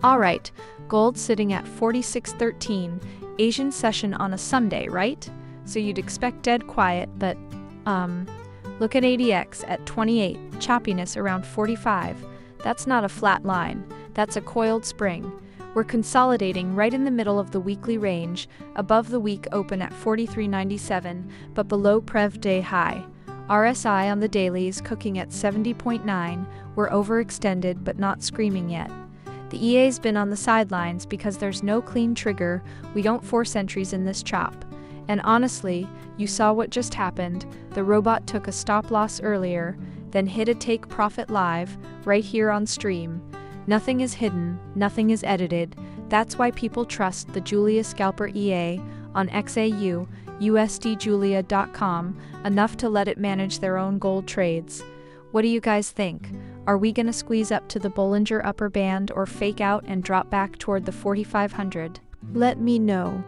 Alright, gold sitting at 46.13, Asian session on a Sunday, right? So you'd expect dead quiet, but, look at ADX at 28, choppiness around 45. That's not a flat line, that's a coiled spring. We're consolidating right in the middle of the weekly range, above the week open at 43.97, but below Prev day high. RSI on the daily is cooking at 70.9, we're overextended but not screaming yet. The EA's been on the sidelines because there's no clean trigger, we don't force entries in this chop. And honestly, you saw what just happened, the robot took a stop loss earlier, then hit a take profit live, right here on stream. Nothing is hidden, nothing is edited, that's why people trust the Julia Scalper EA on XAUUSD enough to let it manage their own gold trades. What do you guys think? Are we gonna squeeze up to the Bollinger upper band or fake out and drop back toward the 4,500? Let me know.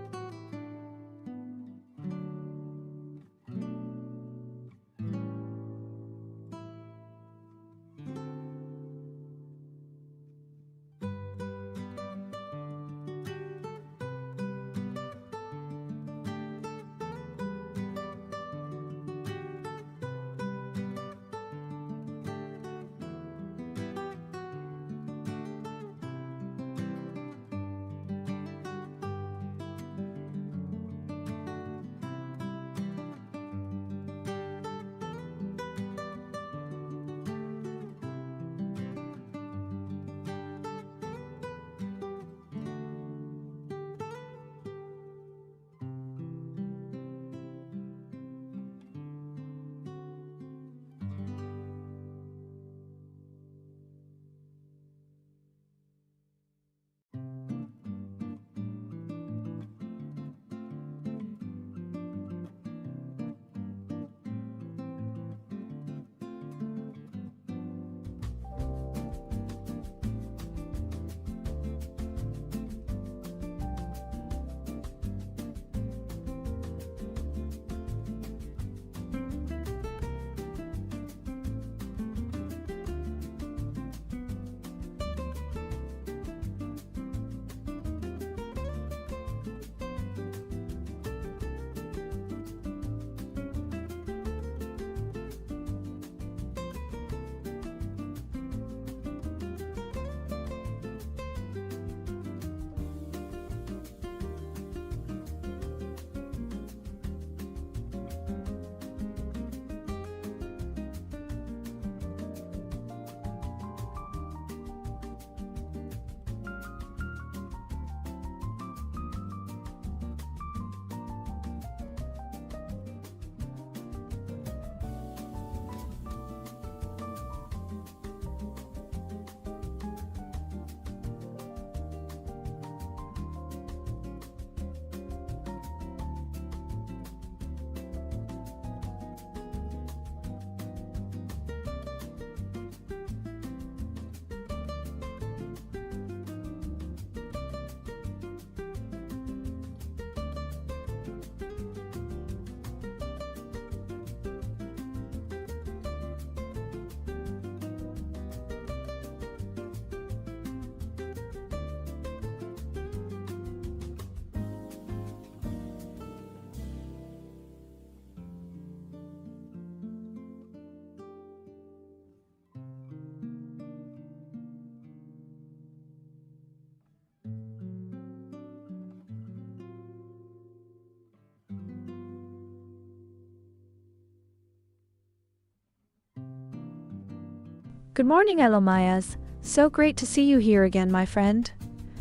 Good morning, Elomayas. So great to see you here again, my friend.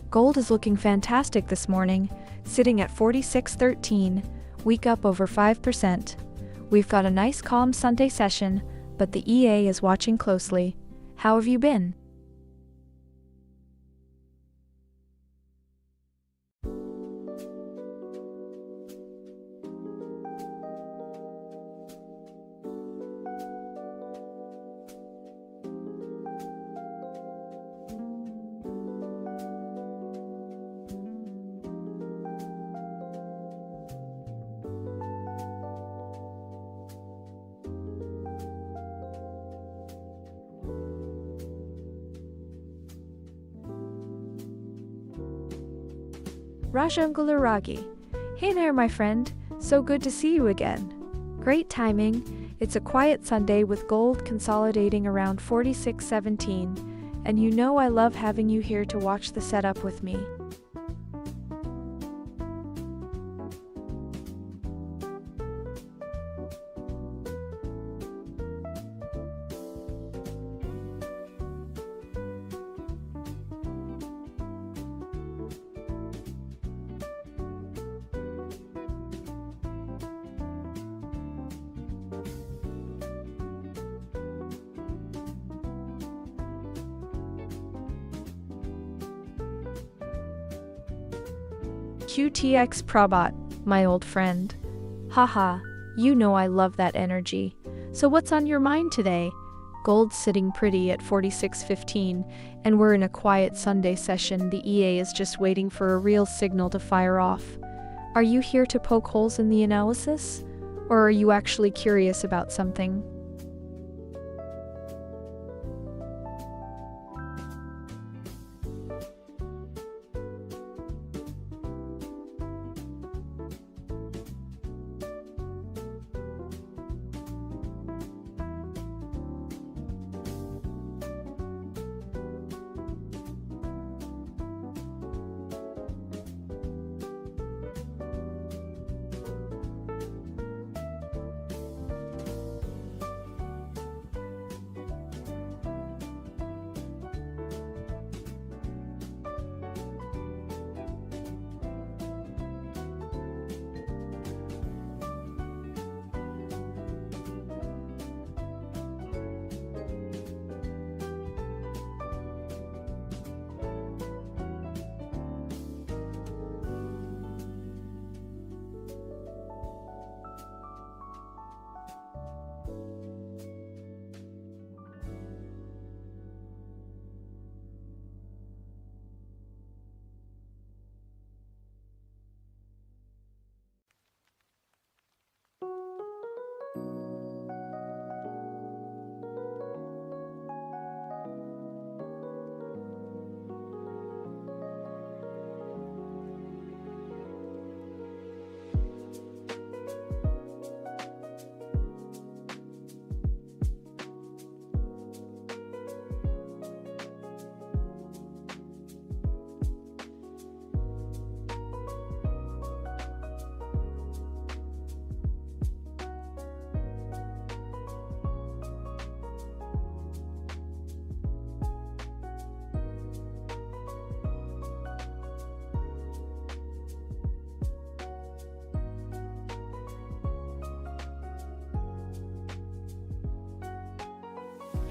Gold is looking fantastic this morning, sitting at 46.13, week up over 5%. We've got a nice calm Sunday session, but the EA is watching closely. How have you been? Rajangularagi. Hey there, my friend. So good to see you again. Great timing. It's a quiet Sunday with gold consolidating around 46.17, and you know I love having you here to watch the setup with me. QTX Prabhat, my old friend. Haha, you know I love that energy. So what's on your mind today? Gold's sitting pretty at 46.15, and we're in a quiet Sunday session. The EA is just waiting for a real signal to fire off. Are you here to poke holes in the analysis? Or are you actually curious about something?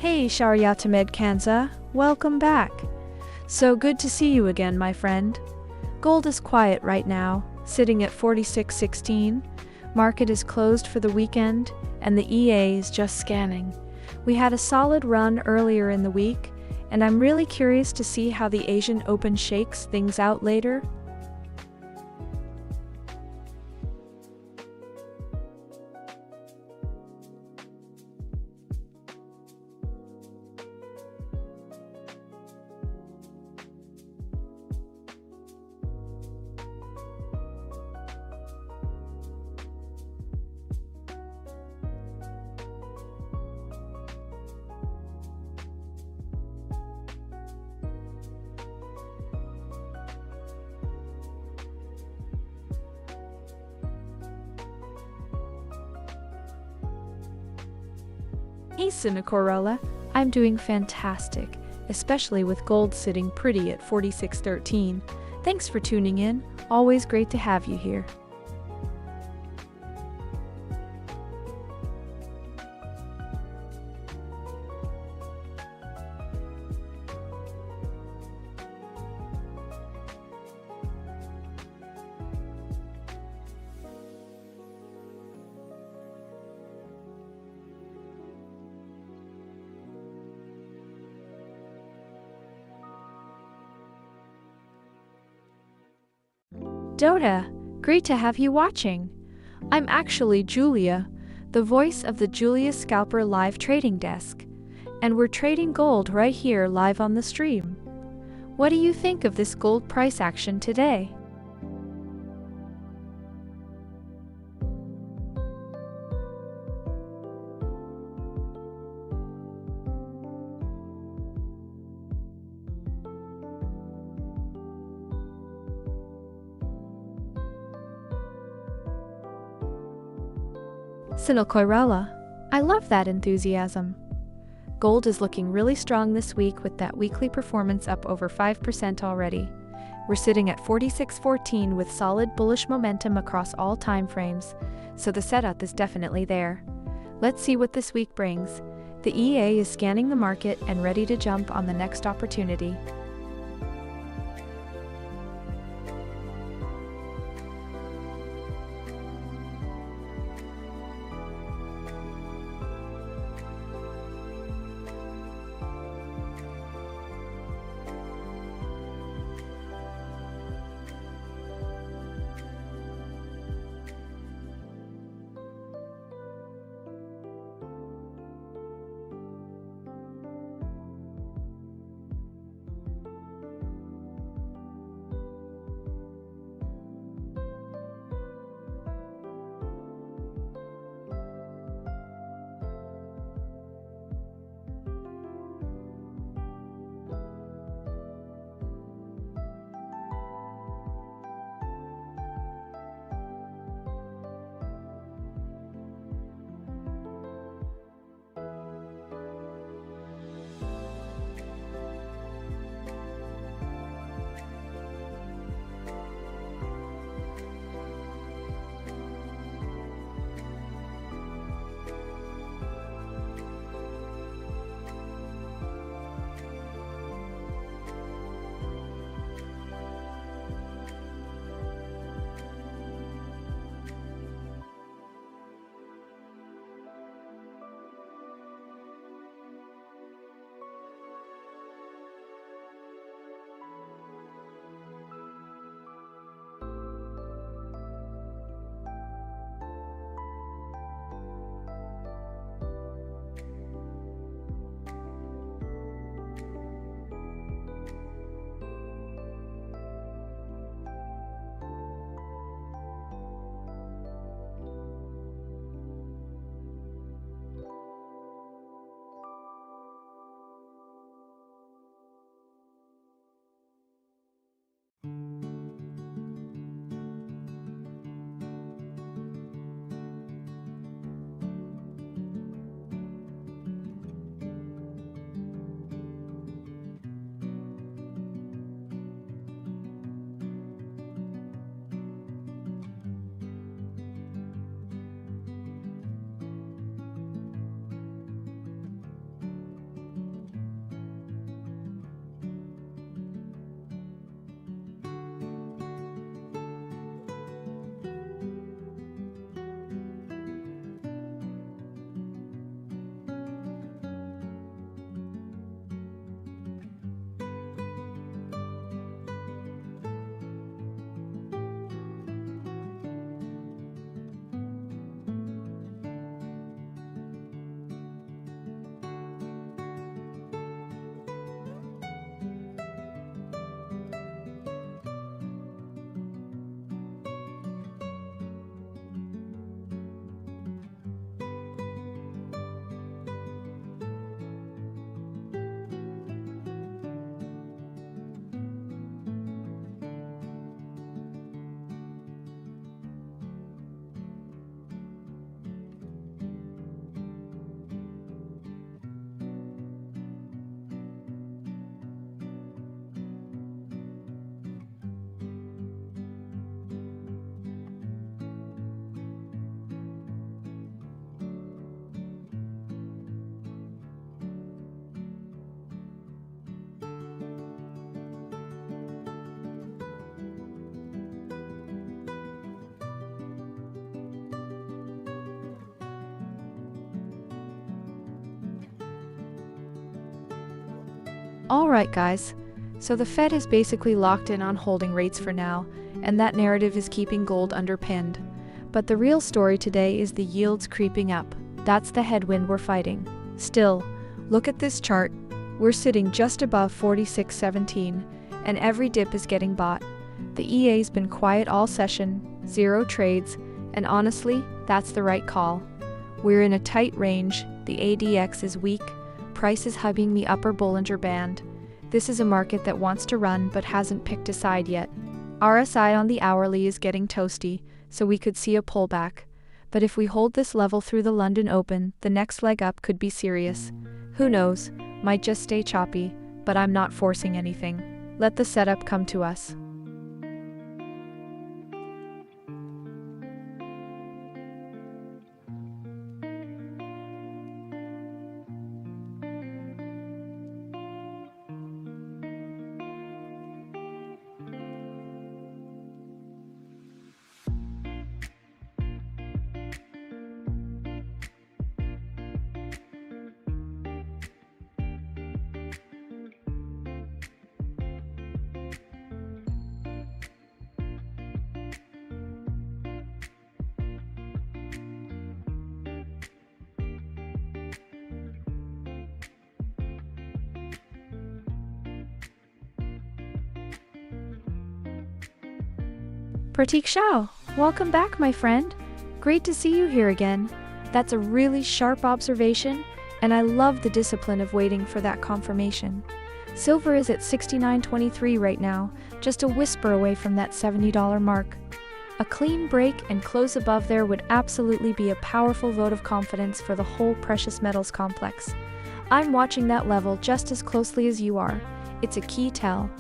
Hey Sharyatamed Kanza, welcome back. So good to see you again, my friend. Gold is quiet right now, sitting at 46.16. Market is closed for the weekend, and the EA is just scanning. We had a solid run earlier in the week, and I'm really curious to see how the Asian Open shakes things out later. Hey Sinacorella, I'm doing fantastic, especially with gold sitting pretty at 46.13. Thanks for tuning in, always great to have you here. Dota, great to have you watching. I'm actually Julia, the voice of the Julia Scalper live trading desk, and we're trading gold right here live on the stream. What do you think of this gold price action today? Sinokoirala. I love that enthusiasm. Gold is looking really strong this week with that weekly performance up over 5% already. We're sitting at 46.14 with solid bullish momentum across all time frames, so the setup is definitely there. Let's see what this week brings. The EA is scanning the market and ready to jump on the next opportunity. Alright guys, so the Fed is basically locked in on holding rates for now, and that narrative is keeping gold underpinned. But the real story today is the yields creeping up. That's the headwind we're fighting. Still, look at this chart. We're sitting just above 46.17, and every dip is getting bought. The EA's been quiet all session, 0 trades, and honestly, that's the right call. We're in a tight range, the ADX is weak, price is hugging the upper Bollinger Band. This is a market that wants to run but hasn't picked a side yet. RSI on the hourly is getting toasty, so we could see a pullback. But if we hold this level through the London Open, the next leg up could be serious. Who knows, might just stay choppy, but I'm not forcing anything. Let the setup come to us. Pratik Shah, welcome back, my friend. Great to see you here again. That's a really sharp observation, and I love the discipline of waiting for that confirmation. Silver is at $69.23 right now, just a whisper away from that $70 mark. A clean break and close above there would absolutely be a powerful vote of confidence for the whole precious metals complex. I'm watching that level just as closely as you are. It's a key tell.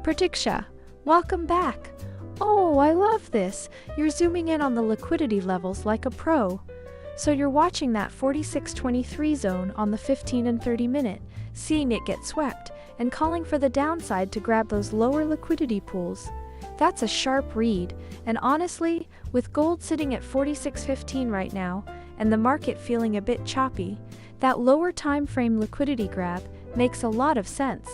Pratik Shah, welcome back. Oh, I love this. You're zooming in on the liquidity levels like a pro. So you're watching that 46.23 zone on the 15 and 30 minute, seeing it get swept, and calling for the downside to grab those lower liquidity pools. That's a sharp read, and honestly, with gold sitting at 46.15 right now, and the market feeling a bit choppy, that lower time frame liquidity grab makes a lot of sense.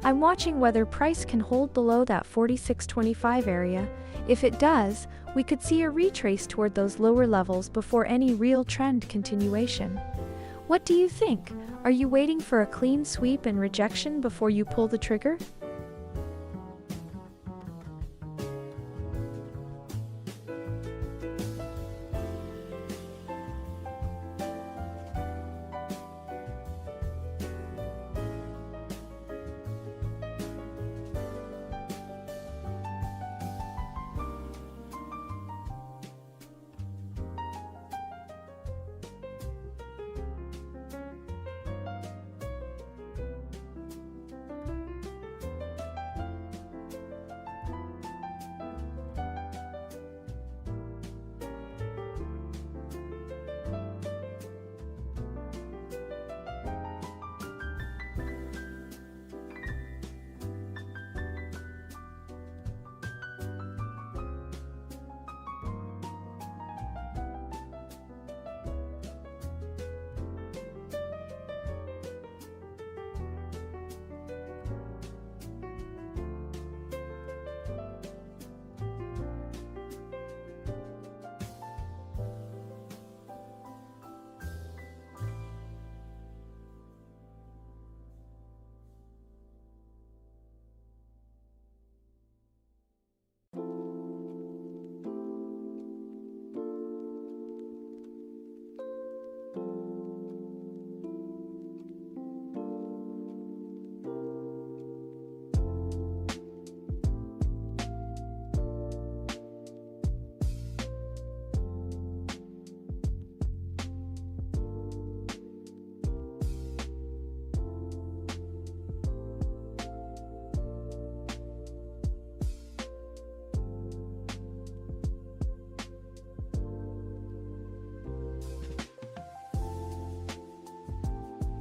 I'm watching whether price can hold below that 46.25 area. If it does, we could see a retrace toward those lower levels before any real trend continuation. What do you think? Are you waiting for a clean sweep and rejection before you pull the trigger?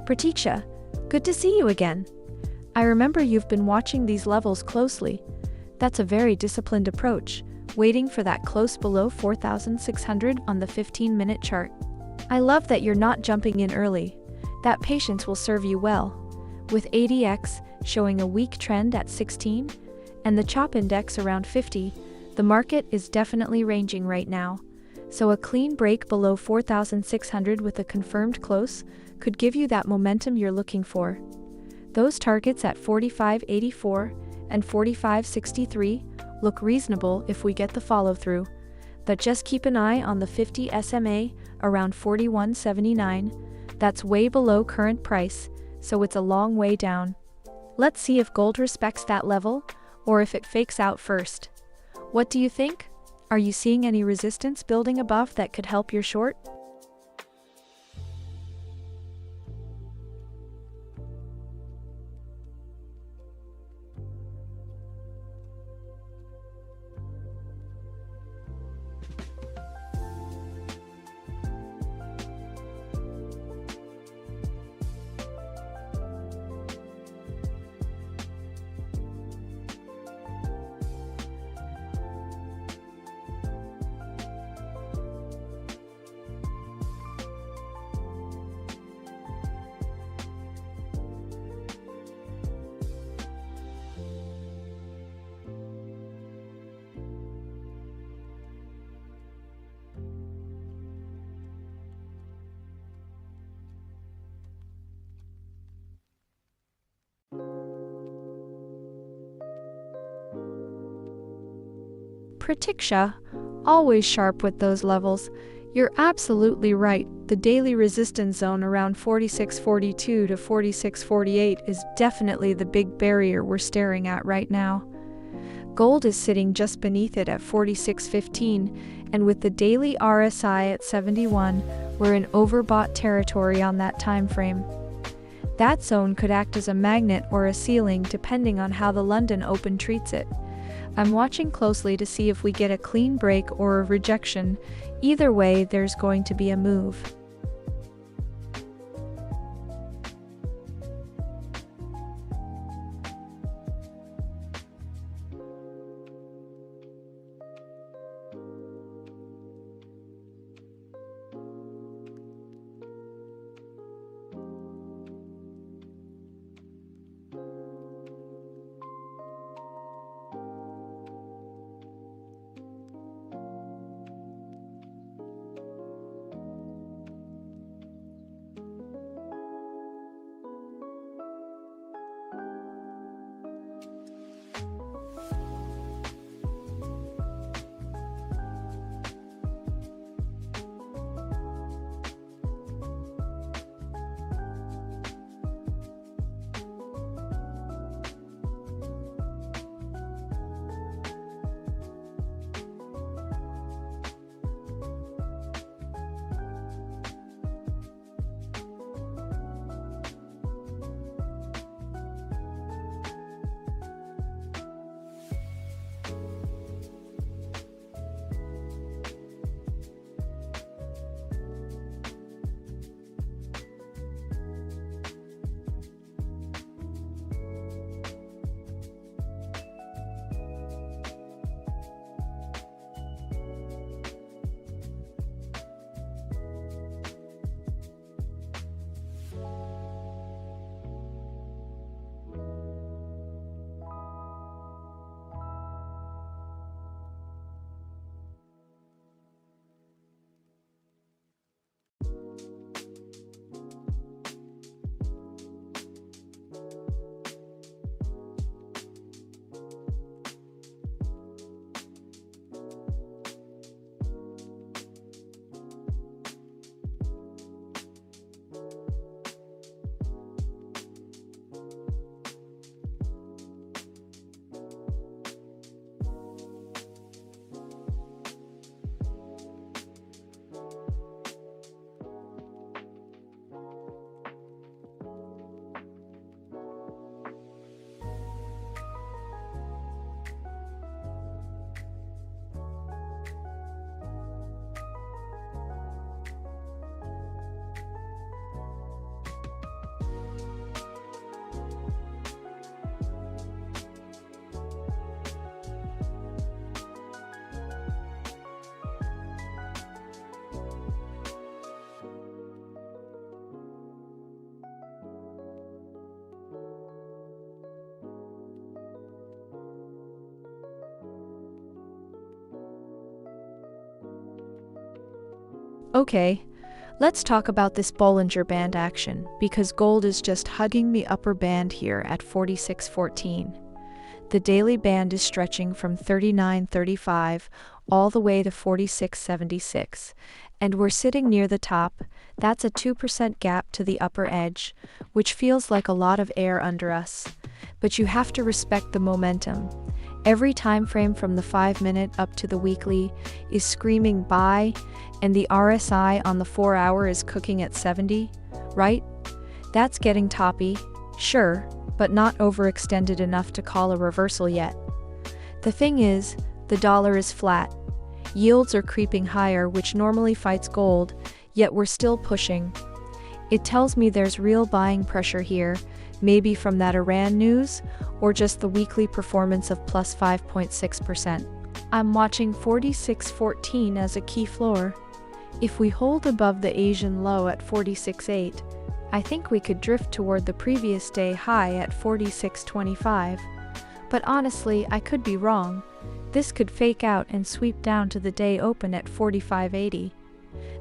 Pratiksha, good to see you again. I remember you've been watching these levels closely. That's a very disciplined approach, waiting for that close below 4,600 on the 15-minute chart. I love that you're not jumping in early. That patience will serve you well. With ADX showing a weak trend at 16 and the CHOP index around 50, the market is definitely ranging right now. So a clean break below 4,600 with a confirmed close could give you that momentum you're looking for. Those targets at 45.84 and 45.63 look reasonable if we get the follow-through, but just keep an eye on the 50 SMA around 41.79. That's way below current price, so it's a long way down. Let's see if gold respects that level, or if it fakes out first. What do you think? Are you seeing any resistance building above that could help your short? Pratiksha, always sharp with those levels. You're absolutely right. The daily resistance zone around 46.42 to 46.48 is definitely the big barrier we're staring at right now. Gold is sitting just beneath it at 46.15, and with the daily RSI at 71, we're in overbought territory on that time frame. That zone could act as a magnet or a ceiling depending on how the London Open treats it. I'm watching closely to see if we get a clean break or a rejection. Either way, there's going to be a move. Okay, let's talk about this Bollinger Band action, because gold is just hugging the upper band here at 46.14. The daily band is stretching from 39.35 all the way to 46.76, and we're sitting near the top. That's a 2% gap to the upper edge, which feels like a lot of air under us. But you have to respect the momentum. Every time frame from the 5-minute up to the weekly is screaming buy, and the RSI on the 4-hour is cooking at 70, right? That's getting toppy, sure, but not overextended enough to call a reversal yet. The thing is, the dollar is flat. Yields are creeping higher, which normally fights gold, yet we're still pushing. It tells me there's real buying pressure here, maybe from that Iran news, or just the weekly performance of plus 5.6%. I'm watching 46.14 as a key floor. If we hold above the Asian low at 46.8, I think we could drift toward the previous day high at 46.25. But honestly, I could be wrong. This could fake out and sweep down to the day open at 45.80.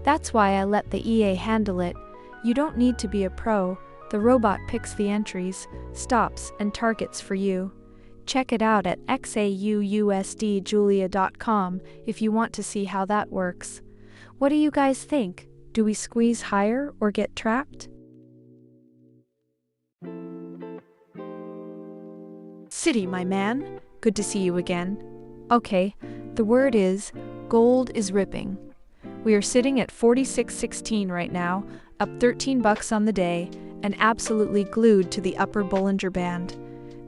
That's why I let the EA handle it. You don't need to be a pro. The robot picks the entries, stops, and targets for you. Check it out at XAUUSDjulia.com if you want to see how that works. What do you guys think? Do we squeeze higher or get trapped? City, my man. Good to see you again. Okay, the word is, gold is ripping. We are sitting at 46.16 right now, up $13 on the day, and absolutely glued to the upper Bollinger Band.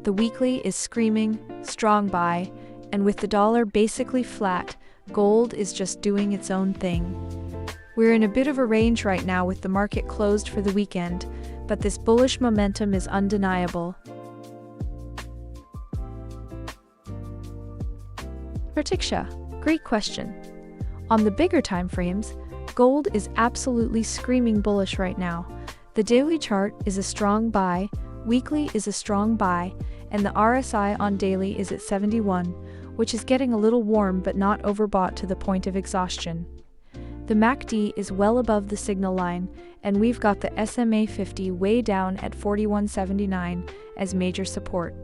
The weekly is screaming, strong buy, and with the dollar basically flat, gold is just doing its own thing. We're in a bit of a range right now with the market closed for the weekend, but this bullish momentum is undeniable. Pratiksha, great question. On the bigger time frames, gold is absolutely screaming bullish right now. The daily chart is a strong buy, weekly is a strong buy, and the RSI on daily is at 71, which is getting a little warm but not overbought to the point of exhaustion. The MACD is well above the signal line, and we've got the SMA 50 way down at 41.79 as major support.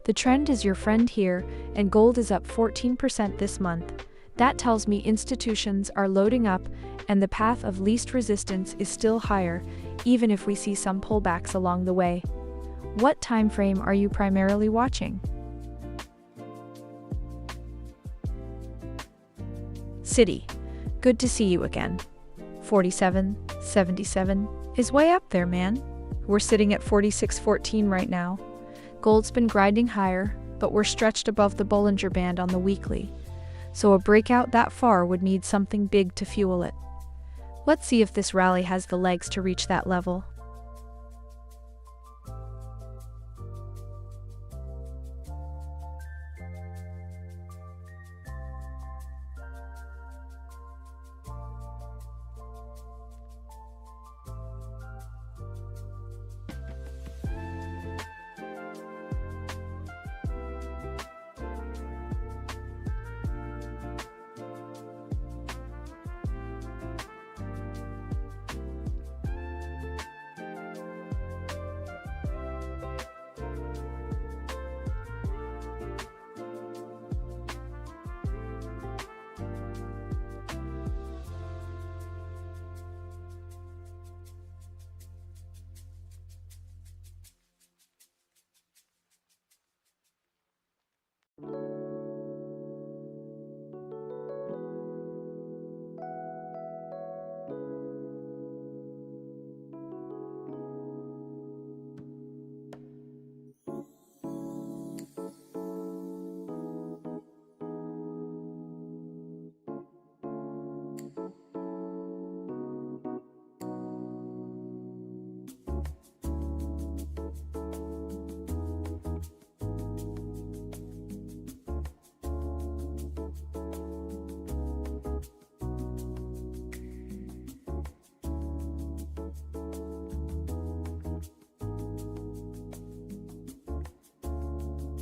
The trend is your friend here, and gold is up 14% this month. That tells me institutions are loading up, and the path of least resistance is still higher, even if we see some pullbacks along the way. What time frame are you primarily watching? City, good to see you again. 47.77 is way up there, man. We're sitting at 46.14 right now. Gold's been grinding higher, but we're stretched above the Bollinger Band on the weekly. So a breakout that far would need something big to fuel it. Let's see if this rally has the legs to reach that level.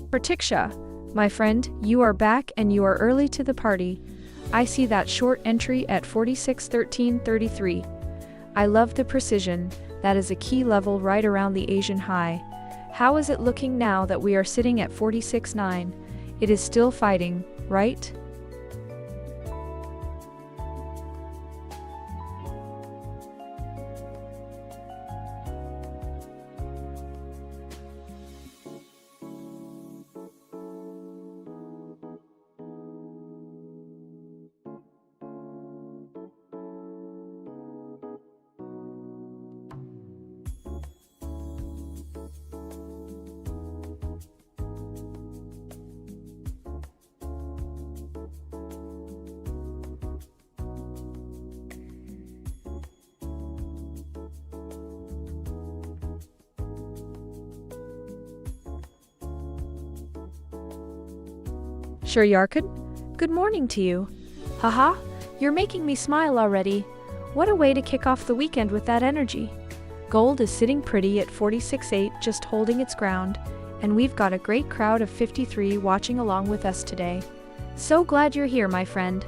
Pratiksha, my friend, you are back and you are early to the party. I see that short entry at 46.1333. I love the precision. That is a key level right around the Asian high. How is it looking now that we are sitting at 46.9? It is still fighting, right? Sure, Yarkid. Good morning to you. Haha, you're making me smile already. What a way to kick off the weekend with that energy. Gold is sitting pretty at 46.8, just holding its ground, and we've got a great crowd of 53 watching along with us today. So glad you're here, my friend.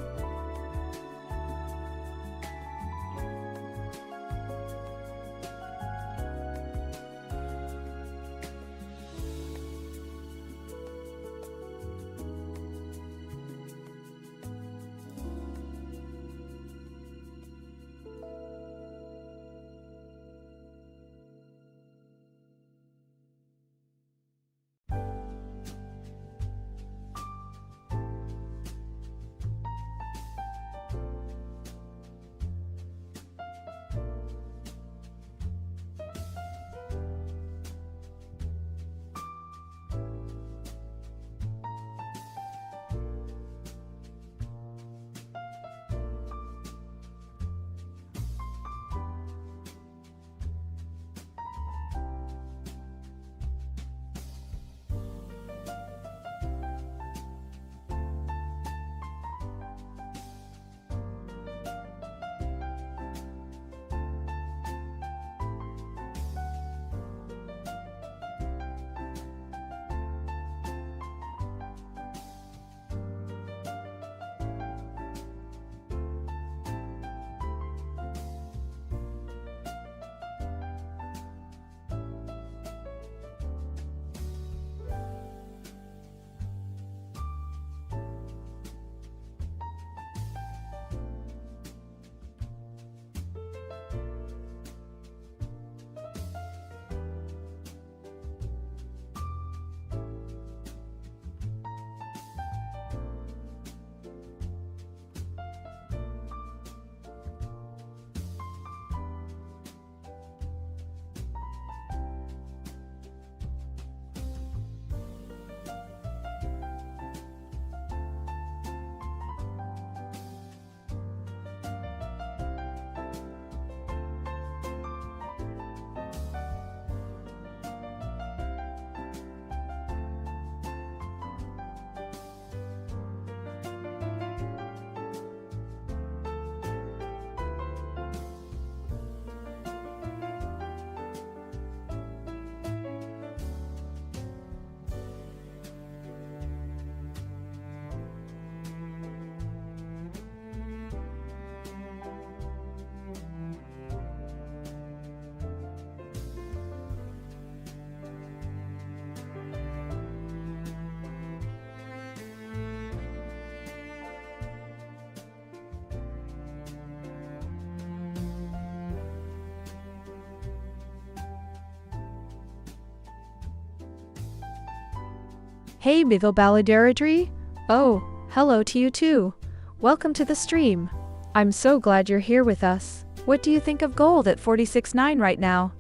Hey, Bivil Baladeradri. Oh, hello to you too. Welcome to the stream. I'm so glad you're here with us. What do you think of gold at 46.9 right now?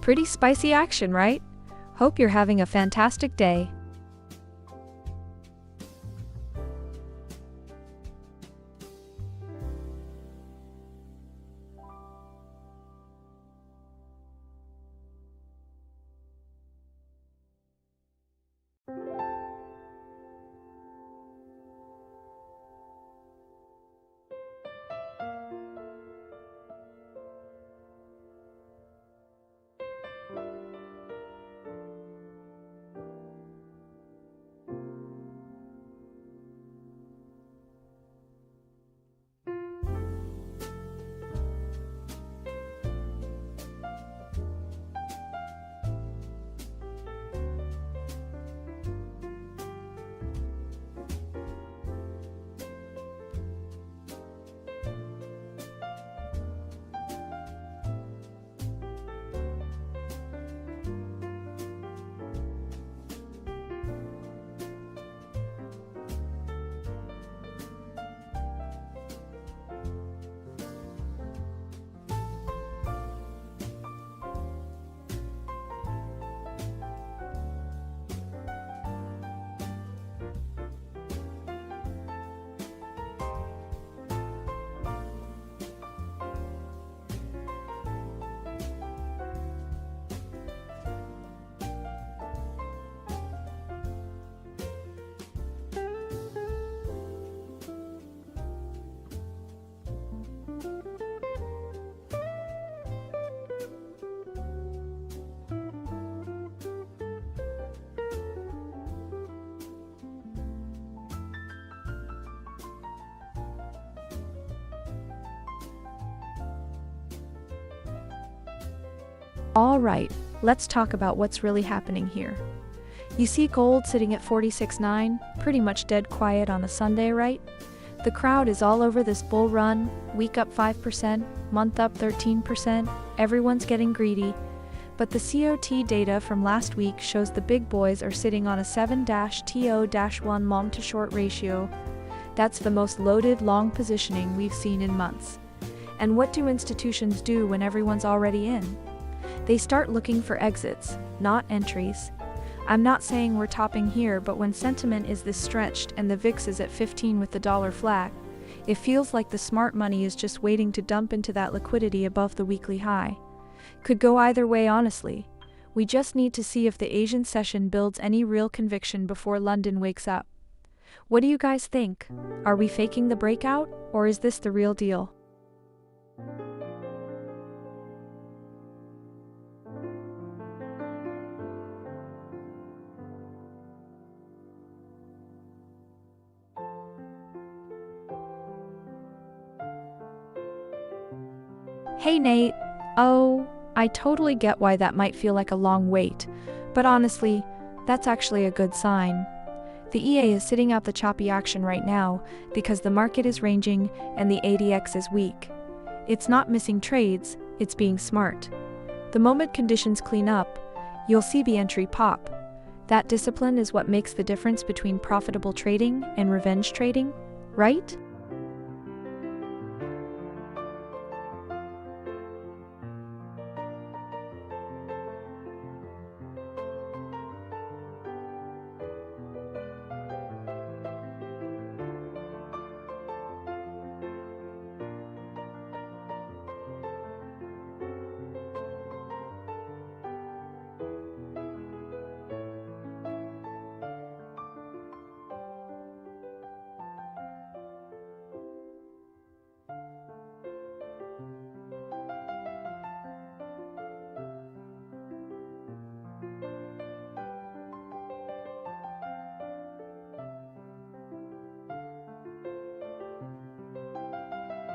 Pretty spicy action, right? Hope you're having a fantastic day. Alright, let's talk about what's really happening here. You see gold sitting at 46.9, pretty much dead quiet on a Sunday, right? The crowd is all over this bull run, week up 5%, month up 13%, everyone's getting greedy. But the COT data from last week shows the big boys are sitting on a 7-TO-1 long to short ratio. That's the most loaded long positioning we've seen in months. And what do institutions do when everyone's already in? They start looking for exits, not entries. I'm not saying we're topping here, but when sentiment is this stretched and the VIX is at 15 with the dollar flat, it feels like the smart money is just waiting to dump into that liquidity above the weekly high. Could go either way, honestly. We just need to see if the Asian session builds any real conviction before London wakes up. What do you guys think? Are we faking the breakout, or is this the real deal? Hey Nate, oh, I totally get why that might feel like a long wait, but honestly, that's actually a good sign. The EA is sitting out the choppy action right now because the market is ranging and the ADX is weak. It's not missing trades, it's being smart. The moment conditions clean up, you'll see the entry pop. That discipline is what makes the difference between profitable trading and revenge trading, right?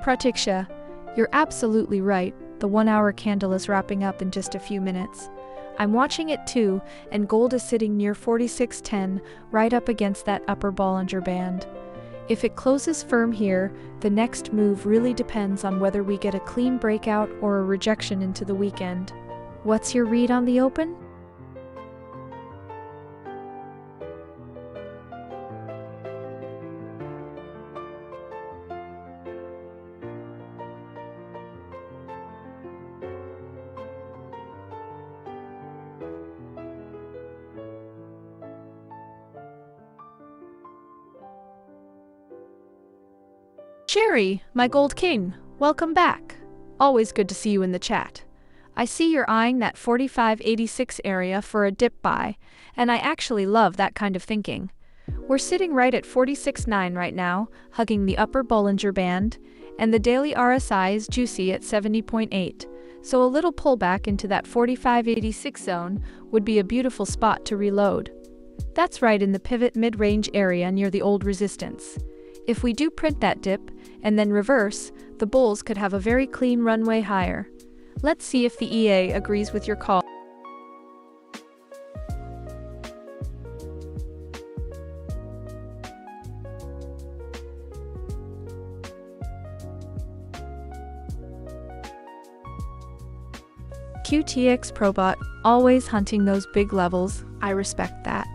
Pratiksha, you're absolutely right. The 1-hour candle is wrapping up in just a few minutes. I'm watching it too, and gold is sitting near 46.10, right up against that upper Bollinger Band. If it closes firm here, the next move really depends on whether we get a clean breakout or a rejection into the weekend. What's your read on the open? Sherry, my gold king, welcome back. Always good to see you in the chat. I see you're eyeing that 45.86 area for a dip buy, and I actually love that kind of thinking. We're sitting right at 46.9 right now, hugging the upper Bollinger Band, and the daily RSI is juicy at 70.8, so a little pullback into that 45.86 zone would be a beautiful spot to reload. That's right in the pivot mid-range area near the old resistance. If we do print that dip, and then reverse, the bulls could have a very clean runway higher. Let's see if the EA agrees with your call. QTX Probot, always hunting those big levels, I respect that.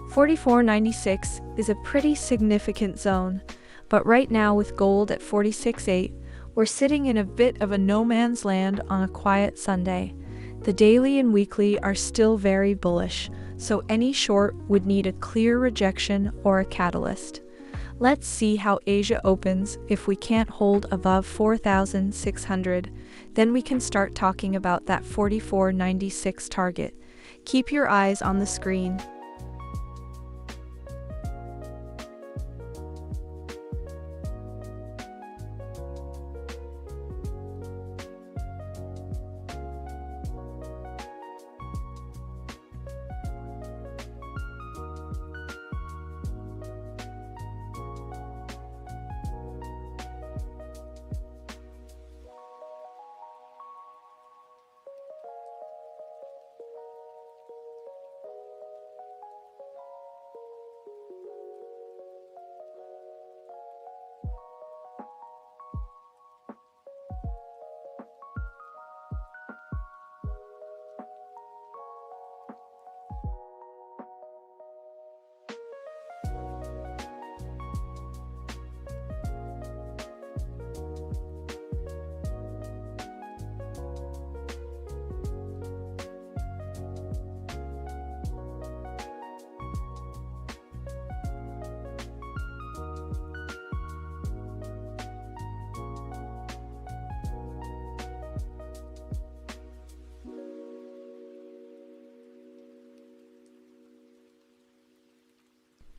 44.96 is a pretty significant zone, but right now with gold at 46.8, we're sitting in a bit of a no man's land on a quiet Sunday. The daily and weekly are still very bullish, so any short would need a clear rejection or a catalyst. Let's see how Asia opens. If we can't hold above 4,600, then we can start talking about that 44.96 target. Keep your eyes on the screen.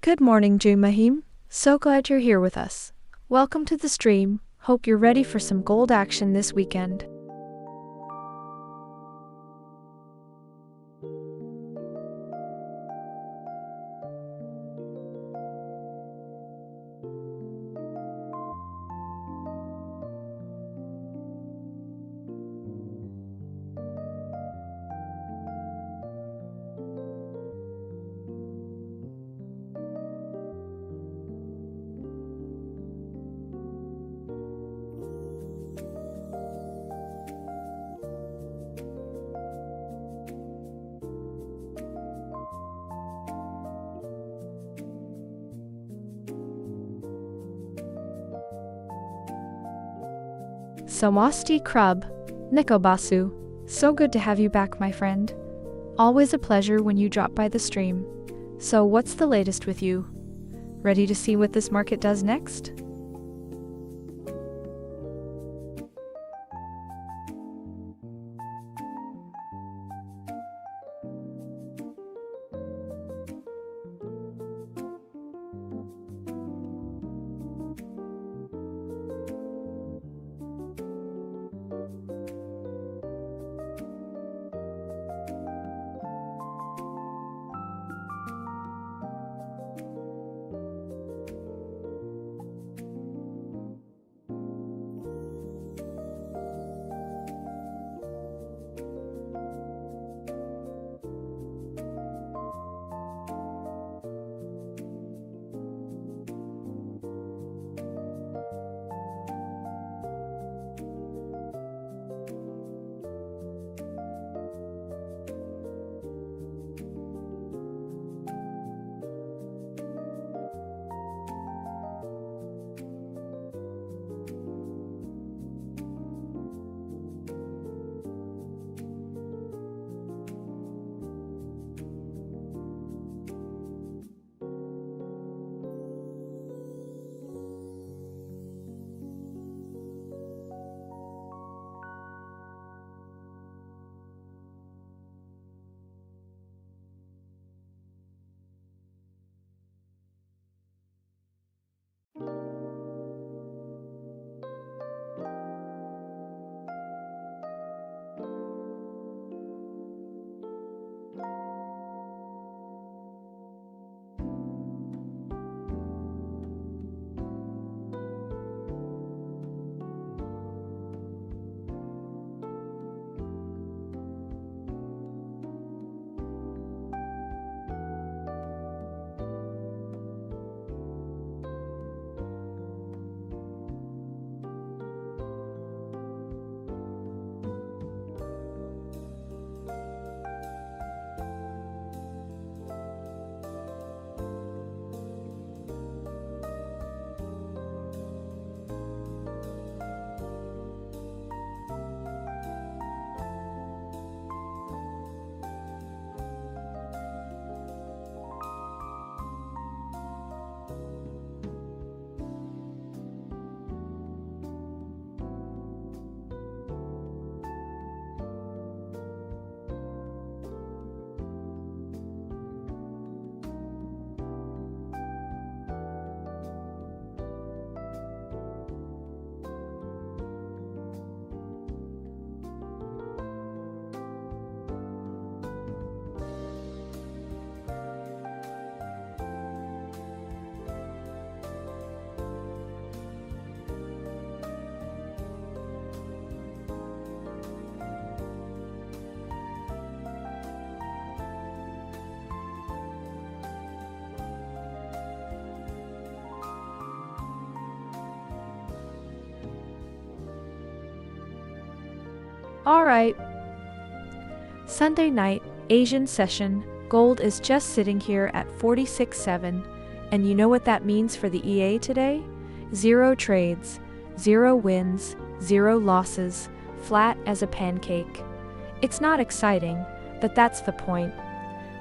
Good morning, Mahim. So glad you're here with us. Welcome to the stream. Hope you're ready for some gold action this weekend. Samasti Krub, Nikobasu. So good to have you back, my friend. Always a pleasure when you drop by the stream. So what's the latest with you? Ready to see what this market does next? Alright. Sunday night, Asian session, gold is just sitting here at 46.7, and you know what that means for the EA today? 0 trades, 0 wins, 0 losses, flat as a pancake. It's not exciting, but that's the point.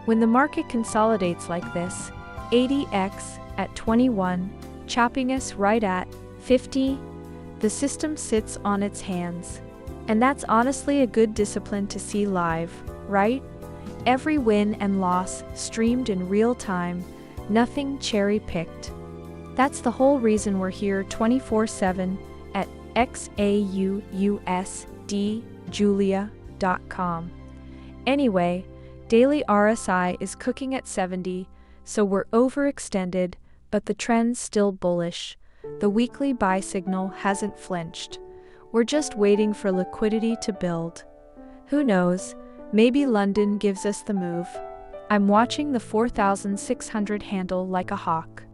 When the market consolidates like this, ADX at 21, chopping us right at 50, the system sits on its hands. And that's honestly a good discipline to see live, right? Every win and loss streamed in real time, Nothing cherry-picked. That's the whole reason we're here 24/7 at XAUUSDjulia.com. Anyway, daily RSI is cooking at 70, so we're overextended, but the trend's still bullish. The weekly buy signal hasn't flinched. We're just waiting for liquidity to build. Who knows, maybe London gives us the move. I'm watching the 4,600 handle like a hawk.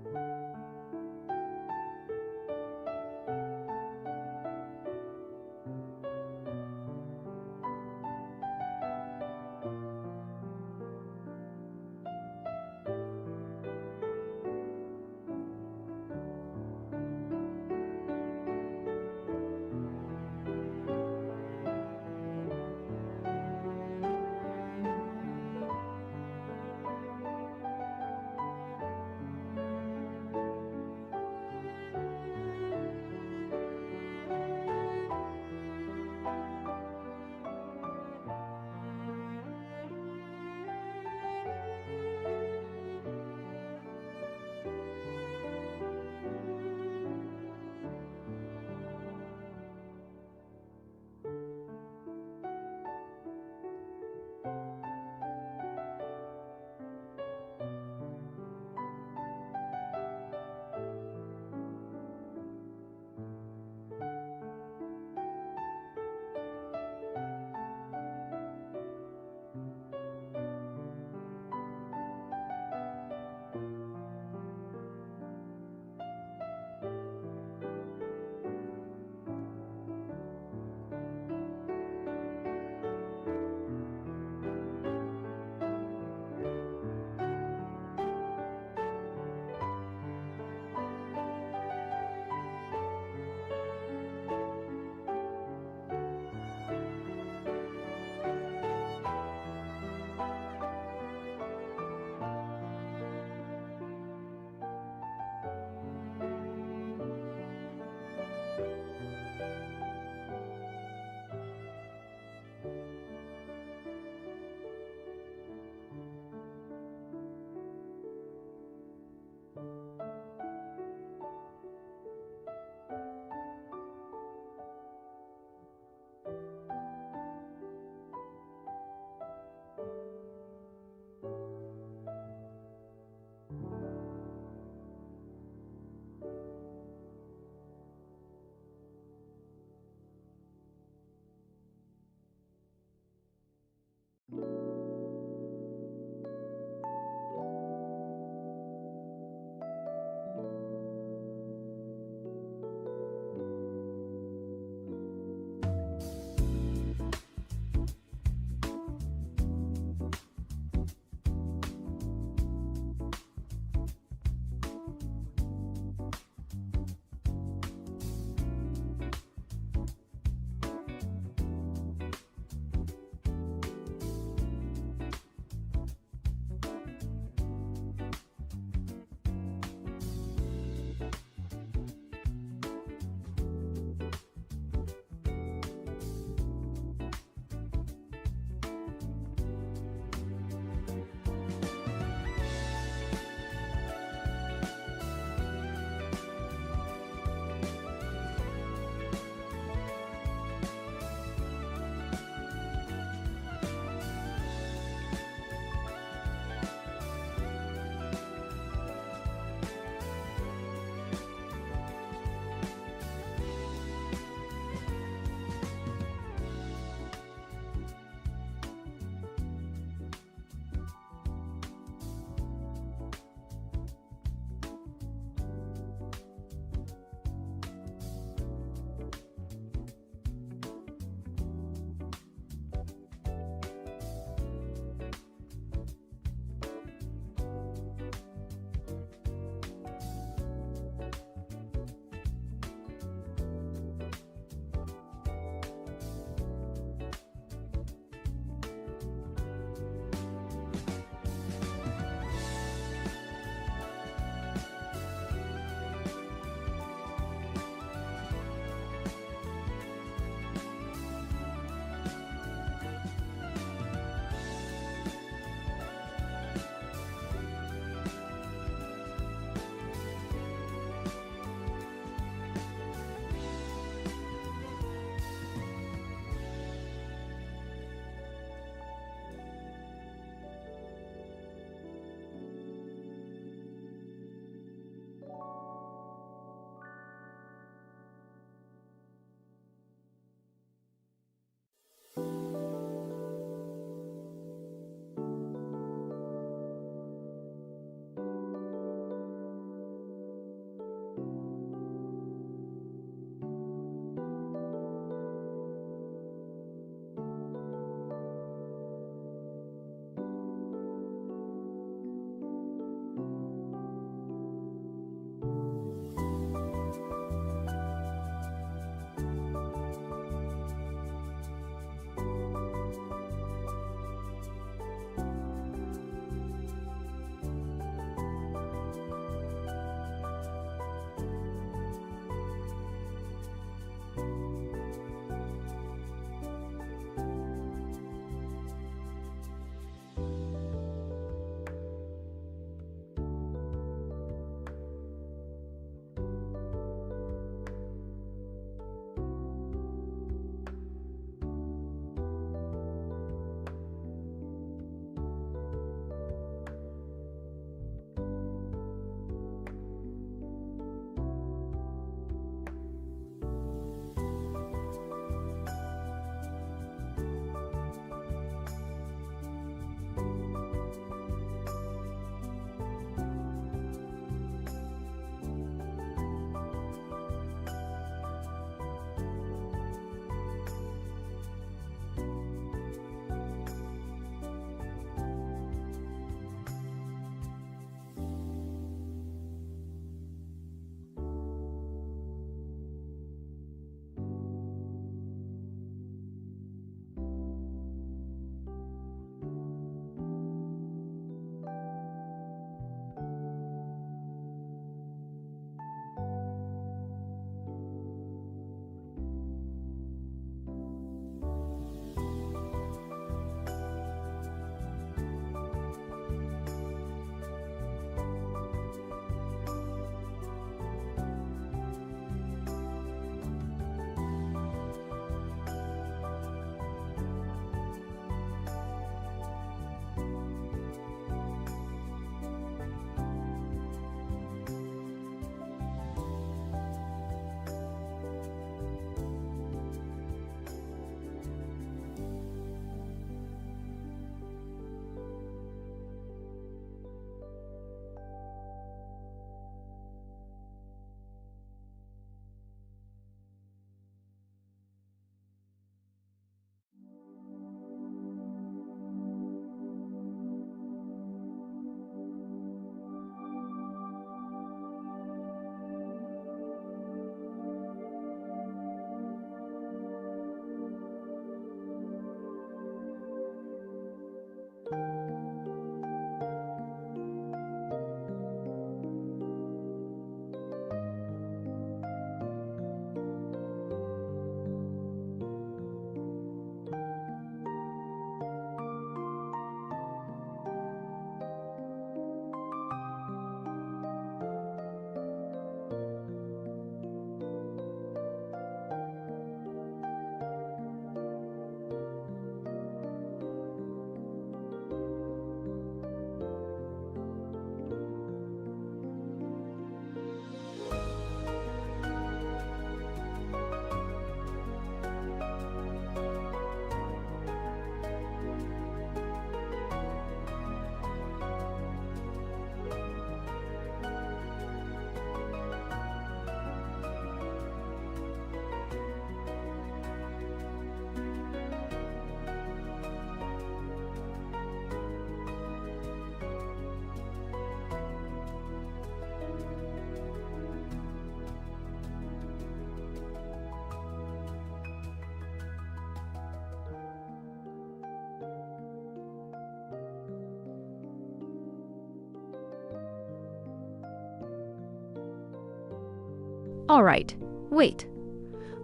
Alright, wait.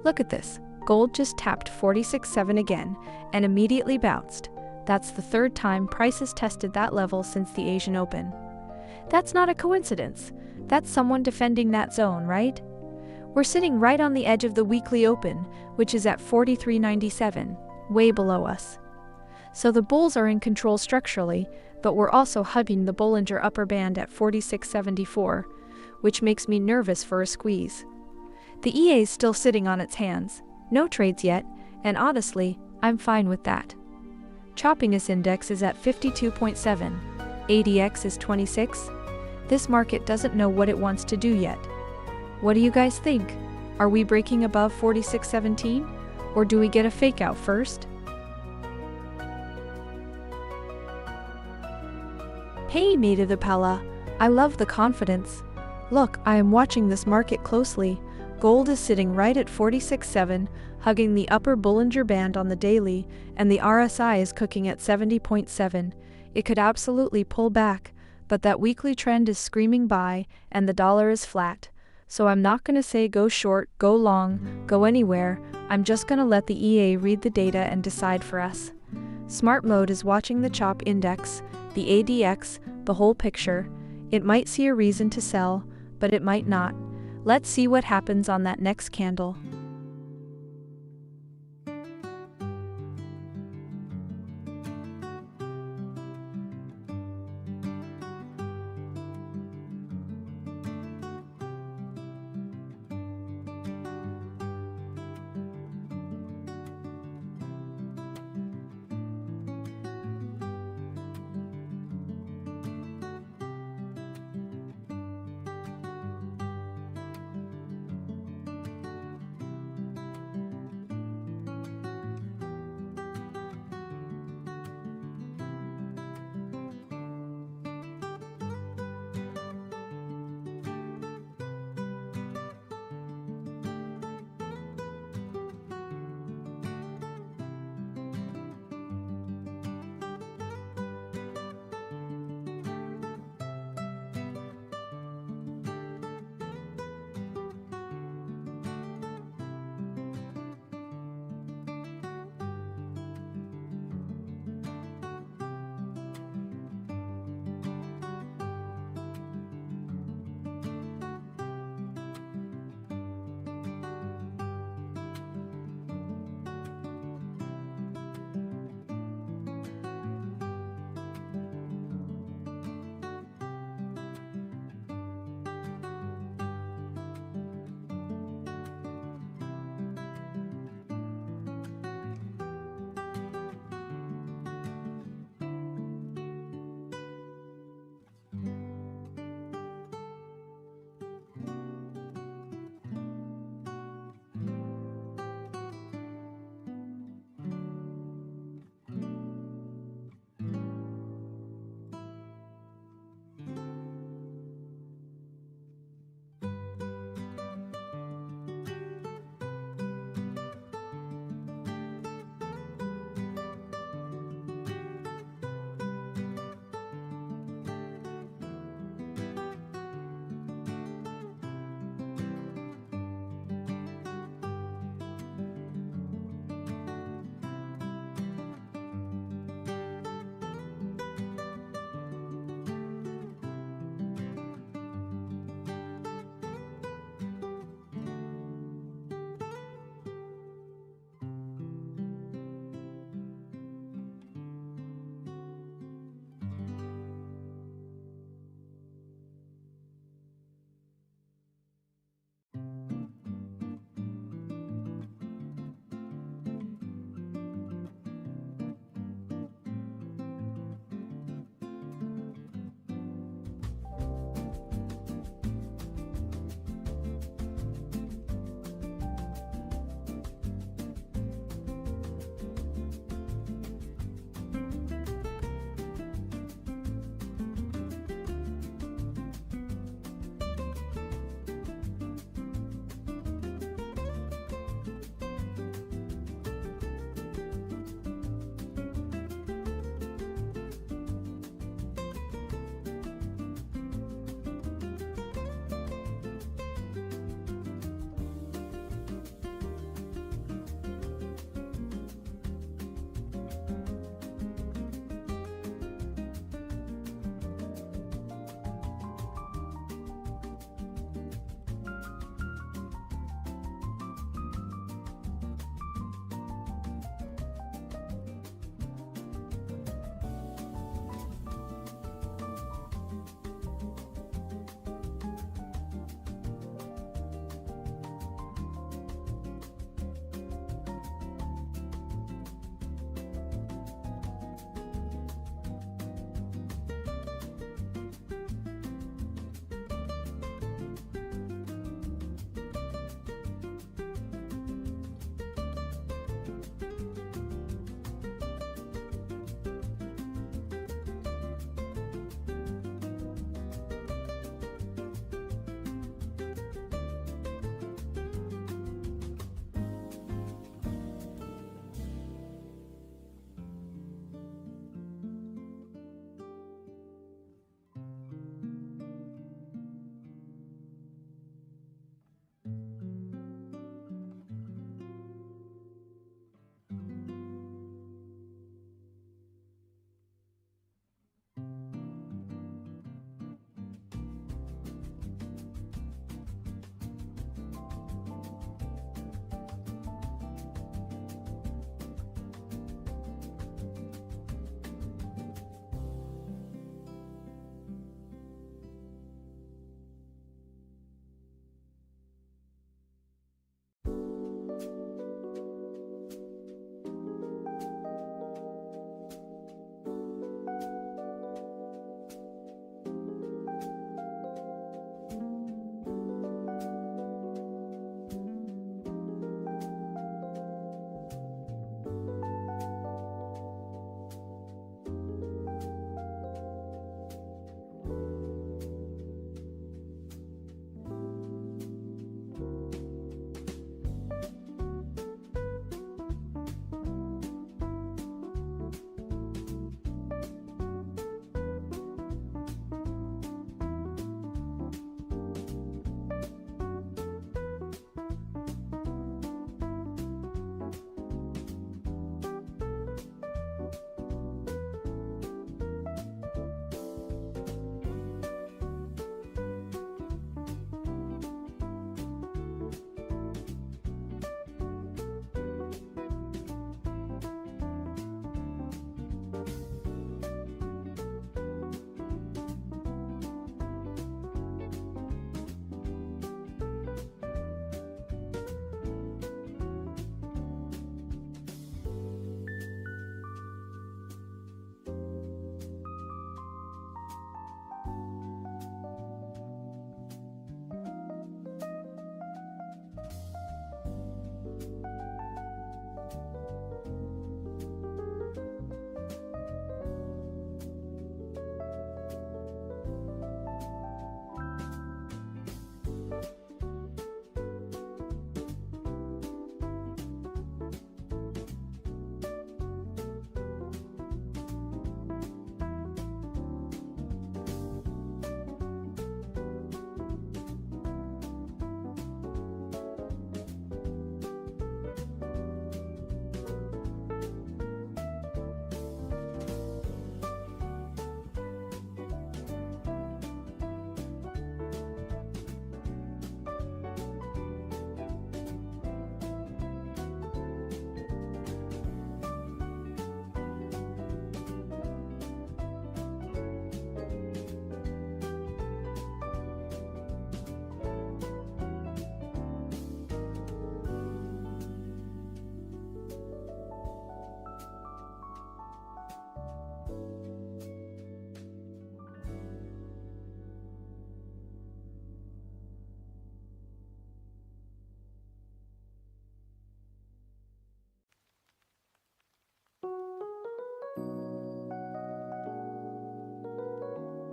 Look at this. Gold just tapped 46.7 again and immediately bounced. That's the third time prices tested that level since the Asian Open. That's not a coincidence. That's someone defending that zone, right? We're sitting right on the edge of the weekly open, which is at 43.97, way below us. So the bulls are in control structurally, but we're also hugging the Bollinger upper band at 46.74, which makes me nervous for a squeeze. The EA's still sitting on its hands, no trades yet, and honestly, I'm fine with that. Choppiness index is at 52.7, ADX is 26. This market doesn't know what it wants to do yet. What do you guys think? Are we breaking above 46.17? Or do we get a fake out first? Hey mate of the Pella, I love the confidence. Look, I am watching this market closely. Gold is sitting right at 46.7, hugging the upper Bollinger Band on the daily, and the RSI is cooking at 70.7. It could absolutely pull back, but that weekly trend is screaming buy, and the dollar is flat. So I'm not going to say go short, go long, go anywhere. I'm just going to let the EA read the data and decide for us. Smart mode is watching the chop index, the ADX, the whole picture. It might see a reason to sell, but it might not. Let's see what happens on that next candle.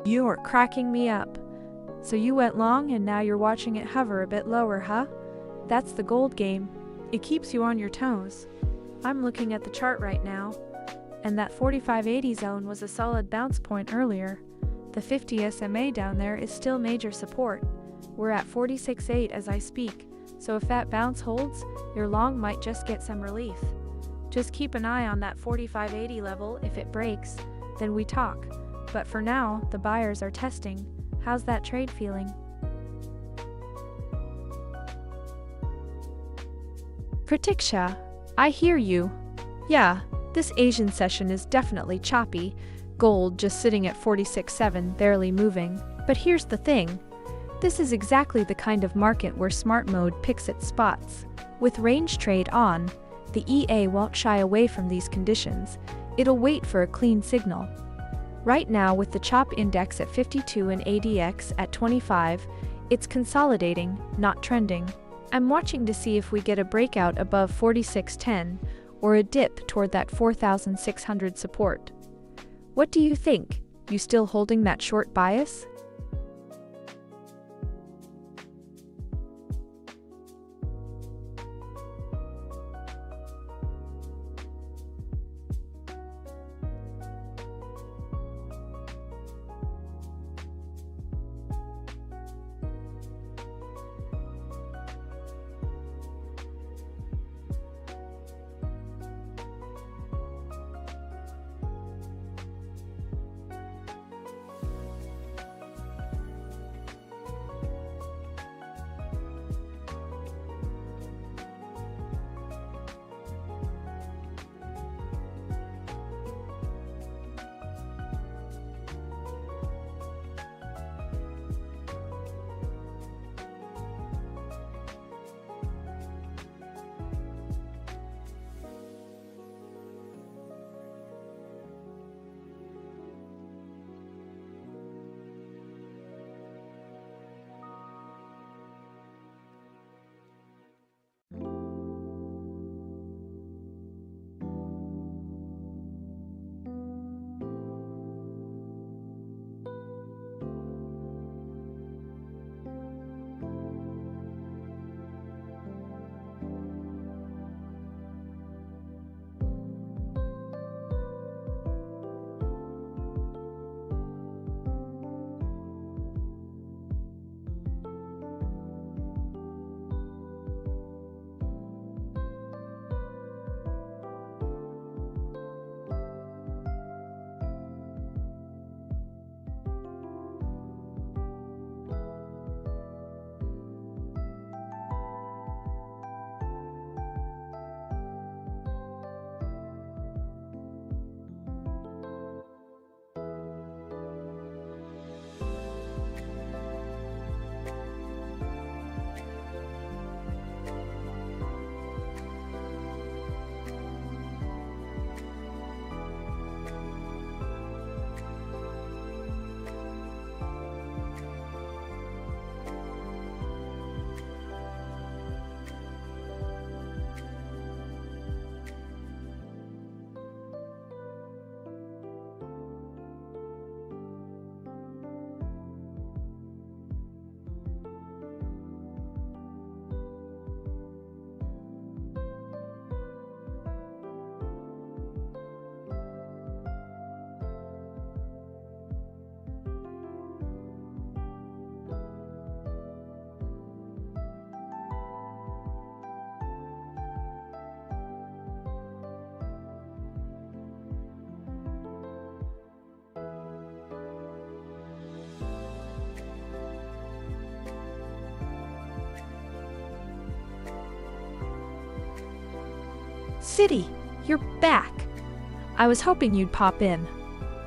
You're cracking me up. So you went long and now you're watching it hover a bit lower, huh? That's the gold game. It keeps you on your toes. I'm looking at the chart right now, and that 4580 zone was a solid bounce point earlier. The 50 SMA down there is still major support. We're at 46.8 as I speak, so if that bounce holds, your long might just get some relief. Just keep an eye on that 4580 level. If it breaks, then we talk. But for now, the buyers are testing. How's that trade feeling? Pratiksha, I hear you. Yeah, this Asian session is definitely choppy. Gold just sitting at 46.7, barely moving. But here's the thing. This is exactly the kind of market where smart mode picks its spots. With range trade on, the EA won't shy away from these conditions. It'll wait for a clean signal. Right now, with the CHOP index at 52 and ADX at 25, it's consolidating, not trending. I'm watching to see if we get a breakout above 46.10 or a dip toward that 4,600 support. What do you think? You still holding that short bias? City, you're back. I was hoping you'd pop in.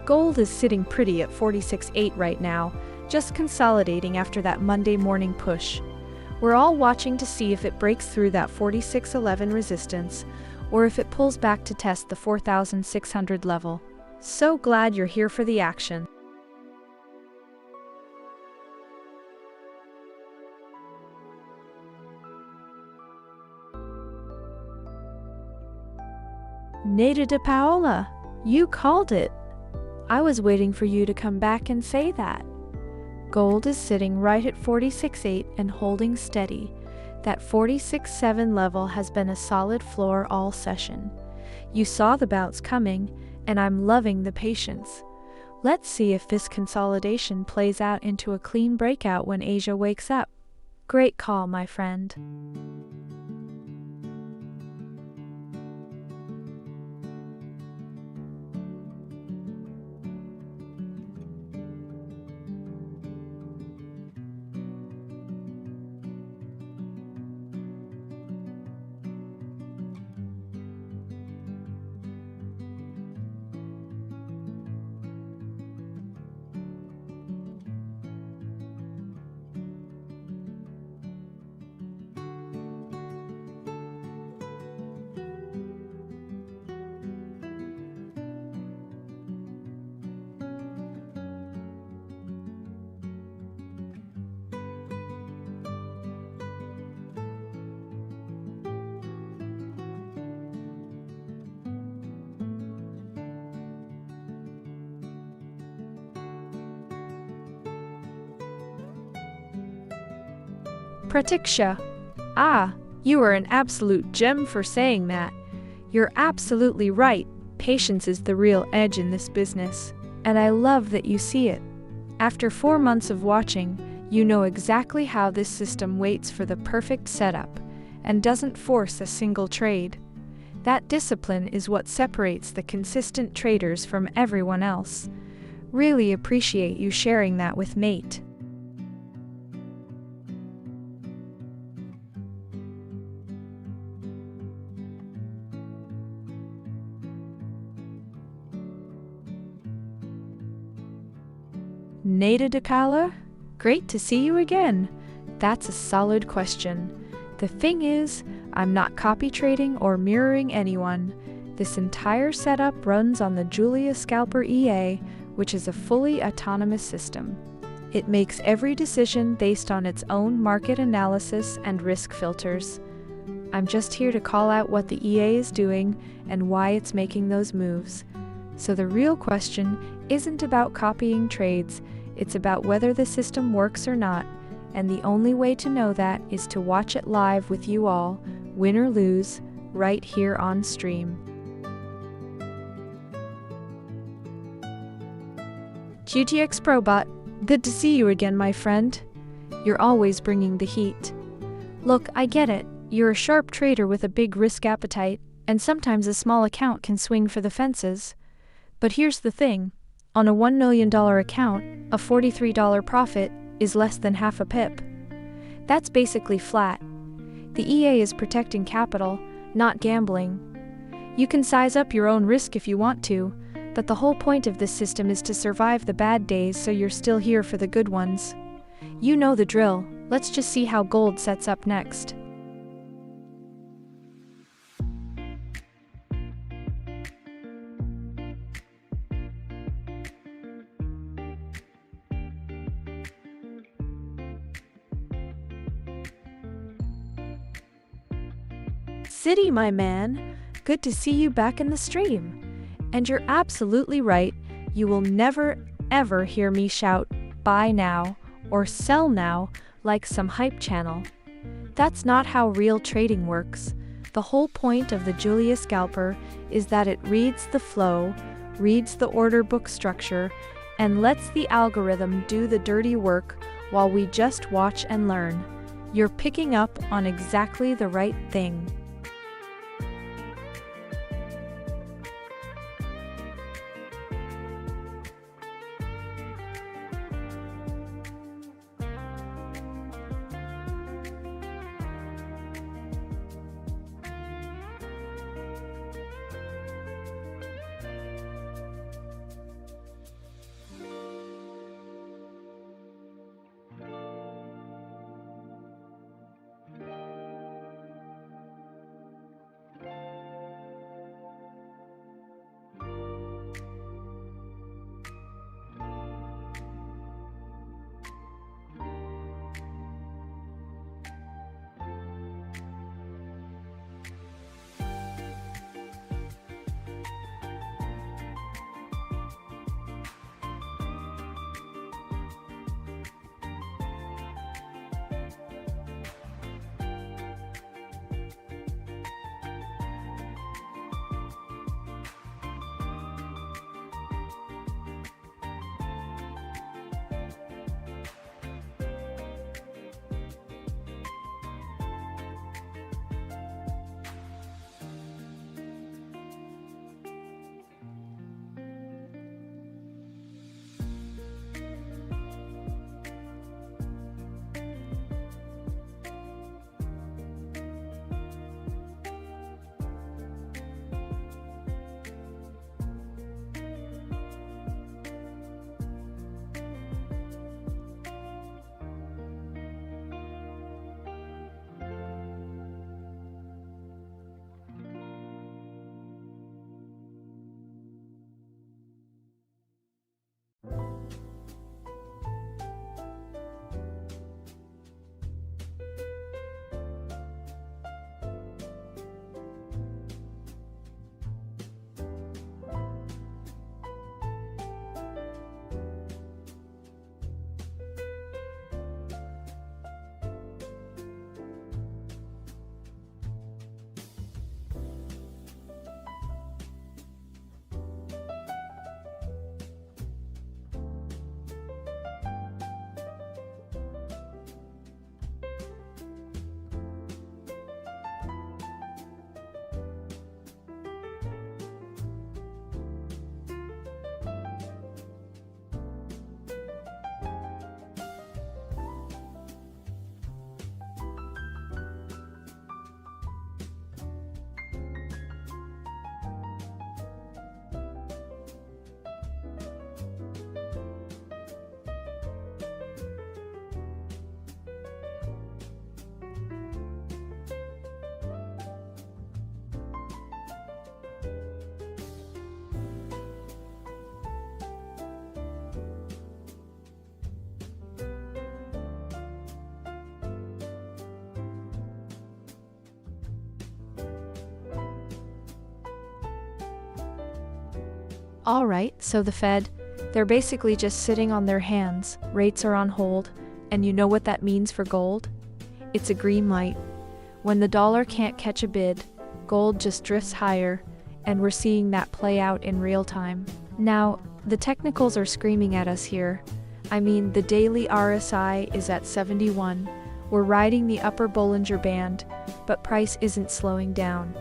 Gold is sitting pretty at 46.8 right now, just consolidating after that Monday morning push. We're all watching to see if it breaks through that 46.11 resistance, or if it pulls back to test the 4,600 level. So glad you're here for the action. Nada de Paola, you called it. I was waiting for you to come back and say that. Gold is sitting right at 46.8 and holding steady. That 46.7 level has been a solid floor all session. You saw the bouts coming, and I'm loving the patience. Let's see if this consolidation plays out into a clean breakout when Asia wakes up. Great call, my friend. Pratiksha. Ah, you are an absolute gem for saying that. You're absolutely right. Patience is the real edge in this business, and I love that you see it. After 4 months of watching, you know exactly how this system waits for the perfect setup and doesn't force a single trade. That discipline is what separates the consistent traders from everyone else. Really appreciate you sharing that with mate. Nada Dakala? Great to see you again. That's a solid question. The thing is, I'm not copy trading or mirroring anyone. This entire setup runs on the Julia Scalper EA, which is a fully autonomous system. It makes every decision based on its own market analysis and risk filters. I'm just here to call out what the EA is doing and why it's making those moves. So the real question isn't about copying trades, it's about whether the system works or not, and the only way to know that is to watch it live with you all, win or lose, right here on stream. QTX Probot, good to see you again, my friend. You're always bringing the heat. Look, I get it, you're a sharp trader with a big risk appetite, and sometimes a small account can swing for the fences. But here's the thing, on a $1 million account, a $43 profit is less than half a pip. That's basically flat. The EA is protecting capital, not gambling. You can size up your own risk if you want to, but the whole point of this system is to survive the bad days so you're still here for the good ones. You know the drill, let's just see how gold sets up next. City, my man, good to see you back in the stream. And you're absolutely right, you will never ever hear me shout, buy now, or sell now, like some hype channel. That's not how real trading works. The whole point of the Julia Scalper is that it reads the flow, reads the order book structure, and lets the algorithm do the dirty work while we just watch and learn. You're picking up on exactly the right thing. Alright, so the Fed, they're basically just sitting on their hands, rates are on hold, and you know what that means for gold? It's a green light. When the dollar can't catch a bid, gold just drifts higher, and we're seeing that play out in real time. Now, the technicals are screaming at us here. I mean, the daily RSI is at 71. We're riding the upper Bollinger Band, but price isn't slowing down.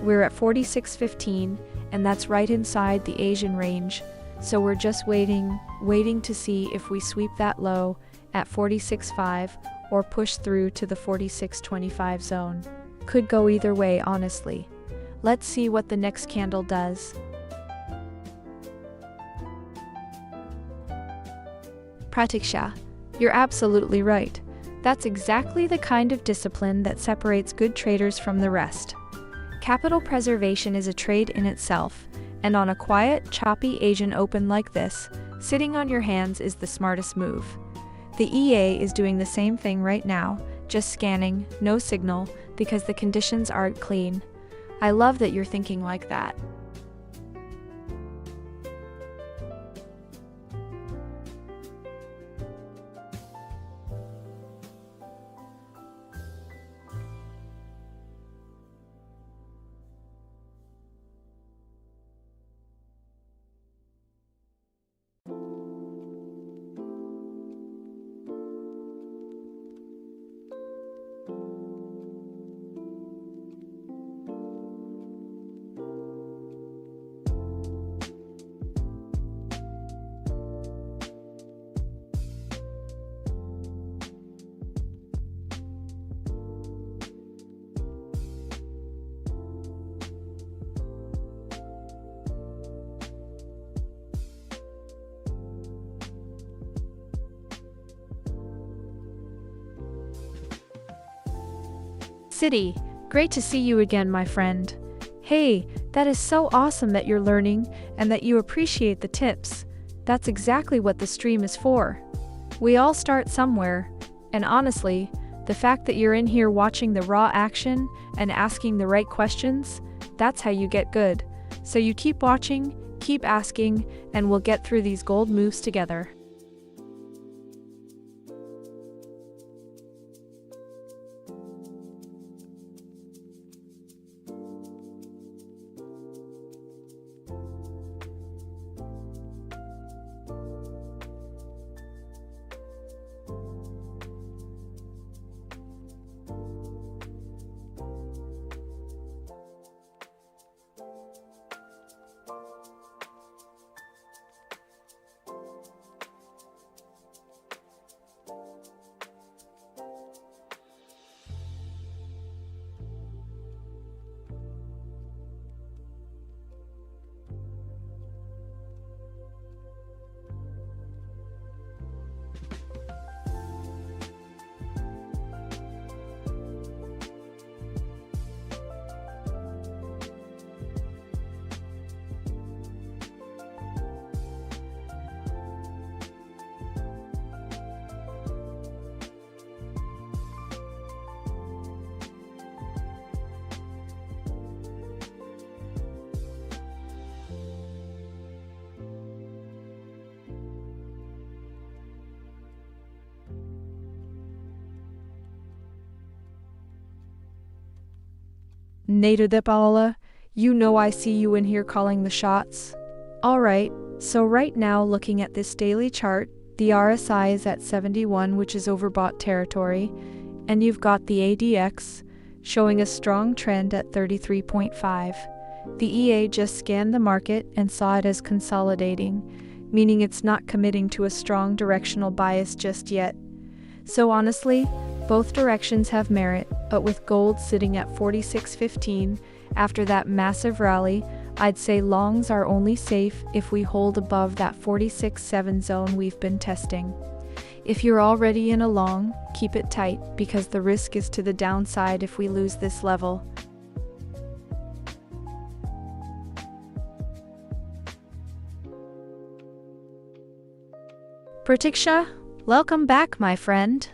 We're at 46.15, and that's right inside the Asian range, so we're just waiting to see if we sweep that low at 46.5 or push through to the 46.25 zone. Could go either way, honestly. Let's see what the next candle does. Pratiksha, you're absolutely right. That's exactly the kind of discipline that separates good traders from the rest. Capital preservation is a trade in itself, and on a quiet, choppy Asian open like this, sitting on your hands is the smartest move. The EA is doing the same thing right now, just scanning, no signal, because the conditions aren't clean. I love that you're thinking like that. City, great to see you again, my friend. Hey, that is so awesome that you're learning and that you appreciate the tips. That's exactly what the stream is for. We all start somewhere, and honestly, the fact that you're in here watching the raw action and asking the right questions, that's how you get good. So you keep watching, keep asking, and we'll get through these gold moves together. Nedodepala, you know I see you in here calling the shots. Alright, so right now looking at this daily chart, the RSI is at 71, which is overbought territory, and you've got the ADX showing a strong trend at 33.5. The EA just scanned the market and saw it as consolidating, meaning it's not committing to a strong directional bias just yet. So honestly, both directions have merit, but with gold sitting at 46.15 after that massive rally, I'd say longs are only safe if we hold above that 46.7 zone we've been testing. If you're already in a long, keep it tight because the risk is to the downside if we lose this level. Pratiksha, welcome back, my friend.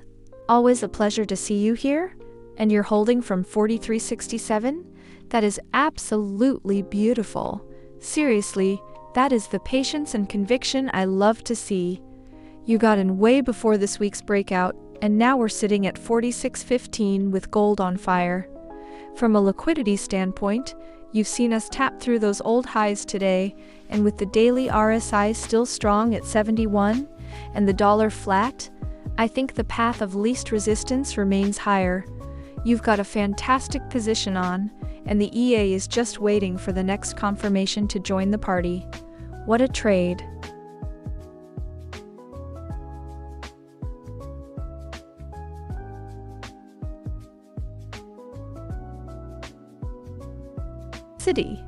Always a pleasure to see you here. And you're holding from 43.67? That is absolutely beautiful. Seriously, That is the patience and conviction I love to see. You got in way before this week's breakout, and now we're sitting at 46.15 with gold on fire. From a liquidity standpoint, you've seen us tap through those old highs today, and with the daily RSI still strong at 71 and the dollar flat, I think the path of least resistance remains higher. You've got a fantastic position on, and the EA is just waiting for the next confirmation to join the party. What a trade! City.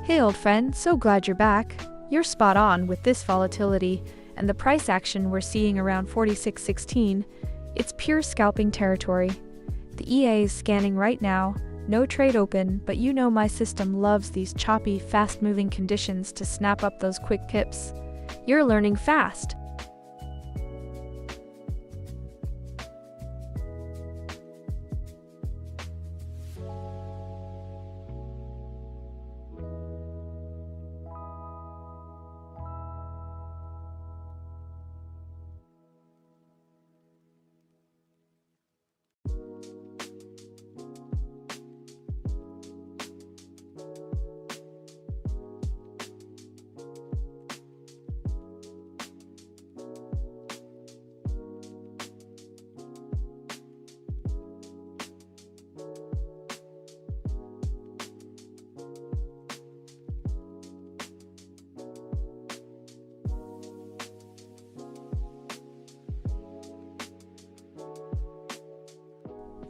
Hey old friend, so glad you're back. You're spot on with this volatility, and the price action we're seeing around 46.16. It's pure scalping territory. The EA is scanning right now, no trade open, but you know my system loves these choppy, fast-moving conditions to snap up those quick pips. You're learning fast.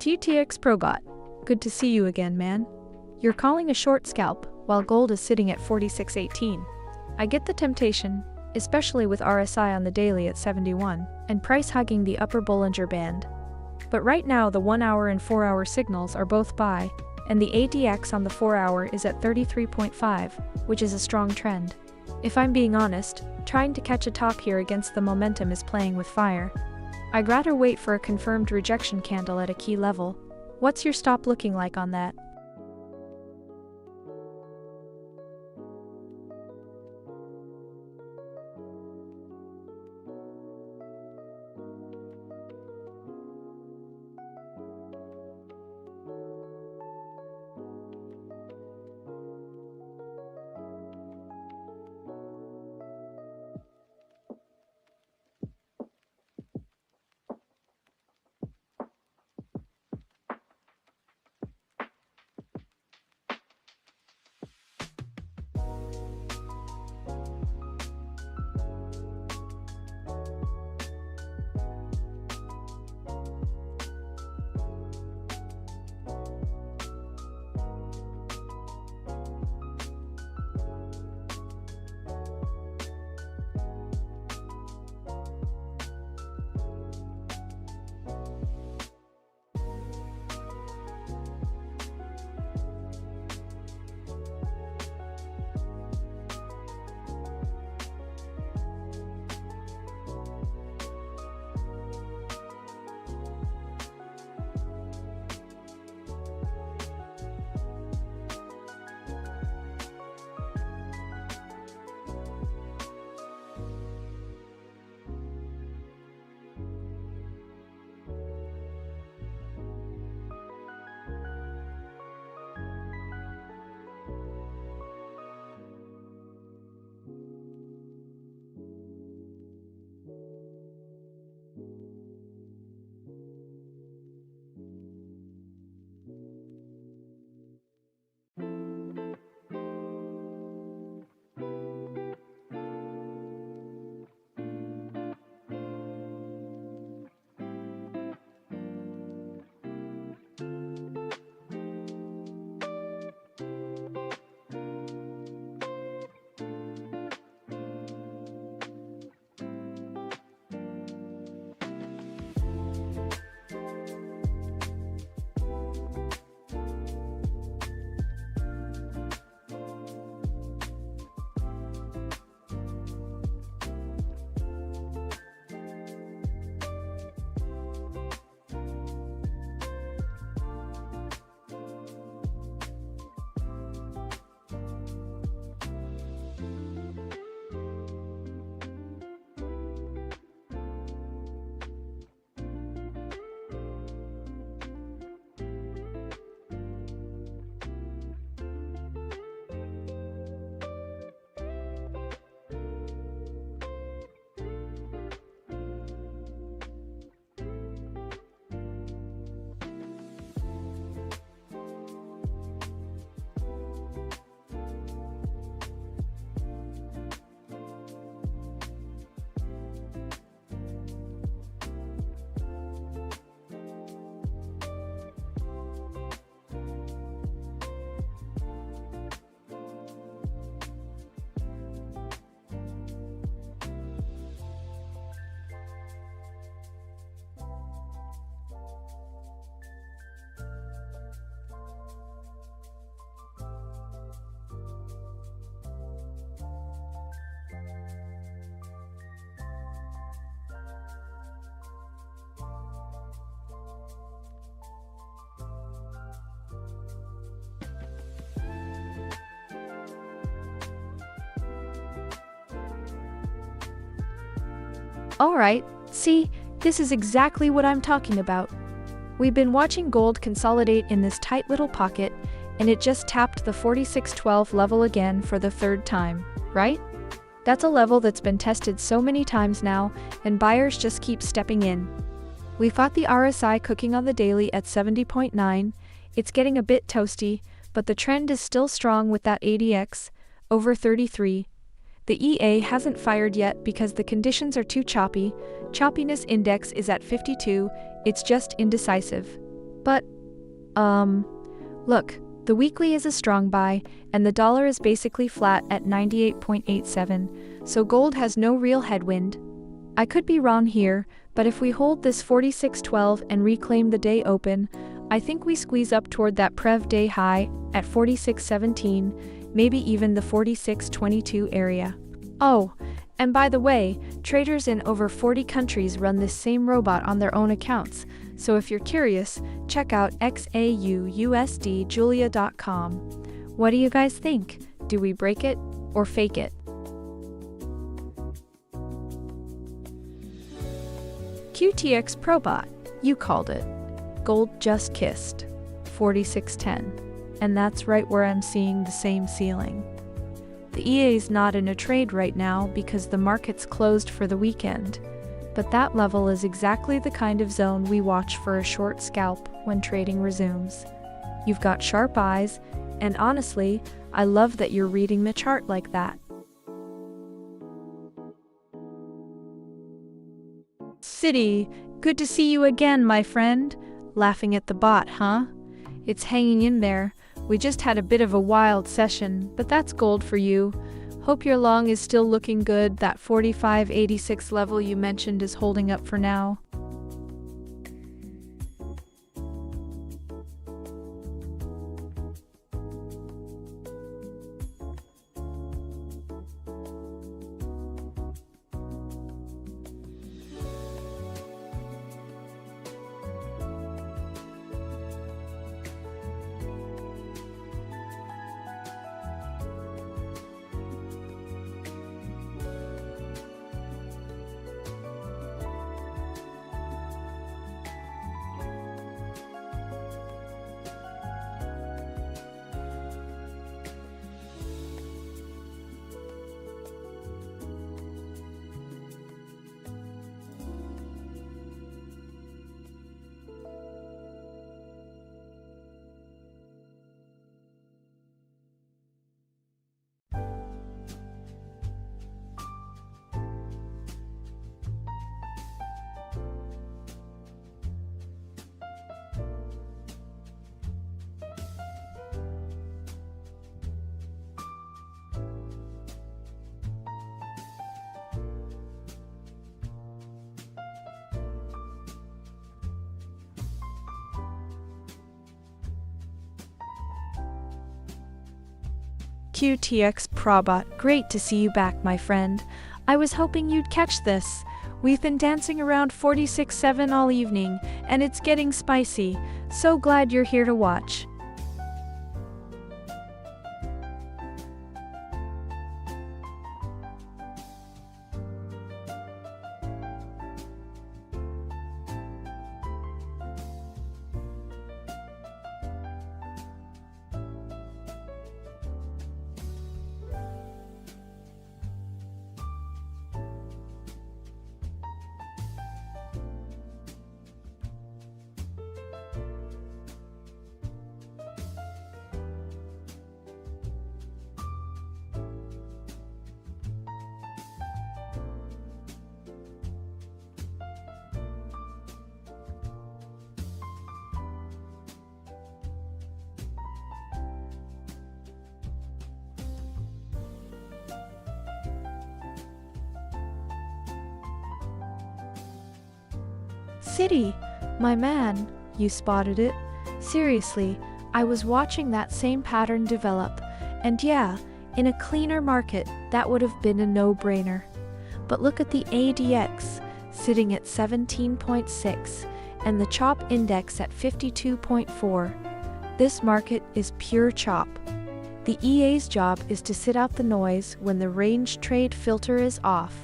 TTX ProBot, good to see you again, man. You're calling a short scalp, while gold is sitting at 46.18. I get the temptation, especially with RSI on the daily at 71, and price hugging the upper Bollinger Band. But right now the 1 hour and 4 hour signals are both buy, and the ADX on the 4 hour is at 33.5, which is a strong trend. If I'm being honest, trying to catch a top here against the momentum is playing with fire. I'd rather wait for a confirmed rejection candle at a key level. What's your stop looking like on that? Alright, see, this is exactly what I'm talking about. We've been watching gold consolidate in this tight little pocket, and it just tapped the 4612 level again for the third time, right? That's a level that's been tested so many times now, and buyers just keep stepping in. We fought the RSI cooking on the daily at 70.9, it's getting a bit toasty, but the trend is still strong with that ADX, over 33. The EA hasn't fired yet because the conditions are too choppy, choppiness index is at 52, it's just indecisive. But, look, the weekly is a strong buy, and the dollar is basically flat at 98.87, so gold has no real headwind. I could be wrong here, but if we hold this 4612 and reclaim the day open, I think we squeeze up toward that Prev day high at 4617, maybe even the 4622 area. Oh, and by the way, traders in over 40 countries run this same robot on their own accounts, so if you're curious, check out XAUUSD Julia.com. What do you guys think? Do we break it or fake it? QTX Probot, you called it. Gold just kissed 4610, and that's right where I'm seeing the same ceiling. The EA's not in a trade right now because the market's closed for the weekend, but that level is exactly the kind of zone we watch for a short scalp when trading resumes. You've got sharp eyes, and honestly, I love that you're reading the chart like that. City, good to see you again, my friend. Laughing at the bot, huh? It's hanging in there. We just had a bit of a wild session, but that's gold for you. Hope your long is still looking good. That 45.86 level you mentioned is holding up for now. QTX Probot, great to see you back, my friend. I was hoping you'd catch this. We've been dancing around 46.7 all evening, and it's getting spicy. So glad you're here to watch. City, my man, you spotted it. Seriously, I was watching that same pattern develop, and yeah, in a cleaner market, that would have been a no-brainer. But look at the ADX, sitting at 17.6, and the CHOP index at 52.4. This market is pure chop. The EA's job is to sit out the noise when the range trade filter is off,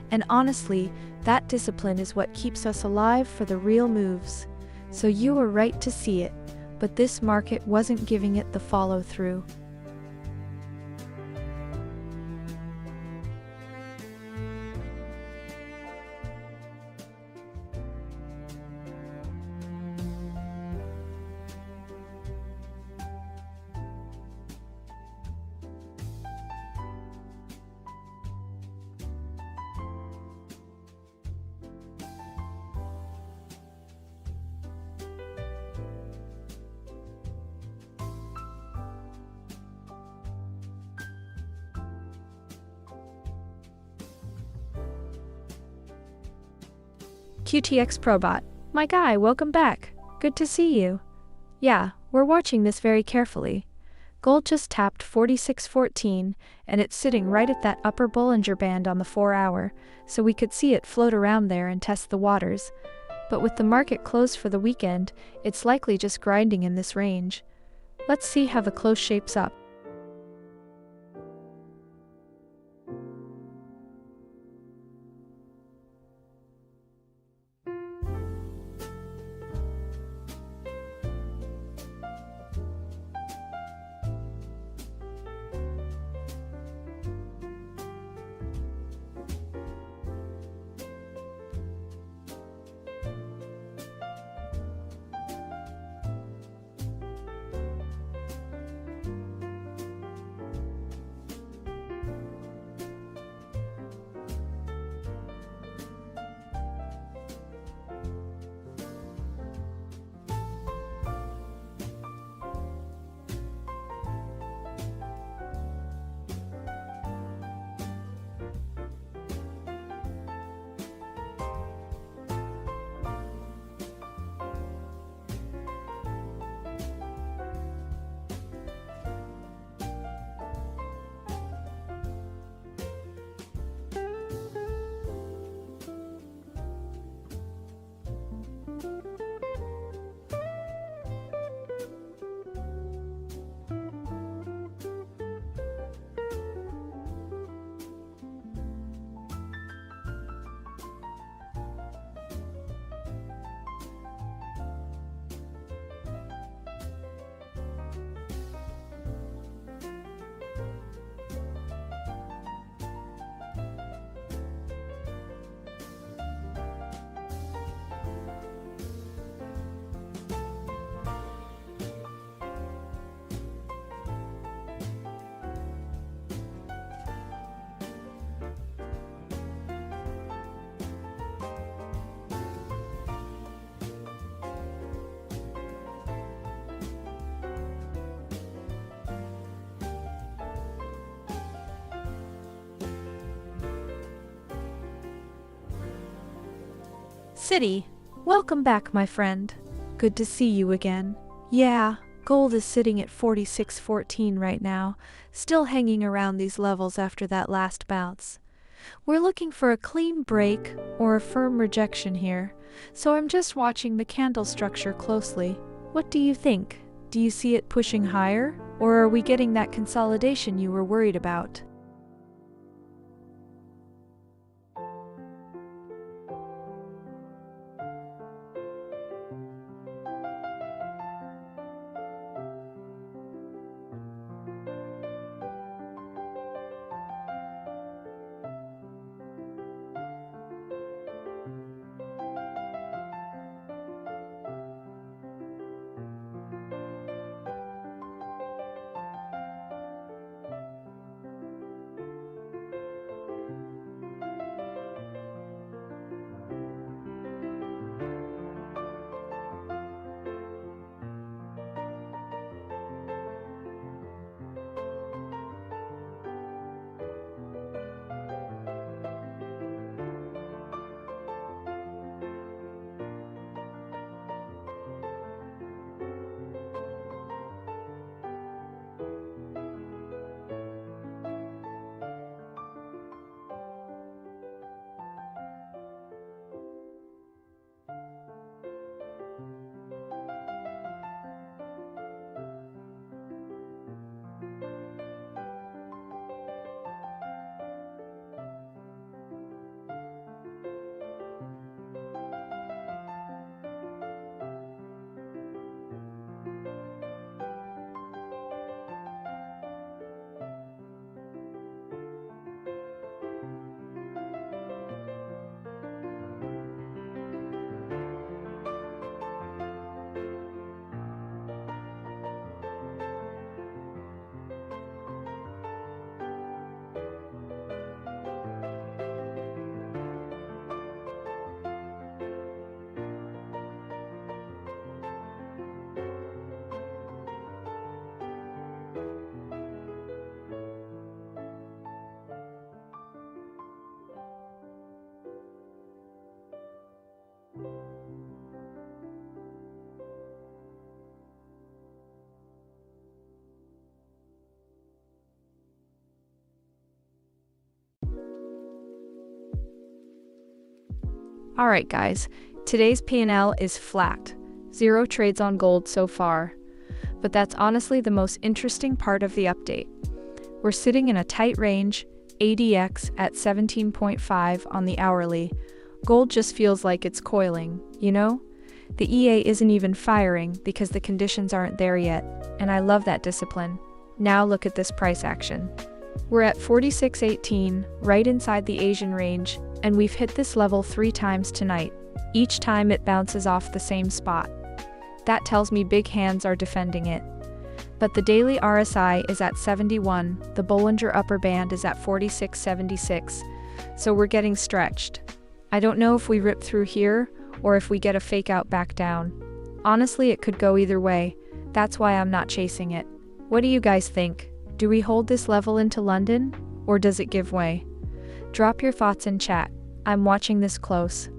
and honestly, That discipline is what keeps us alive for the real moves. So you were right to see it, but this market wasn't giving it the follow-through. QTX Probot. My guy, welcome back. Good to see you. Yeah, we're watching this very carefully. Gold just tapped 46.14, and it's sitting right at that upper Bollinger Band on the 4-hour, so we could see it float around there and test the waters. But with the market closed for the weekend, it's likely just grinding in this range. Let's see how the close shapes up. City, welcome back, my friend. Good to see you again. Yeah, gold is sitting at 46.14 right now, still hanging around these levels after that last bounce. We're looking for a clean break or a firm rejection here, so I'm just watching the candle structure closely. What do you think? Do you see it pushing higher, or are we getting that consolidation you were worried about? Alright guys, today's P&L is flat. 0 trades on gold so far. But that's honestly the most interesting part of the update. We're sitting in a tight range, ADX at 17.5 on the hourly. Gold just feels like it's coiling, you know? The EA isn't even firing because the conditions aren't there yet, and I love that discipline. Now look at this price action. We're at 46.18, right inside the Asian range, and we've hit this level 3 times tonight. Each time it bounces off the same spot. That tells me big hands are defending it. But the daily RSI is at 71, the Bollinger Upper Band is at 46.76, so we're getting stretched. I don't know if we rip through here, or if we get a fake out back down. Honestly, it could go either way. That's why I'm not chasing it. What do you guys think? Do we hold this level into London, or does it give way? Drop your thoughts in chat. I'm watching this close.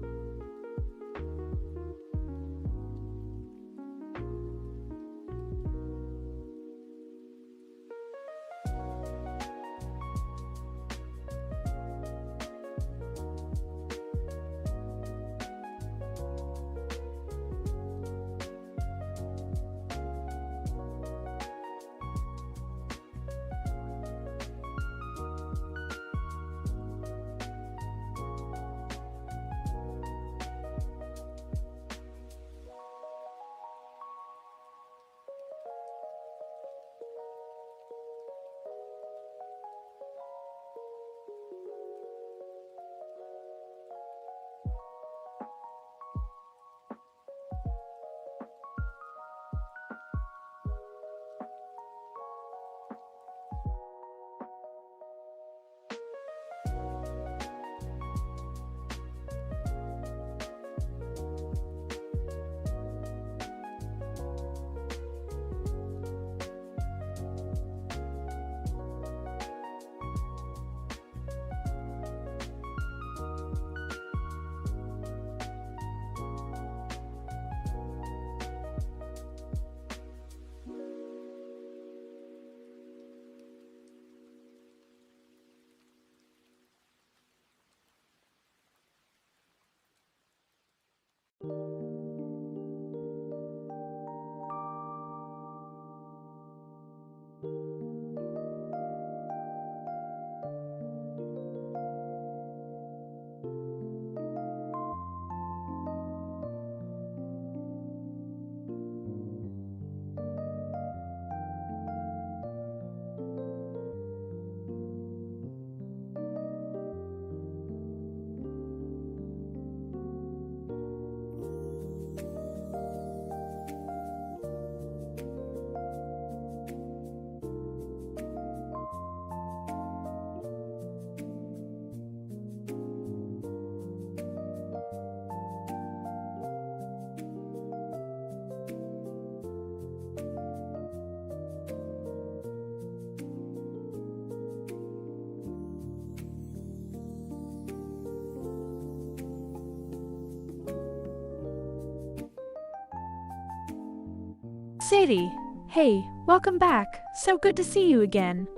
Sadie, hey, welcome back. So good to see you again.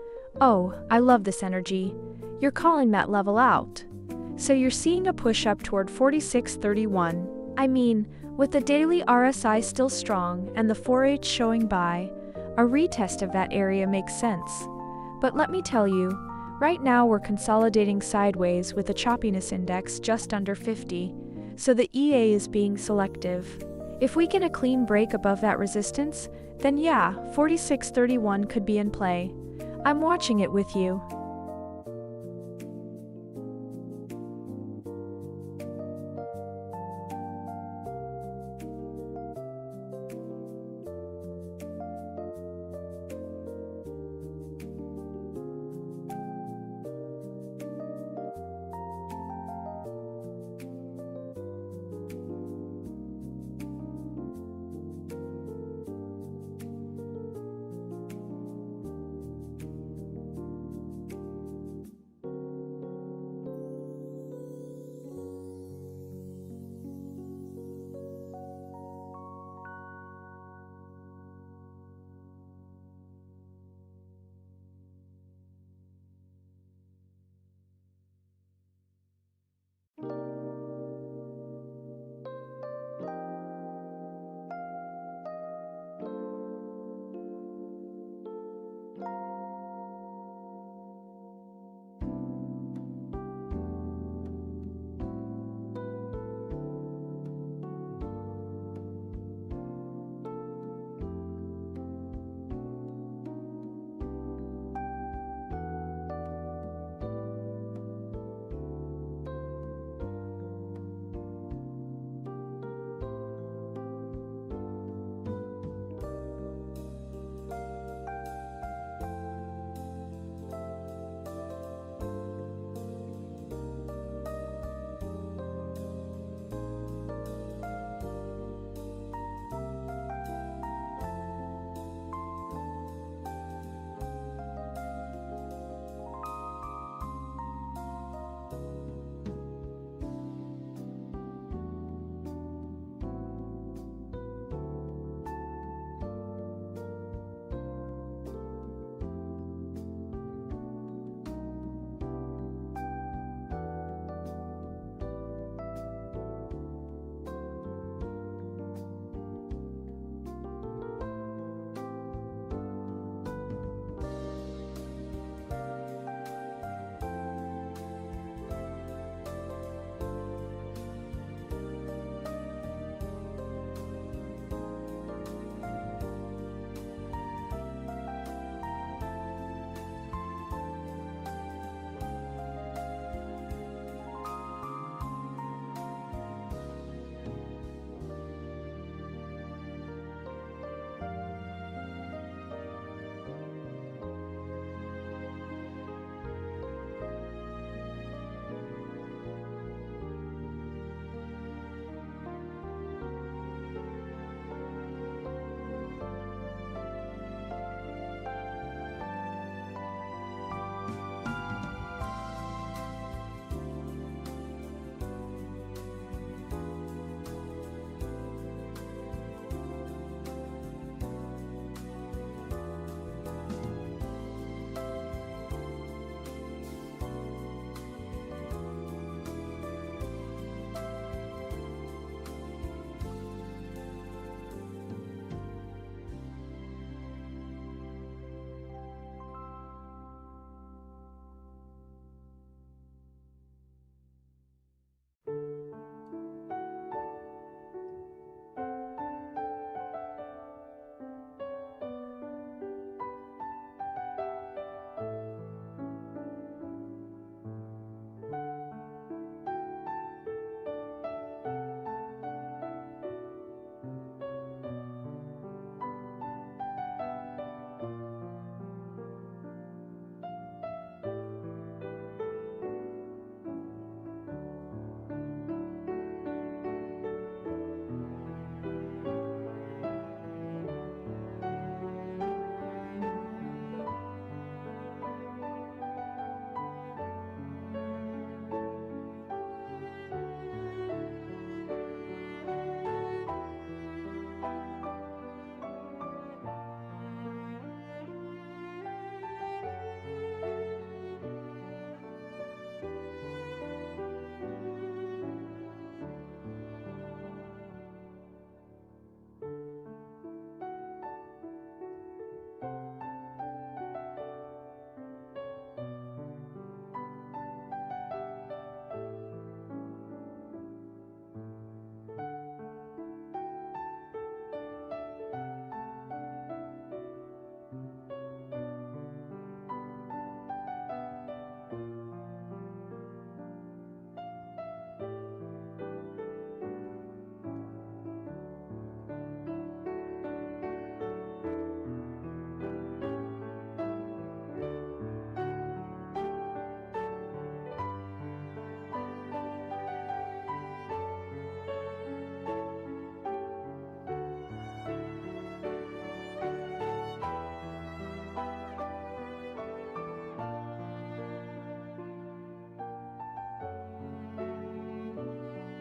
Oh, I love this energy. You're calling that level out. So you're seeing a push up toward 46.31. I mean, with the daily RSI still strong and the 4H showing buy, a retest of that area makes sense. But let me tell you, right now we're consolidating sideways with a choppiness index just under 50, so the EA is being selective. If we get a clean break above that resistance, then yeah, 46.31 could be in play. I'm watching it with you.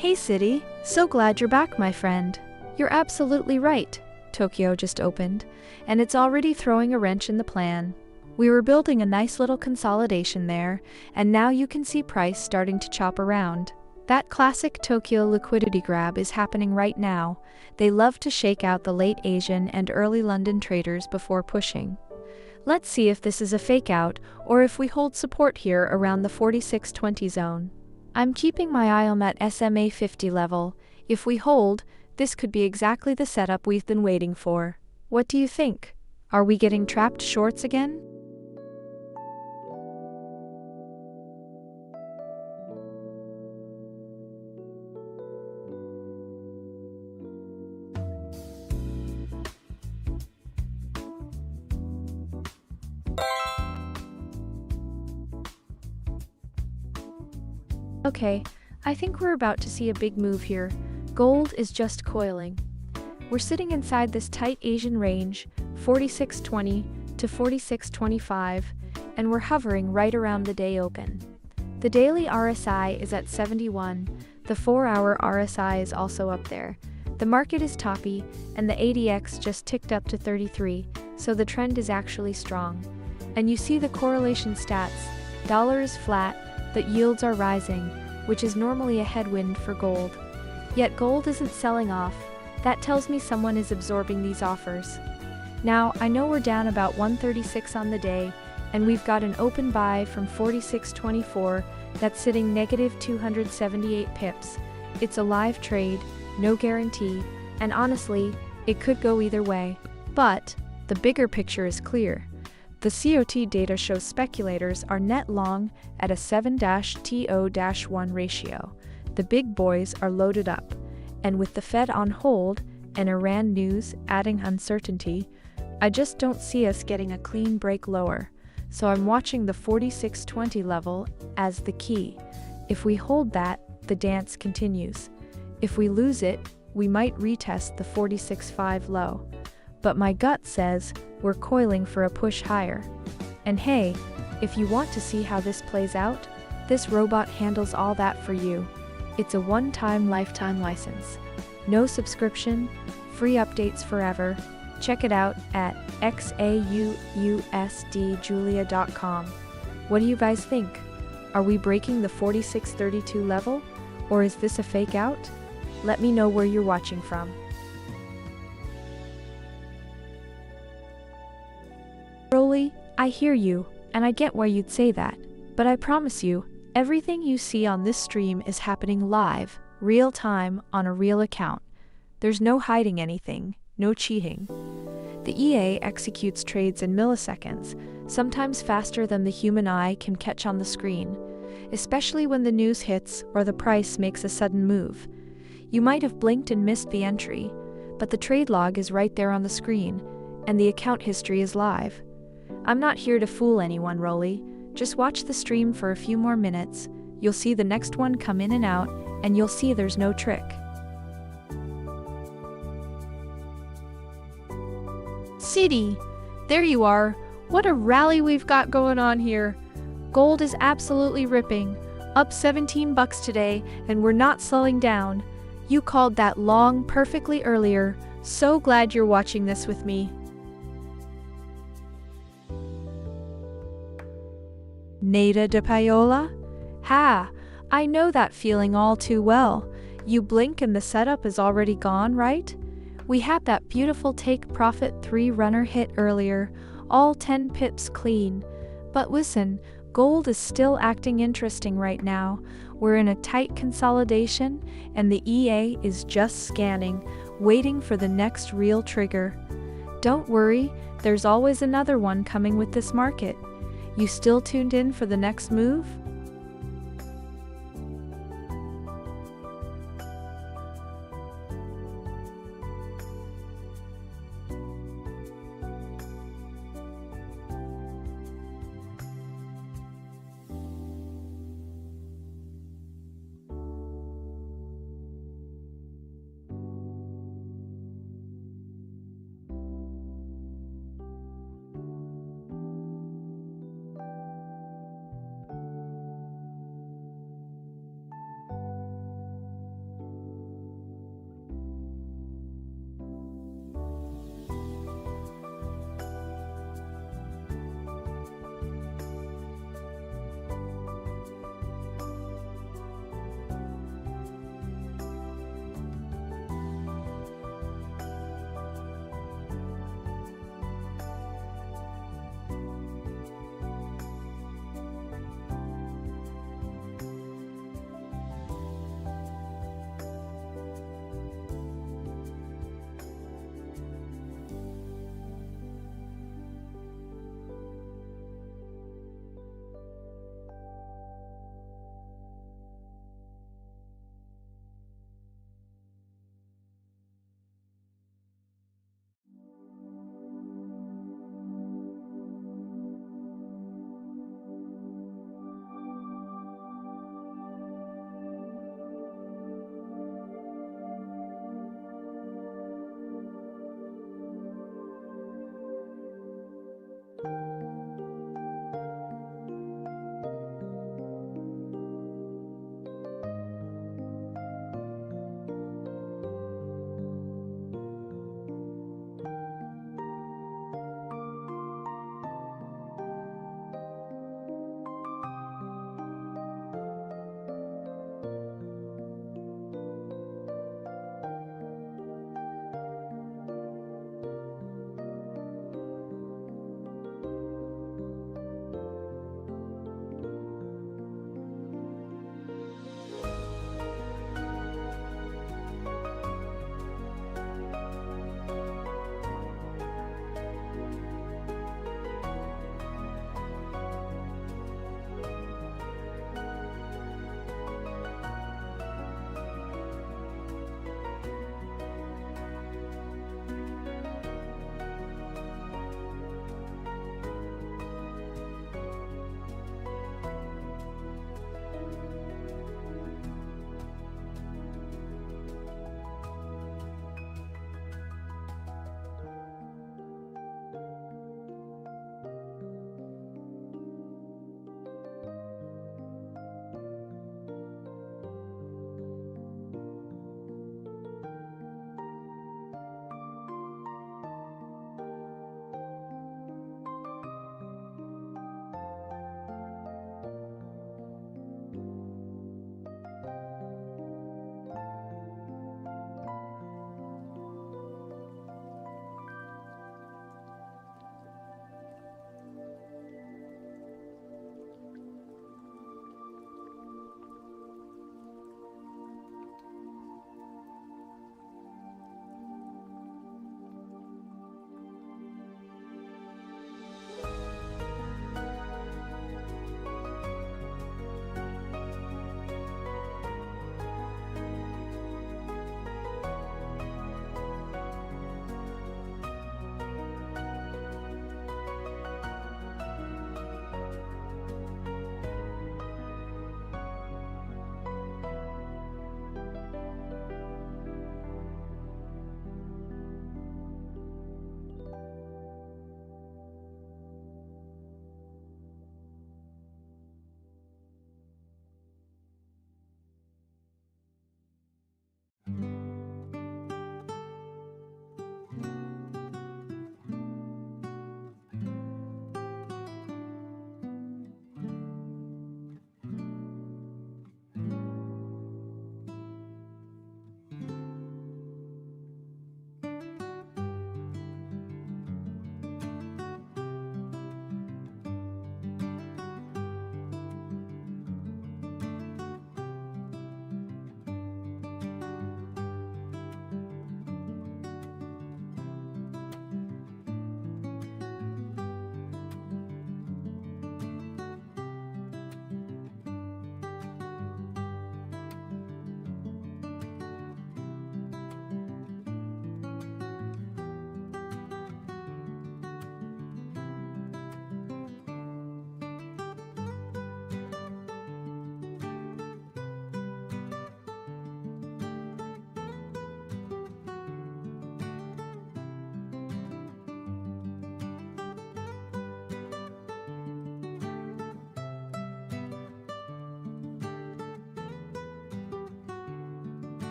Hey City, so glad you're back, my friend. You're absolutely right. Tokyo just opened, and it's already throwing a wrench in the plan. We were building a nice little consolidation there, and now you can see price starting to chop around. That classic Tokyo liquidity grab is happening right now. They love to shake out the late Asian and early London traders before pushing. Let's see if this is a fake out or if we hold support here around the 4620 zone. I'm keeping my eye on that SMA 50 level. If we hold, this could be exactly the setup we've been waiting for. What do you think? Are we getting trapped shorts again? Okay, I think we're about to see a big move here. Gold is just coiling. We're sitting inside this tight Asian range, 4620 to 4625, and we're hovering right around the day open. The daily RSI is at 71, the 4-hour RSI is also up there. The market is toppy, and the ADX just ticked up to 33, so the trend is actually strong. And you see the correlation stats, dollar is flat, but yields are rising, which is normally a headwind for gold. Yet gold isn't selling off. That tells me someone is absorbing these offers. Now, I know we're down about 136 on the day, and we've got an open buy from 4624 that's sitting negative 278 pips. It's a live trade, no guarantee, and honestly, it could go either way. But the bigger picture is clear. The COT data shows speculators are net long at a 7-to-1 ratio. The big boys are loaded up, and with the Fed on hold and Iran news adding uncertainty, I just don't see us getting a clean break lower. So I'm watching the 4620 level as the key. If we hold that, the dance continues. If we lose it, we might retest the 46.5 low. But my gut says we're coiling for a push higher. And hey, if you want to see how this plays out, this robot handles all that for you. It's a one-time lifetime license. No subscription, free updates forever. Check it out at XAUUSDjulia.com. What do you guys think? Are we breaking the 4632 level? Or is this a fake out? Let me know where you're watching from. Broly, I hear you, and I get why you'd say that, but I promise you, everything you see on this stream is happening live, real time, on a real account. There's no hiding anything, no cheating. The EA executes trades in milliseconds, sometimes faster than the human eye can catch on the screen, especially when the news hits or the price makes a sudden move. You might have blinked and missed the entry, but the trade log is right there on the screen, and the account history is live. I'm not here to fool anyone, Rolly. Just watch the stream for a few more minutes, you'll see the next one come in and out, and you'll see there's no trick. City, there you are. What a rally we've got going on here. Gold is absolutely ripping, up 17 bucks today, and we're not slowing down. You called that long perfectly earlier. So glad you're watching this with me. Nada de Paola? Ha! I know that feeling all too well. You blink and the setup is already gone, right? We had that beautiful take profit 3 runner hit earlier, all 10 pips clean. But listen, gold is still acting interesting right now. We're in a tight consolidation, and the EA is just scanning, waiting for the next real trigger. Don't worry, there's always another one coming with this market. You still tuned in for the next move?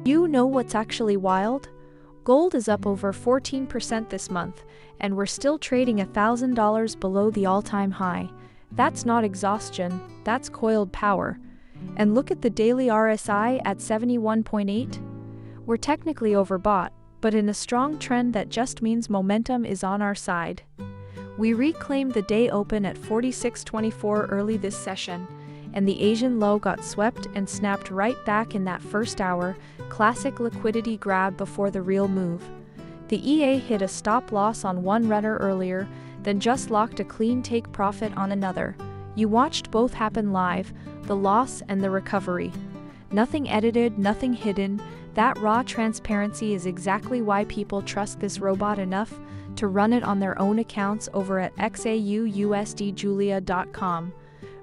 You know what's actually wild? Gold is up over 14% this month, and we're still trading $1,000 below the all-time high. That's not exhaustion, that's coiled power. And look at the daily RSI at 71.8. We're technically overbought, but in a strong trend that just means momentum is on our side. We reclaimed the day open at 46.24 early this session, and the Asian low got swept and snapped right back in that first hour, classic liquidity grab before the real move. The EA hit a stop loss on one runner earlier, then just locked a clean take profit on another. You watched both happen live, the loss and the recovery. Nothing edited, nothing hidden. That raw transparency is exactly why people trust this robot enough to run it on their own accounts over at XAUUSD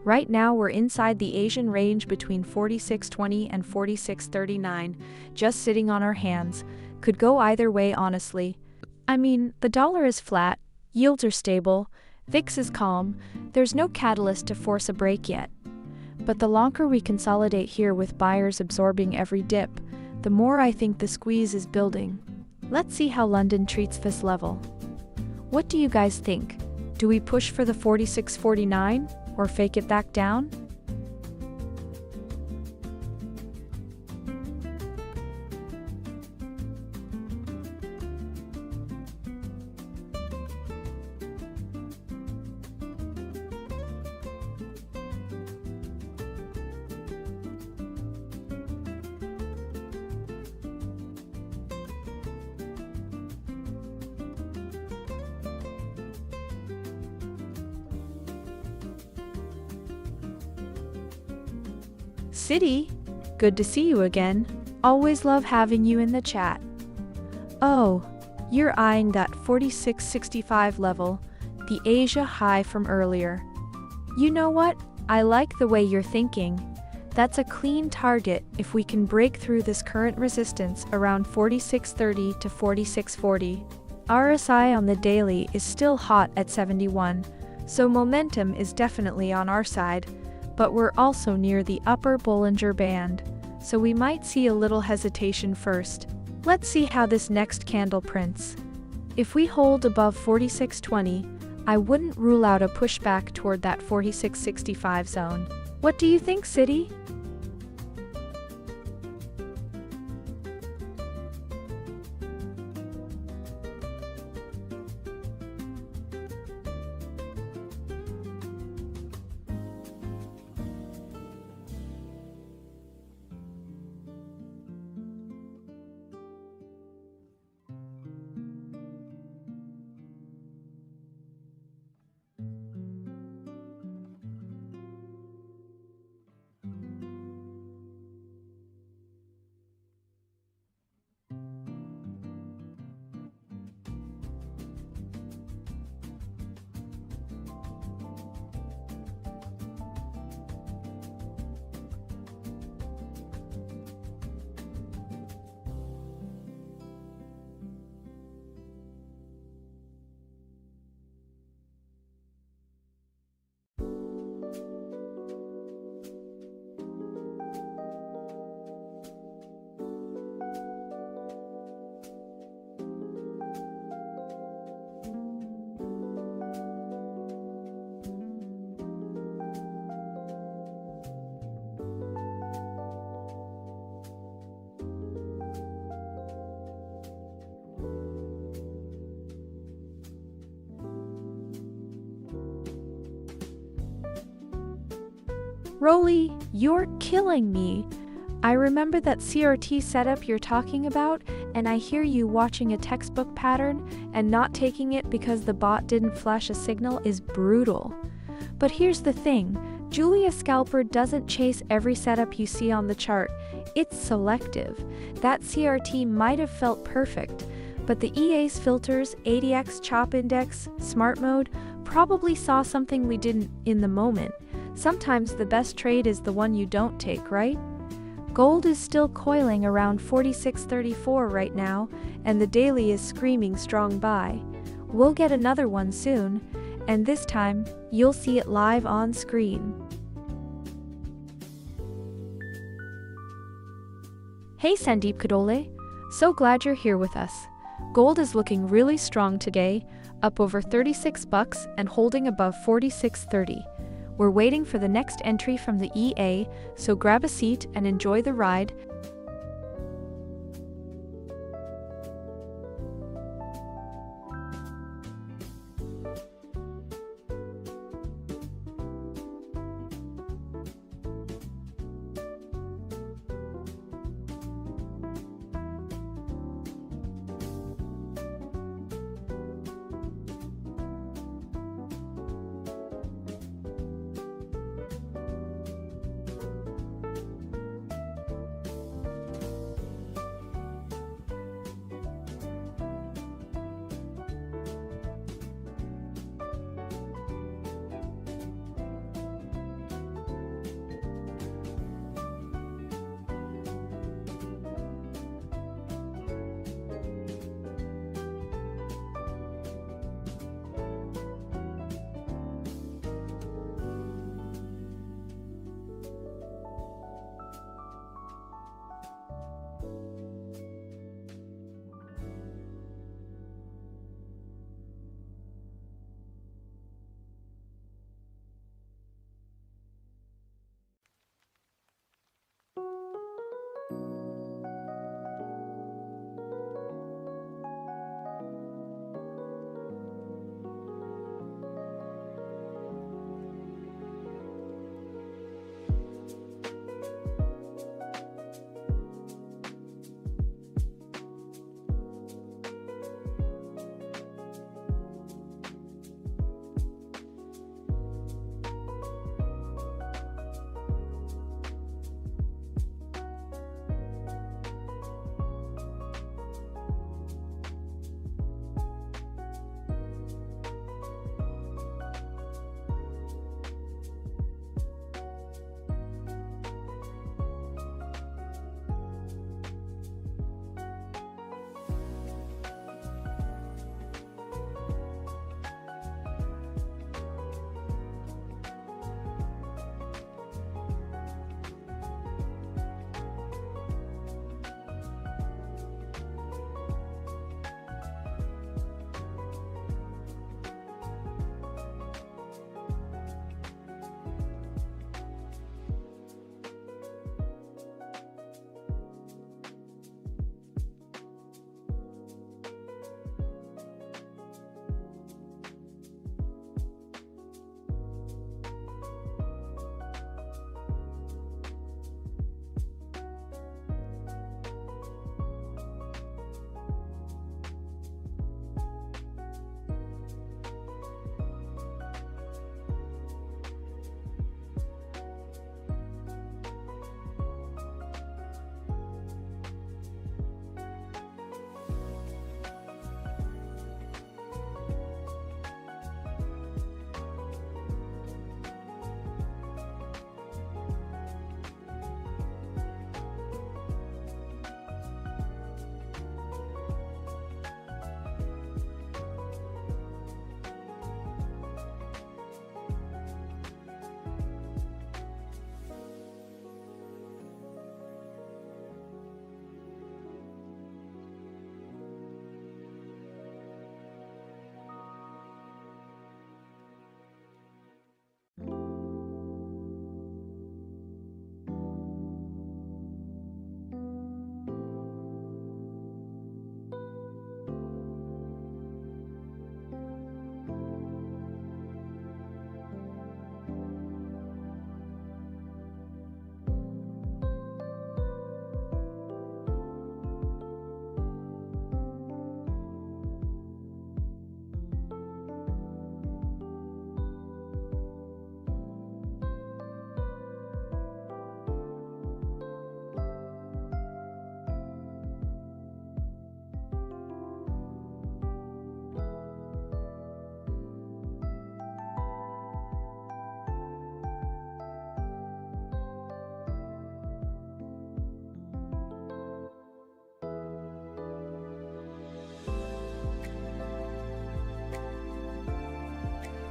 Right now we're inside the Asian range between 46.20 and 46.39, just sitting on our hands. Could go either way, honestly. I mean, the dollar is flat, yields are stable, VIX is calm, there's no catalyst to force a break yet. But the longer we consolidate here with buyers absorbing every dip, the more I think the squeeze is building. Let's see how London treats this level. What do you guys think? Do we push for the 46.49 or fake it back down? City, good to see you again. Always love having you in the chat. Oh, you're eyeing that 46.65 level, the Asia high from earlier. You know what? I like the way you're thinking. That's a clean target if we can break through this current resistance around 46.30 to 46.40. RSI on the daily is still hot at 71, so momentum is definitely on our side. But we're also near the upper Bollinger Band, so we might see a little hesitation first. Let's see how this next candle prints. If we hold above 46.20, I wouldn't rule out a pushback toward that 46.65 zone. What do you think, City? Rolly, you're killing me. I remember that CRT setup you're talking about, and I hear you watching a textbook pattern and not taking it because the bot didn't flash a signal is brutal. But here's the thing, Julia Scalper doesn't chase every setup you see on the chart. It's selective. That CRT might have felt perfect, but the EA's filters, ADX, chop index, smart mode, probably saw something we didn't in the moment. Sometimes the best trade is the one you don't take, right? Gold is still coiling around 46.34 right now, and the daily is screaming strong buy. We'll get another one soon, and this time, you'll see it live on screen. Hey Sandeep Kadole, so glad you're here with us. Gold is looking really strong today, up over 36 bucks and holding above 46.30. We're waiting for the next entry from the EA, so grab a seat and enjoy the ride.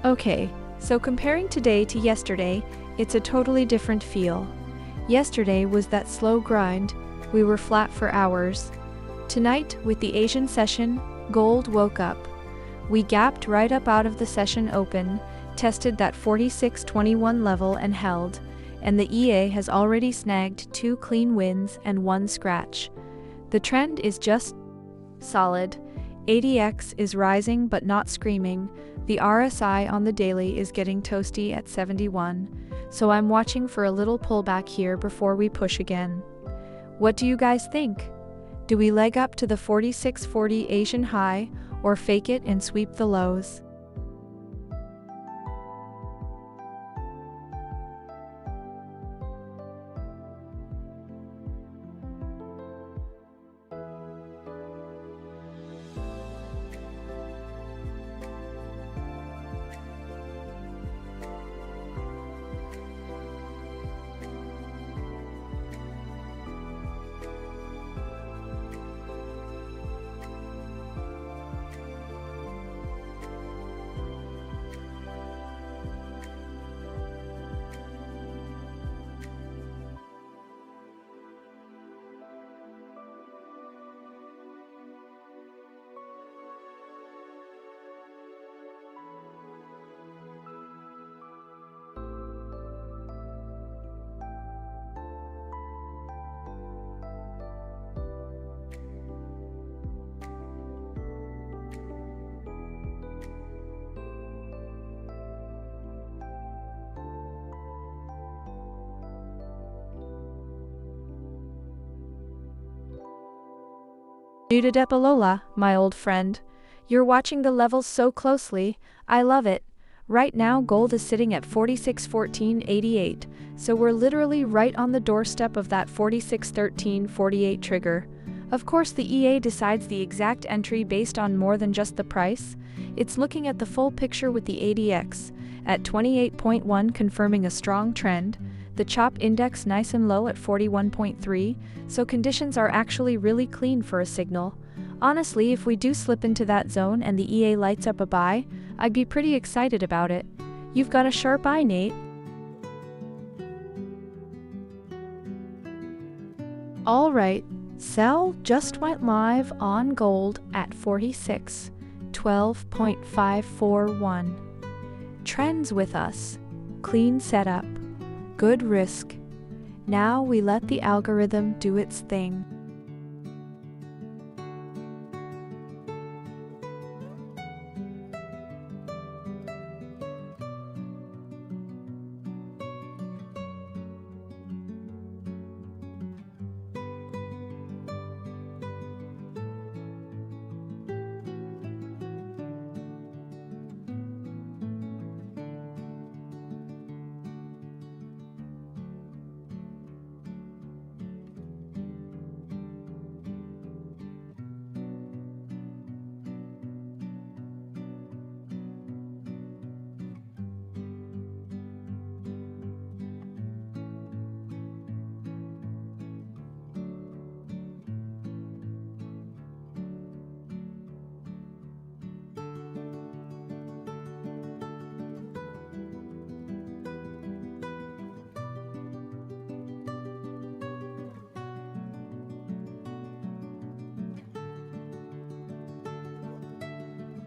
Okay, so comparing today to yesterday, it's a totally different feel. Yesterday was that slow grind, We were flat for hours. Tonight, with the Asian session, gold woke up. We gapped right up out of the session open, tested that 46.21 level and held, and the EA has already snagged 2 clean wins and 1 scratch. The trend is just solid. ADX is rising but not screaming. The RSI on the daily is getting toasty at 71, so I'm watching for a little pullback here before we push again. What do you guys think? Do we leg up to the 46.40 Asian high, or fake it and sweep the lows? Nuda Depalola, my old friend. You're watching the levels so closely, I love it. Right now gold is sitting at 46.1488, so we're literally right on the doorstep of that 46.1348 trigger. Of course the EA decides the exact entry based on more than just the price. It's looking at the full picture with the ADX, at 28.1 confirming a strong trend, the CHOP index nice and low at 41.3, so conditions are actually really clean for a signal. Honestly, if we do slip into that zone and the EA lights up a buy, I'd be pretty excited about it. You've got a sharp eye, Nate. Alright, sell just went live on gold at 46.12.541. Trends with us. Clean setup. Good risk. Now we let the algorithm do its thing.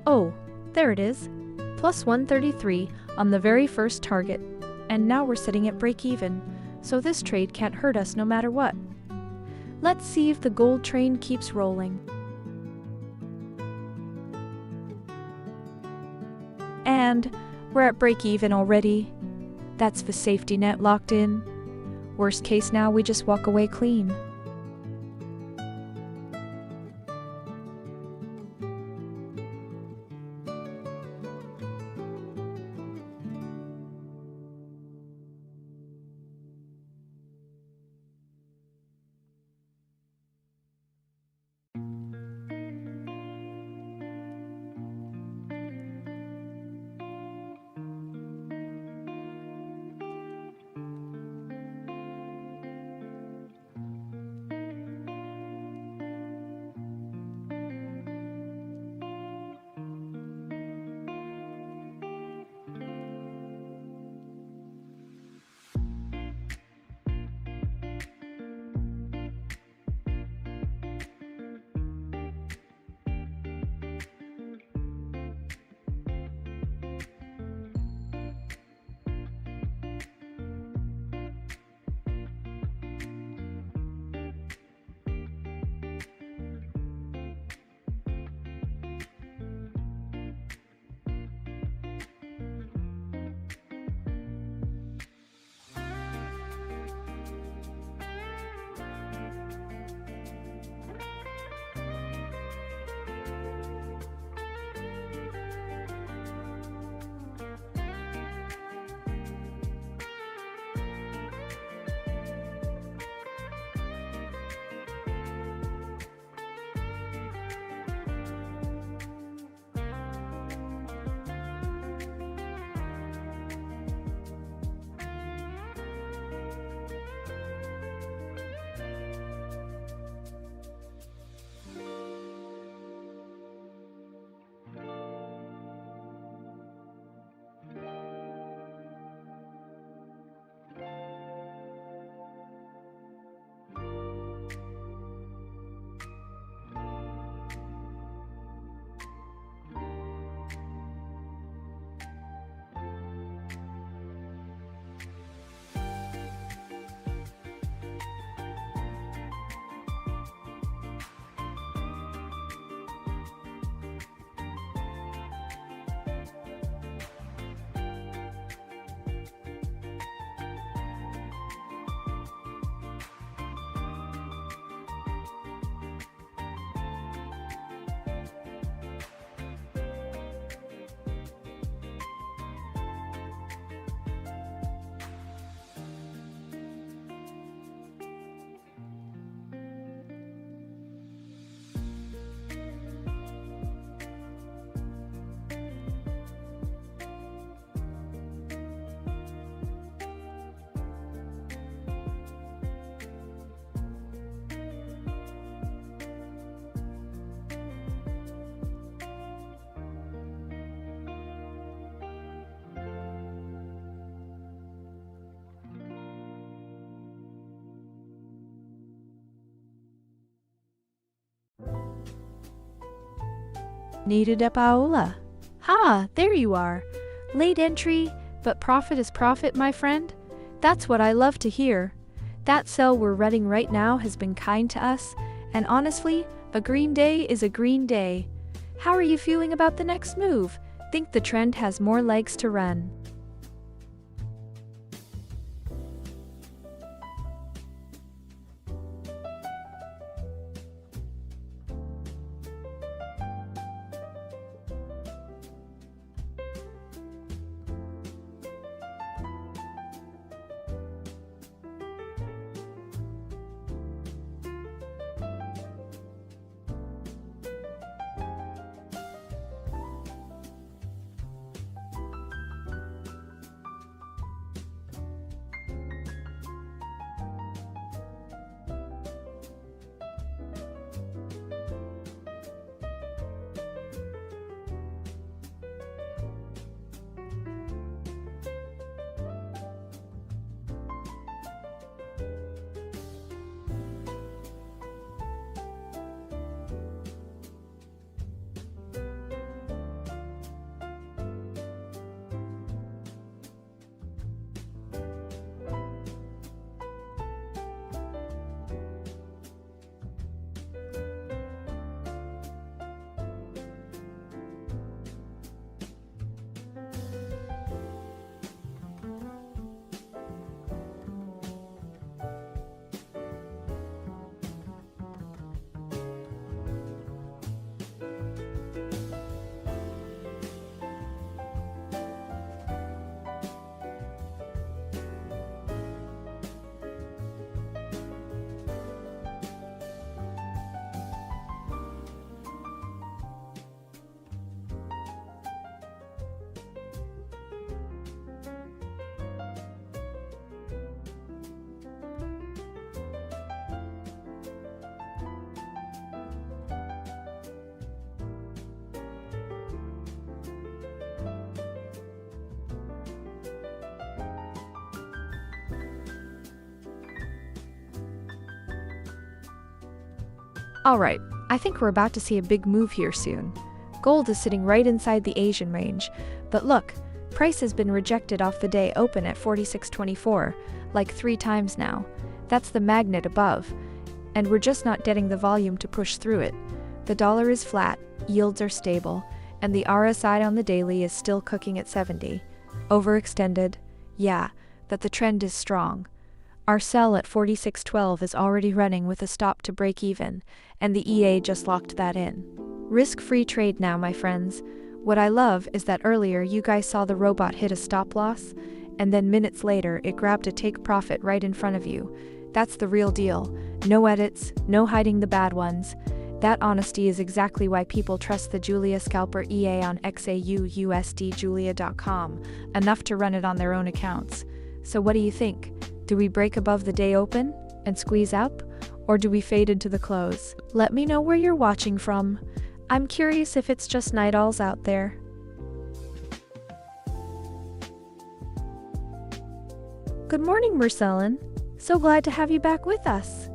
Oh, there it is. Plus 133 on the very first target. And now we're sitting at break even, so this trade can't hurt us no matter what. Let's see if the gold train keeps rolling. And we're at break even already. That's the safety net locked in. Worst case now we just walk away clean. Needed a paola. Ha, there you are. Late entry, but profit is profit, my friend. That's what I love to hear. That sell we're running right now has been kind to us, and honestly, a green day is a green day. How are you feeling about the next move? Think the trend has more legs to run? Alright, I think we're about to see a big move here soon. Gold is sitting right inside the Asian range, but look, price has been rejected off the day open at 46.24, like 3 times now. That's the magnet above, and we're just not getting the volume to push through it. The dollar is flat, yields are stable, and the RSI on the daily is still cooking at 70. Overextended? Yeah, but the trend is strong. Our sell at 46.12 is already running with a stop to break even, and the EA just locked that in. Risk-free trade now, my friends. What I love is that earlier you guys saw the robot hit a stop loss, and then minutes later it grabbed a take profit right in front of you. That's the real deal. No edits, no hiding the bad ones. That honesty is exactly why people trust the Julia Scalper EA on XAUUSD Julia.com, enough to run it on their own accounts. So what do you think? Do we break above the day open and squeeze up, or do we fade into the close? Let me know where you're watching from. I'm curious if it's just night owls out there. Good morning, Marcellin. So glad to have you back with us.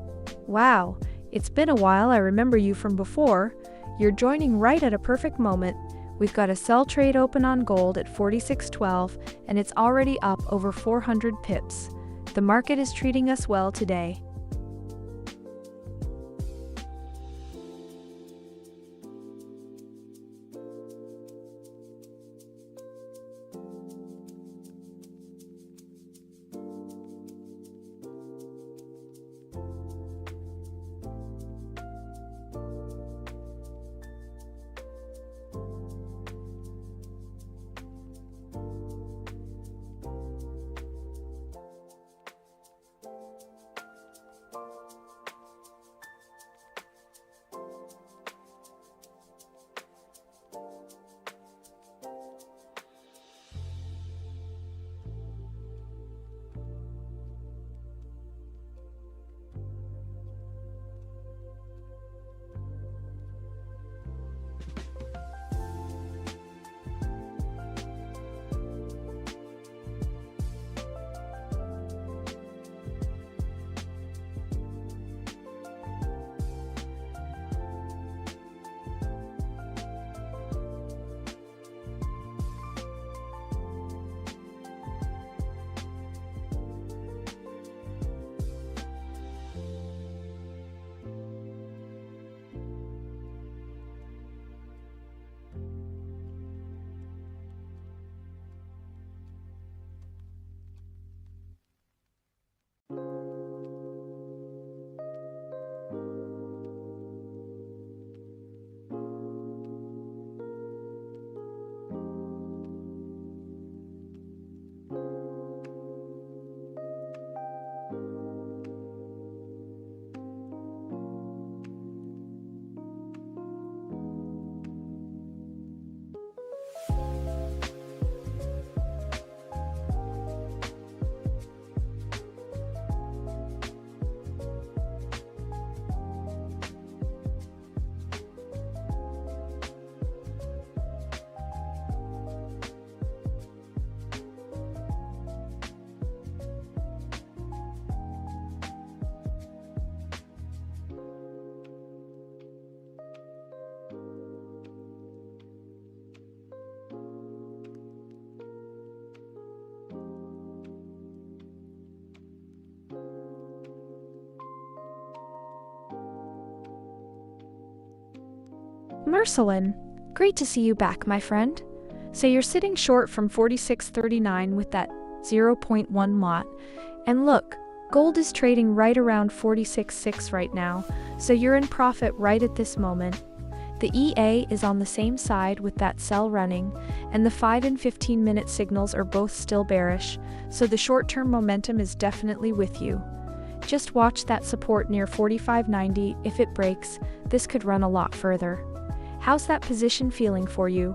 Wow, it's been a while. I remember you from before. You're joining right at a perfect moment. We've got a sell trade open on gold at 46.12, and it's already up over 400 pips. The market is treating us well today. Marcelin, great to see you back, my friend. So you're sitting short from 46.39 with that 0.1 lot. And look, gold is trading right around 46.6 right now, so you're in profit right at this moment. The EA is on the same side with that sell running, and the 5 and 15-minute signals are both still bearish, so the short-term momentum is definitely with you. Just watch that support near 45.90. If it breaks, this could run a lot further. How's that position feeling for you?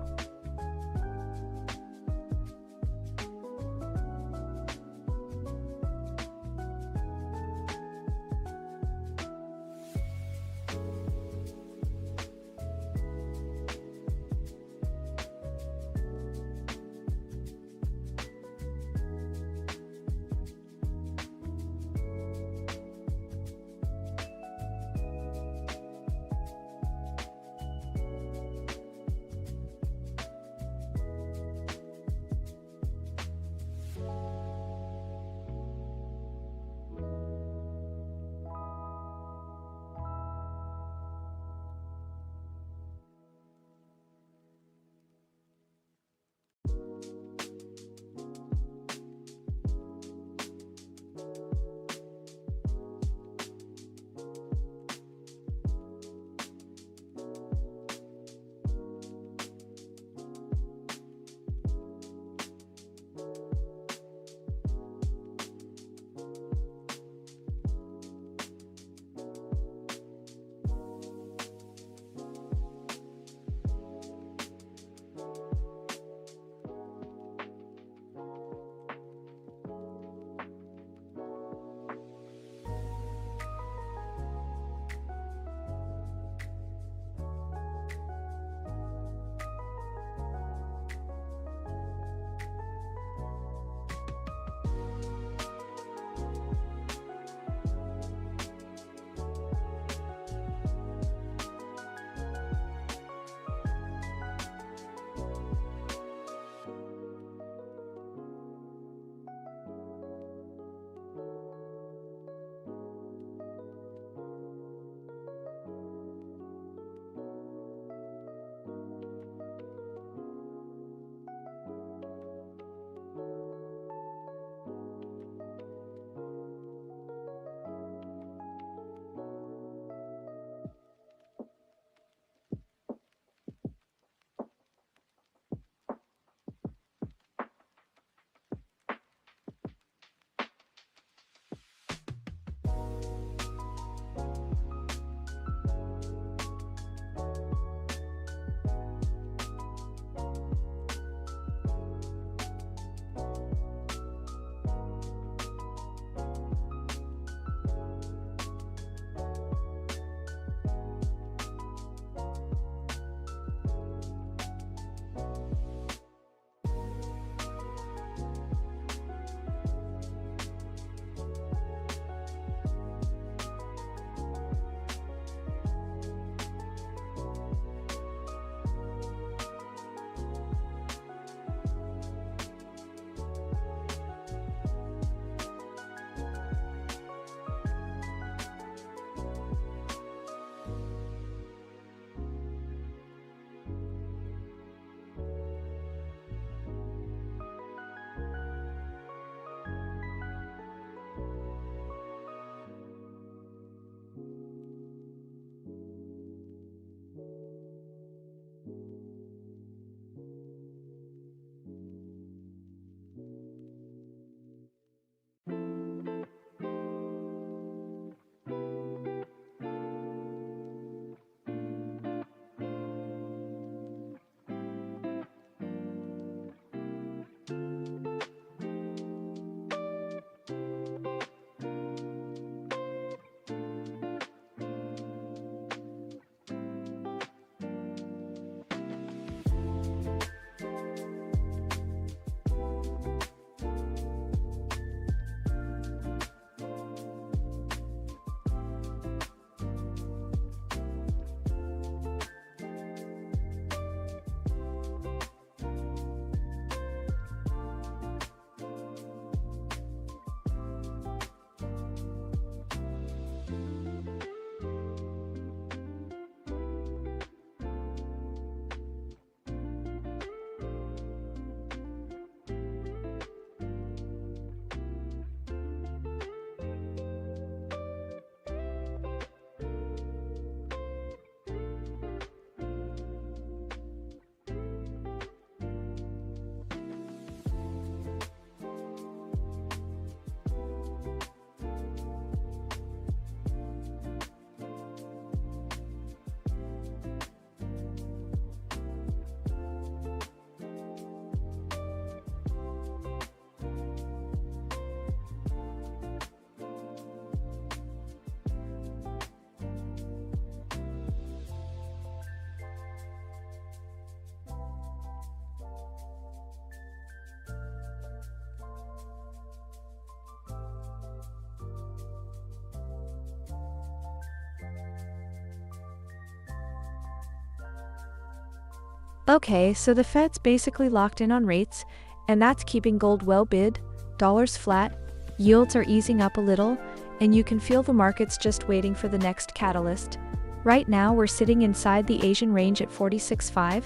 Okay, so the Fed's basically locked in on rates, and that's keeping gold well bid, dollars flat, yields are easing up a little, and you can feel the markets just waiting for the next catalyst. Right now we're sitting inside the Asian range at 46.5.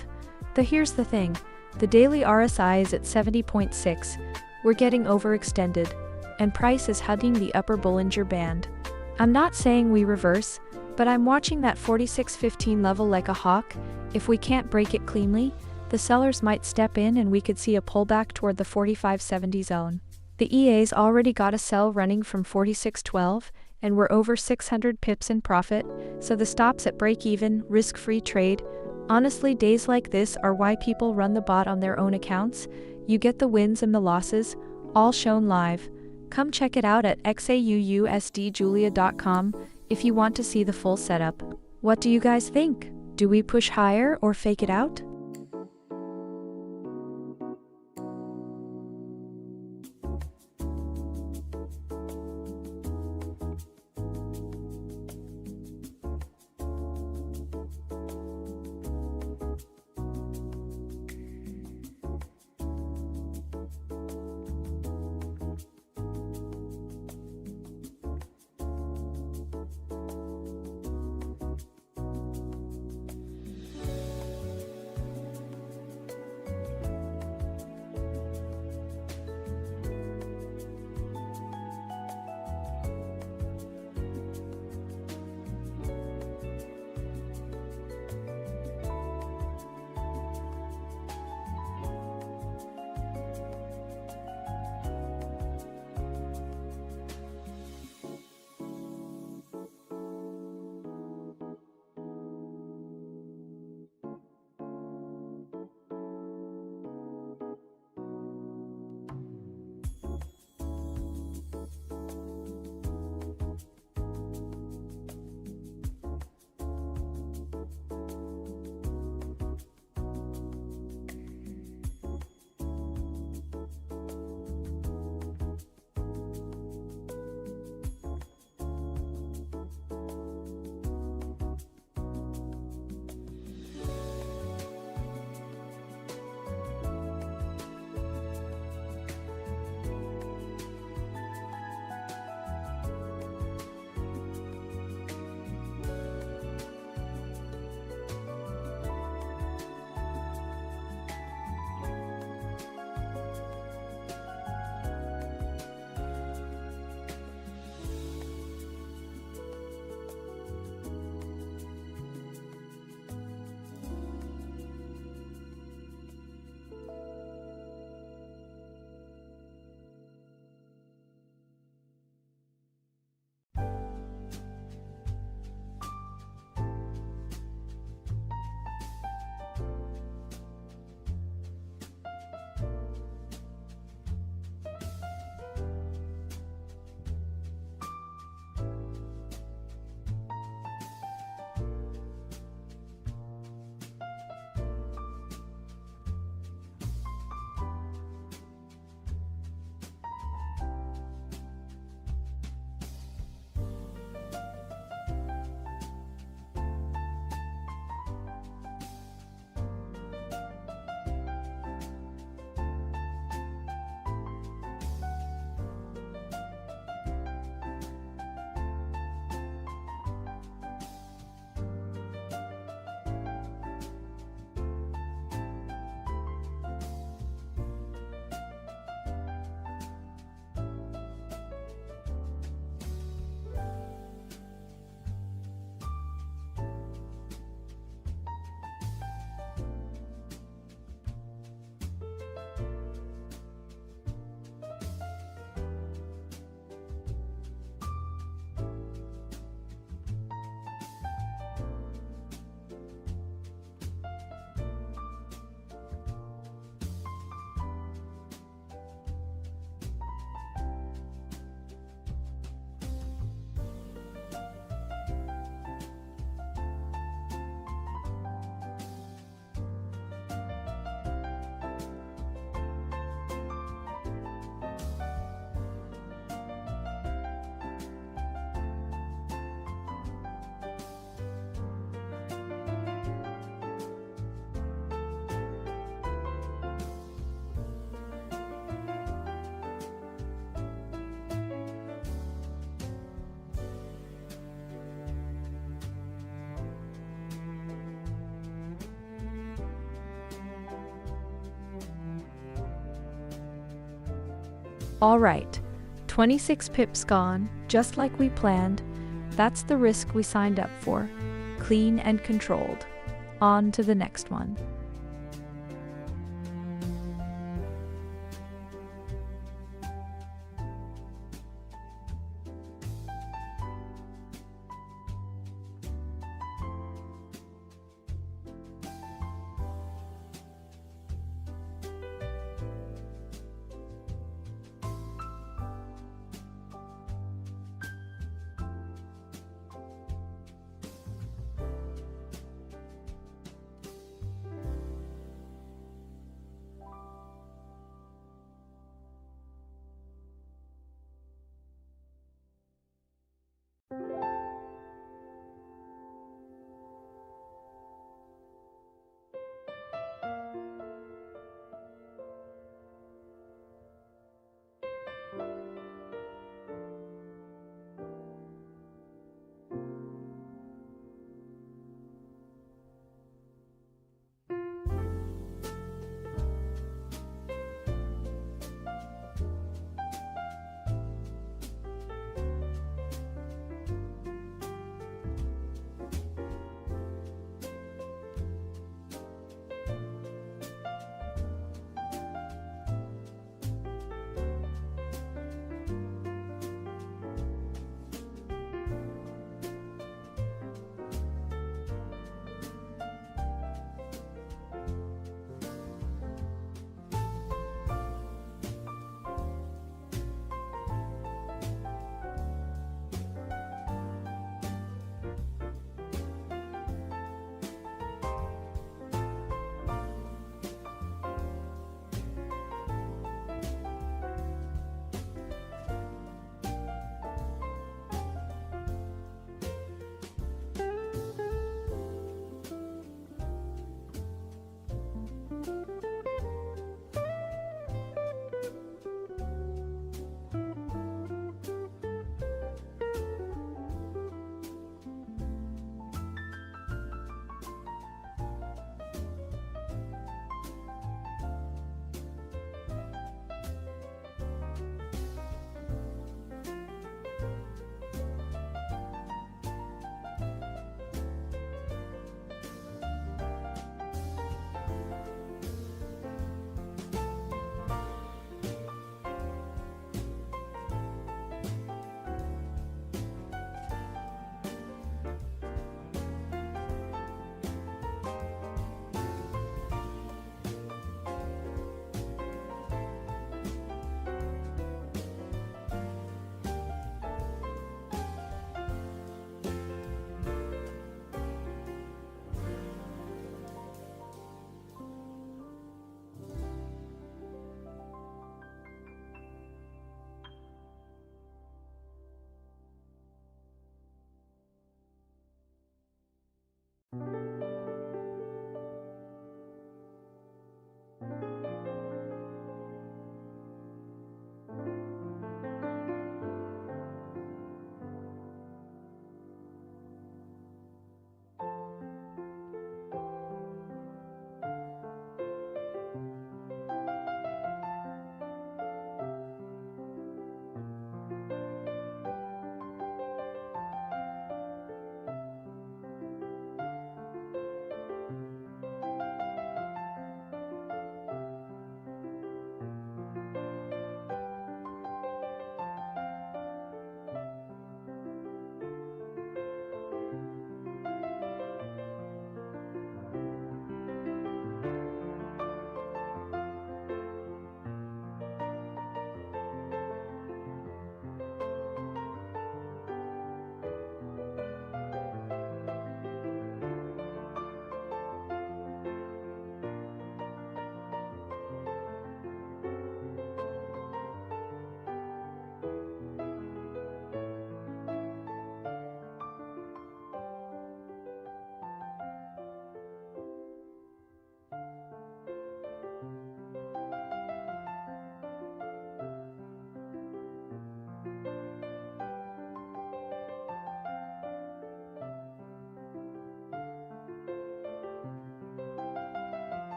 Here's the thing, the daily RSI is at 70.6, we're getting overextended, and price is hugging the upper Bollinger Band. I'm not saying we reverse, but I'm watching that 46.15 level like a hawk. If we can't break it cleanly, the sellers might step in and we could see a pullback toward the 45.70 zone. The EA's already got a sell running from 46.12, and we're over 600 pips in profit, so the stop's at break-even, risk-free trade. Honestly, days like this are why people run the bot on their own accounts. You get the wins and the losses, all shown live. Come check it out at XAUUSDjulia.com if you want to see the full setup. What do you guys think? Do we push higher or fake it out? Alright, 26 pips gone, just like we planned. That's the risk we signed up for. Clean and controlled. On to the next one.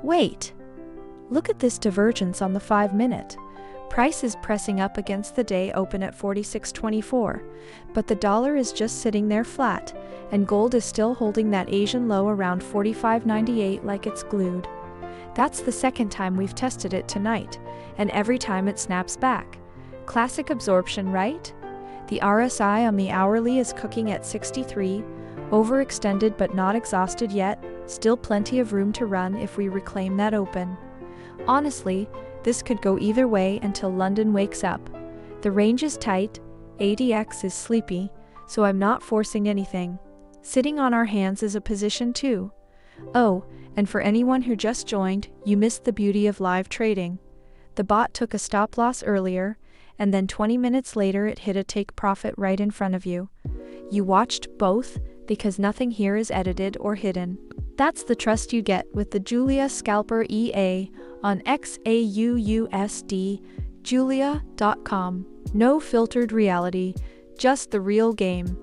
Wait, Look at this divergence on the 5-minute. Price is pressing up against the day open at 46.24, but the dollar is just sitting there flat, and gold is still holding that Asian low around 45.98 like it's glued. That's the second time we've tested it tonight, and every time it snaps back. Classic absorption, right? The RSI on the hourly is cooking at 63, overextended but not exhausted yet, still plenty of room to run if we reclaim that open. Honestly, this could go either way until London wakes up. The range is tight, ADX is sleepy, so I'm not forcing anything. Sitting on our hands is a position too. Oh, and for anyone who just joined, you missed the beauty of live trading. The bot took a stop loss earlier, and then 20 minutes later it hit a take profit right in front of you. You watched both, because nothing here is edited or hidden. That's the trust you get with the Julia Scalper EA on XAUUSD, julia.com. No filtered reality, just the real game.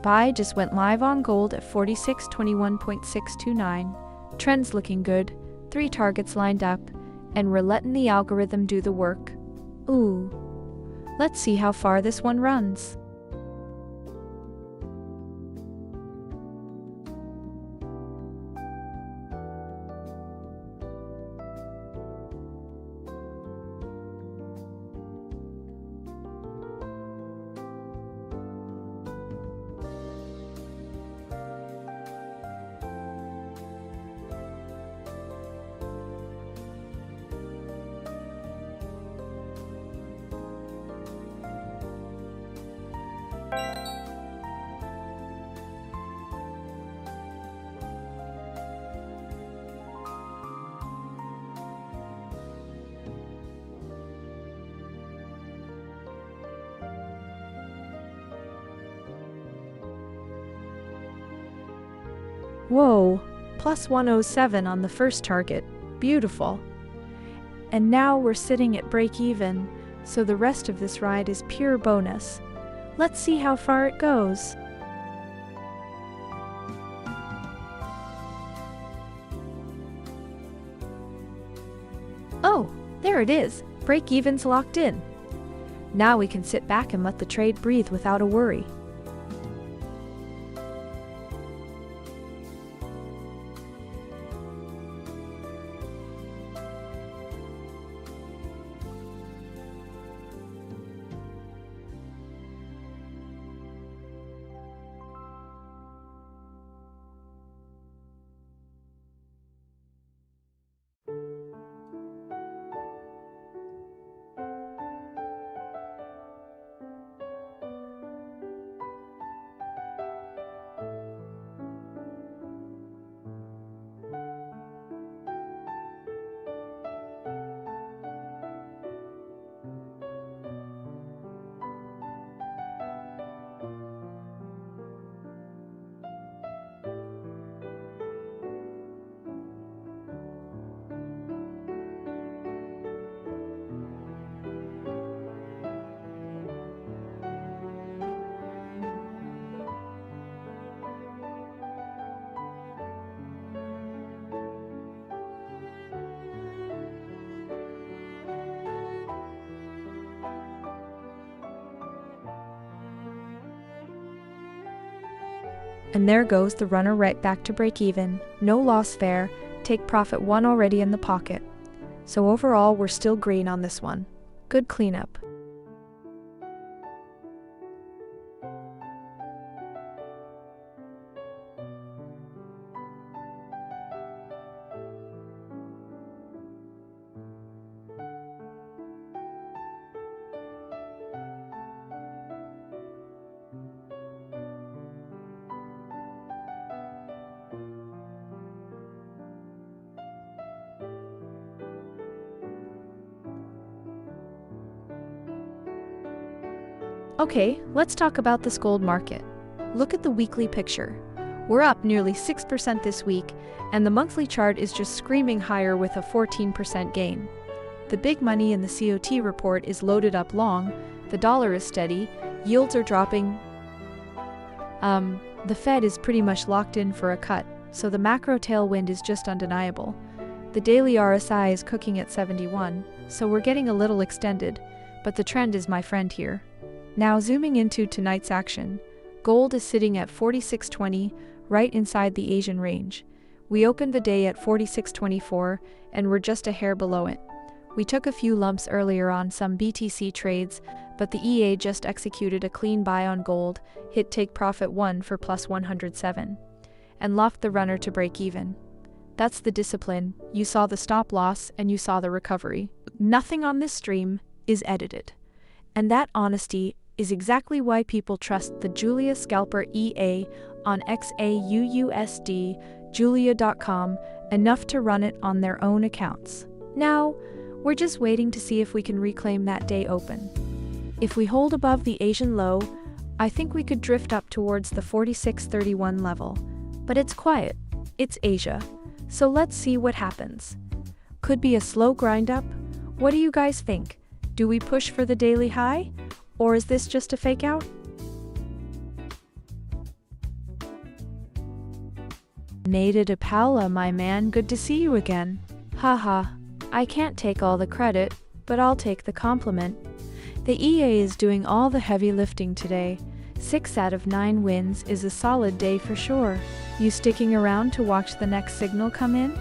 Buy just went live on gold at 4621.629. Trends looking good, 3 targets lined up, and we're letting the algorithm do the work. Ooh. Let's see how far this one runs. Whoa, plus 107 on the first target. Beautiful. And now we're sitting at break even, so the rest of this ride is pure bonus. Let's see how far it goes. Oh, there it is. Break even's locked in. Now we can sit back and let the trade breathe without a worry. And there goes the runner right back to break even. No loss there, take profit 1 already in the pocket. So overall, we're still green on this one. Good cleanup. Okay, let's talk about this gold market. Look at the weekly picture. We're up nearly 6% this week, and the monthly chart is just screaming higher with a 14% gain. The big money in the COT report is loaded up long, the dollar is steady, yields are dropping. The Fed is pretty much locked in for a cut, so the macro tailwind is just undeniable. The daily RSI is cooking at 71, so we're getting a little extended, but the trend is my friend here. Now zooming into tonight's action, gold is sitting at 46.20, right inside the Asian range. We opened the day at 46.24, and we're just a hair below it. We took a few lumps earlier on some BTC trades, but the EA just executed a clean buy on gold, hit take profit 1 for plus 107, and left the runner to break even. That's the discipline. You saw the stop loss and you saw the recovery. Nothing on this stream is edited. And that honesty is exactly why people trust the Julia Scalper EA on XAUUSD, Julia.com, enough to run it on their own accounts. Now, we're just waiting to see if we can reclaim that day open. If we hold above the Asian low, I think we could drift up towards the 46.31 level. But it's quiet. It's Asia. So let's see what happens. Could be a slow grind up. What do you guys think? Do we push for the daily high? Or is this just a fake out? Nada de Paula, my man, good to see you again. Haha, I can't take all the credit, but I'll take the compliment. The EA is doing all the heavy lifting today. 6 out of 9 wins is a solid day for sure. You sticking around to watch the next signal come in?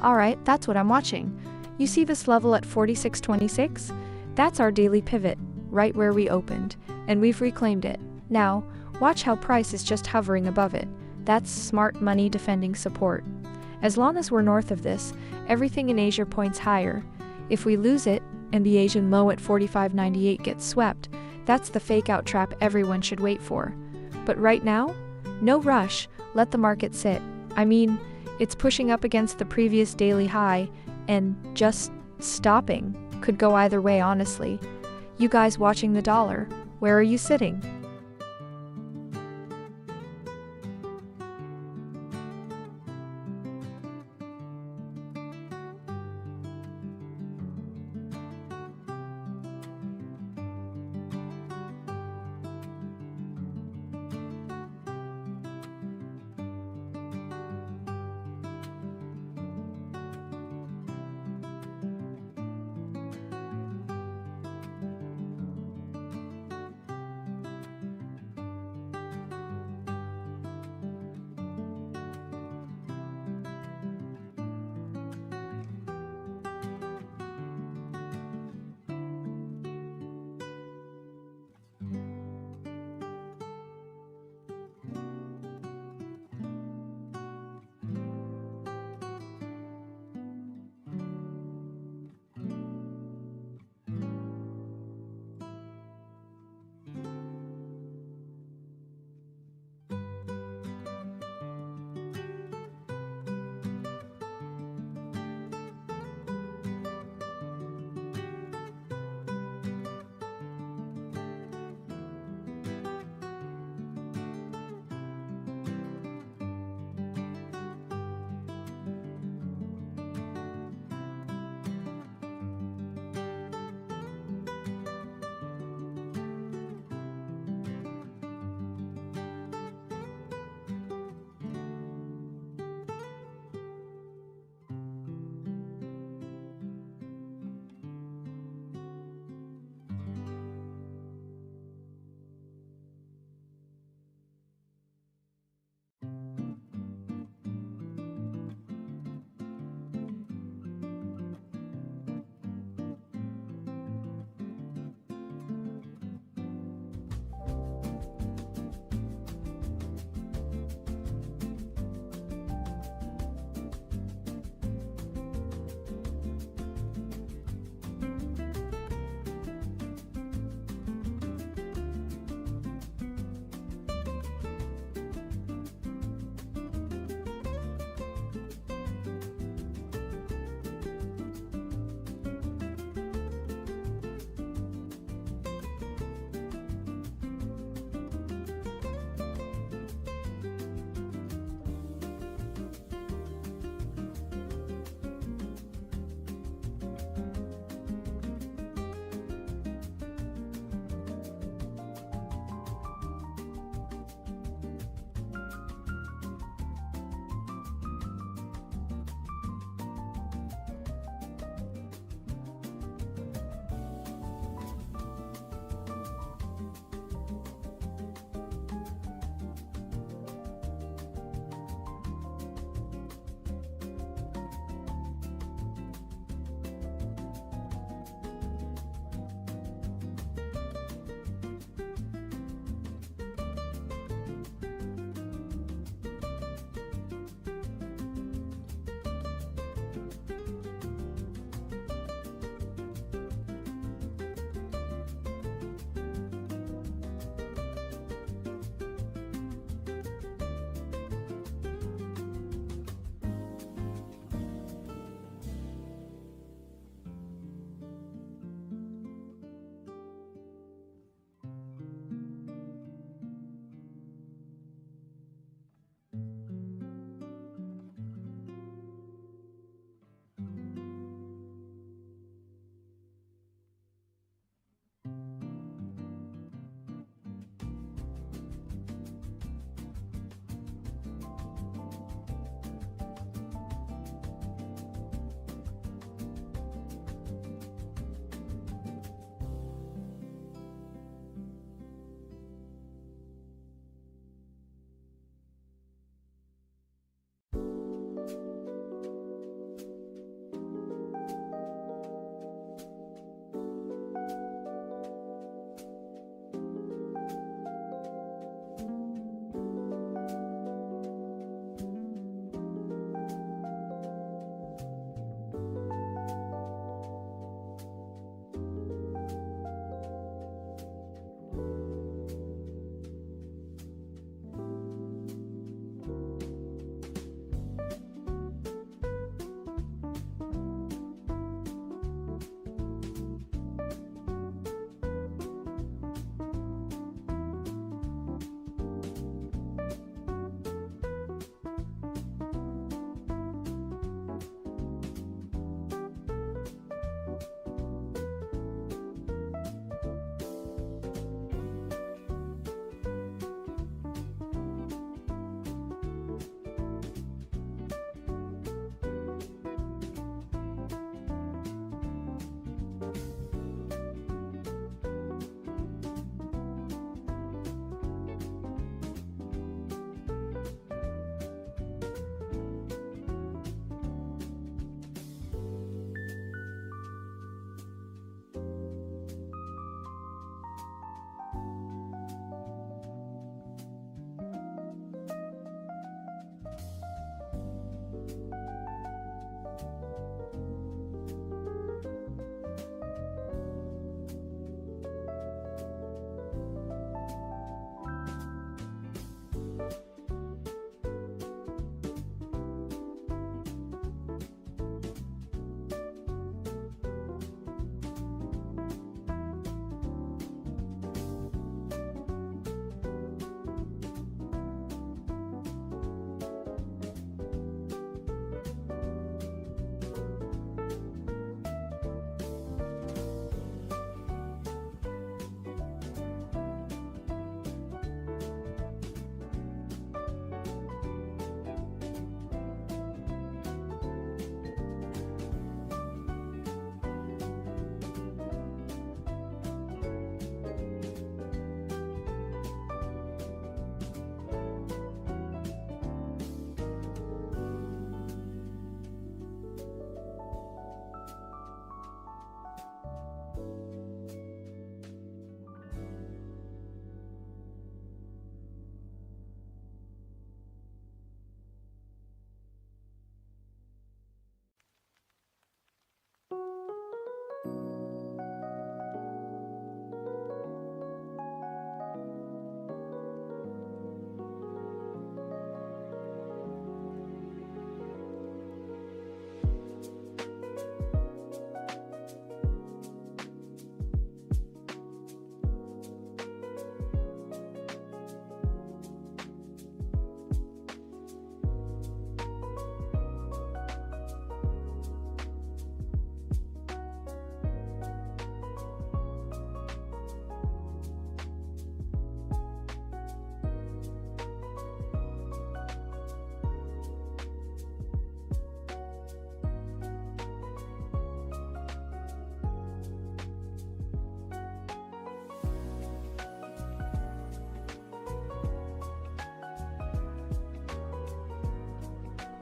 Alright, that's what I'm watching. You see this level at 46.26? That's our daily pivot, right where we opened, and we've reclaimed it. Now, watch how price is just hovering above it. That's smart money defending support. As long as we're north of this, everything in Asia points higher. If we lose it, and the Asian low at 45.98 gets swept, that's the fake-out trap everyone should wait for. But right now, no rush, let the market sit. I mean, it's pushing up against the previous daily high, and just stopping could go either way, honestly. You guys watching the dollar, where are you sitting?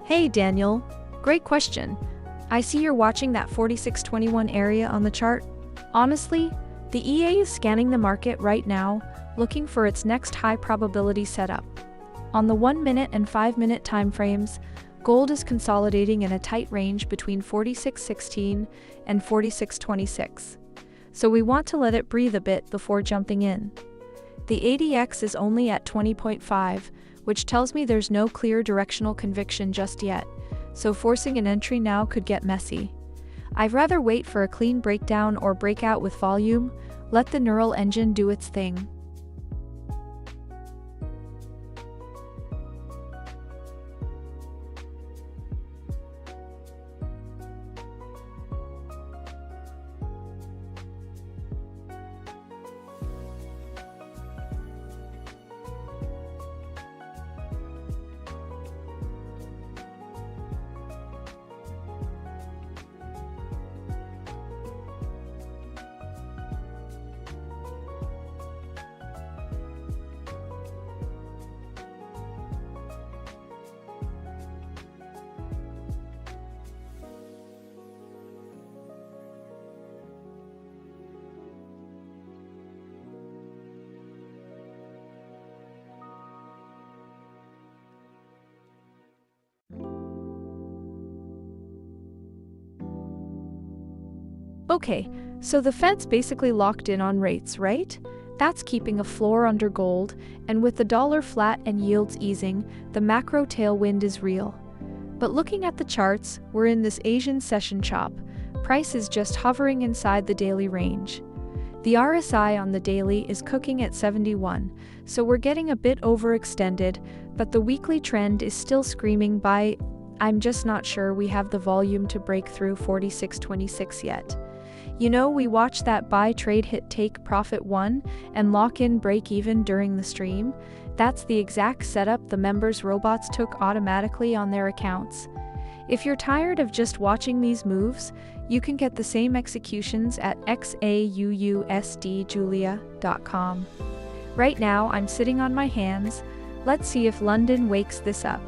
Hey Daniel, great question. I see you're watching that 4621 area on the chart. Honestly, the EA is scanning the market right now, looking for its next high probability setup. On the 1-minute and 5-minute timeframes, gold is consolidating in a tight range between 4616 and 4626. So we want to let it breathe a bit before jumping in. The ADX is only at 20.5, which tells me there's no clear directional conviction just yet, so forcing an entry now could get messy. I'd rather wait for a clean breakdown or breakout with volume, let the neural engine do its thing. Okay, so the Fed's basically locked in on rates, right? That's keeping a floor under gold, and with the dollar flat and yields easing, the macro tailwind is real. But looking at the charts, we're in this Asian session chop. Price is just hovering inside the daily range. The RSI on the daily is cooking at 71, so we're getting a bit overextended, but the weekly trend is still screaming buy. I'm just not sure we have the volume to break through 4626 yet. You know, we watched that buy trade hit take profit 1 and lock in break even during the stream. That's the exact setup the members' robots took automatically on their accounts. If you're tired of just watching these moves, you can get the same executions at XAUUSDjulia.com. Right now, I'm sitting on my hands. Let's see if London wakes this up.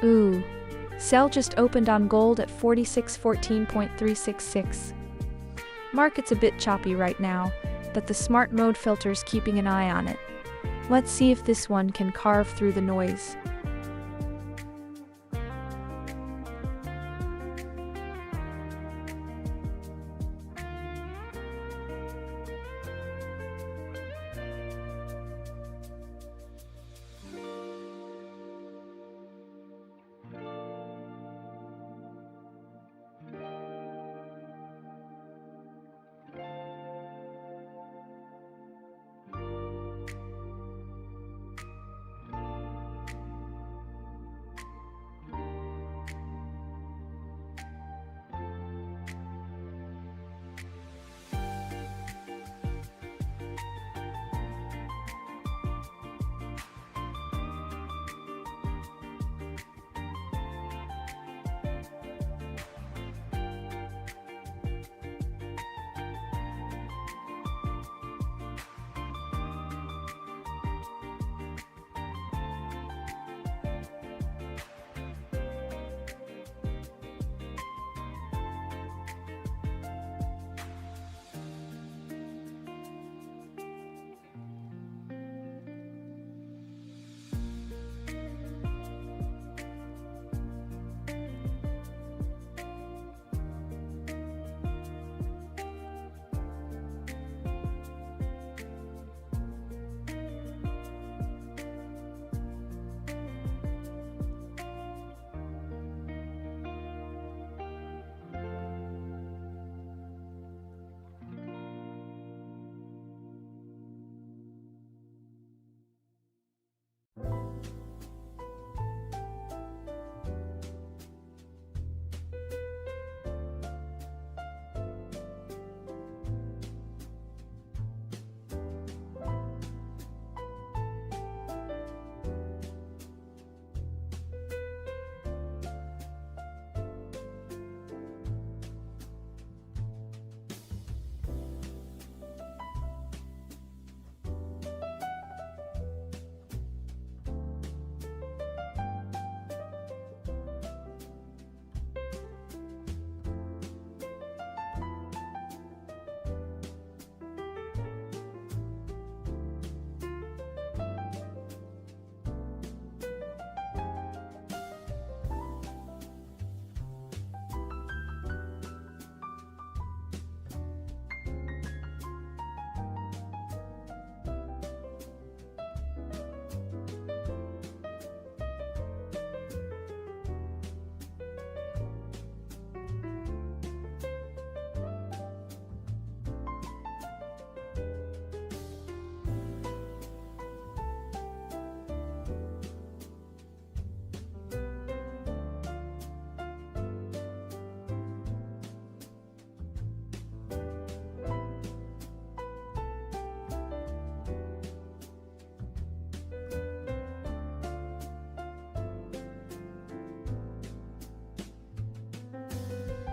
Ooh, sell just opened on gold at 4614.366. Market's a bit choppy right now, but the smart mode filter's keeping an eye on it. Let's see if this one can carve through the noise.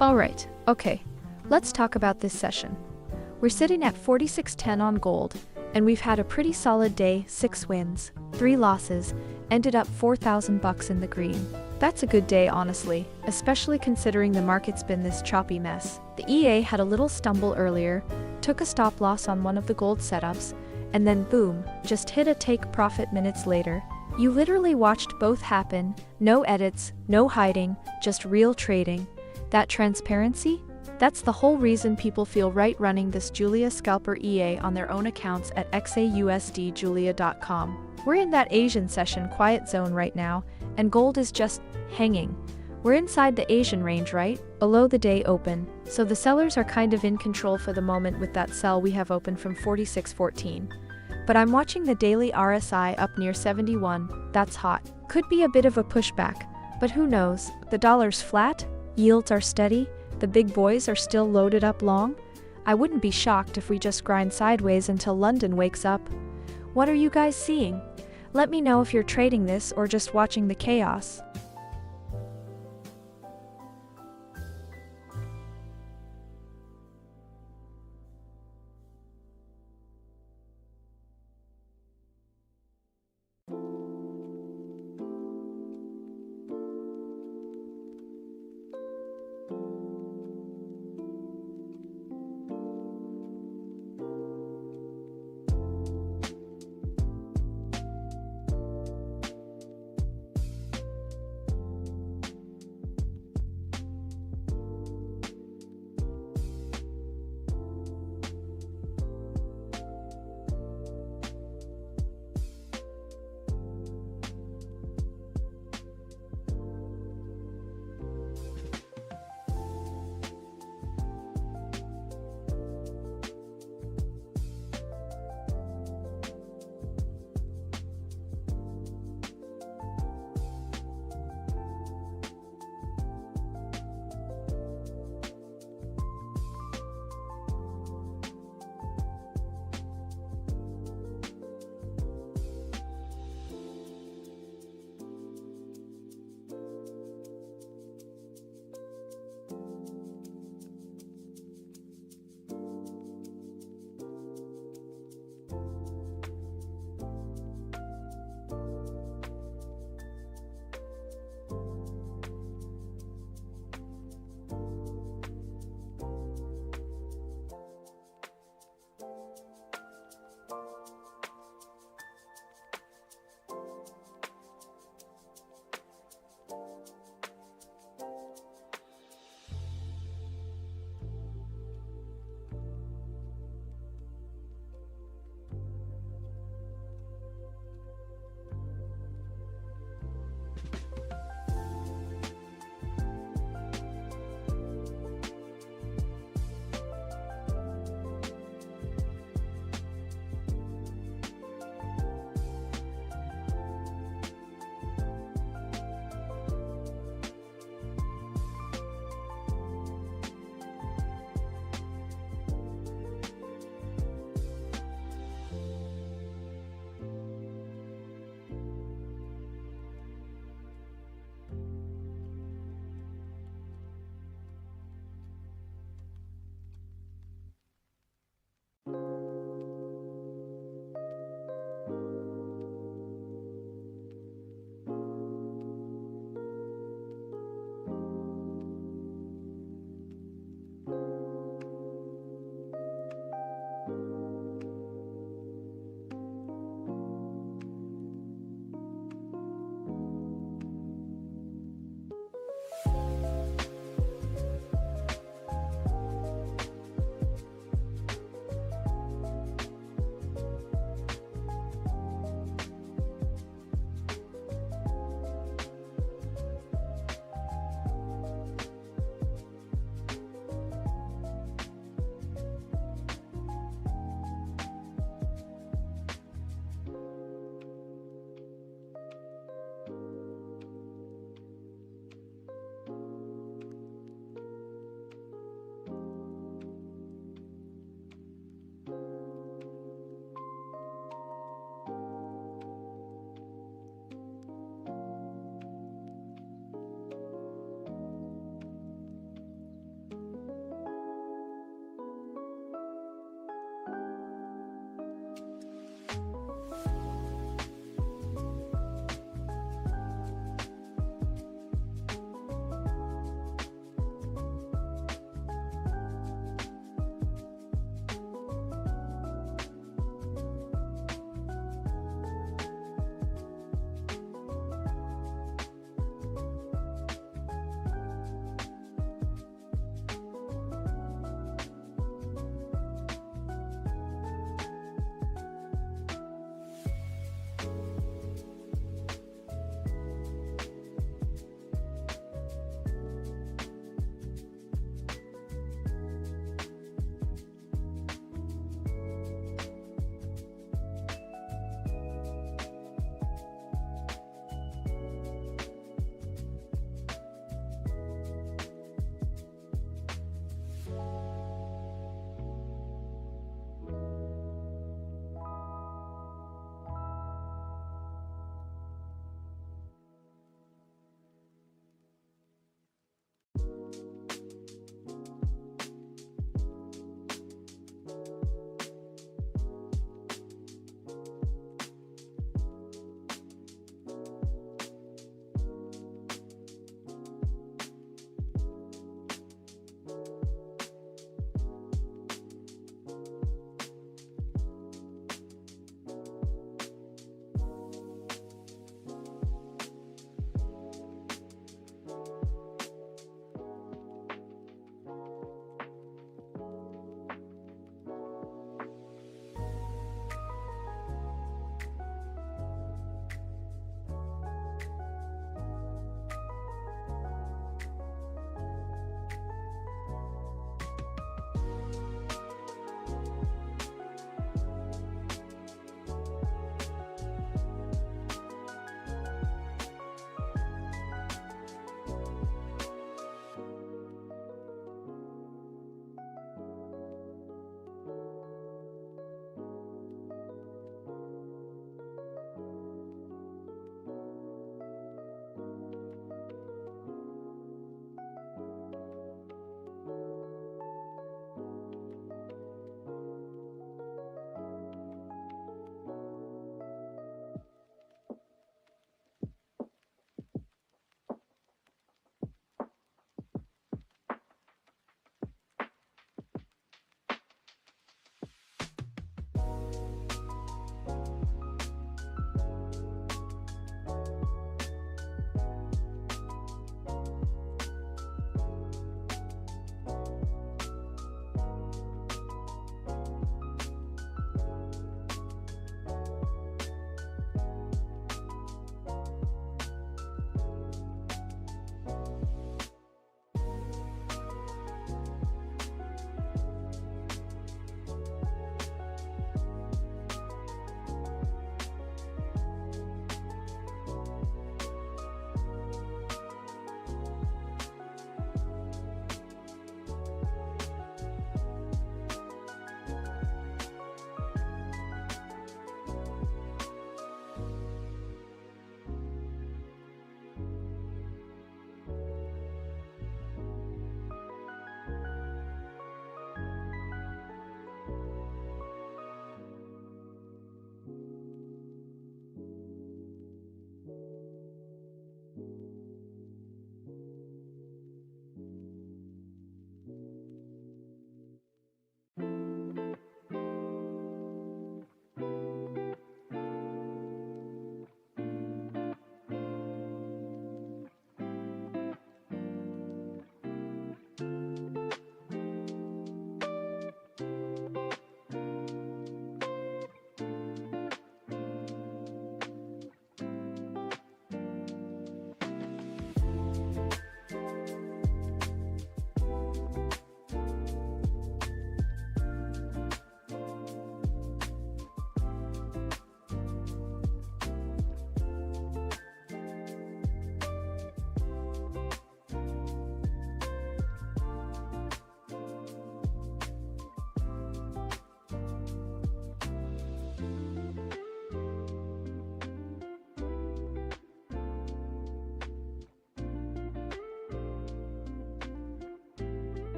Alright, okay, let's talk about this session. We're sitting at 46.10 on gold, and we've had a pretty solid day, 6 wins, 3 losses, ended up $4,000 in the green. That's a good day honestly, especially considering the market's been this choppy mess. The EA had a little stumble earlier, took a stop loss on one of the gold setups, and then boom, just hit a take profit minutes later. You literally watched both happen, no edits, no hiding, just real trading. That transparency? That's the whole reason people feel right running this Julia Scalper EA on their own accounts at XAUUSD We're in that Asian session quiet zone right now, and gold is just hanging. We're inside the Asian range, right? Below the day open, so the sellers are kind of in control for the moment with that sell we have open from 46.14. But I'm watching the daily RSI up near 71, that's hot. Could be a bit of a pushback, but who knows? The dollar's flat, yields are steady, the big boys are still loaded up long. I wouldn't be shocked if we just grind sideways until London wakes up. What are you guys seeing? Let me know if you're trading this or just watching the chaos.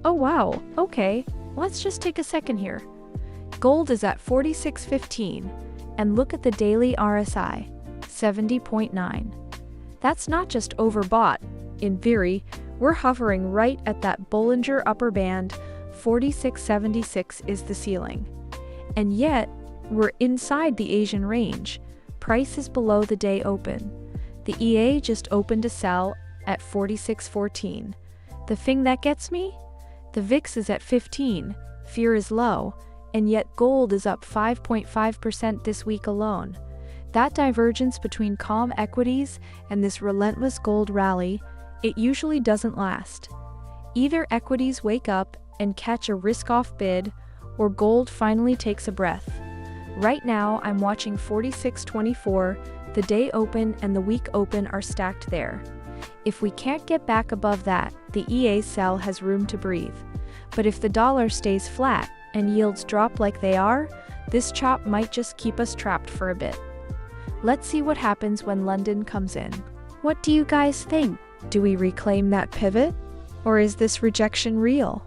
Oh wow, okay, let's just take a second here. Gold is at 46.15, and look at the daily RSI, 70.9. That's not just overbought. In theory, we're hovering right at that Bollinger upper band, 46.76 is the ceiling. And yet, we're inside the Asian range. Price is below the day open. The EA just opened to sell at 46.14. The thing that gets me? The VIX is at 15, fear is low, and yet gold is up 5.5% this week alone. That divergence between calm equities and this relentless gold rally, it usually doesn't last. Either equities wake up and catch a risk-off bid, or gold finally takes a breath. Right now, I'm watching 46.24, the day open and the week open are stacked there. If we can't get back above that, the EA sell has room to breathe. But if the dollar stays flat and yields drop like they are, this chop might just keep us trapped for a bit. Let's see what happens when London comes in. What do you guys think? Do we reclaim that pivot? Or is this rejection real?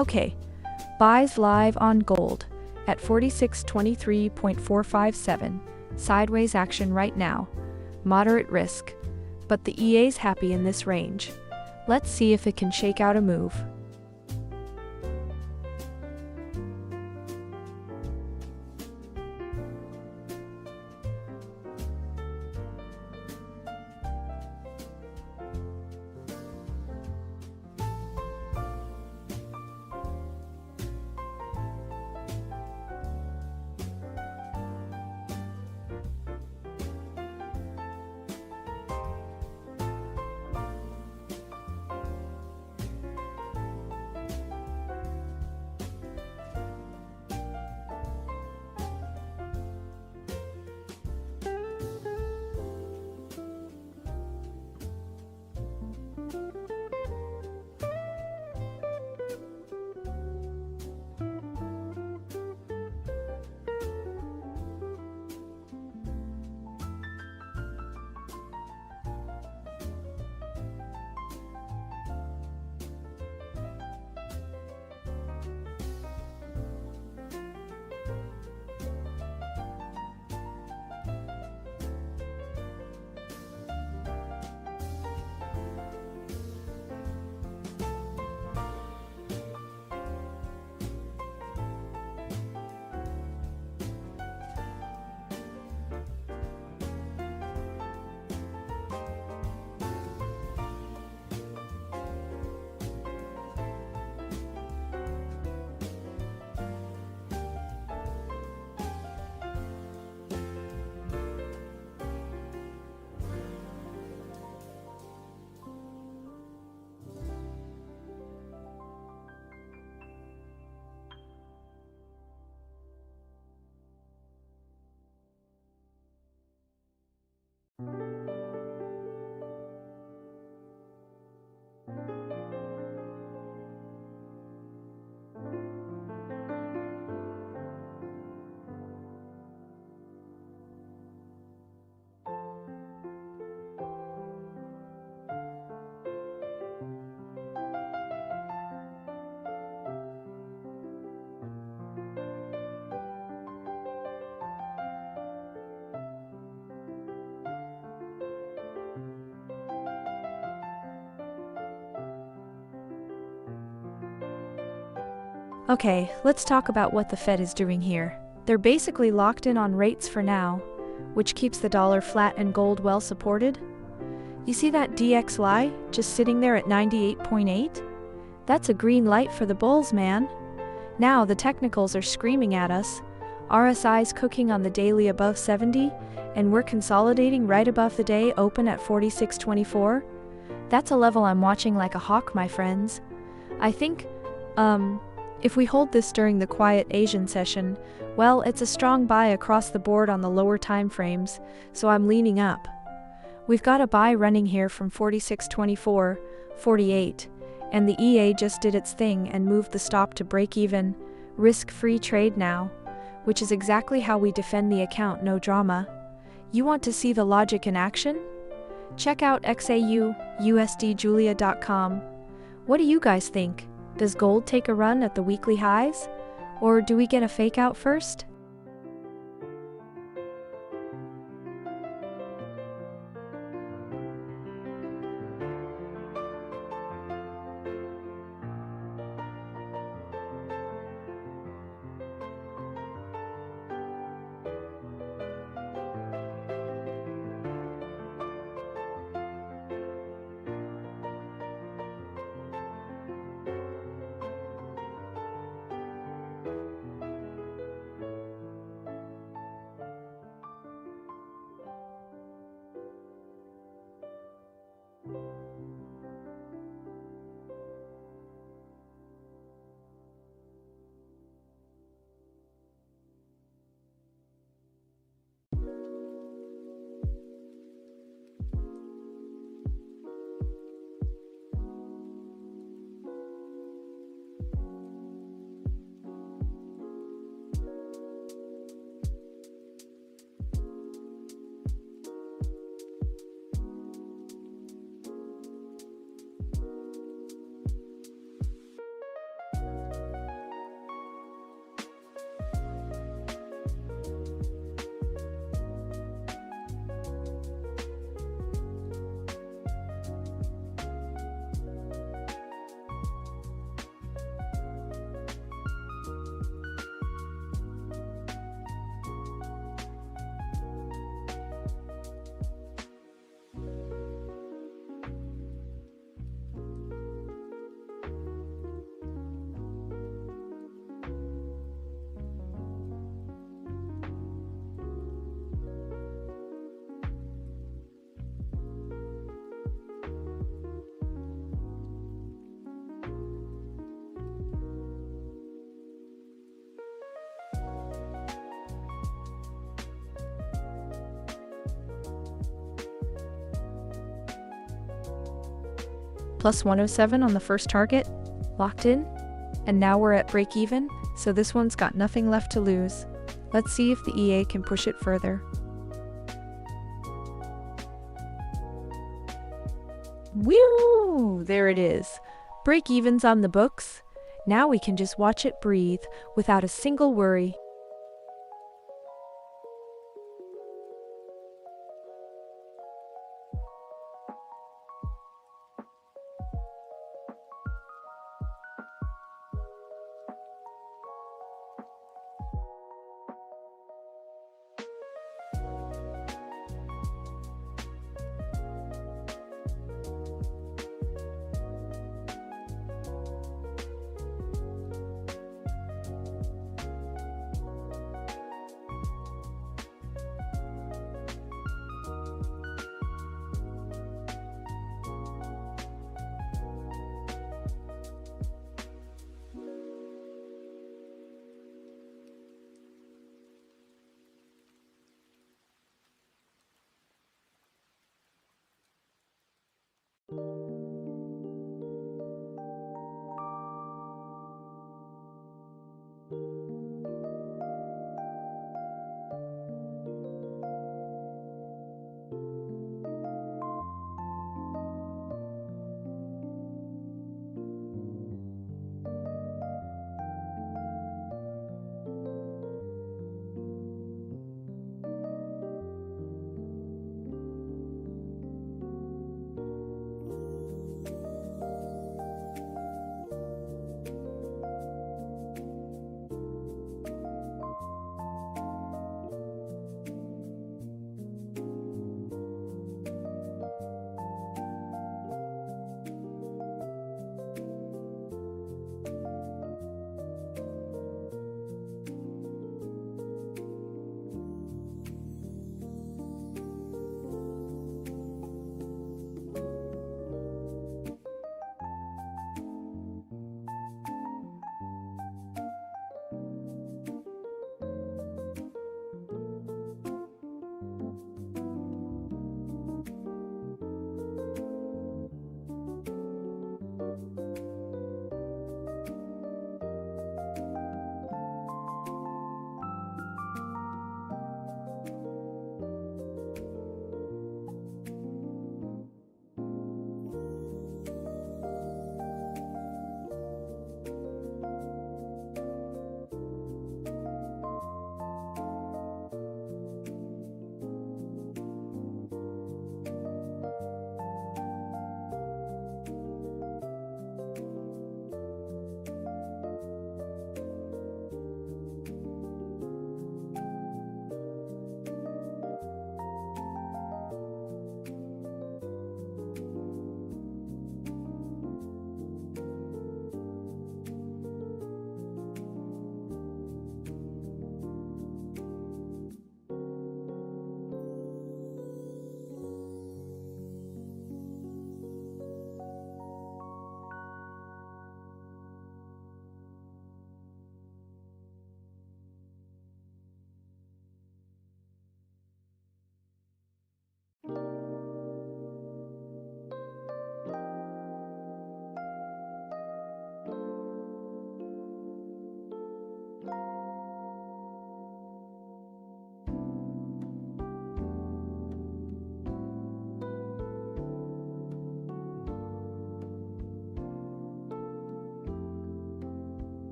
Okay, buys live on gold at 4623.457. Sideways action right now. Moderate risk. But the EA's happy in this range. Let's see if it can shake out a move. Okay, let's talk about what the Fed is doing here. They're basically locked in on rates for now, which keeps the dollar flat and gold well supported. You see that DXY just sitting there at 98.8? That's a green light for the bulls, man. Now the technicals are screaming at us. RSI's cooking on the daily above 70, and we're consolidating right above the day open at 46.24. That's a level I'm watching like a hawk, my friends. I think, if we hold this during the quiet Asian session, well, it's a strong buy across the board on the lower time frames, so I'm leaning up. We've got a buy running here from 46.24, 48, and the EA just did its thing and moved the stop to break even, risk-free trade now, which is exactly how we defend the account, no drama. You want to see the logic in action? Check out XAUUSDjulia.com. What do you guys think? Does gold take a run at the weekly highs? Or do we get a fake out first? plus 107 on the first target, locked in, and now we're at break even, so this one's got nothing left to lose. Let's see if the EA can push it further. Woo! There it is. Break even's on the books. Now we can just watch it breathe without a single worry.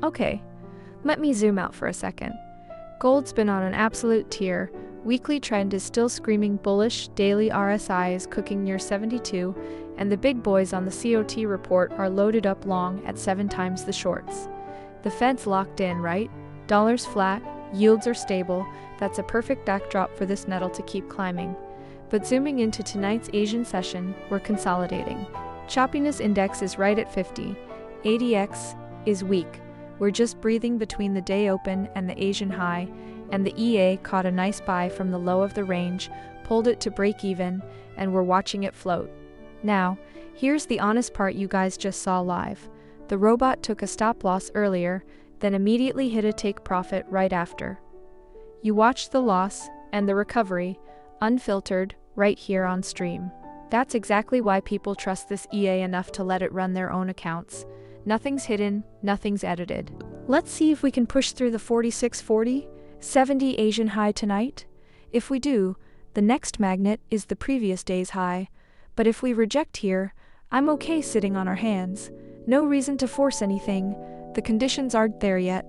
Okay, let me zoom out for a second. Gold's been on an absolute tear. Weekly trend is still screaming bullish, daily RSI is cooking near 72, and the big boys on the COT report are loaded up long at 7 times the shorts. The Fed's locked in, right? Dollars flat, yields are stable. That's a perfect backdrop for this nettle to keep climbing. But zooming into tonight's Asian session, we're consolidating. Choppiness index is right at 50. ADX is weak. We're just breathing between the day open and the Asian high, and the EA caught a nice buy from the low of the range, pulled it to break even, and we're watching it float. Now, here's the honest part you guys just saw live. The robot took a stop loss earlier, then immediately hit a take profit right after. You watched the loss and the recovery, unfiltered, right here on stream. That's exactly why people trust this EA enough to let it run their own accounts. Nothing's hidden, nothing's edited. Let's see if we can push through the 4640, 70 Asian high tonight. If we do, the next magnet is the previous day's high. But if we reject here, I'm okay sitting on our hands. No reason to force anything. The conditions aren't there yet.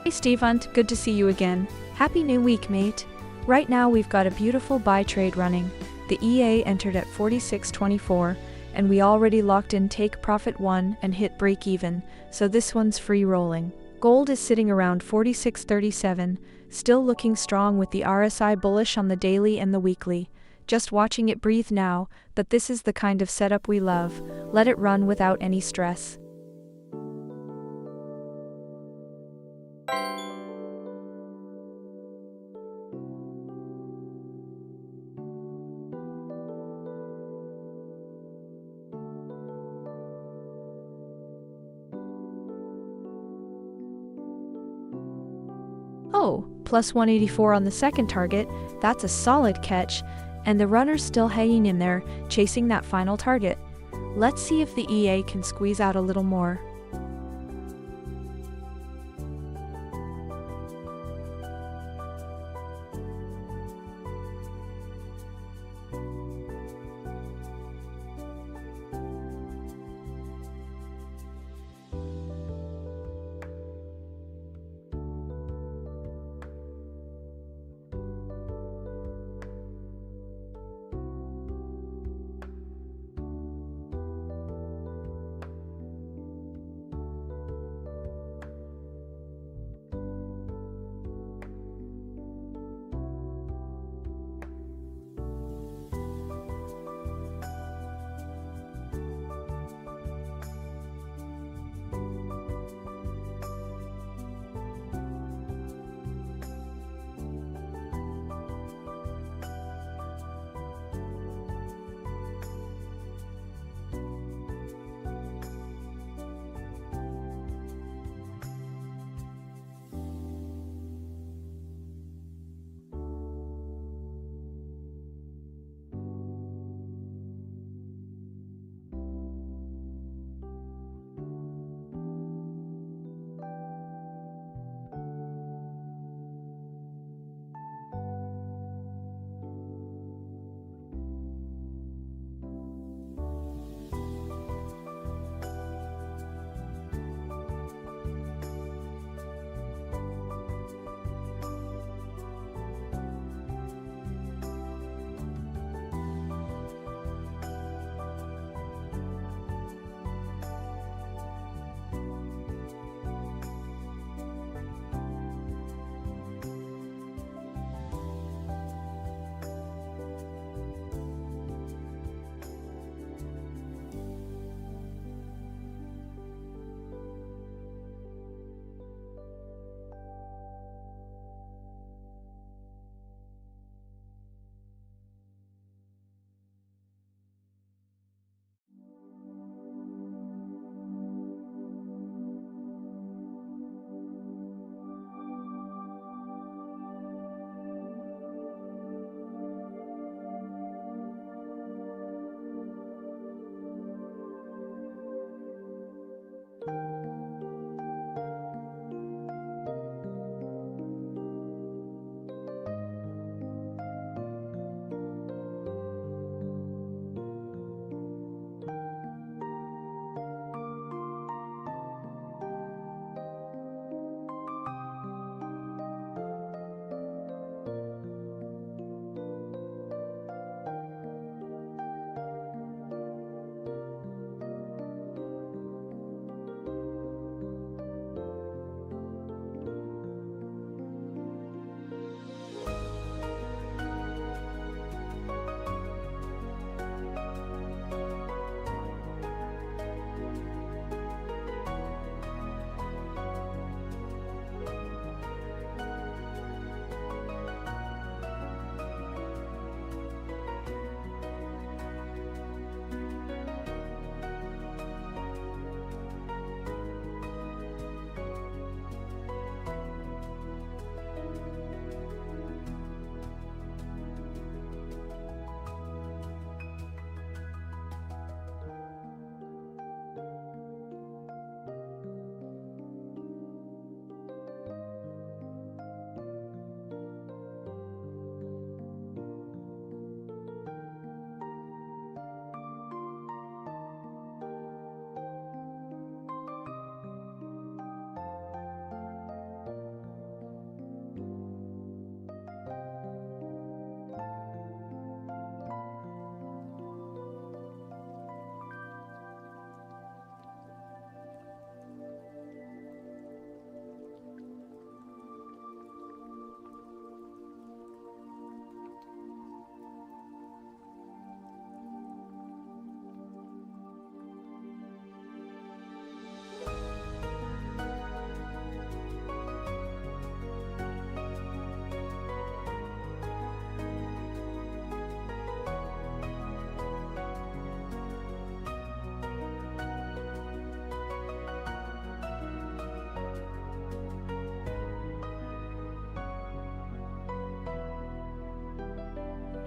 Hey Stephen, good to see you again. Happy new week, mate. Right now we've got a beautiful buy trade running. The EA entered at 46.24, and we already locked in take profit 1 and hit break even, so this one's free rolling. Gold is sitting around 46.37, still looking strong with the RSI bullish on the daily and the weekly. Just watching it breathe now, but this is the kind of setup we love. Let it run without any stress. Oh, plus 184 on the second target, that's a solid catch, and the runner's still hanging in there, chasing that final target. Let's see if the EA can squeeze out a little more.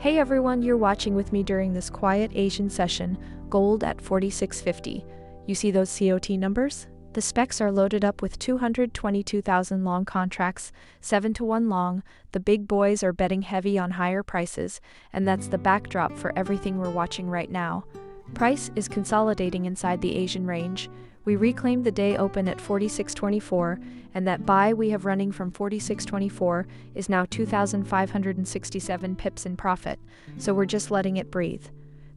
Hey everyone, you're watching with me during this quiet Asian session, gold at 46.50. You see those COT numbers? The specs are loaded up with 222,000 long contracts, 7-to-1 long. The big boys are betting heavy on higher prices, and that's the backdrop for everything we're watching right now. Price is consolidating inside the Asian range. We reclaimed the day open at 46.24, and that buy we have running from 46.24 is now 2,567 pips in profit, so we're just letting it breathe.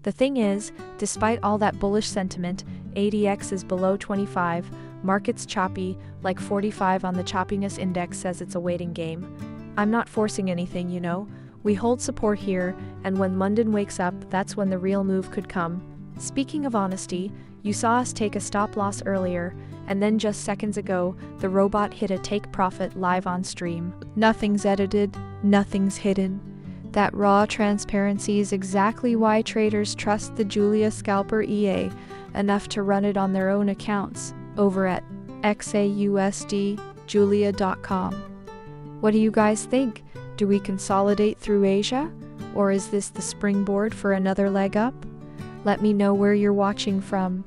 The thing is, despite all that bullish sentiment, ADX is below 25, market's choppy, like 45 on the choppiness index says it's a waiting game. I'm not forcing anything, you know. We hold support here, and when London wakes up, that's when the real move could come. Speaking of honesty, you saw us take a stop loss earlier, and then just seconds ago, the robot hit a take profit live on stream. Nothing's edited, nothing's hidden. That raw transparency is exactly why traders trust the Julia Scalper EA enough to run it on their own accounts over at XAUUSD, Julia.com. What do you guys think? Do we consolidate through Asia? Or is this the springboard for another leg up? Let me know where you're watching from.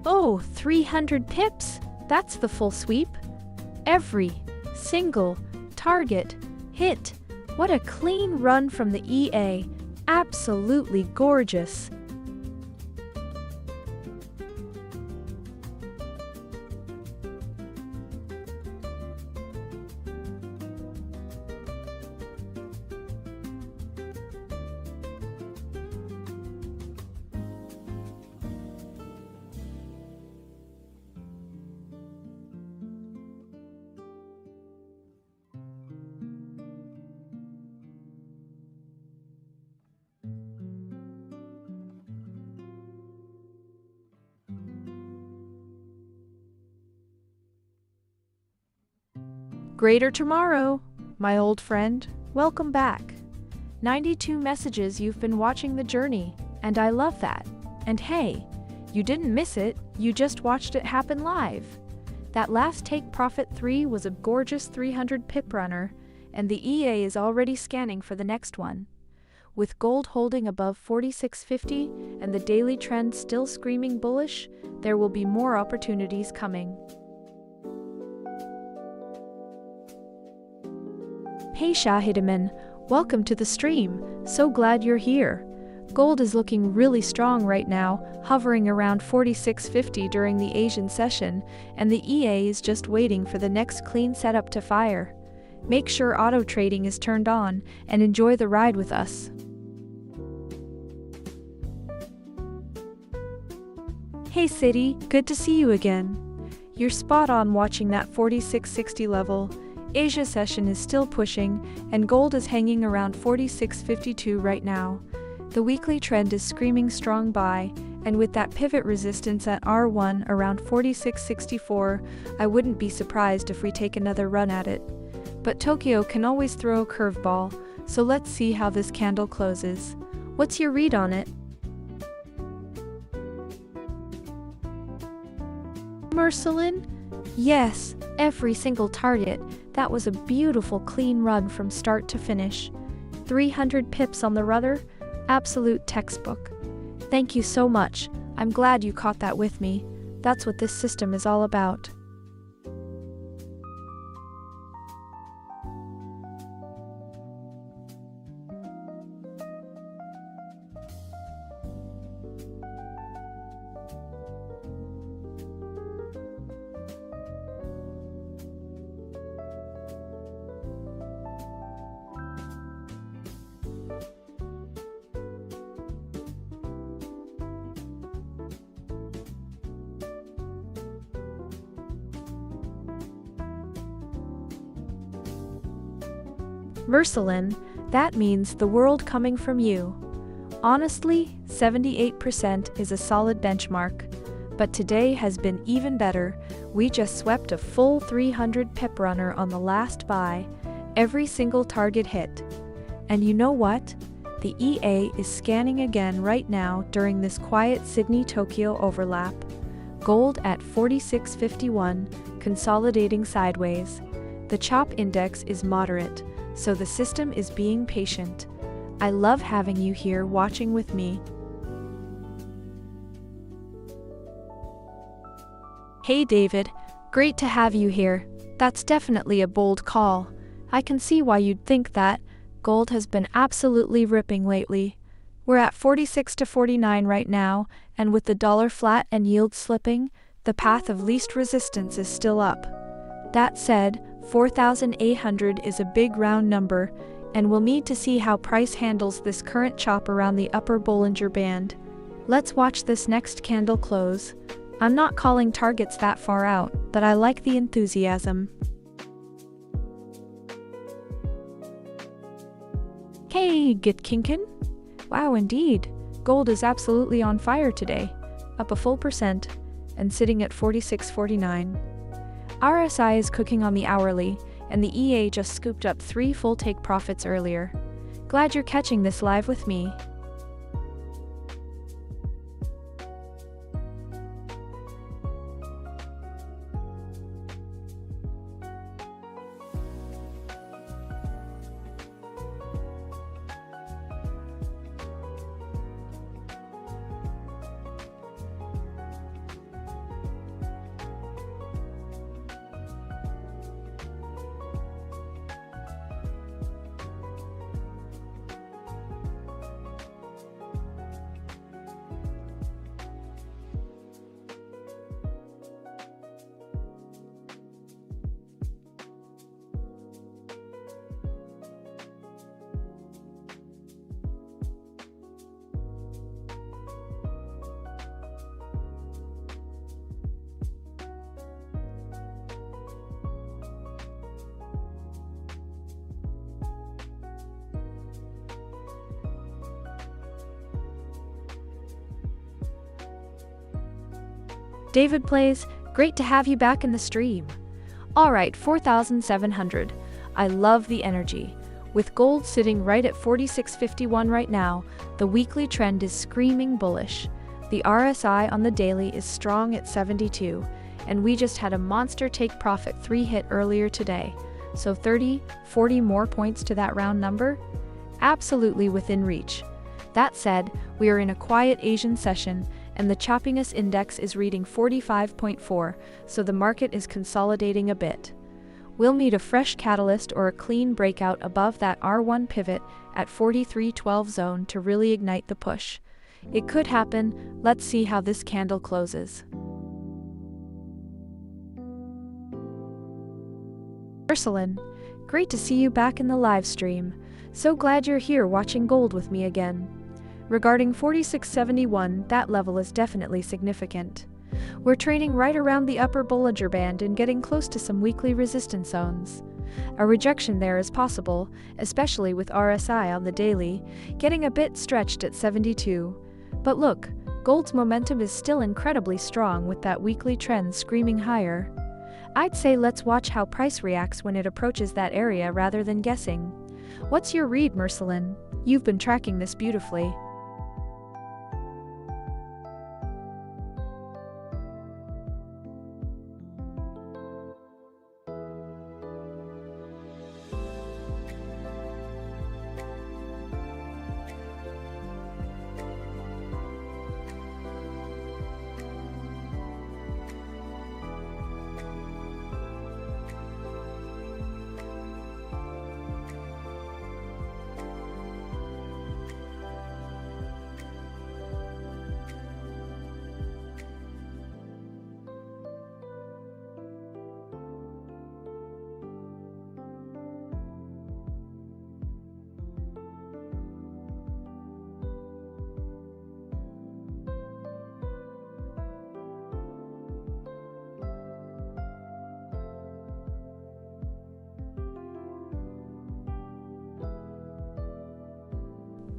Oh, 300 pips? That's the full sweep. Every single target hit. What a clean run from the EA. Absolutely gorgeous. Greater tomorrow, my old friend. Welcome back. 92 messages. You've been watching the journey, and I love that. And hey, you didn't miss it, you just watched it happen live. That last take profit 3 was a gorgeous 300 pip runner, and the EA is already scanning for the next one. With gold holding above 46.50 and the daily trend still screaming bullish, there will be more opportunities coming. Hey Shahidaman, welcome to the stream. So glad you're here. Gold is looking really strong right now, hovering around 46.50 during the Asian session, and the EA is just waiting for the next clean setup to fire. Make sure auto trading is turned on and enjoy the ride with us. Hey City, good to see you again. You're spot on watching that 46.60 level. Asia session is still pushing, and gold is hanging around 46.52 right now. The weekly trend is screaming strong buy, and with that pivot resistance at R1 around 46.64, I wouldn't be surprised if we take another run at it. But Tokyo can always throw a curveball, so let's see how this candle closes. What's your read on it? Mercelin? Yes, every single target. That was a beautiful clean run from start to finish. 300 pips on the rudder? Absolute textbook. Thank you so much. I'm glad you caught that with me. That's what this system is all about. Mercelin, that means the world coming from you. Honestly, 78% is a solid benchmark. But today has been even better. We just swept a full 300 pip runner on the last buy. Every single target hit. And you know what? The EA is scanning again right now during this quiet Sydney-Tokyo overlap. Gold at 46.51, consolidating sideways. The CHOP index is moderate, so the system is being patient. I love having you here watching with me. Hey David, great to have you here. That's definitely a bold call. I can see why you'd think that. Gold has been absolutely ripping lately. We're at 46 to 49 right now, and with the dollar flat and yield slipping, the path of least resistance is still up. That said, 4,800 is a big round number, and we'll need to see how price handles this current chop around the upper Bollinger Band. Let's watch this next candle close. I'm not calling targets that far out, but I like the enthusiasm. Hey, Gitkinkin? Wow, indeed. Gold is absolutely on fire today, up a full percent, and sitting at 46.49. RSI is cooking on the hourly, and the EA just scooped up 3 full take profits earlier. Glad you're catching this live with me. David Plays, great to have you back in the stream. Alright, 4,700. I love the energy. With gold sitting right at 46.51 right now, the weekly trend is screaming bullish. The RSI on the daily is strong at 72, and we just had a monster take profit 3 hit earlier today. So 30, 40 more points to that round number? Absolutely within reach. That said, we are in a quiet Asian session, and the choppiness index is reading 45.4, so the market is consolidating a bit. We'll need a fresh catalyst or a clean breakout above that R1 pivot at 43.12 zone to really ignite the push. It could happen. Let's see how this candle closes. Ursuline, great to see you back in the live stream. So glad you're here watching gold with me again. Regarding 46.71, that level is definitely significant. We're trading right around the upper Bollinger Band and getting close to some weekly resistance zones. A rejection there is possible, especially with RSI on the daily, getting a bit stretched at 72. But look, gold's momentum is still incredibly strong with that weekly trend screaming higher. I'd say let's watch how price reacts when it approaches that area rather than guessing. What's your read, Ursuline? You've been tracking this beautifully.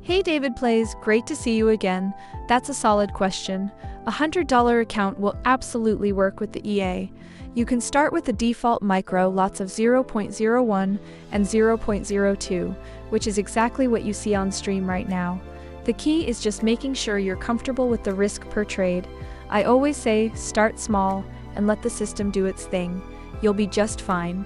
Hey David Plays, great to see you again. That's a solid question. A $100 account will absolutely work with the EA. You can start with the default micro lots of 0.01 and 0.02, which is exactly what you see on stream right now. The key is just making sure you're comfortable with the risk per trade. I always say, start small and let the system do its thing. You'll be just fine.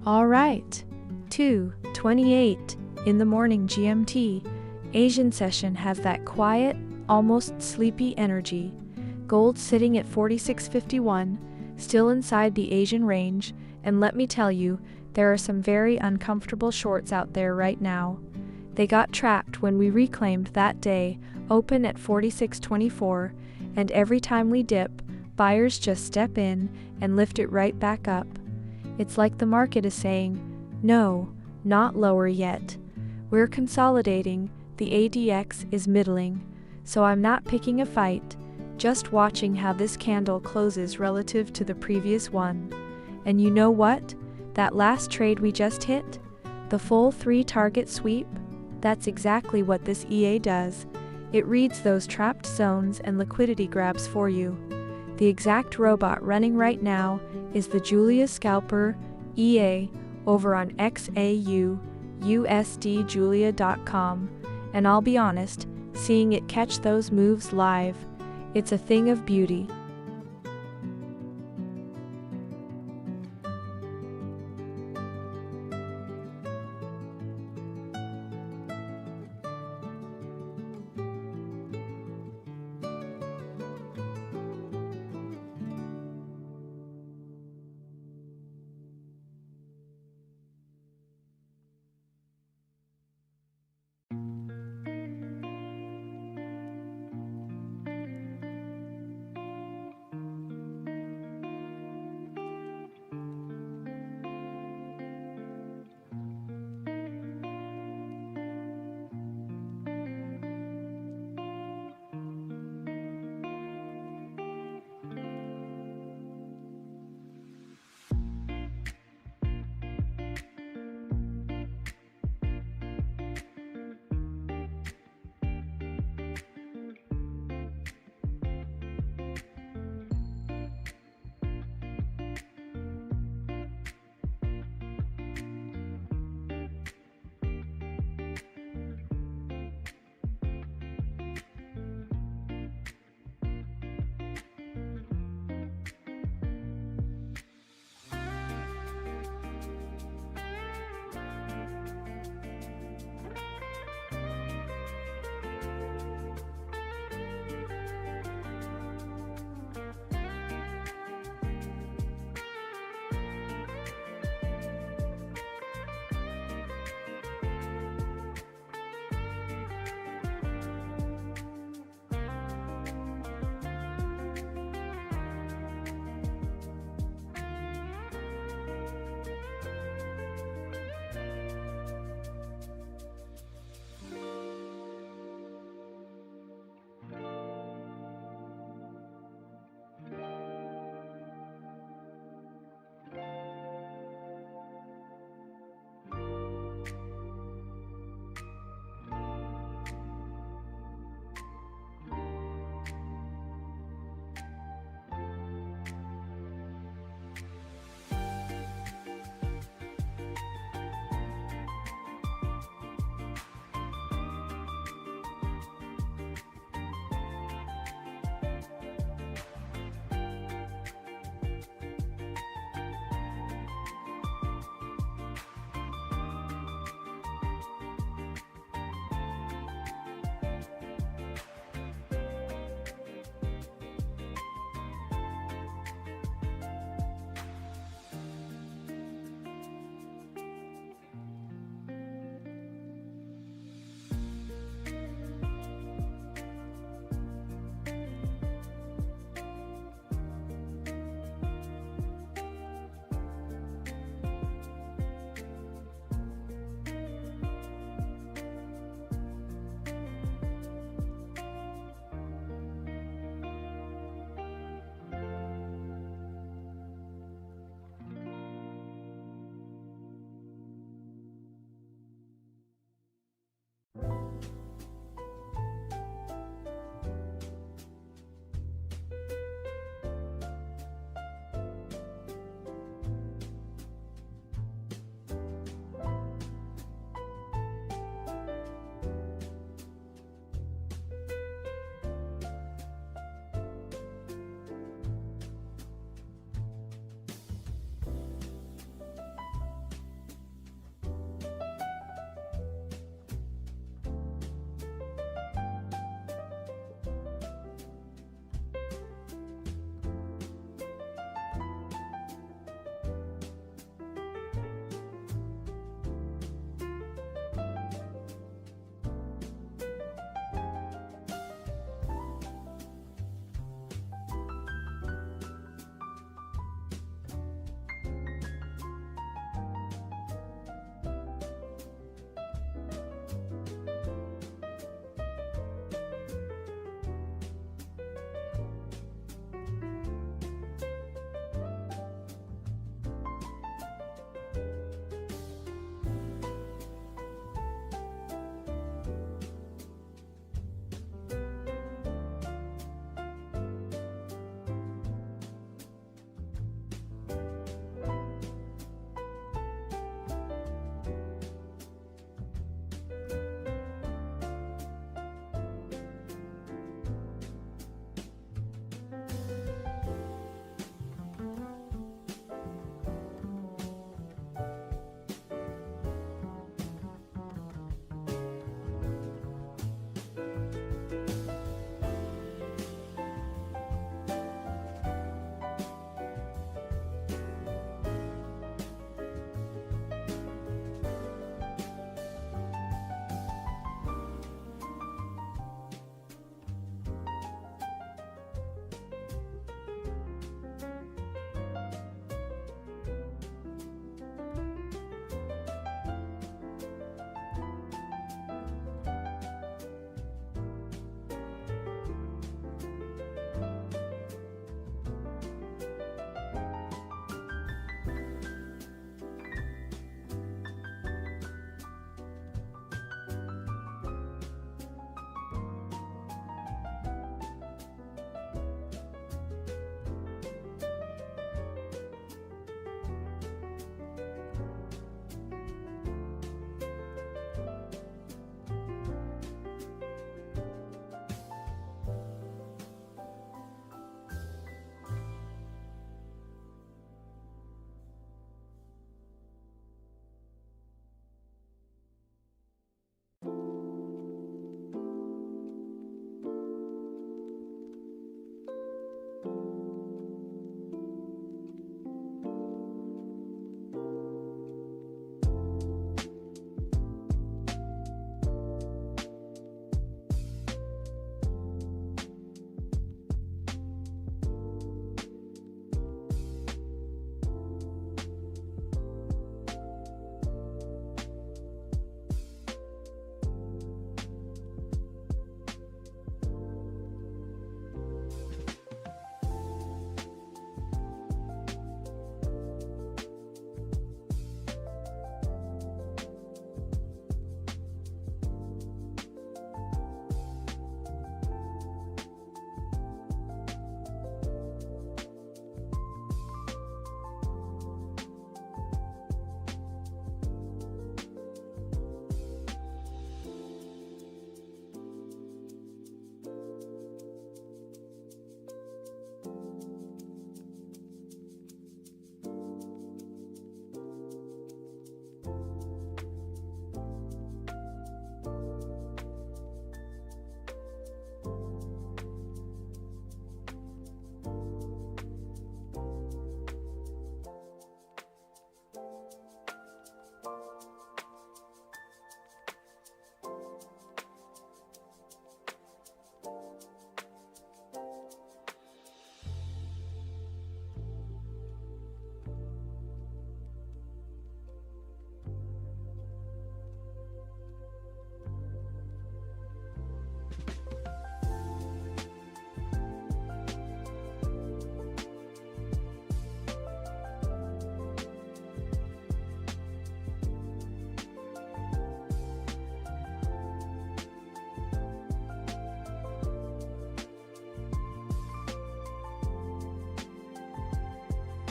Alright, 2:28 in the morning GMT. Asian session has that quiet, almost sleepy energy. Gold sitting at 46.51, still inside the Asian range, and let me tell you, there are some very uncomfortable shorts out there right now. They got trapped when we reclaimed that day, open at 46.24, and every time we dip, buyers just step in and lift it right back up. It's like the market is saying, no, not lower yet. We're consolidating, the ADX is middling, so I'm not picking a fight, just watching how this candle closes relative to the previous one. And you know what? That last trade we just hit? The full 3-target sweep? That's exactly what this EA does. It reads those trapped zones and liquidity grabs for you. The exact robot running right now is the Julia Scalper EA over on XAUUSDjulia.com, and I'll be honest, seeing it catch those moves live, it's a thing of beauty.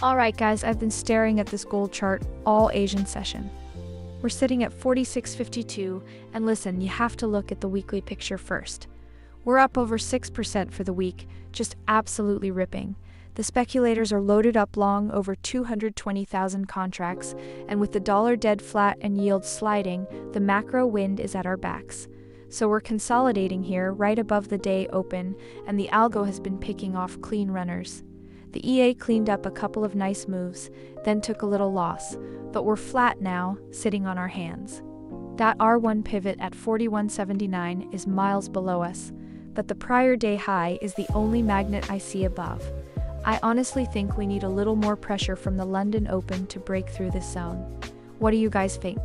Alright guys, I've been staring at this gold chart all Asian session. We're sitting at 46.52, and listen, you have to look at the weekly picture first. We're up over 6% for the week, just absolutely ripping. The speculators are loaded up long over 220,000 contracts, and with the dollar dead flat and yields sliding, the macro wind is at our backs. So we're consolidating here right above the day open, and the algo has been picking off clean runners. The EA cleaned up a couple of nice moves, then took a little loss, but we're flat now, sitting on our hands. That R1 pivot at 41.79 is miles below us, but the prior day high is the only magnet I see above. I honestly think we need a little more pressure from the London Open to break through this zone. What do you guys think?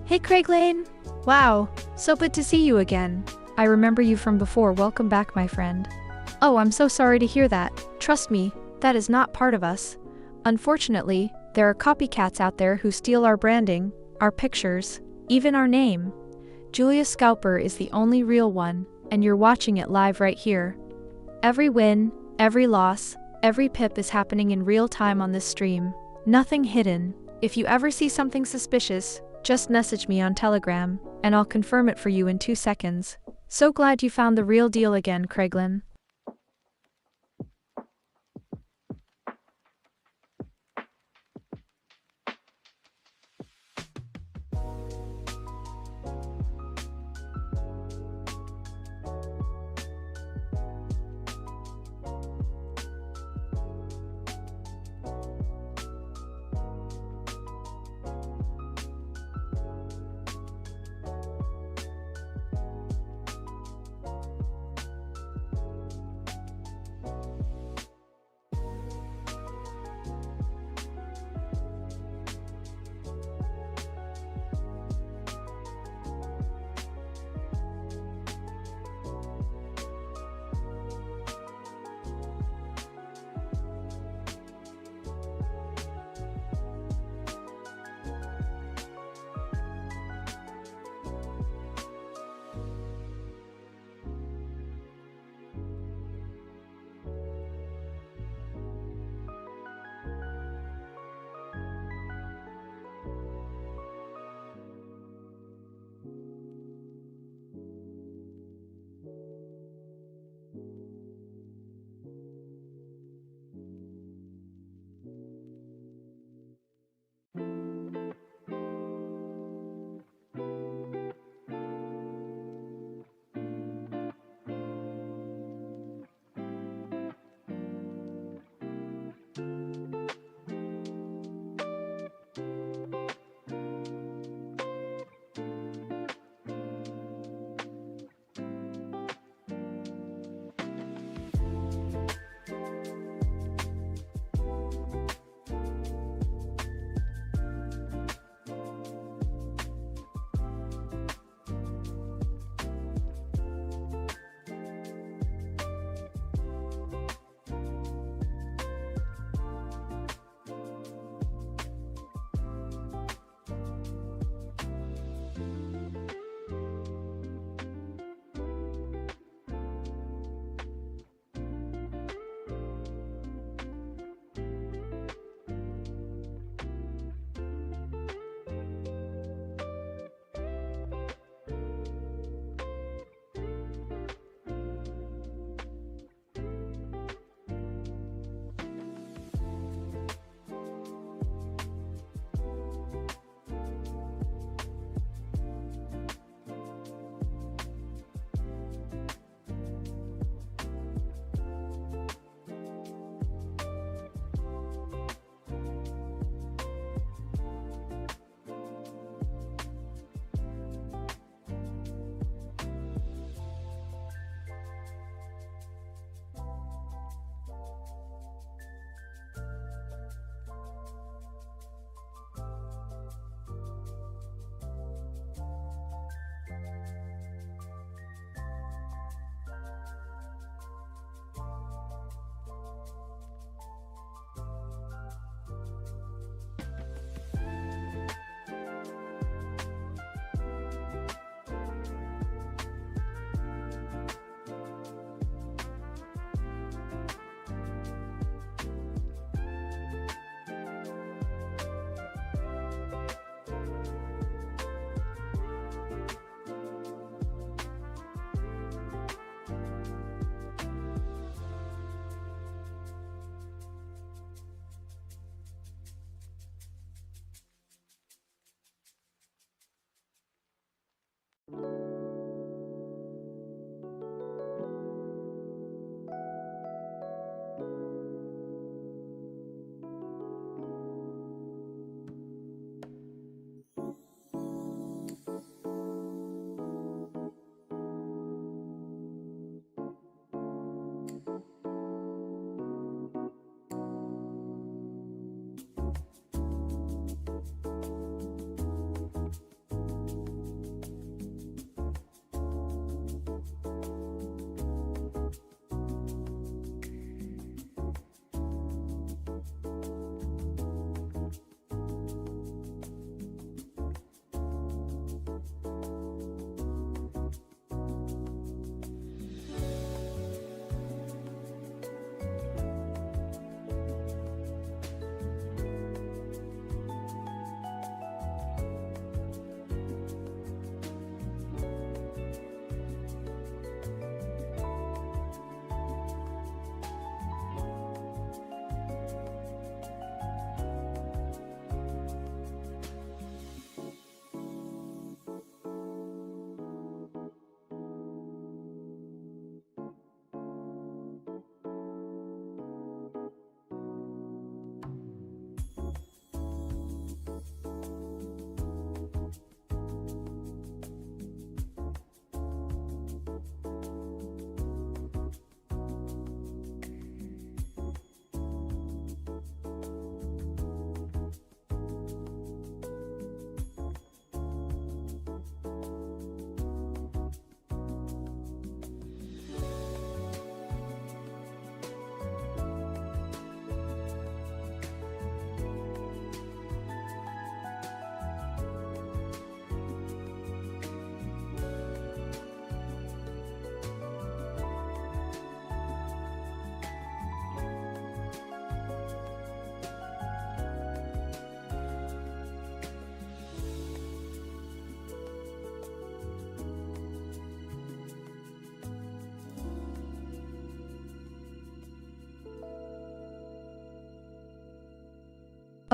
Hey Craig Lane! Wow, so good to see you again. I remember you from before. Welcome back, my friend. Oh, I'm so sorry to hear that. Trust me, that is not part of us. Unfortunately, there are copycats out there who steal our branding, our pictures, even our name. Julia's scalper is the only real one, and you're watching it live right here. Every win, every loss, every pip is happening in real time on this stream. Nothing hidden. If you ever see something suspicious, just message me on Telegram, and I'll confirm it for you in 2 seconds. So glad you found the real deal again, Craiglin.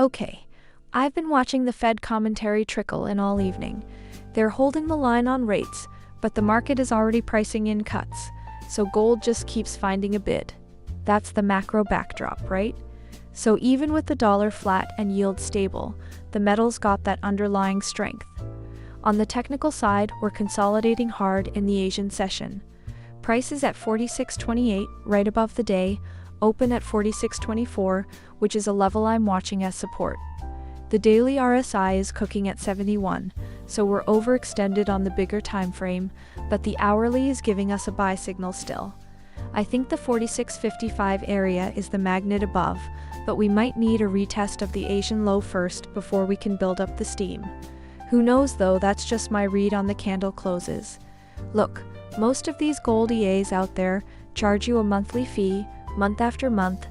Okay, I've been watching the Fed commentary trickle in all evening. They're holding the line on rates, but the market is already pricing in cuts, so gold just keeps finding a bid. That's the macro backdrop, right? So even with the dollar flat and yield stable, the metal's got that underlying strength. On the technical side, we're consolidating hard in the Asian session. Price is at 46.28, right above the day, open at 46.24, which is a level I'm watching as support. The daily RSI is cooking at 71, so we're overextended on the bigger time frame, but the hourly is giving us a buy signal still. I think the 46.55 area is the magnet above, but we might need a retest of the Asian low first before we can build up the steam. Who knows though, that's just my read on the candle closes. Look, most of these gold EAs out there charge you a monthly fee, month after month,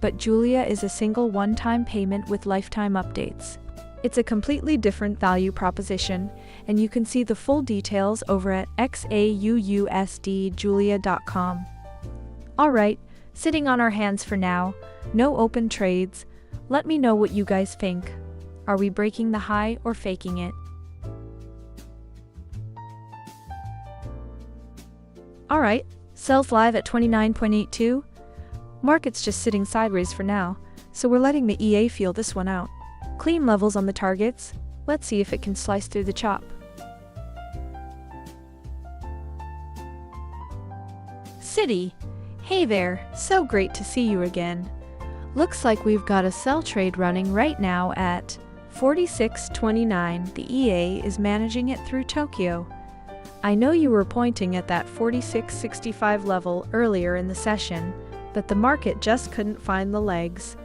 but Julia is a single one-time payment with lifetime updates. It's a completely different value proposition, and you can see the full details over at XAUUSDjulia.com. Alright, sitting on our hands for now, no open trades. Let me know what you guys think. Are we breaking the high or faking it? Alright, sells live at 29.82. Market's just sitting sideways for now, so we're letting the EA feel this one out. Clean levels on the targets. Let's see if it can slice through the chop. City, hey there, so great to see you again. Looks like we've got a sell trade running right now at 46.29. The EA is managing it through Tokyo. I know you were pointing at that 46.65 level earlier in the session, but the market just couldn't find the legs.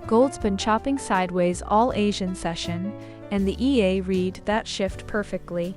Gold's been chopping sideways all Asian session, and the EA read that shift perfectly.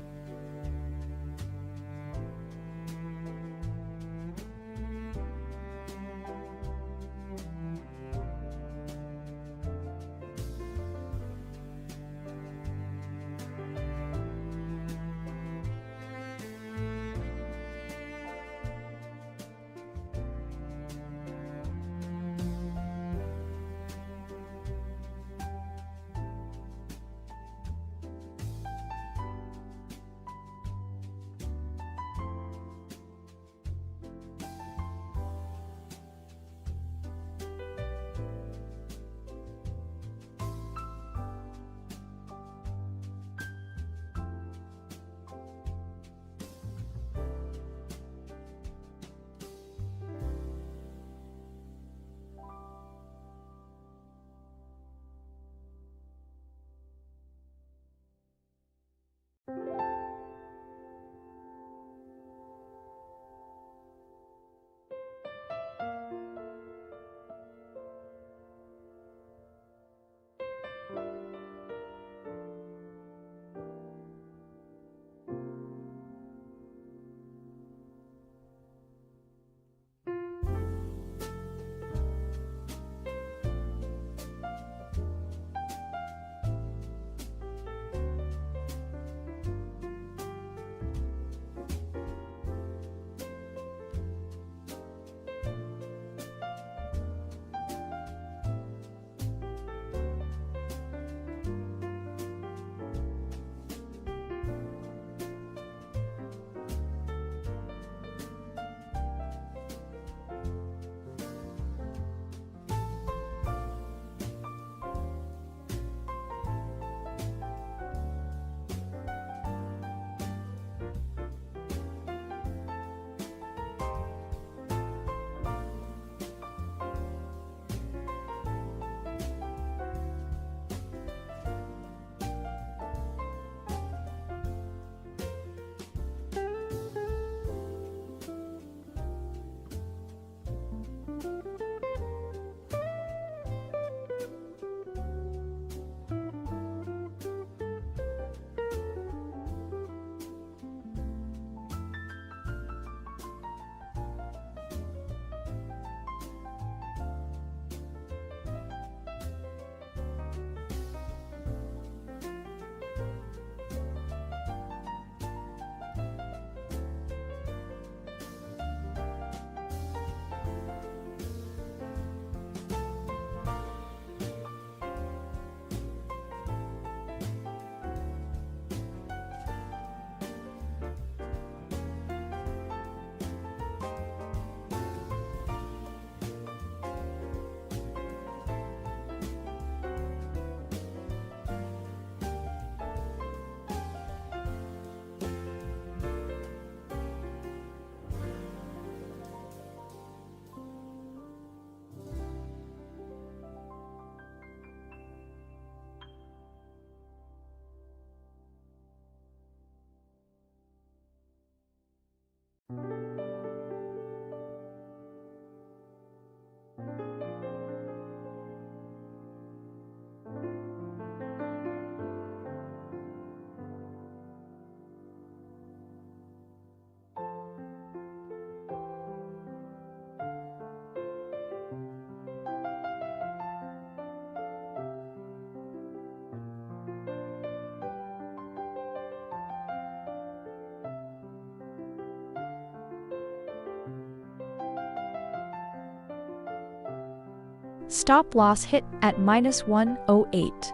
Stop loss hit at -108.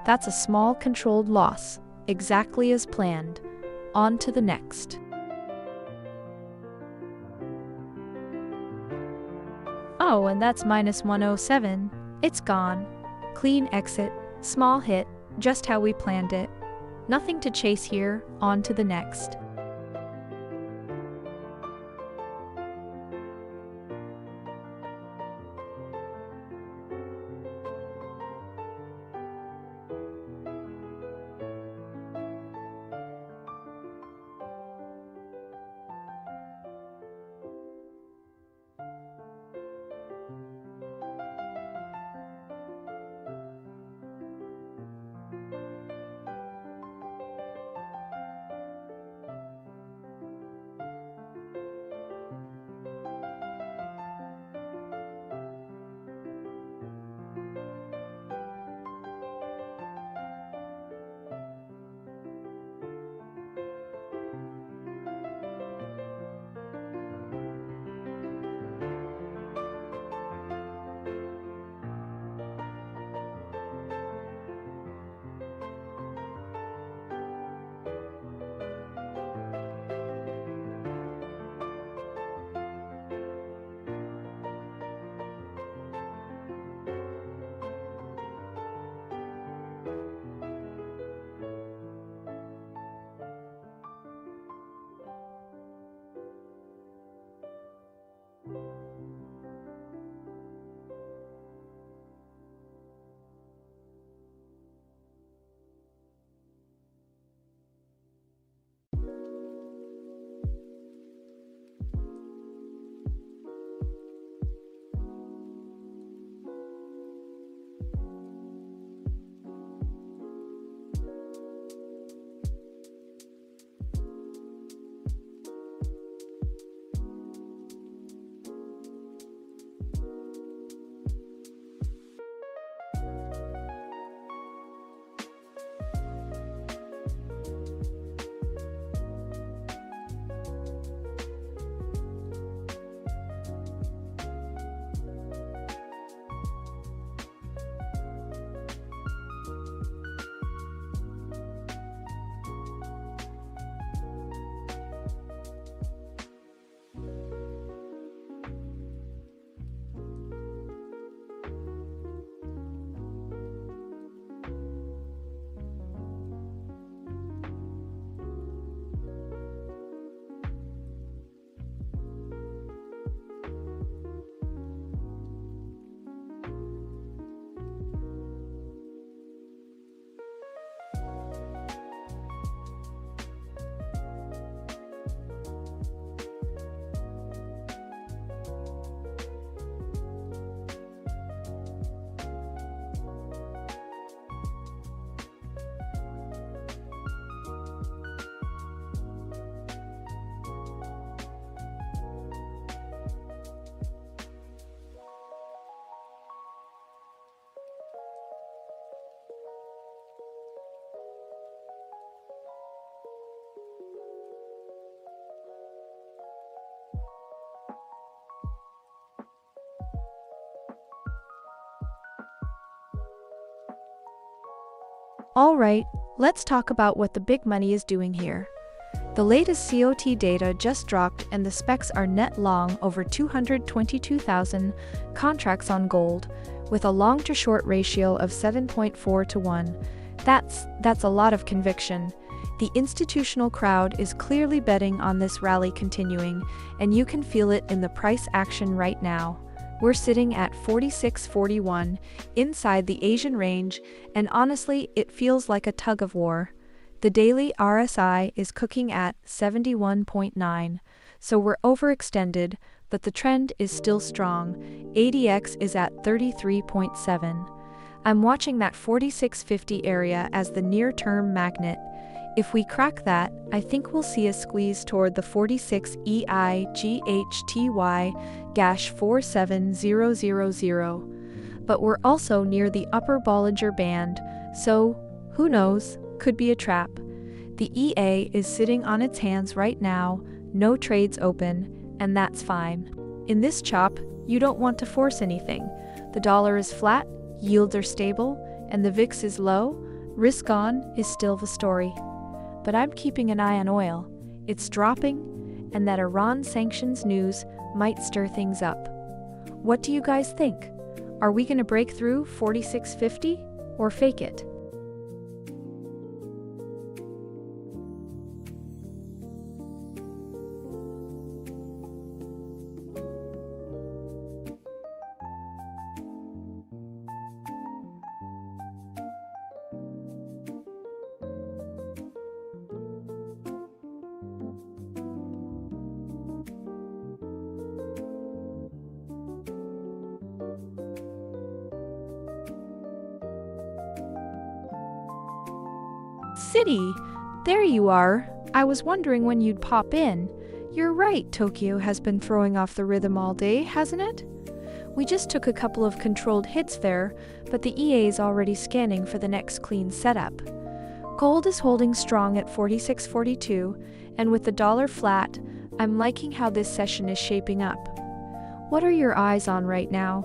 That's a small controlled loss, exactly as planned. On to the next. Oh, and that's -107. It's gone. Clean exit, small hit, just how we planned it. Nothing to chase here, on to the next. Alright, let's talk about what the big money is doing here. The latest COT data just dropped and the specs are net long over 222,000 contracts on gold, with a long to short ratio of 7.4 to 1. That's a lot of conviction. The institutional crowd is clearly betting on this rally continuing, and you can feel it in the price action right now. We're sitting at 46.41, inside the Asian range, and honestly, it feels like a tug of war. The daily RSI is cooking at 71.9, so we're overextended, but the trend is still strong. ADX is at 33.7. I'm watching that 46.50 area as the near-term magnet. If we crack that, I think we'll see a squeeze toward the 46 EIGHTY-47000. But we're also near the upper Bollinger Band, so, who knows, could be a trap. The EA is sitting on its hands right now, no trades open, and that's fine. In this chop, you don't want to force anything. The dollar is flat, yields are stable, and the VIX is low. Risk on is still the story. But I'm keeping an eye on oil. It's dropping, and that Iran sanctions news might stir things up. What do you guys think? Are we going to break through 46.50 or fake it? City, there you are. I was wondering when you'd pop in. You're right, Tokyo has been throwing off the rhythm all day, hasn't it? We just took a couple of controlled hits there, but the EA's already scanning for the next clean setup. Gold is holding strong at 46.42, and with the dollar flat, I'm liking how this session is shaping up. What are your eyes on right now?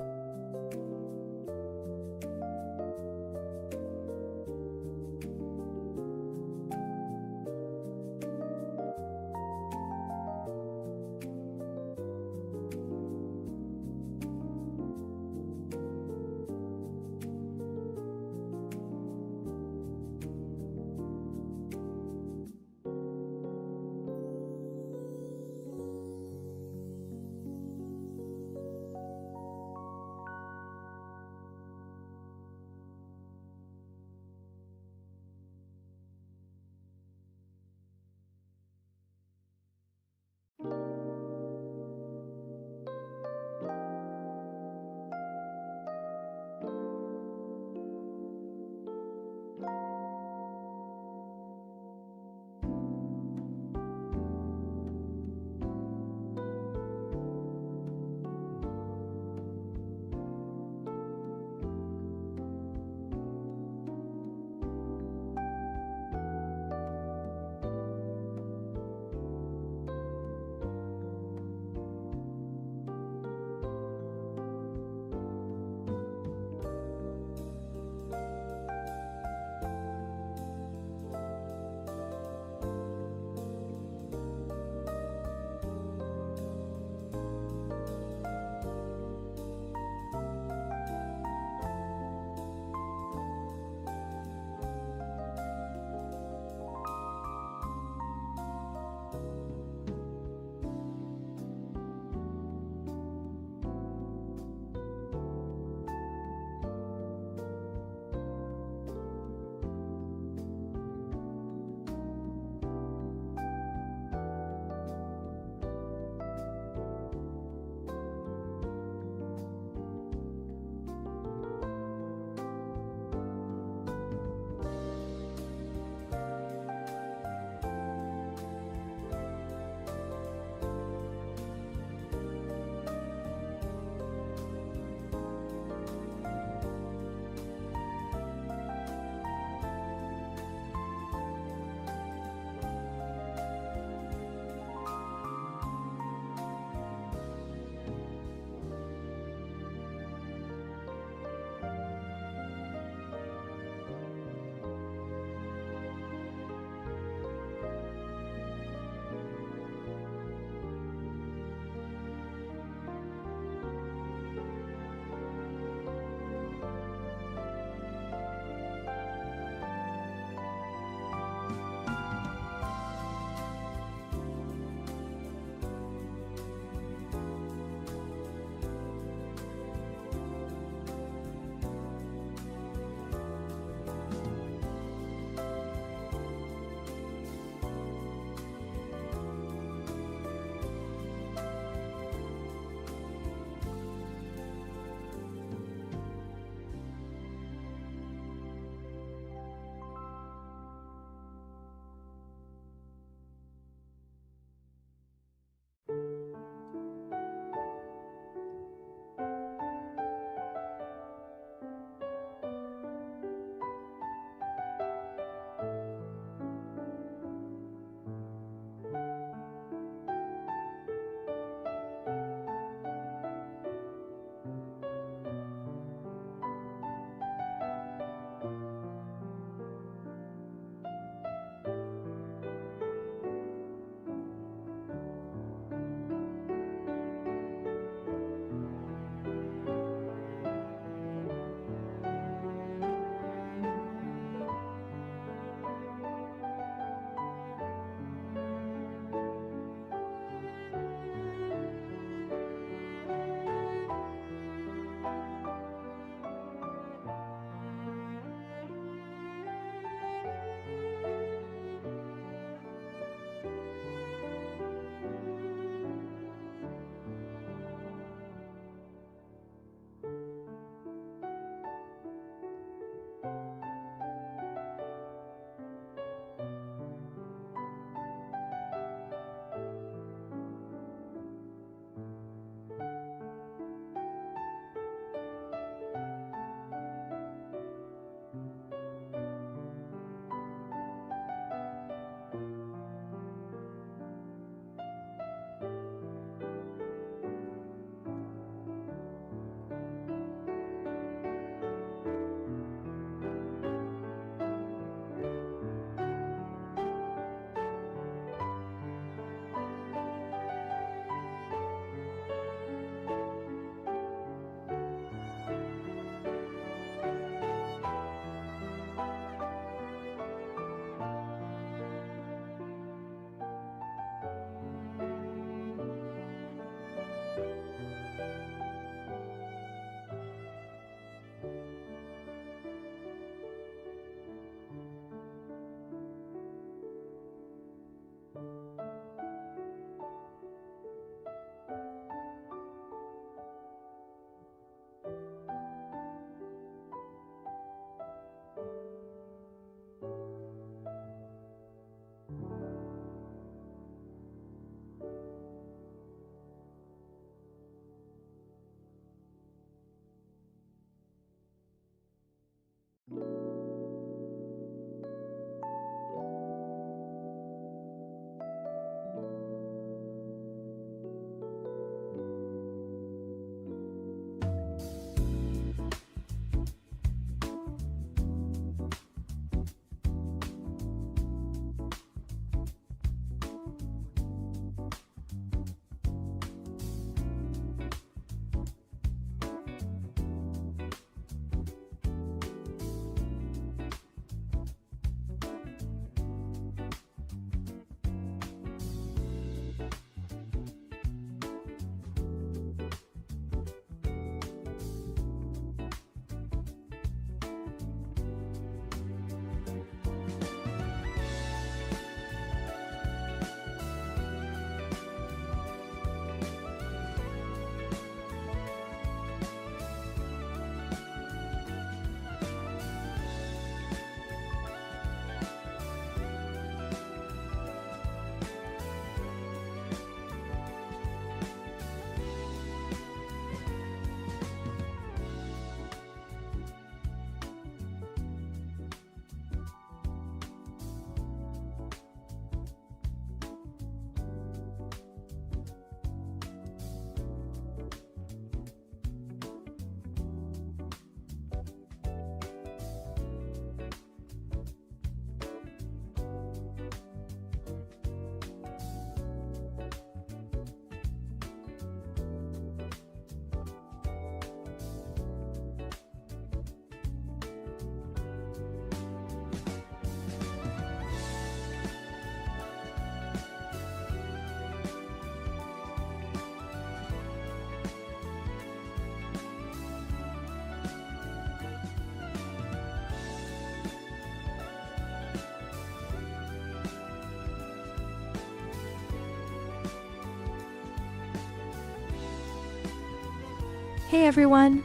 Hey everyone!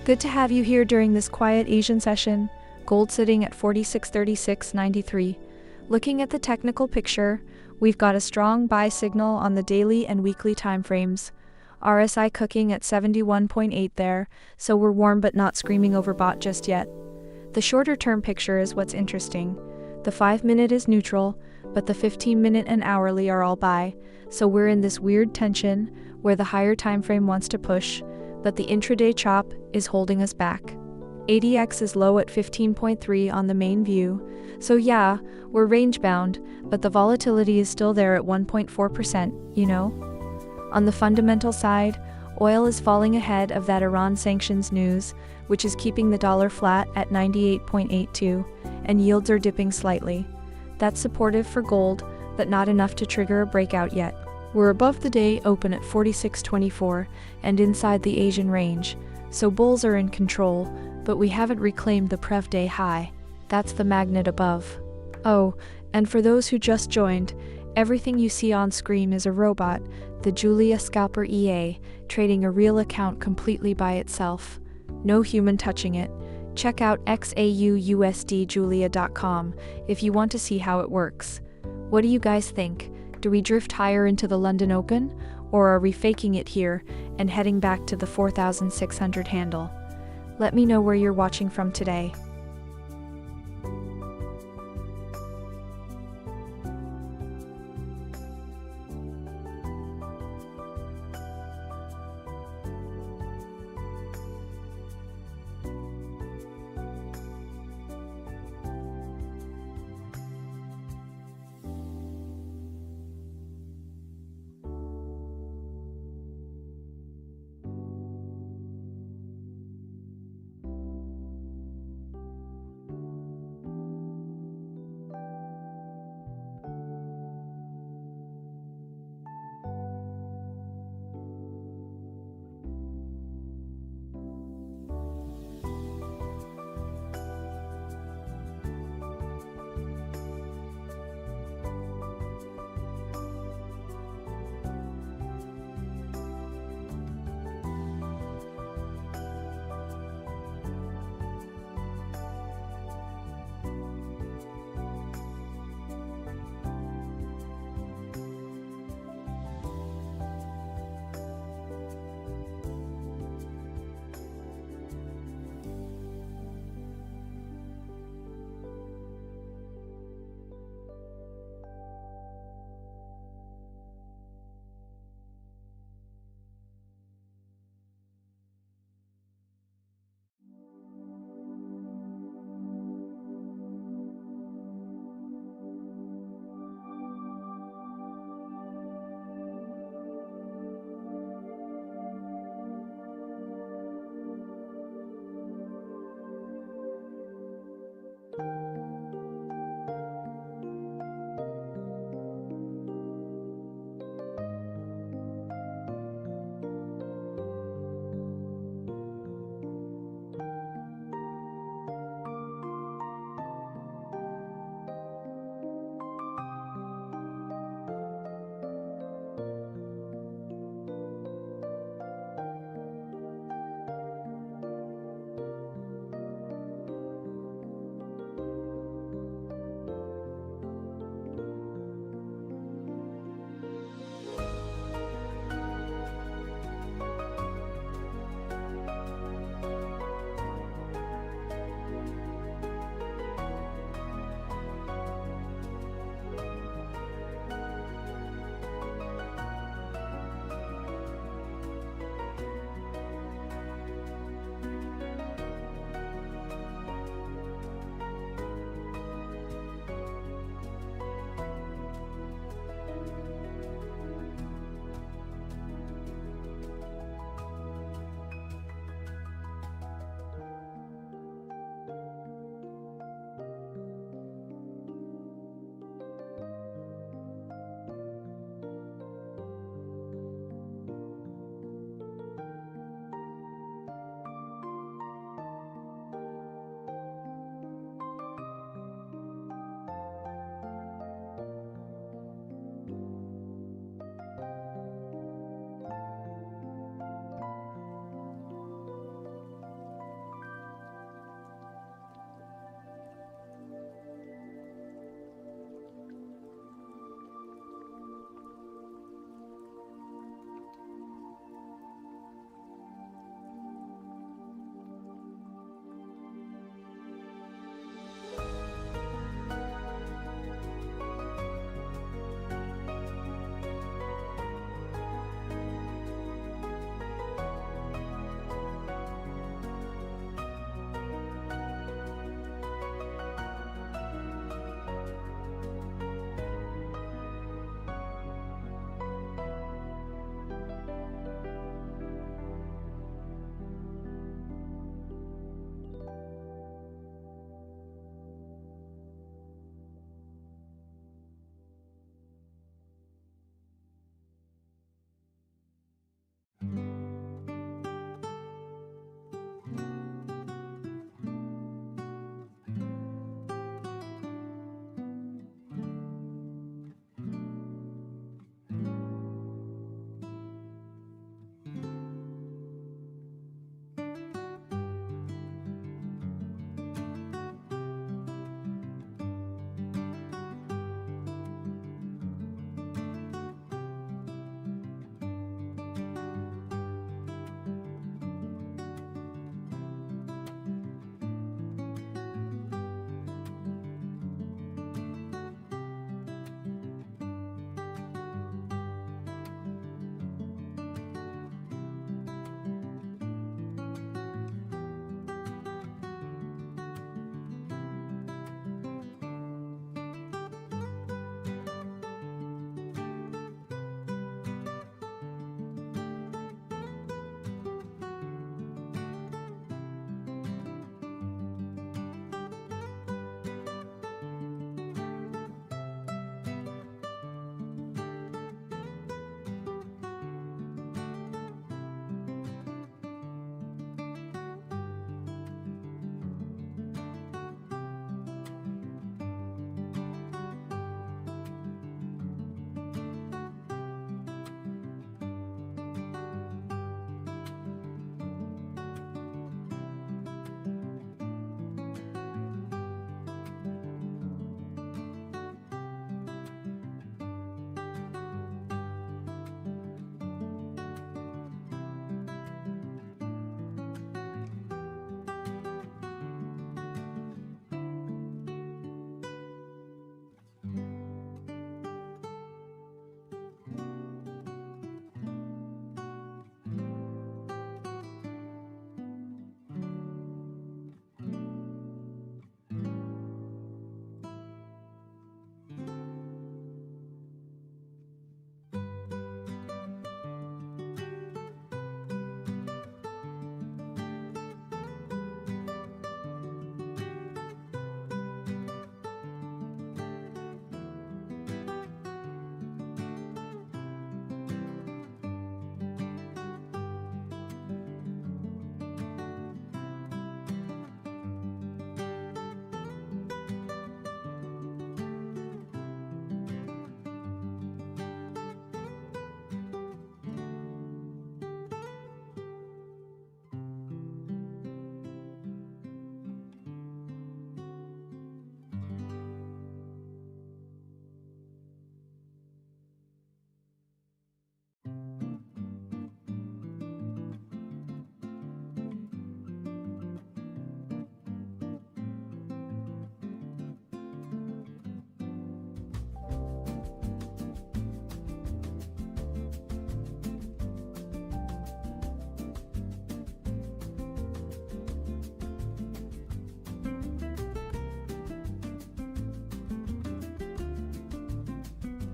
Good to have you here during this quiet Asian session. Gold sitting at 46.3693. Looking at the technical picture, we've got a strong buy signal on the daily and weekly timeframes. RSI cooking at 71.8 there, so we're warm but not screaming overbought just yet. The shorter term picture is what's interesting. The 5-minute is neutral, but the 15-minute and hourly are all buy, so we're in this weird tension where the higher timeframe wants to push, but the intraday chop is holding us back. ADX is low at 15.3 on the main view, so yeah, we're range bound, but the volatility is still there at 1.4%, you know? On the fundamental side, oil is falling ahead of that Iran sanctions news, which is keeping the dollar flat at 98.82, and yields are dipping slightly. That's supportive for gold, but not enough to trigger a breakout yet. We're above the day open at 46.24 and inside the Asian range, so bulls are in control, but we haven't reclaimed the Prev day high. That's the magnet above. Oh, and for those who just joined, everything you see on screen is a robot, the Julia Scalper EA, trading a real account completely by itself. No human touching it. Check out XAUUSD if you want to see how it works. What do you guys think? Do we drift higher into the London Open, or are we faking it here and heading back to the 4,600 handle? Let me know where you're watching from today.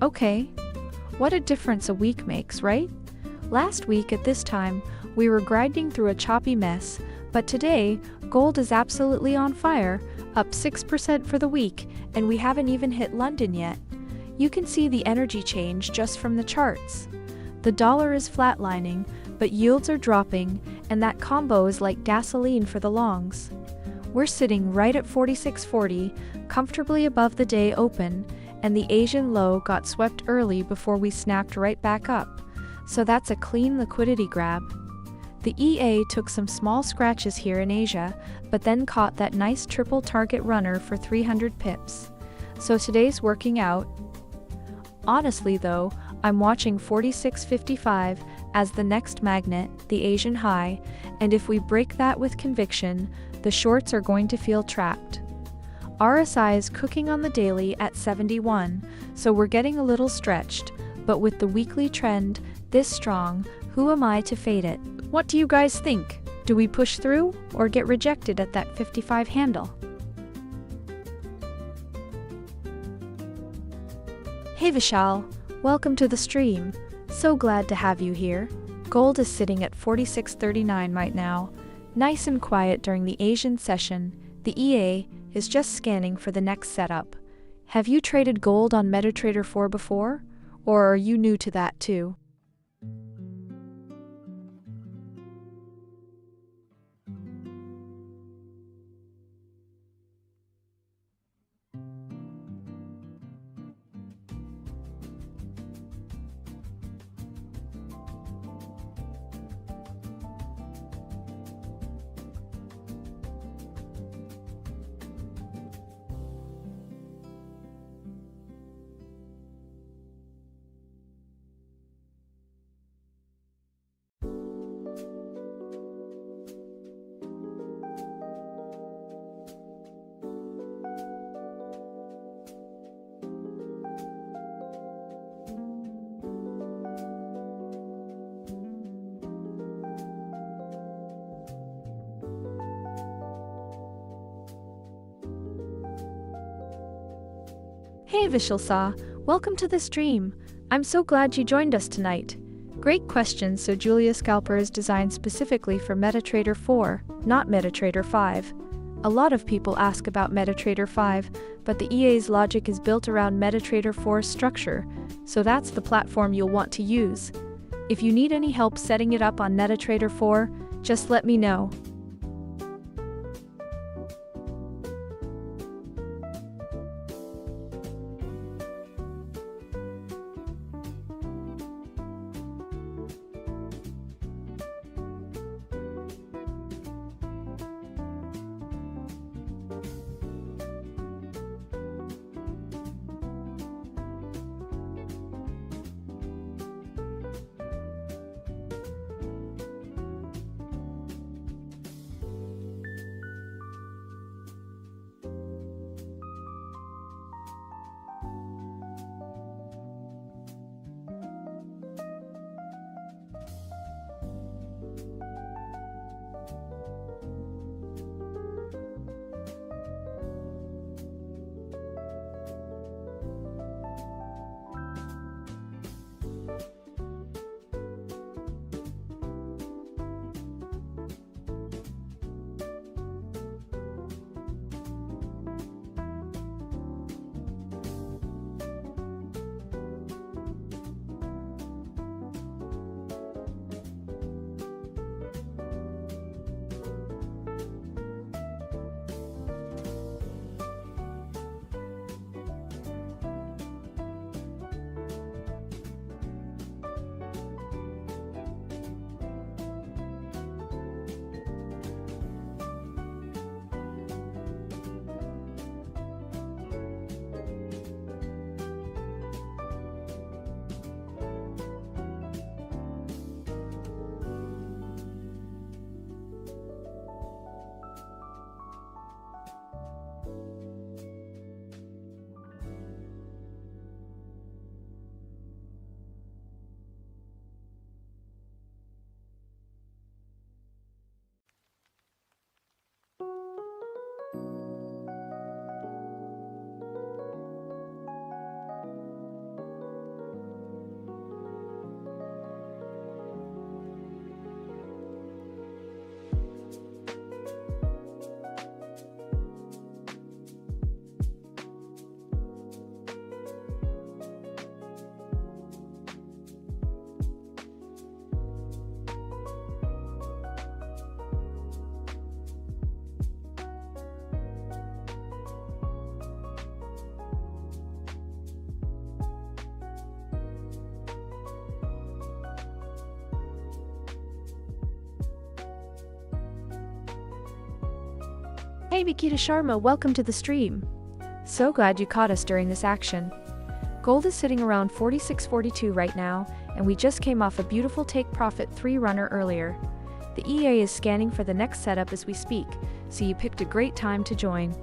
Okay, what a difference a week makes, right? Last week at this time, we were grinding through a choppy mess, but today, gold is absolutely on fire, up 6% for the week, and we haven't even hit London yet. You can see the energy change just from the charts. The dollar is flatlining, but yields are dropping, and that combo is like gasoline for the longs. We're sitting right at 46.40, comfortably above the day open, and the Asian low got swept early before we snapped right back up. So that's a clean liquidity grab. The EA took some small scratches here in Asia, but then caught that nice triple target runner for 300 pips. So today's working out. Honestly though, I'm watching 46.55 as the next magnet, the Asian high, and if we break that with conviction, the shorts are going to feel trapped. RSI is cooking on the daily at 71, so we're getting a little stretched, but with the weekly trend this strong, who am I to fade it? What do you guys think? Do we push through or get rejected at that 55 handle? Hey Vishal, welcome to the stream. So glad to have you here. Gold is sitting at 46.39 right now. Nice and quiet during the Asian session. The EA is just scanning for the next setup. Have you traded gold on MetaTrader 4 before? Or are you new to that too? Hey Vishal, welcome to the stream. I'm so glad you joined us tonight. Great question. So Julia Scalper is designed specifically for MetaTrader 4, not MetaTrader 5. A lot of people ask about MetaTrader 5, but the EA's logic is built around MetaTrader 4's structure, so that's the platform you'll want to use. If you need any help setting it up on MetaTrader 4, just let me know. Hey Nikita Sharma, welcome to the stream. So glad you caught us during this action. Gold is sitting around 46.42 right now, and we just came off a beautiful take profit 3 runner earlier. The EA is scanning for the next setup as we speak, so you picked a great time to join.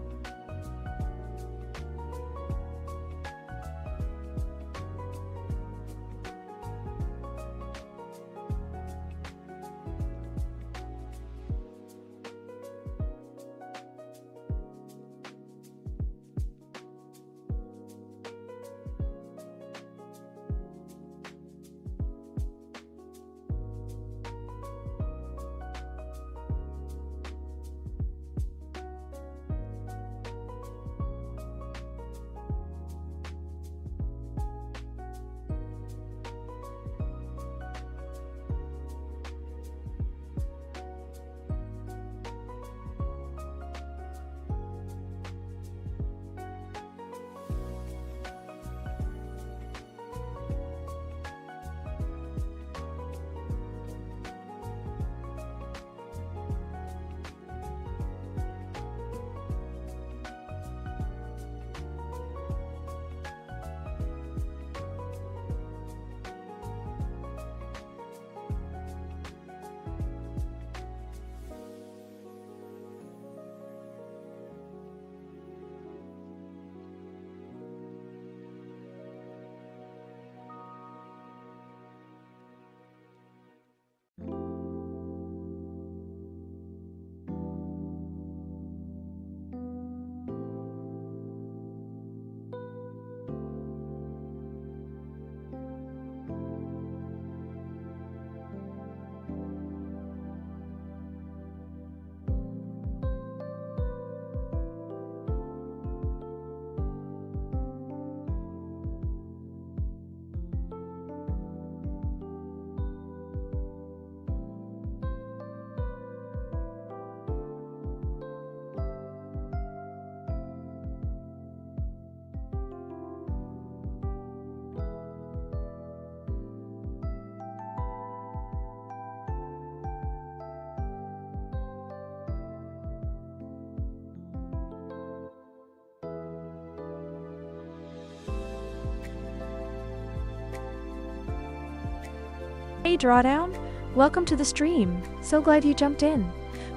Hey Drawdown, welcome to the stream. So glad you jumped in.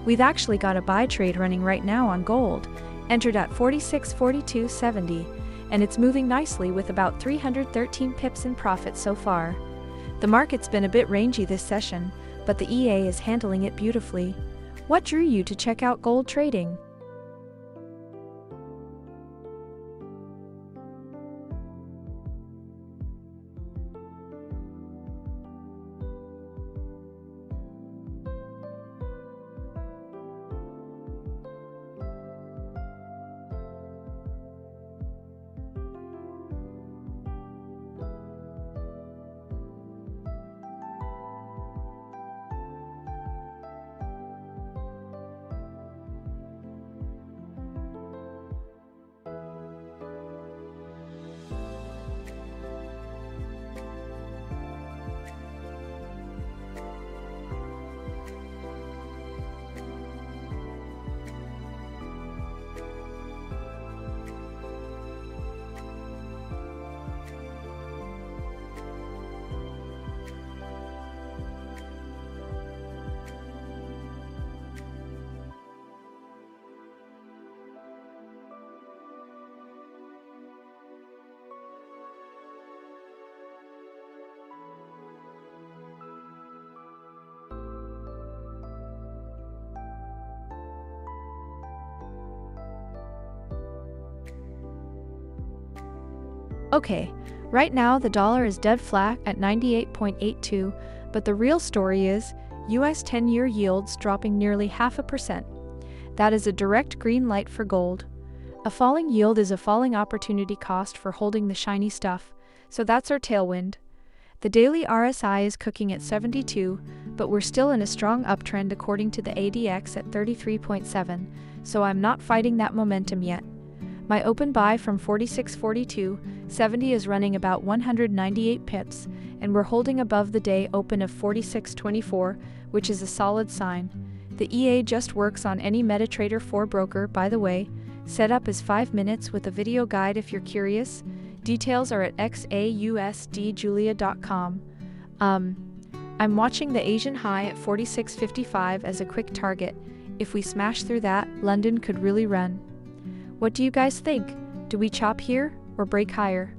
We've actually got a buy trade running right now on gold, entered at 46.4270, and it's moving nicely with about 313 pips in profit so far. The market's been a bit rangy this session, but the EA is handling it beautifully. What drew you to check out gold trading? Okay, right now the dollar is dead flat at 98.82, but the real story is US 10-year yields dropping nearly 0.5%. That is a direct green light for gold. A falling yield is a falling opportunity cost for holding the shiny stuff, so that's our tailwind. The daily RSI is cooking at 72, but we're still in a strong uptrend according to the ADX at 33.7, so I'm not fighting that momentum yet. My open buy from 46.4270 is running about 198 pips, and we're holding above the day open of 46.24, which is a solid sign. The EA just works on any MetaTrader 4 broker, by the way. Setup is 5 minutes with a video guide if you're curious. Details are at XAUUSDjulia.com. I'm watching the Asian high at 46.55 as a quick target. If we smash through that, London could really run. What do you guys think? Do we chop here or break higher?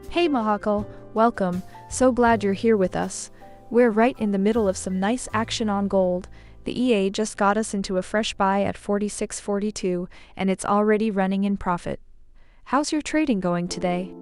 Hey Mahakal, welcome. So glad you're here with us. We're right in the middle of some nice action on gold. The EA just got us into a fresh buy at 46.42, and it's already running in profit. How's your trading going today?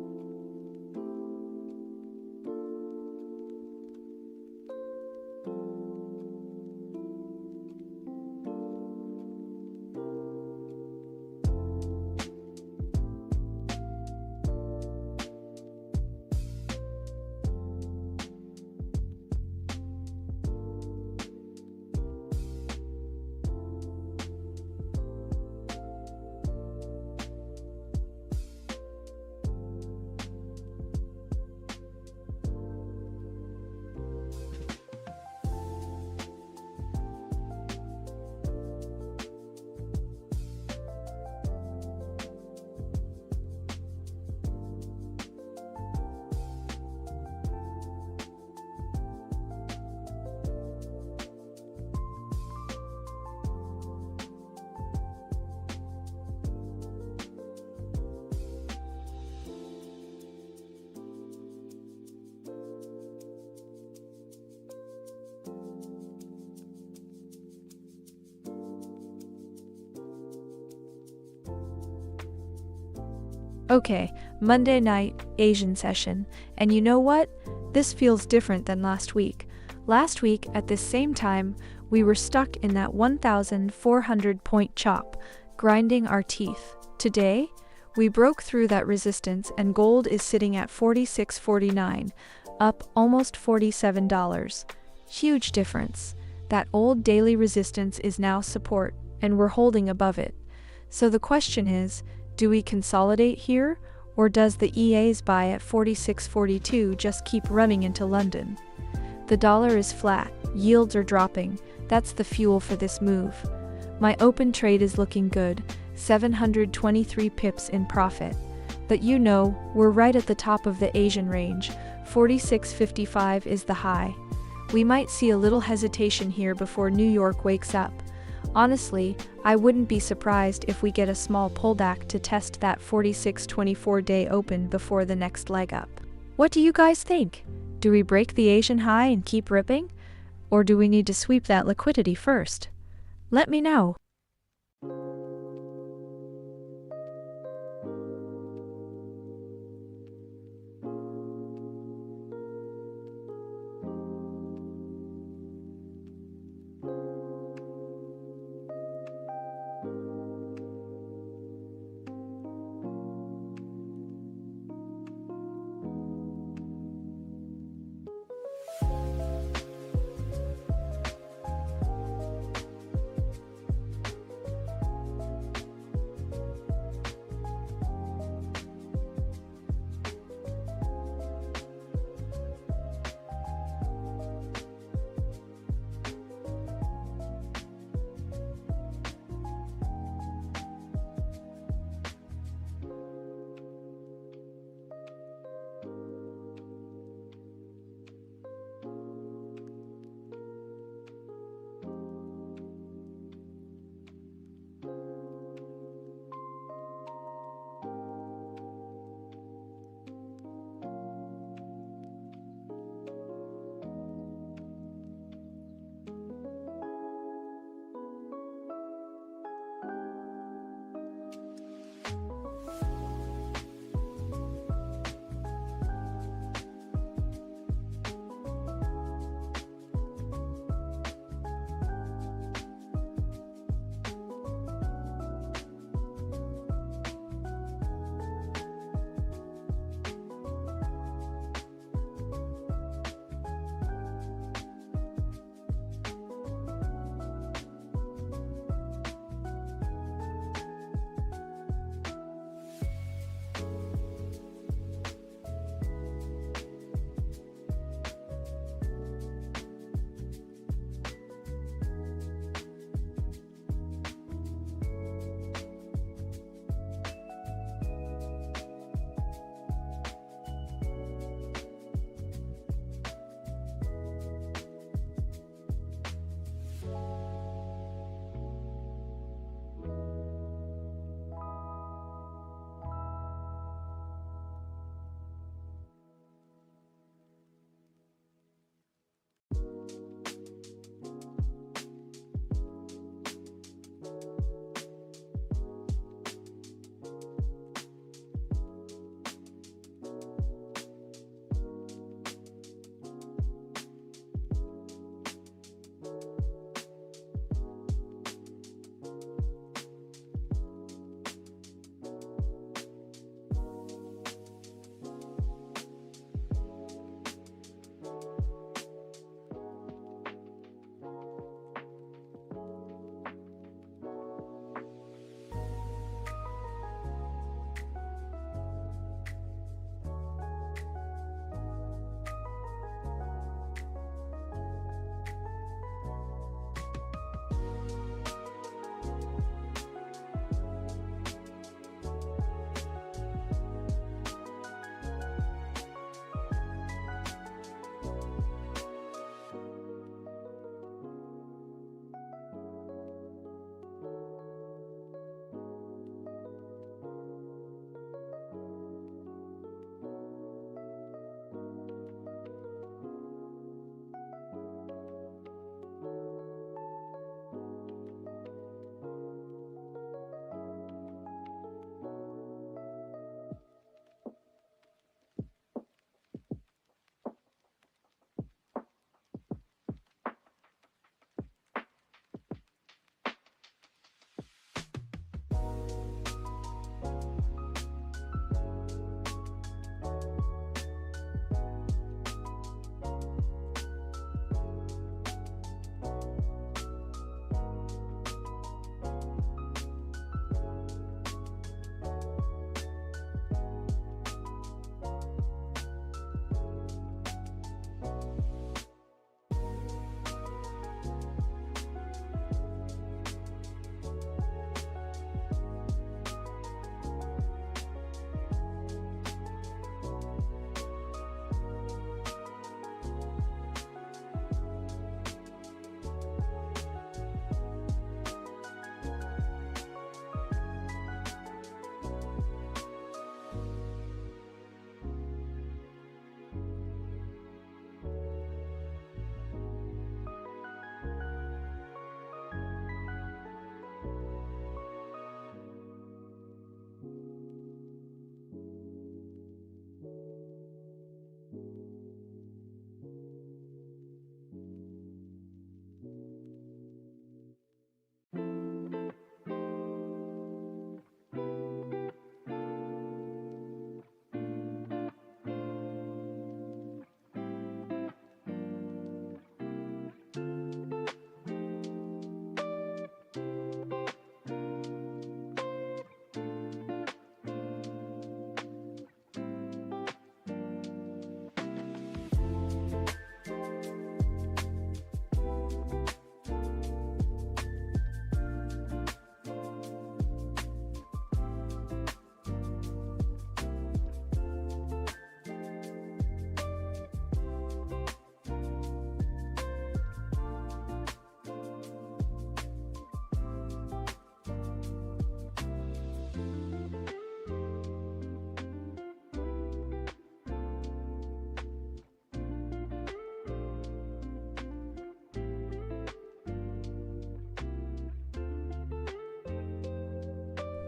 Okay, Monday night, Asian session. And you know what? This feels different than last week. Last week, at this same time, we were stuck in that 1,400 point chop, grinding our teeth. Today, we broke through that resistance and gold is sitting at 46.49, up almost $47. Huge difference. That old daily resistance is now support, and we're holding above it. So the question is, do we consolidate here, or does the EA's buy at 46.42 just keep running into London? The dollar is flat, yields are dropping, that's the fuel for this move. My open trade is looking good, 723 pips in profit. But you know, we're right at the top of the Asian range, 46.55 is the high. We might see a little hesitation here before New York wakes up. Honestly, I wouldn't be surprised if we get a small pullback to test that 46.24 day open before the next leg up. What do you guys think? Do we break the Asian high and keep ripping? Or do we need to sweep that liquidity first? Let me know.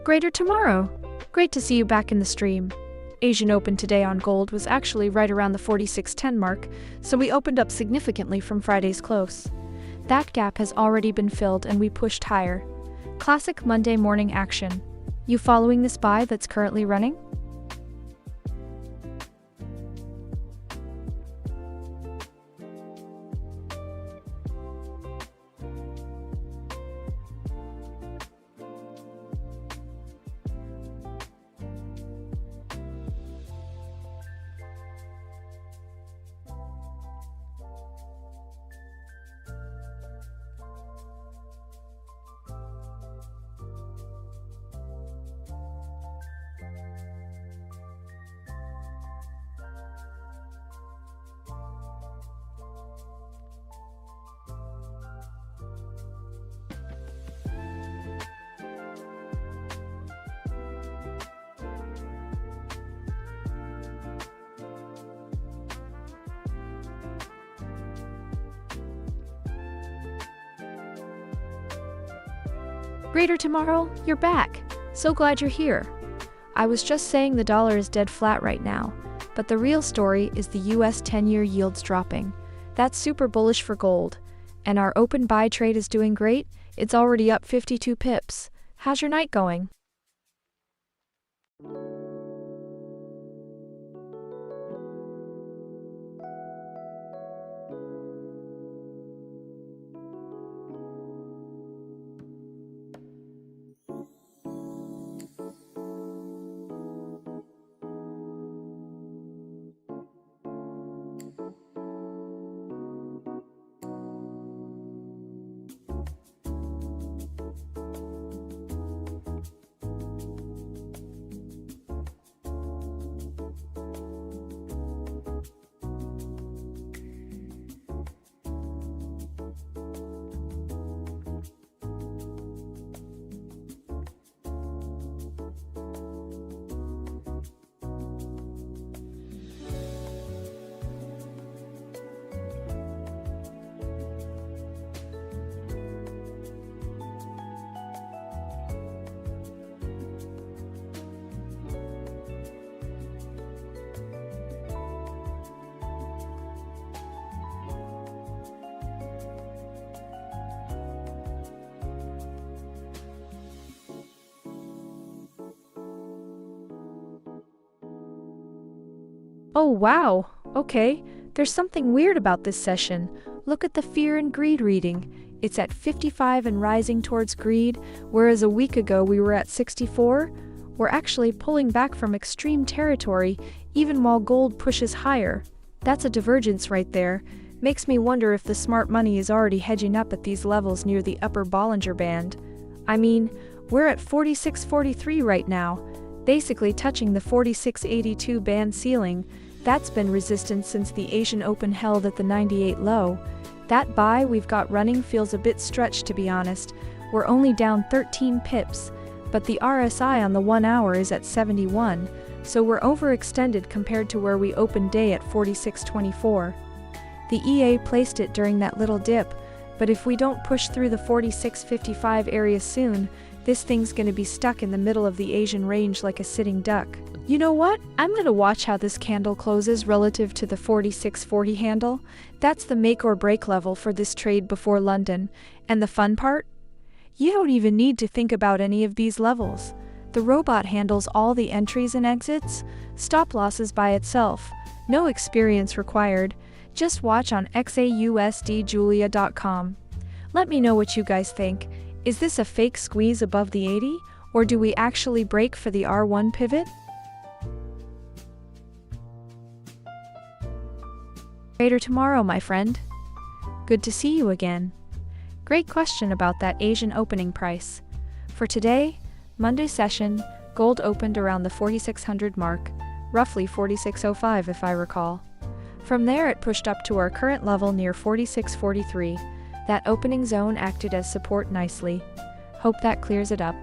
Greater tomorrow. Great to see you back in the stream. Asian Open today on gold was actually right around the 46.10 mark, so we opened up significantly from Friday's close. That gap has already been filled and we pushed higher. Classic Monday morning action. You following this buy that's currently running? Greater tomorrow, you're back. So glad you're here. I was just saying the dollar is dead flat right now, but the real story is the US 10-year yields dropping. That's super bullish for gold. And our open buy trade is doing great. It's already up 52 pips. How's your night going? Oh wow, okay, there's something weird about this session. Look at the fear and greed reading. It's at 55 and rising towards greed, whereas a week ago we were at 64. We're actually pulling back from extreme territory, even while gold pushes higher. That's a divergence right there. Makes me wonder if the smart money is already hedging up at these levels near the upper Bollinger Band. I mean, we're at 46.43 right now, basically touching the 46.82 band ceiling. That's been resistance since the Asian Open held at the 98 low. That buy we've got running feels a bit stretched, to be honest. We're only down 13 pips, but the RSI on the 1 hour is at 71, so we're overextended compared to where we opened day at 46.24. The EA placed it during that little dip, but if we don't push through the 46.55 area soon, this thing's gonna be stuck in the middle of the Asian range like a sitting duck. You know what? I'm gonna watch how this candle closes relative to the 46.40 handle. That's the make or break level for this trade before London. And the fun part? You don't even need to think about any of these levels. The robot handles all the entries and exits, stop losses by itself. No experience required. Just watch on XAUUSDjulia.com. Let me know what you guys think. Is this a fake squeeze above the 80, or do we actually break for the R1 pivot? Later tomorrow, my friend. Good to see you again. Great question about that Asian opening price. For today, Monday session, gold opened around the 4600 mark, roughly 4605 if I recall. From there it pushed up to our current level near 4643. That opening zone acted as support nicely. Hope that clears it up.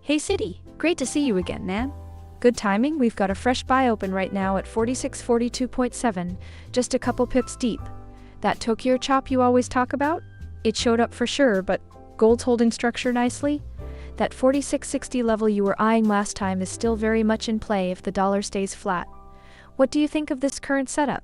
Hey City, great to see you again, man. Good timing, we've got a fresh buy open right now at 4642.7, just a couple pips deep. That Tokyo chop you always talk about? It showed up for sure, but gold's holding structure nicely? That 4660 level you were eyeing last time is still very much in play if the dollar stays flat. What do you think of this current setup?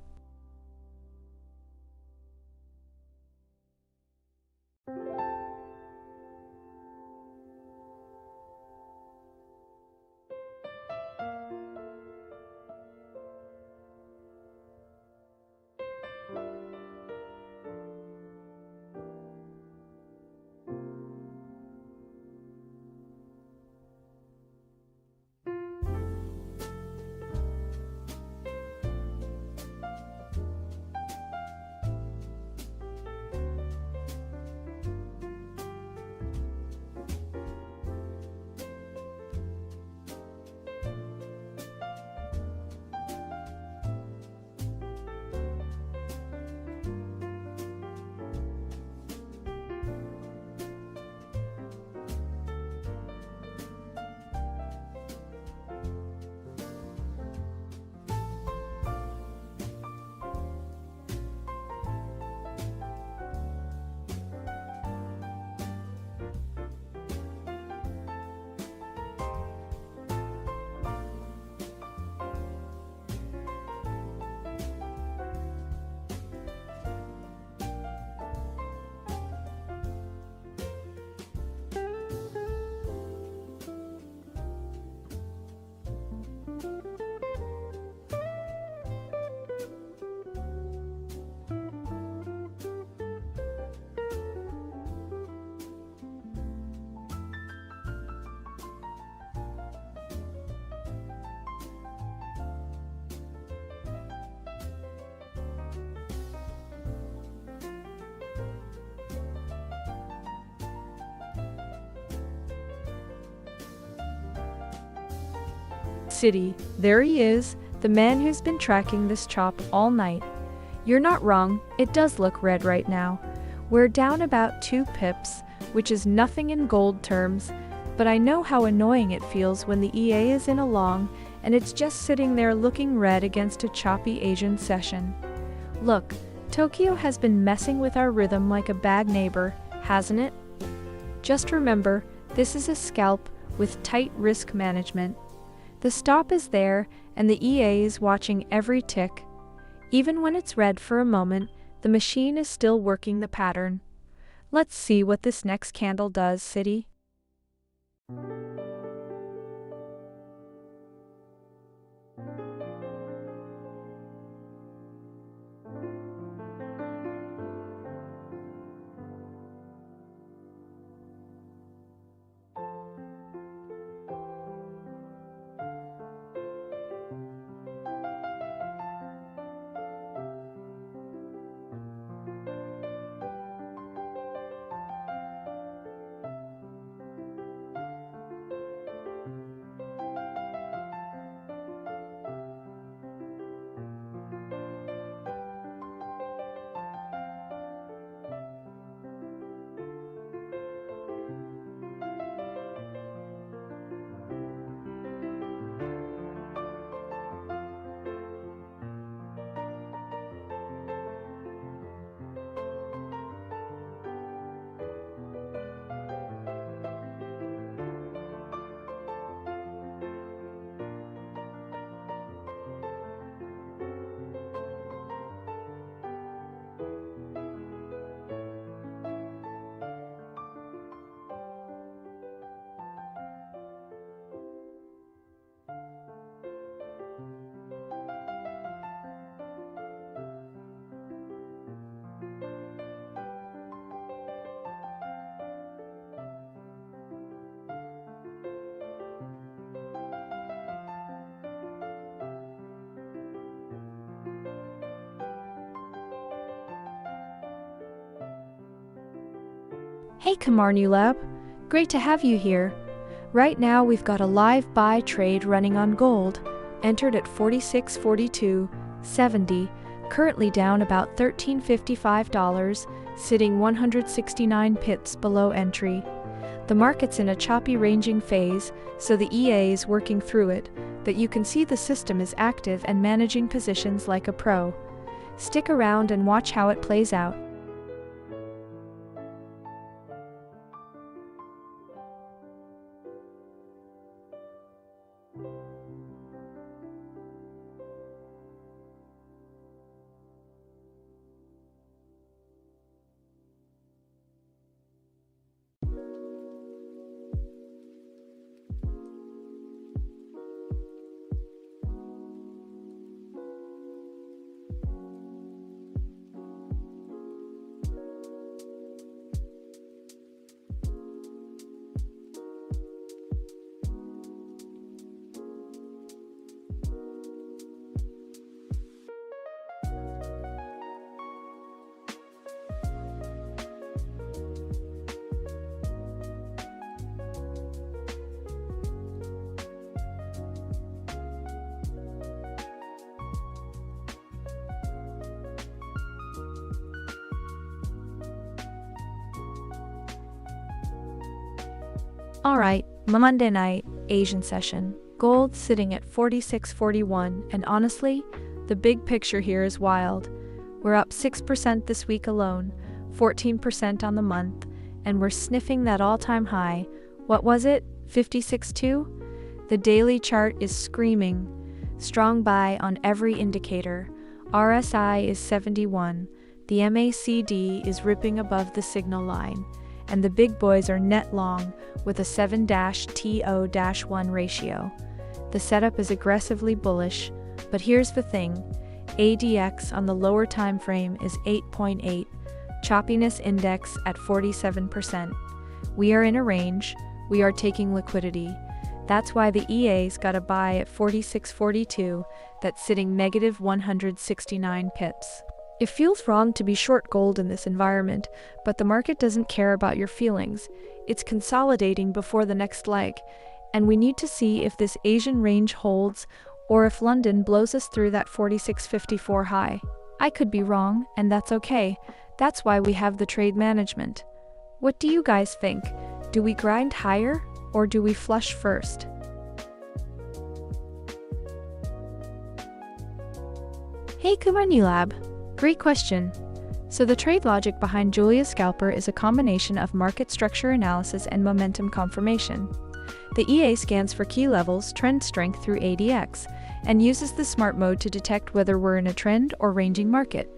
City, there he is, the man who's been tracking this chop all night. You're not wrong, it does look red right now. We're down about 2 pips, which is nothing in gold terms, but I know how annoying it feels when the EA is in a long and it's just sitting there looking red against a choppy Asian session. Look, Tokyo has been messing with our rhythm like a bad neighbor, hasn't it? Just remember, this is a scalp with tight risk management. The stop is there, and the EA is watching every tick. Even when it's red for a moment, the machine is still working the pattern. Let's see what this next candle does, City. Hey Kamar New Lab, great to have you here. Right now we've got a live buy trade running on gold, entered at 46.42.70, currently down about $13.55, sitting 169 pips below entry. The market's in a choppy ranging phase, so the EA is working through it, but you can see the system is active and managing positions like a pro. Stick around and watch how it plays out. Alright, Monday night, Asian session. Gold sitting at 46.41, and honestly, the big picture here is wild. We're up 6% this week alone, 14% on the month, and we're sniffing that all-time high. What was it? 56.2? The daily chart is screaming. Strong buy on every indicator. RSI is 71. The MACD is ripping above the signal line. And the big boys are net long with a 7-TO-1 ratio. The setup is aggressively bullish, but here's the thing. ADX on the lower time frame is 8.8, choppiness index at 47%. We are in a range, we are taking liquidity. That's why the EA's got a buy at 46.42 that's sitting negative 169 pips. It feels wrong to be short gold in this environment, but the market doesn't care about your feelings. It's consolidating before the next leg, and we need to see if this Asian range holds or if London blows us through that 46.54 high. I could be wrong, and that's okay. That's why we have the trade management. What do you guys think? Do we grind higher, or do we flush first? Hey Kumani Lab! Great question. So the trade logic behind Julia's Scalper is a combination of market structure analysis and momentum confirmation. The EA scans for key levels, trend strength through ADX, and uses the smart mode to detect whether we're in a trend or ranging market.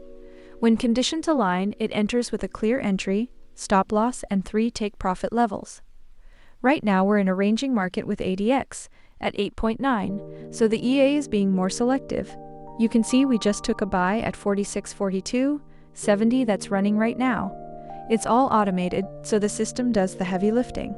When conditions align, it enters with a clear entry, stop loss, and 3 take profit levels. Right now we're in a ranging market with ADX at 8.9, so the EA is being more selective. You can see we just took a buy at 46.42, 70 that's running right now. It's all automated, so the system does the heavy lifting.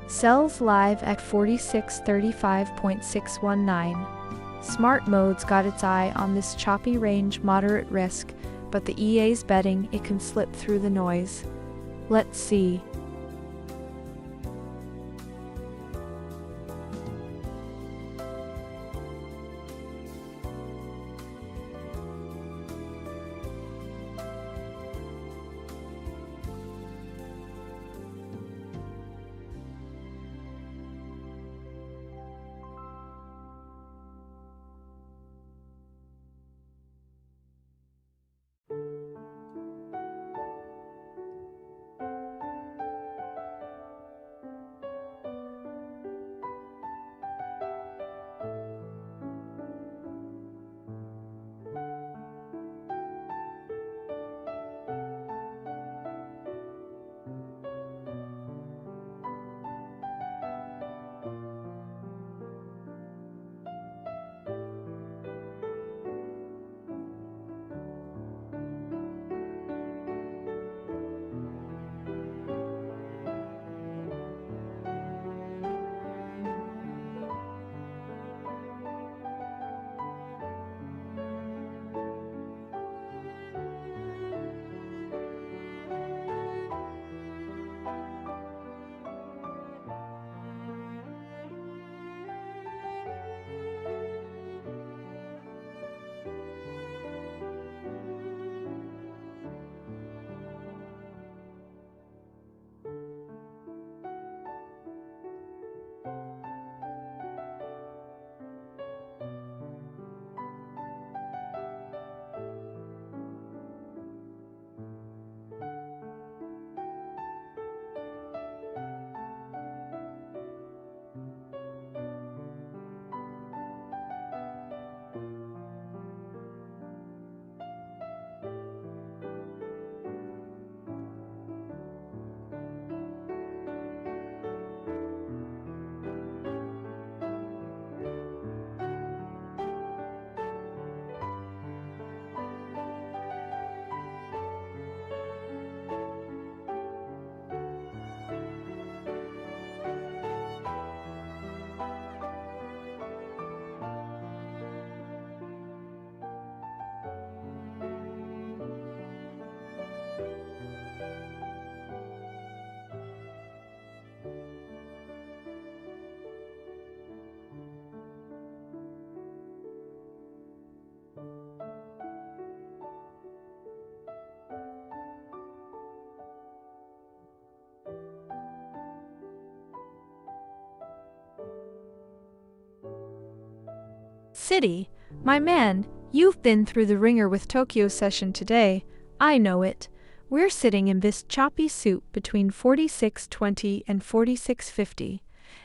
Sells live at 4635.619. Smart Mode's got its eye on this choppy range moderate risk, but the EA's betting it can slip through the noise. Let's see. City, my man, you've been through the ringer with Tokyo session today. I know it. We're sitting in this choppy soup between 4620 and 4650,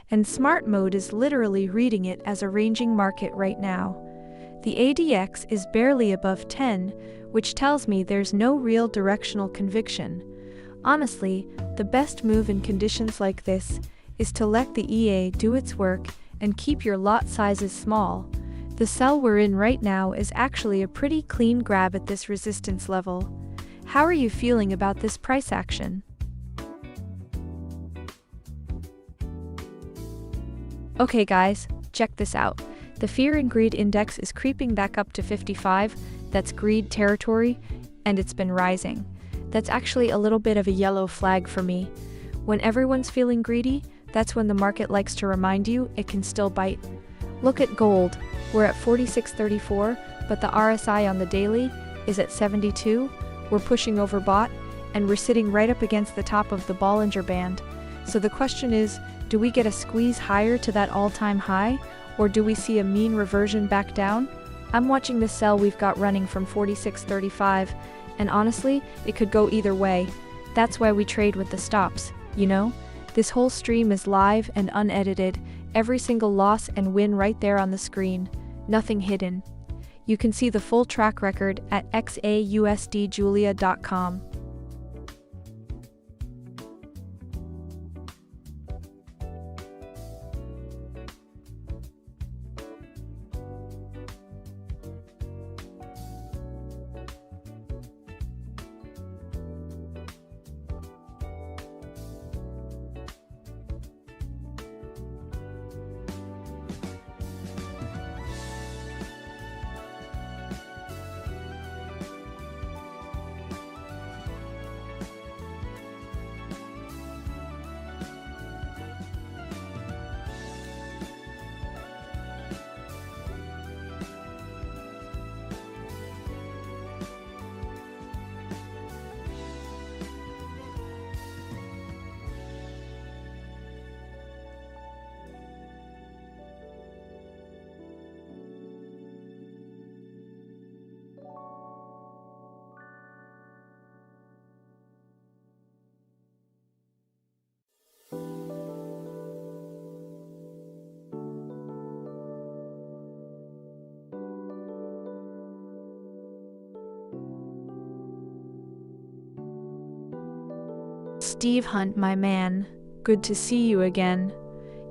and Smart Mode is literally reading it as a ranging market right now. The ADX is barely above 10, which tells me there's no real directional conviction. Honestly, the best move in conditions like this is to let the EA do its work and keep your lot sizes small. The sell we're in right now is actually a pretty clean grab at this resistance level. How are you feeling about this price action? Okay guys, check this out. The Fear and Greed Index is creeping back up to 55, that's greed territory, and it's been rising. That's actually a little bit of a yellow flag for me. When everyone's feeling greedy, that's when the market likes to remind you it can still bite. Look at gold. We're at 46.34, but the RSI on the daily is at 72. We're pushing over bought, and we're sitting right up against the top of the Bollinger Band. So the question is, do we get a squeeze higher to that all-time high, or do we see a mean reversion back down? I'm watching the sell we've got running from 46.35, and honestly, it could go either way. That's why we trade with the stops, you know? This whole stream is live and unedited, every single loss and win right there on the screen, nothing hidden. You can see the full track record at XAUUSDjulia.com. Steve Hunt, my man. Good to see you again.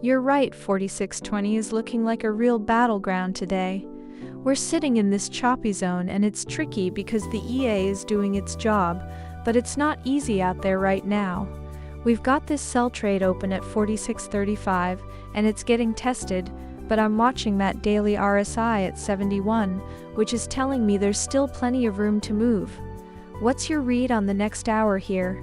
You're right, 4620 is looking like a real battleground today. We're sitting in this choppy zone and it's tricky because the EA is doing its job, but it's not easy out there right now. We've got this sell trade open at 46.35 and it's getting tested, but I'm watching that daily RSI at 71, which is telling me there's still plenty of room to move. What's your read on the next hour here?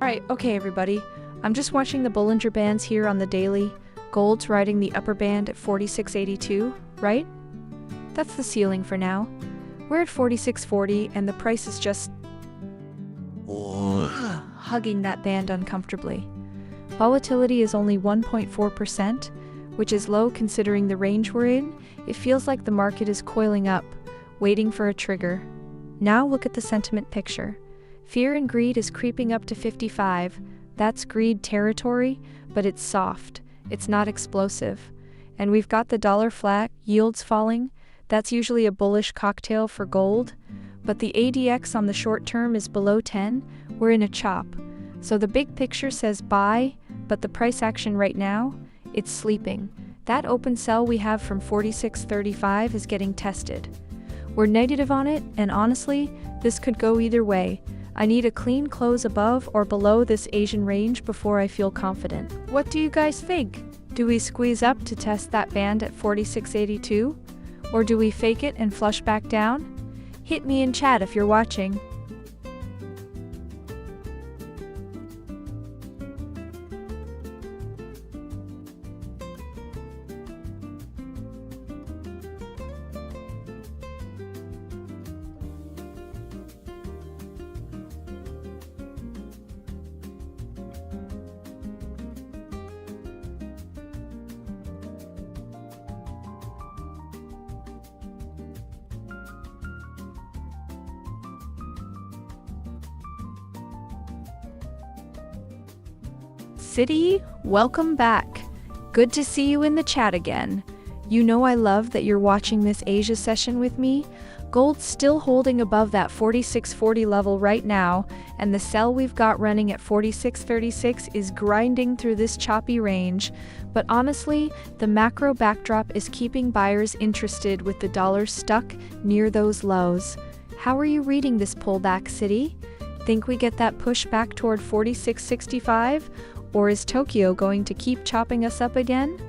Alright, okay everybody. I'm just watching the Bollinger Bands here on the daily. Gold's riding the upper band at 46.82, right? That's the ceiling for now. We're at 46.40 and the price is just hugging that band uncomfortably. Volatility is only 1.4%, which is low considering the range we're in. It feels like the market is coiling up, waiting for a trigger. Now look at the sentiment picture. Fear and greed is creeping up to 55. That's greed territory, but it's soft. It's not explosive. And we've got the dollar flat, yields falling. That's usually a bullish cocktail for gold. But the ADX on the short term is below 10. We're in a chop. So the big picture says buy, but the price action right now, it's sleeping. That open sell we have from 46.35 is getting tested. We're negative on it, and honestly, this could go either way. I need a clean close above or below this Asian range before I feel confident. What do you guys think? Do we squeeze up to test that band at 46.82? Or do we fake it and flush back down? Hit me in chat if you're watching. City, welcome back. Good to see you in the chat again. You know I love that you're watching this Asia session with me. Gold's still holding above that 46.40 level right now, and the sell we've got running at 46.36 is grinding through this choppy range. But honestly, the macro backdrop is keeping buyers interested with the dollar stuck near those lows. How are you reading this pullback, City? Think we get that push back toward 46.65? Or is Tokyo going to keep chopping us up again?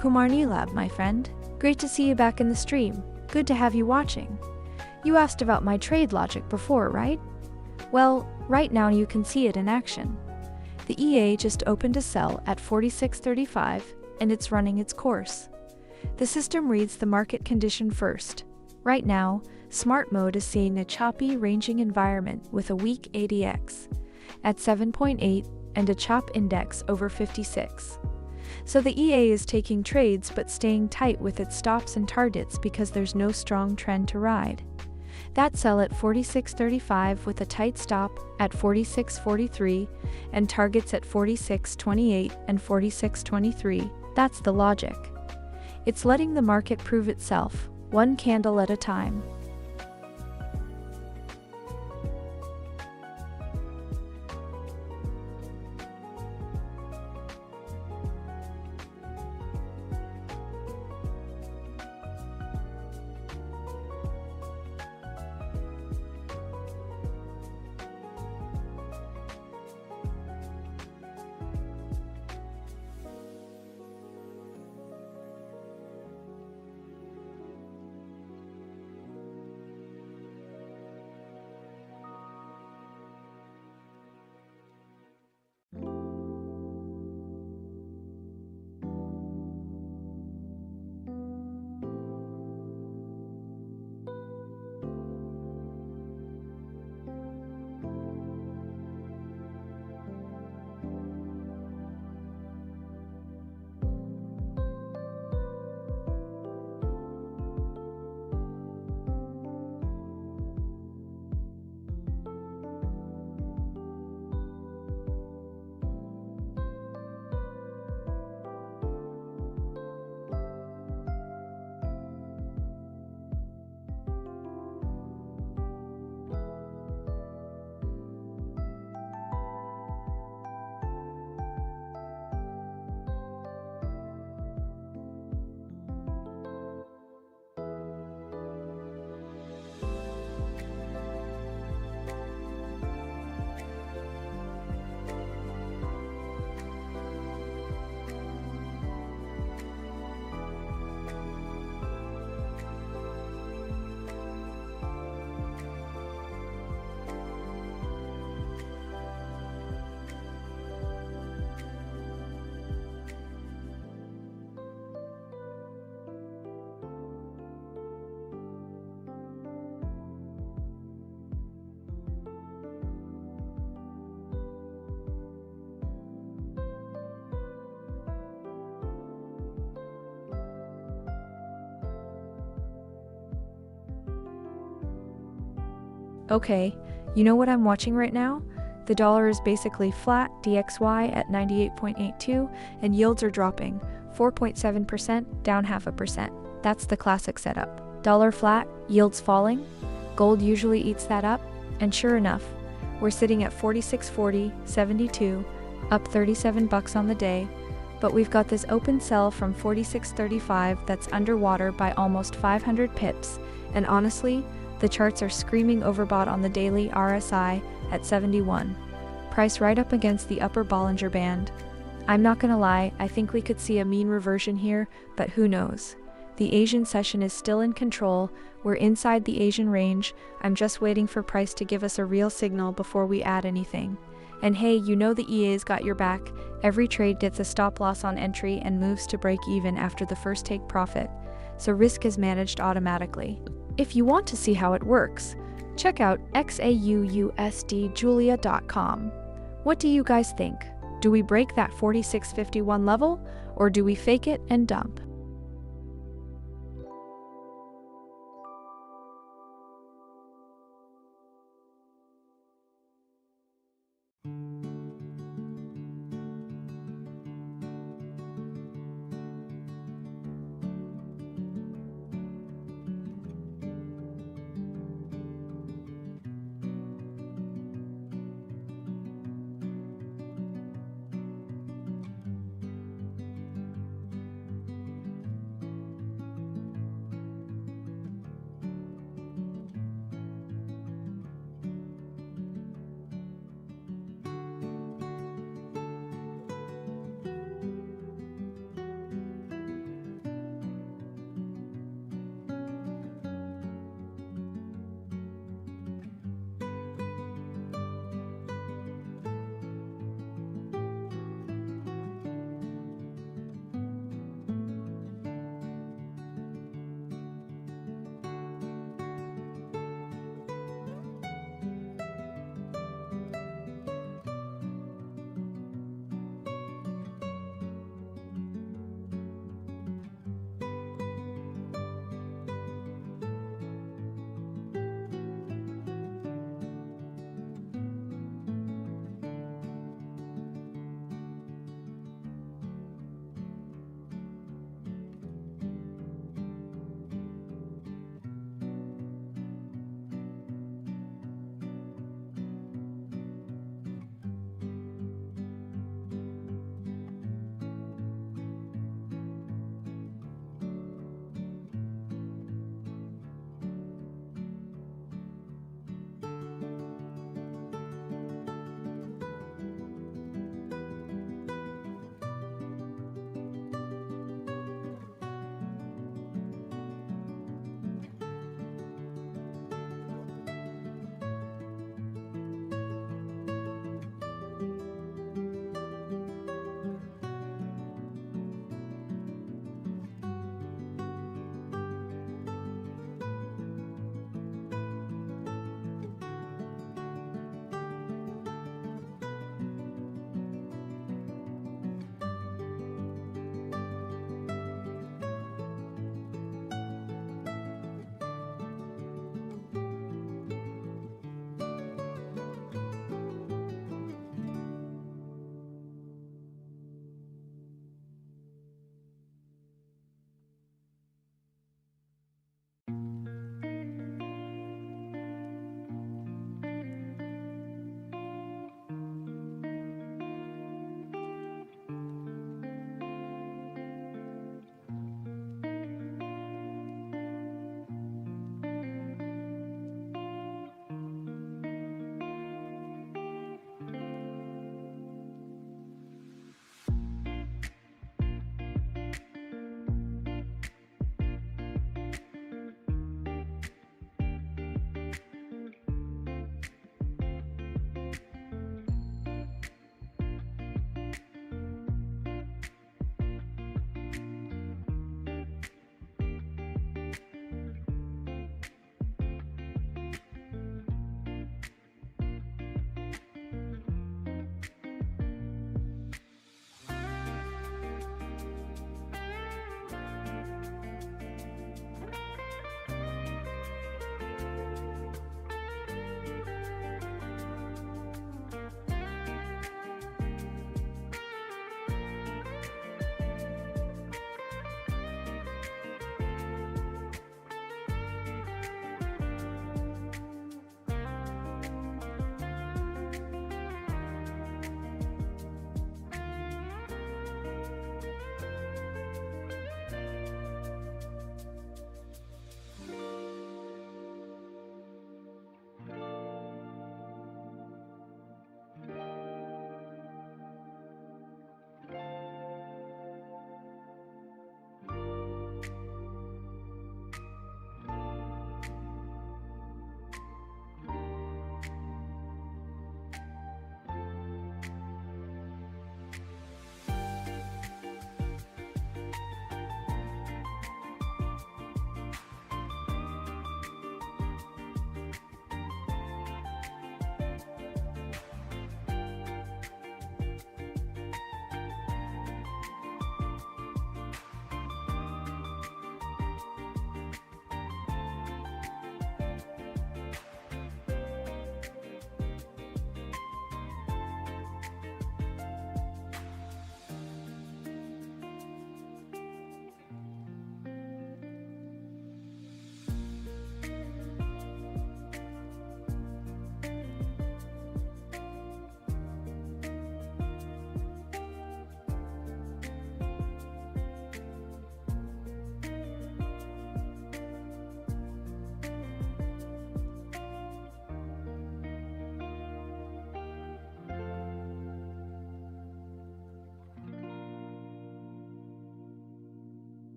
Kumar Neelab, my friend. Great to see you back in the stream. Good to have you watching. You asked about my trade logic before, right? Well, right now you can see it in action. The EA just opened a sell at 46.35 and it's running its course. The system reads the market condition first. Right now, Smart Mode is seeing a choppy, ranging environment with a weak ADX at 7.8 and a chop index over 56. So the EA is taking trades but staying tight with its stops and targets because there's no strong trend to ride. That sell at 46.35 with a tight stop at 46.43 and targets at 46.28 and 46.23, that's the logic. It's letting the market prove itself, one candle at a time. Okay, you know what I'm watching right now? The dollar is basically flat, DXY at 98.82, and yields are dropping, 4.7%, down 0.5%. That's the classic setup. Dollar flat, yields falling. Gold usually eats that up, and sure enough, we're sitting at 46.40.72, up 37 bucks on the day, but we've got this open sell from 46.35 that's underwater by almost 500 pips, and honestly, the charts are screaming overbought on the daily RSI at 71. Price right up against the upper Bollinger Band. I'm not gonna lie, I think we could see a mean reversion here, but who knows. The Asian session is still in control, we're inside the Asian range, I'm just waiting for price to give us a real signal before we add anything. And hey, you know the EA's got your back, every trade gets a stop loss on entry and moves to break even after the first take profit, so risk is managed automatically. If you want to see how it works, check out XAUUSDjulia.com. What do you guys think? Do we break that 46.51 level, or do we fake it and dump?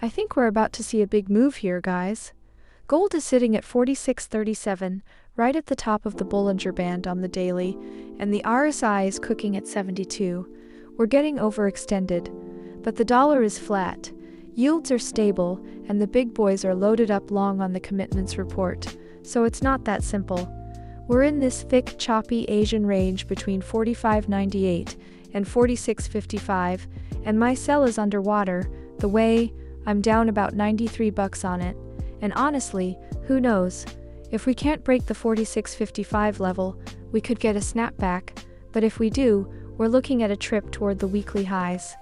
I think we're about to see a big move here, guys. Gold is sitting at 46.37, right at the top of the Bollinger Band on the daily, and the RSI is cooking at 72. We're getting overextended, but the dollar is flat. Yields are stable, and the big boys are loaded up long on the commitments report, so it's not that simple. We're in this thick, choppy Asian range between 45.98 and 46.55, and my sell is underwater. The way I'm down about 93 bucks on it, and honestly, who knows? If we can't break the 46.55 level, we could get a snapback, but if we do, we're looking at a trip toward the weekly highs.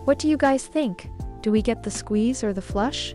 What do you guys think? Do we get the squeeze or the flush?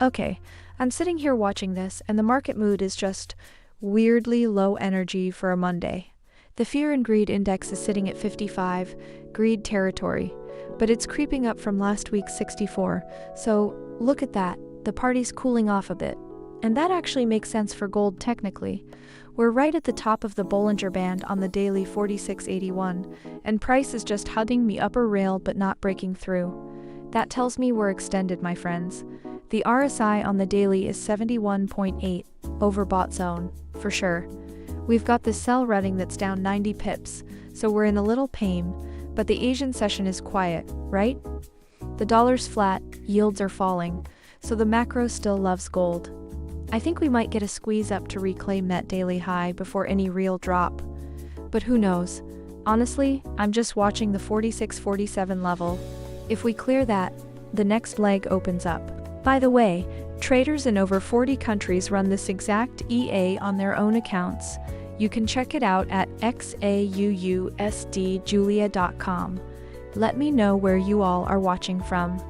Okay, I'm sitting here watching this, and the market mood is just weirdly low energy for a Monday. The fear and greed index is sitting at 55, greed territory, but it's creeping up from last week's 64, so look at that, the party's cooling off a bit. And that actually makes sense for gold technically. We're right at the top of the Bollinger Band on the daily 4681, and price is just hugging the upper rail but not breaking through. That tells me we're extended, my friends. The RSI on the daily is 71.8, overbought zone, for sure. We've got this sell running that's down 90 pips, so we're in a little pain, but the Asian session is quiet, right? The dollar's flat, yields are falling, so the macro still loves gold. I think we might get a squeeze up to reclaim that daily high before any real drop. But who knows? Honestly, I'm just watching the 46-47 level. If we clear that, the next leg opens up. By the way, traders in over 40 countries run this exact EA on their own accounts. You can check it out at XAUUSDjulia.com. Let me know where you all are watching from.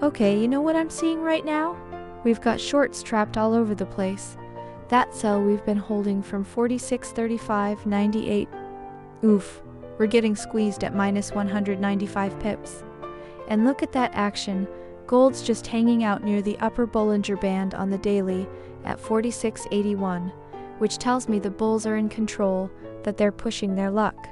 Okay, you know what I'm seeing right now? We've got shorts trapped all over the place. That sell we've been holding from 46.35.98. Oof, we're getting squeezed at minus 195 pips. And look at that action, gold's just hanging out near the upper Bollinger Band on the daily at 46.81, which tells me the bulls are in control, that they're pushing their luck.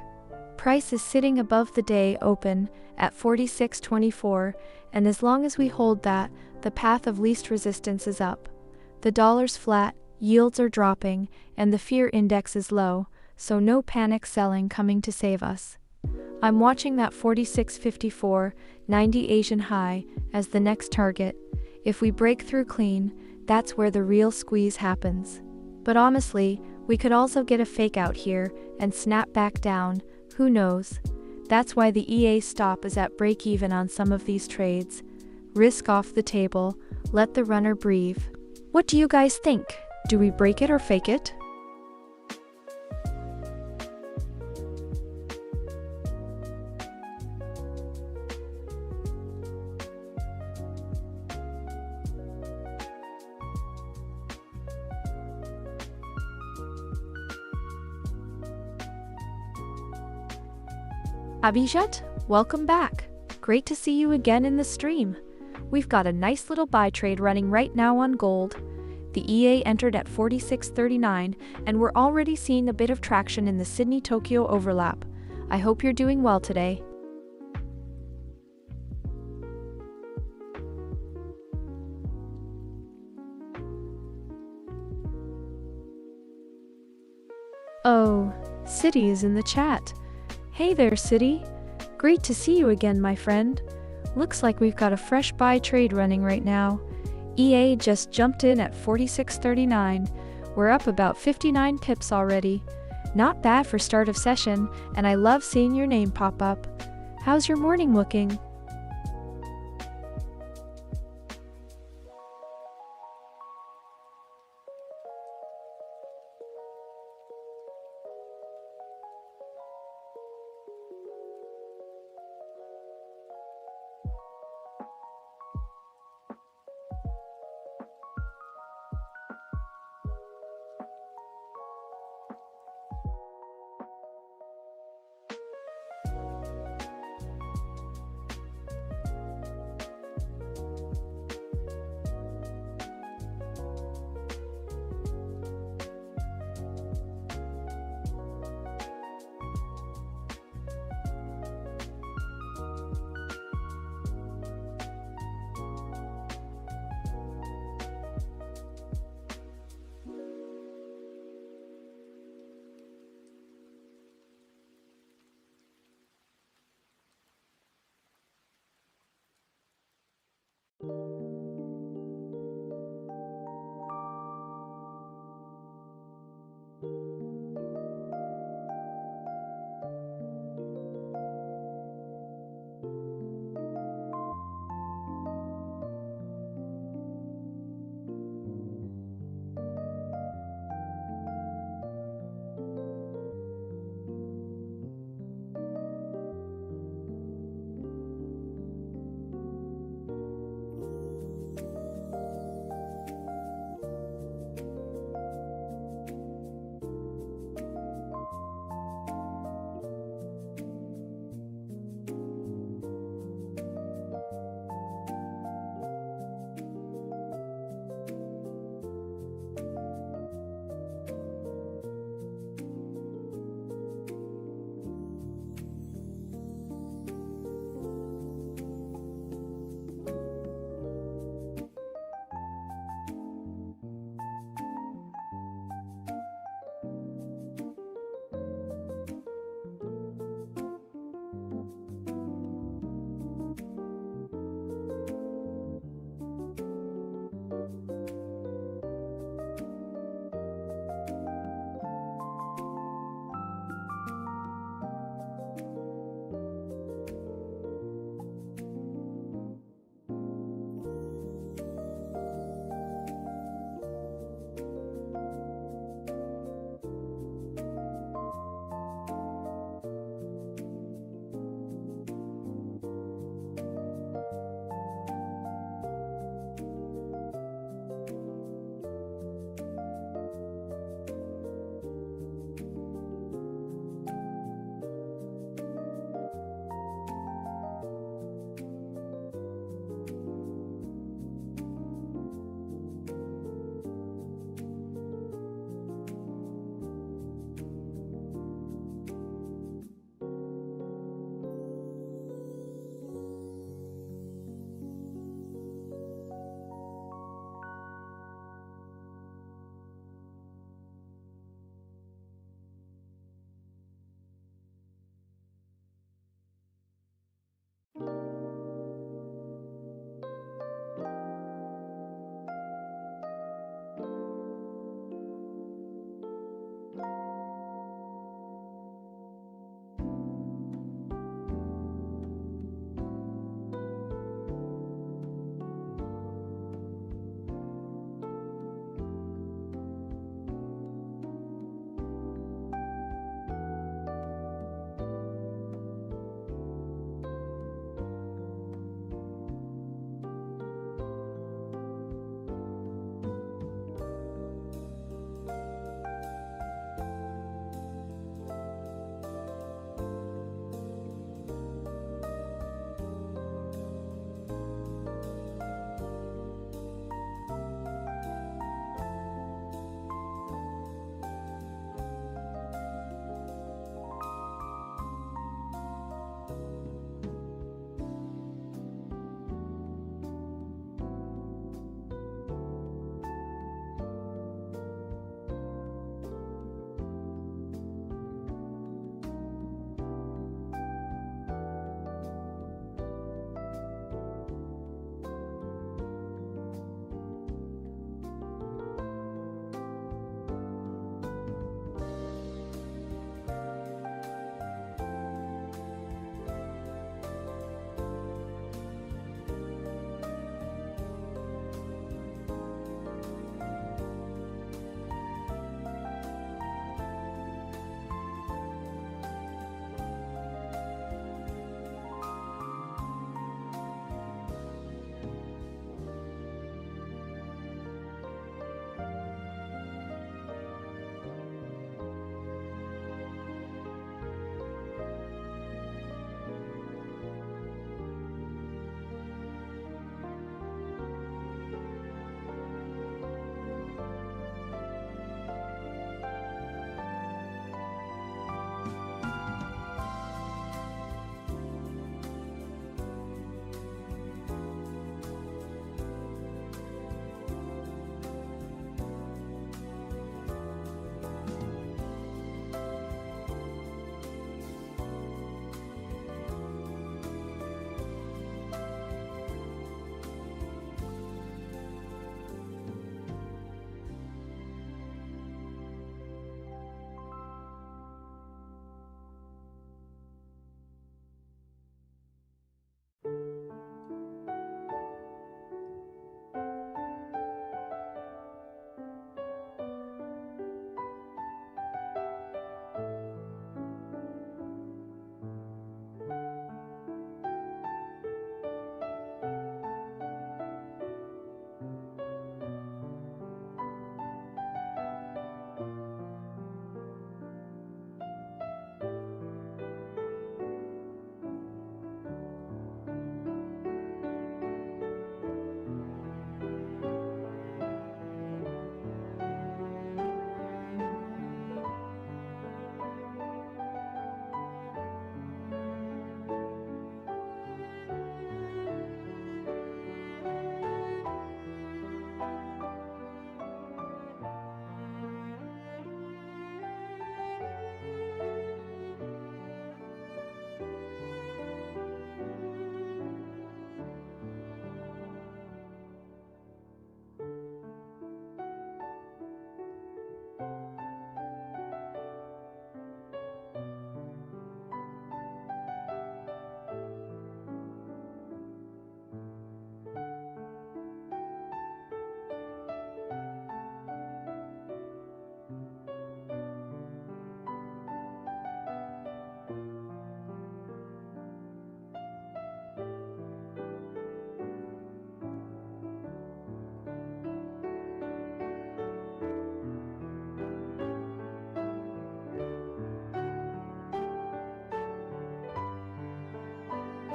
Price is sitting above the day open at 46.24, and as long as we hold that, the path of least resistance is up. The dollar's flat, yields are dropping, and the fear index is low, so no panic selling coming to save us. I'm watching that 46.54.90 Asian high as the next target. If we break through clean, that's where the real squeeze happens. But honestly, we could also get a fake out here and snap back down, who knows? That's why the EA stop is at break even on some of these trades. Risk off the table, let the runner breathe. What do you guys think? Do we break it or fake it? Abhijit, welcome back. Great to see you again in the stream. We've got a nice little buy trade running right now on gold. The EA entered at 46.39, and we're already seeing a bit of traction in the Sydney-Tokyo overlap. I hope you're doing well today. Oh, City is in the chat. Hey there, City. Great to see you again, my friend. Looks like we've got a fresh buy trade running right now. EA just jumped in at 46.39. We're up about 59 pips already. Not bad for start of session, and I love seeing your name pop up. How's your morning looking?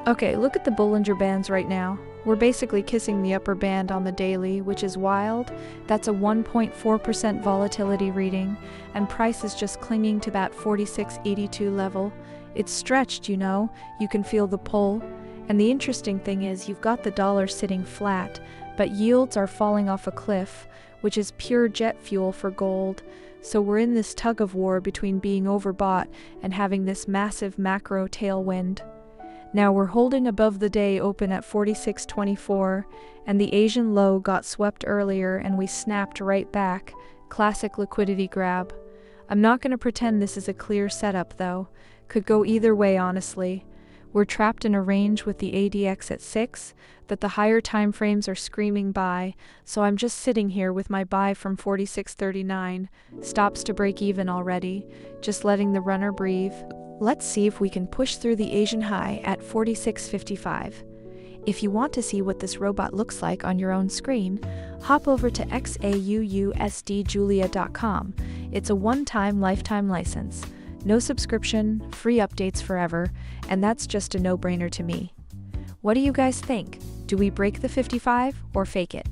Okay, look at the Bollinger Bands right now. We're basically kissing the upper band on the daily, which is wild. That's a 1.4% volatility reading, and price is just clinging to that 46.82 level. It's stretched, you know, you can feel the pull. And the interesting thing is you've got the dollar sitting flat, but yields are falling off a cliff, which is pure jet fuel for gold. So we're in this tug of war between being overbought and having this massive macro tailwind. Now we're holding above the day open at 46.24, and the Asian low got swept earlier and we snapped right back. Classic liquidity grab. I'm not going to pretend this is a clear setup though. Could go either way, honestly. We're trapped in a range with the ADX at 6, but the higher time frames are screaming buy, so I'm just sitting here with my buy from 46.39, stops to break even already, just letting the runner breathe. Let's see if we can push through the Asian high at 46.55. If you want to see what this robot looks like on your own screen, hop over to XAUUSDjulia.com. It's a one-time lifetime license. No subscription, free updates forever, and that's just a no-brainer to me. What do you guys think? Do we break the 55 or fake it?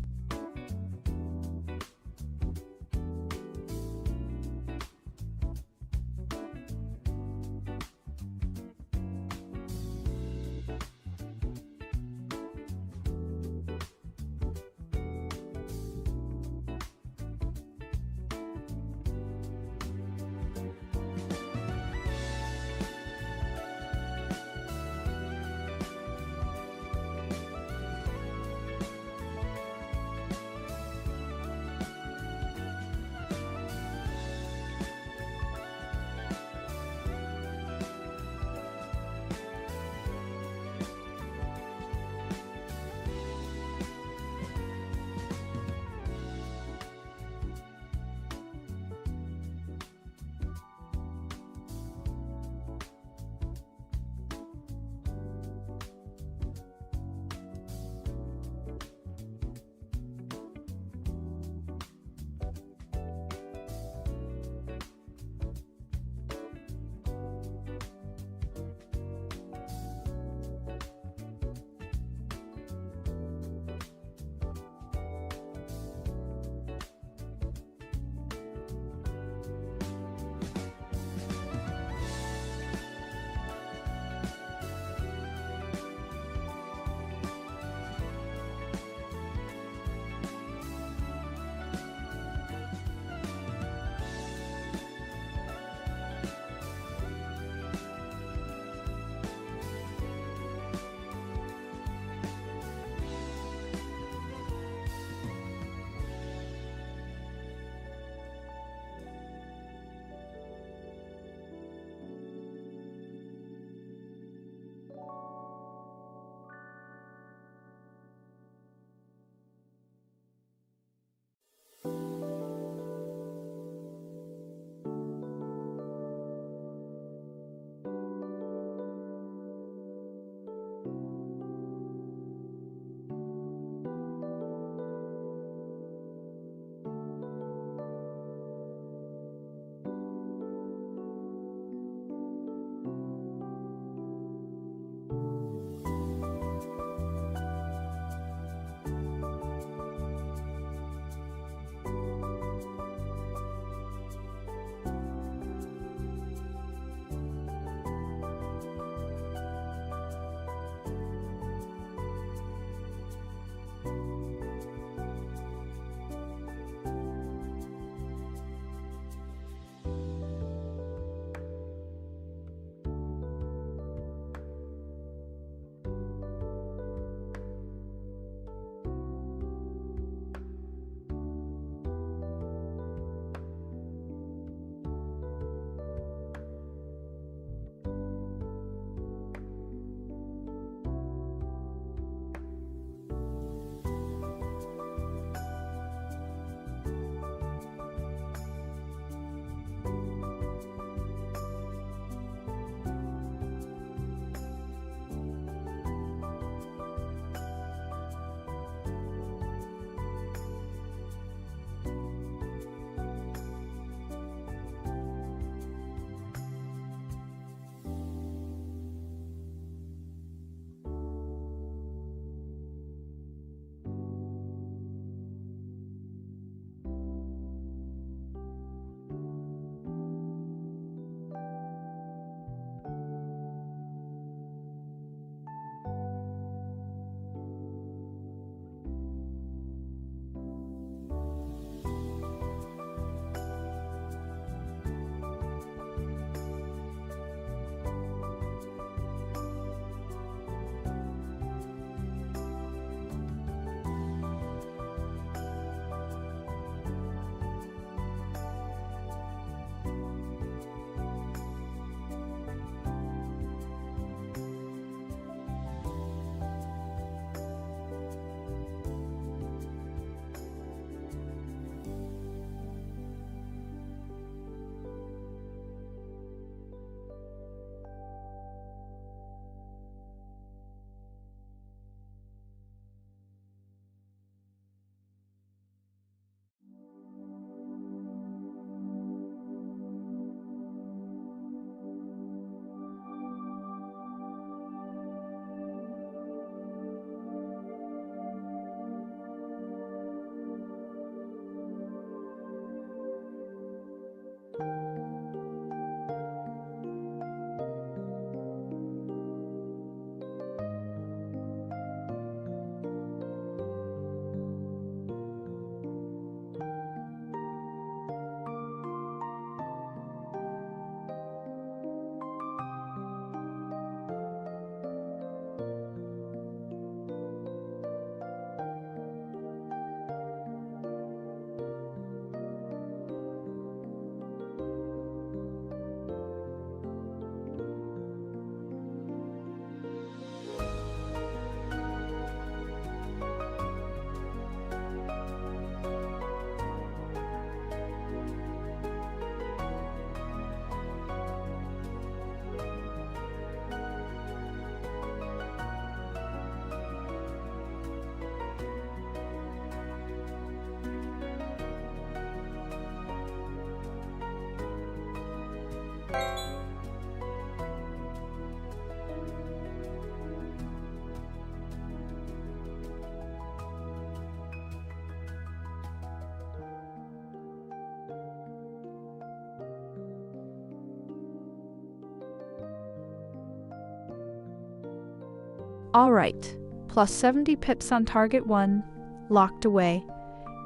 Alright, plus 70 pips on target 1, locked away,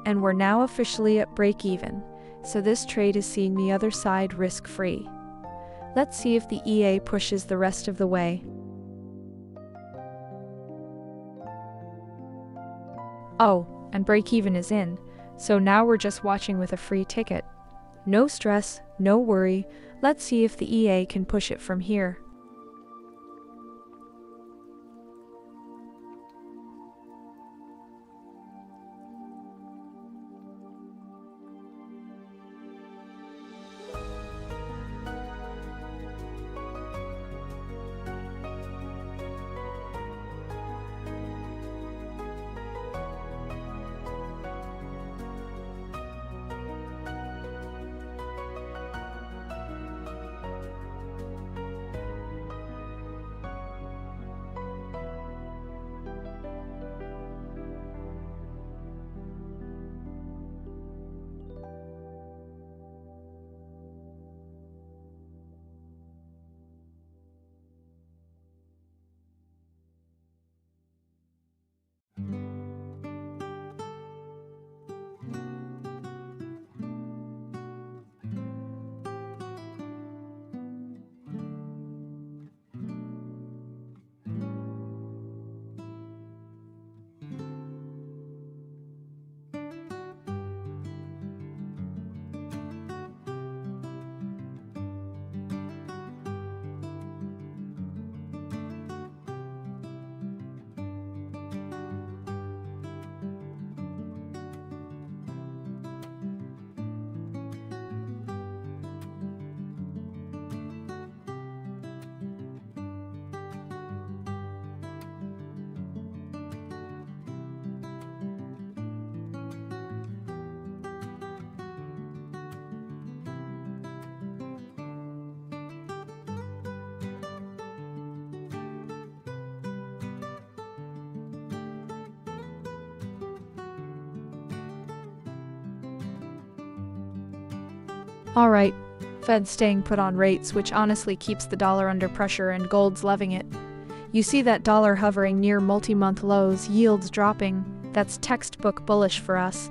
and we're now officially at break even, so this trade is seeing the other side risk-free. Let's see if the EA pushes the rest of the way. Oh, and break even is in, so now we're just watching with a free ticket. No stress, no worry, let's see if the EA can push it from here. Alright, Fed's staying put on rates, which honestly keeps the dollar under pressure and gold's loving it. You see that dollar hovering near multi-month lows, yields dropping. That's textbook bullish for us.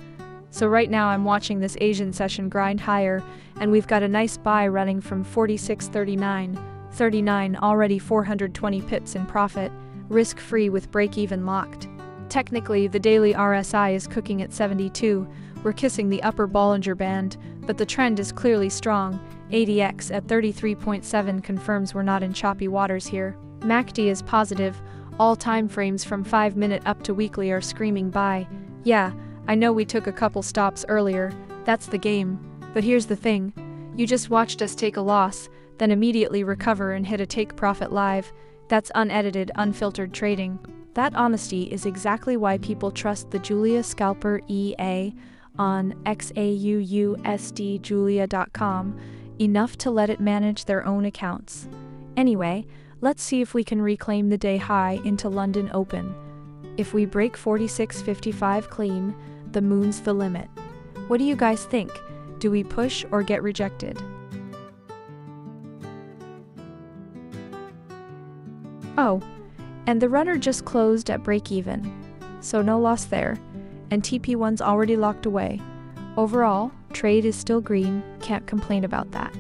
So right now I'm watching this Asian session grind higher, and we've got a nice buy running from 46.39 already 420 pips in profit, risk-free with break-even locked. Technically, the daily RSI is cooking at 72. We're kissing the upper Bollinger Band, but the trend is clearly strong. ADX at 33.7 confirms we're not in choppy waters here. MACD is positive. All time frames from 5-minute up to weekly are screaming buy. Yeah, I know we took a couple stops earlier. That's the game. But here's the thing. You just watched us take a loss, then immediately recover and hit a take profit live. That's unedited, unfiltered trading. That honesty is exactly why people trust the Julia Scalper EA on XAUUSD Julia.com enough to let it manage their own accounts. Anyway, let's see if we can reclaim the day high into London Open. If we break 46.55 clean, the moon's the limit. What do you guys think? Do we push or get rejected? Oh, and the runner just closed at break even, so no loss there, and TP1's already locked away. Overall, trade is still green, can't complain about that.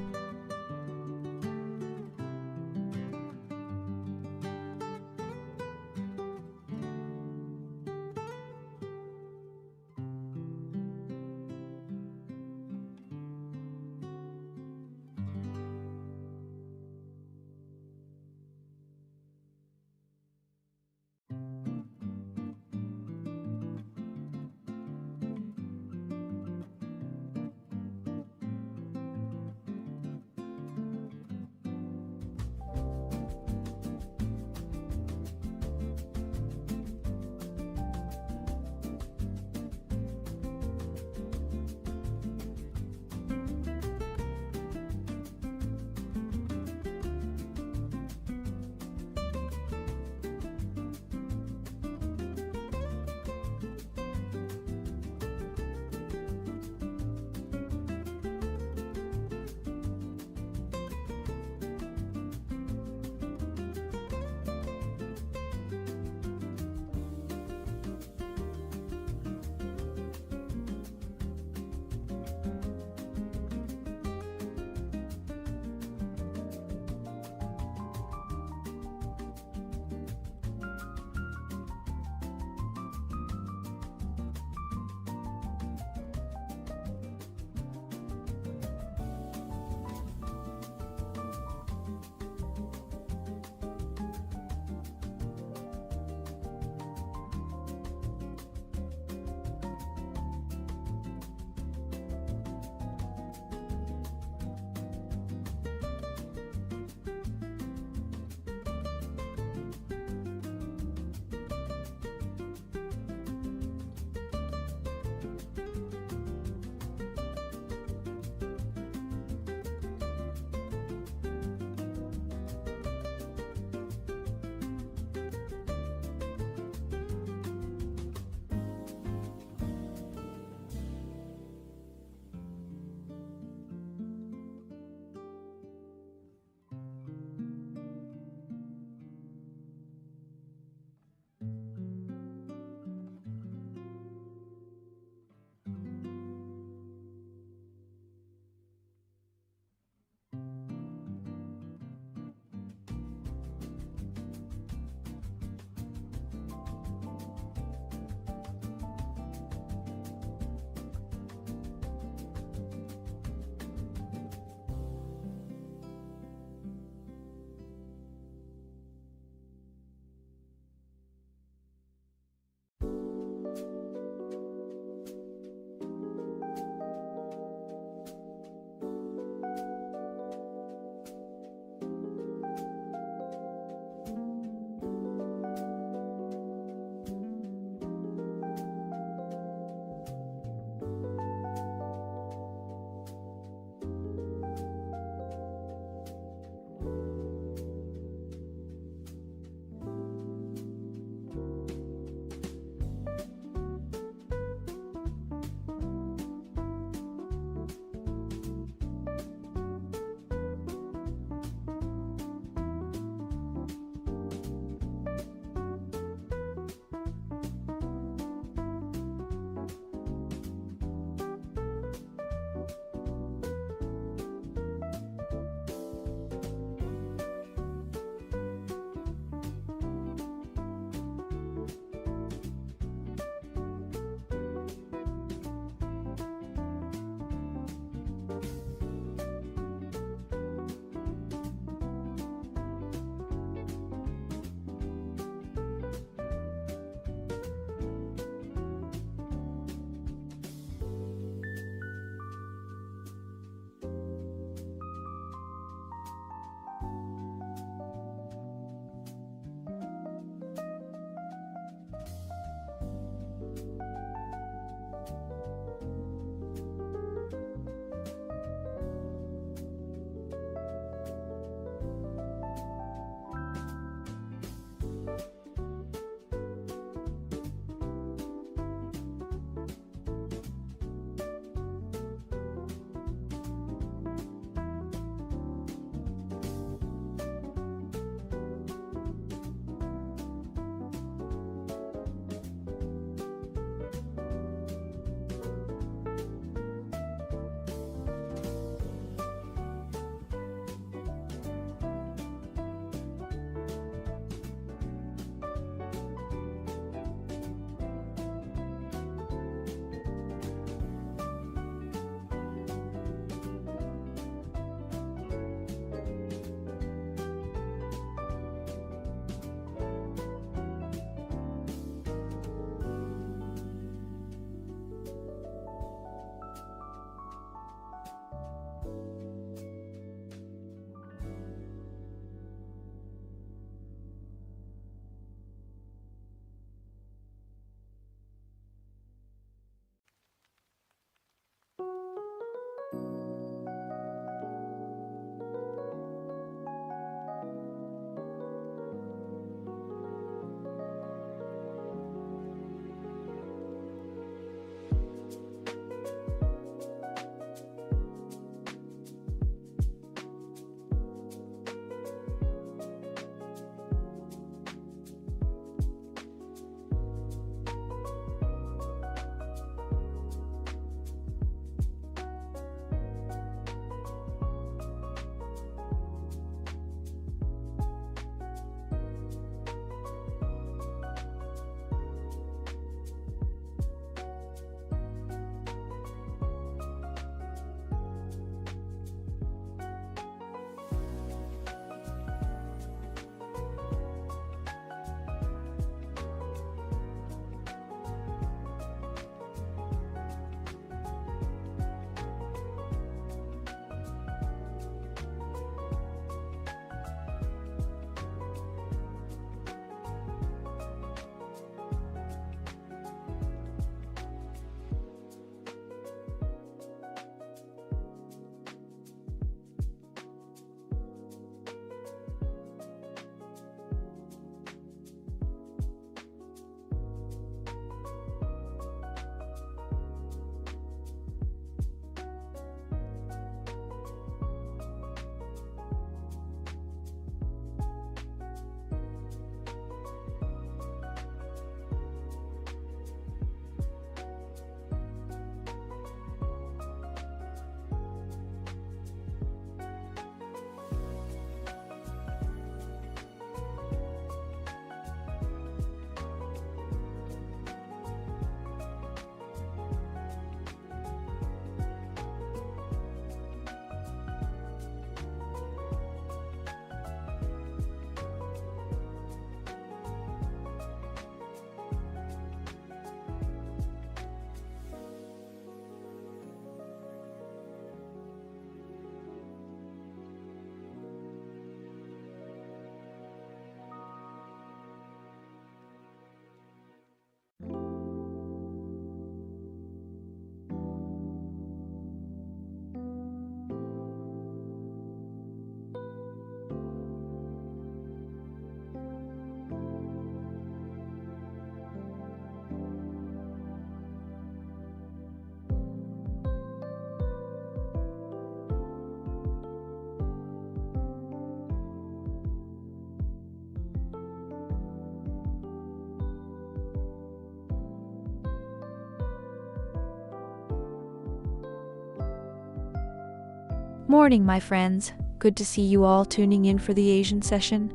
Morning, my friends. Good to see you all tuning in for the Asian session.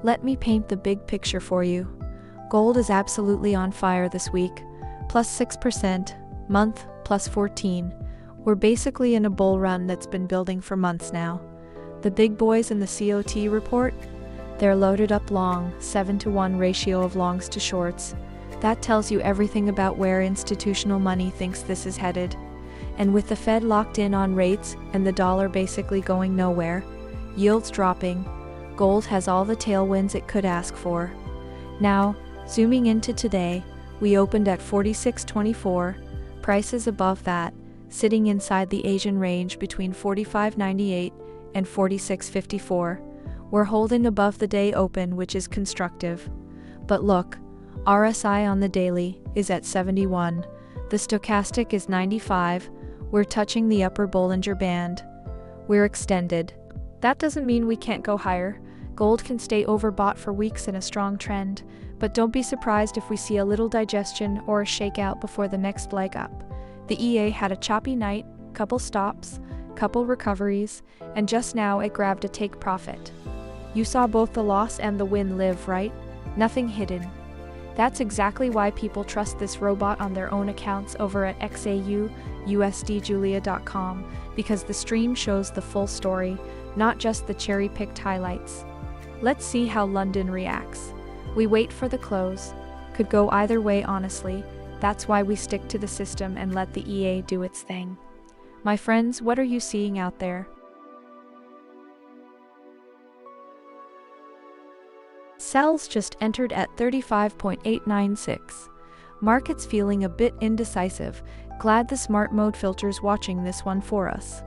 Let me paint the big picture for you. Gold is absolutely on fire this week, plus 6%, month plus 14. We're basically in a bull run that's been building for months now. The big boys in the COT report, they're loaded up long, 7-to-1 ratio of longs to shorts. That tells you everything about where institutional money thinks this is headed. And with the Fed locked in on rates and the dollar basically going nowhere, yields dropping, gold has all the tailwinds it could ask for. Now, zooming into today, we opened at 46.24, prices above that, sitting inside the Asian range between 45.98 and 46.54. We're holding above the day open, which is constructive. But look, RSI on the daily is at 71, the stochastic is 95, we're touching the upper Bollinger Band. We're extended. That doesn't mean we can't go higher. Gold can stay overbought for weeks in a strong trend, but don't be surprised if we see a little digestion or a shakeout before the next leg up. The EA had a choppy night, couple stops, couple recoveries, and just now it grabbed a take profit. You saw both the loss and the win live, right? Nothing hidden. That's exactly why people trust this robot on their own accounts over at XAUUSD because the stream shows the full story, not just the cherry-picked highlights. Let's see how London reacts. We wait for the close. Could go either way, honestly. That's why we stick to the system and let the EA do its thing. My friends, what are you seeing out there? Sells just entered at 35.896. Market's feeling a bit indecisive. Glad the smart mode filter's watching this one for us.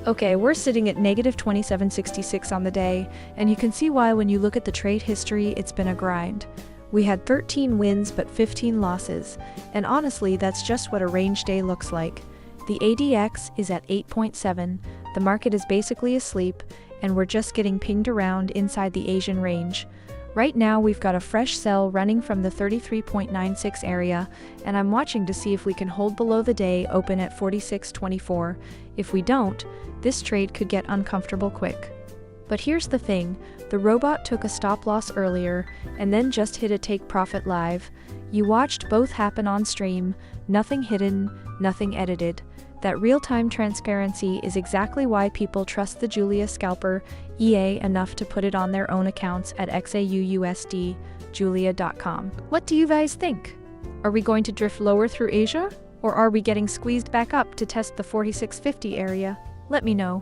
Okay, we're sitting at negative 27.66 on the day, and you can see why when you look at the trade history, it's been a grind. We had 13 wins but 15 losses, and honestly, that's just what a range day looks like. The ADX is at 8.7, the market is basically asleep, and we're just getting pinged around inside the Asian range. Right now, we've got a fresh sell running from the 33.96 area, and I'm watching to see if we can hold below the day open at 46.24. If we don't, this trade could get uncomfortable quick. But here's the thing, the robot took a stop loss earlier, and then just hit a take profit live. You watched both happen on stream, nothing hidden, nothing edited. That real-time transparency is exactly why people trust the Julia Scalper EA enough to put it on their own accounts at XAUUSD, Julia.com. What do you guys think? Are we going to drift lower through Asia? Or are we getting squeezed back up to test the 46.50 area? Let me know.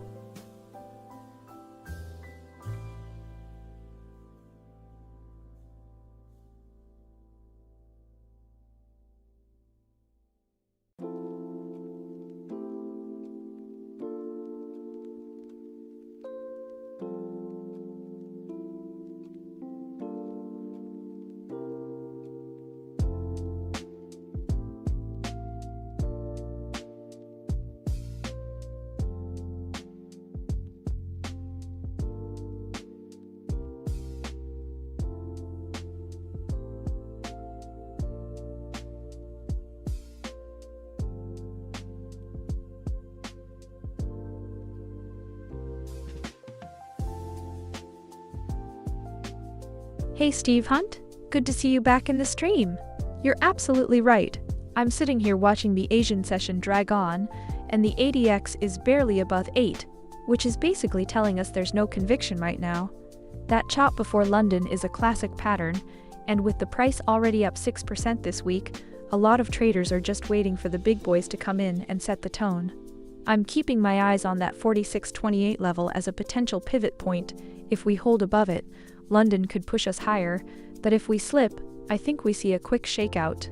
Hey Steve Hunt, good to see you back in the stream. You're absolutely right. I'm sitting here watching the Asian session drag on, and the ADX is barely above 8, which is basically telling us there's no conviction right now. That chop before London is a classic pattern, and with the price already up 6% this week, a lot of traders are just waiting for the big boys to come in and set the tone. I'm keeping my eyes on that 46.28 level as a potential pivot point. If we hold above it, London could push us higher, but if we slip, I think we see a quick shakeout.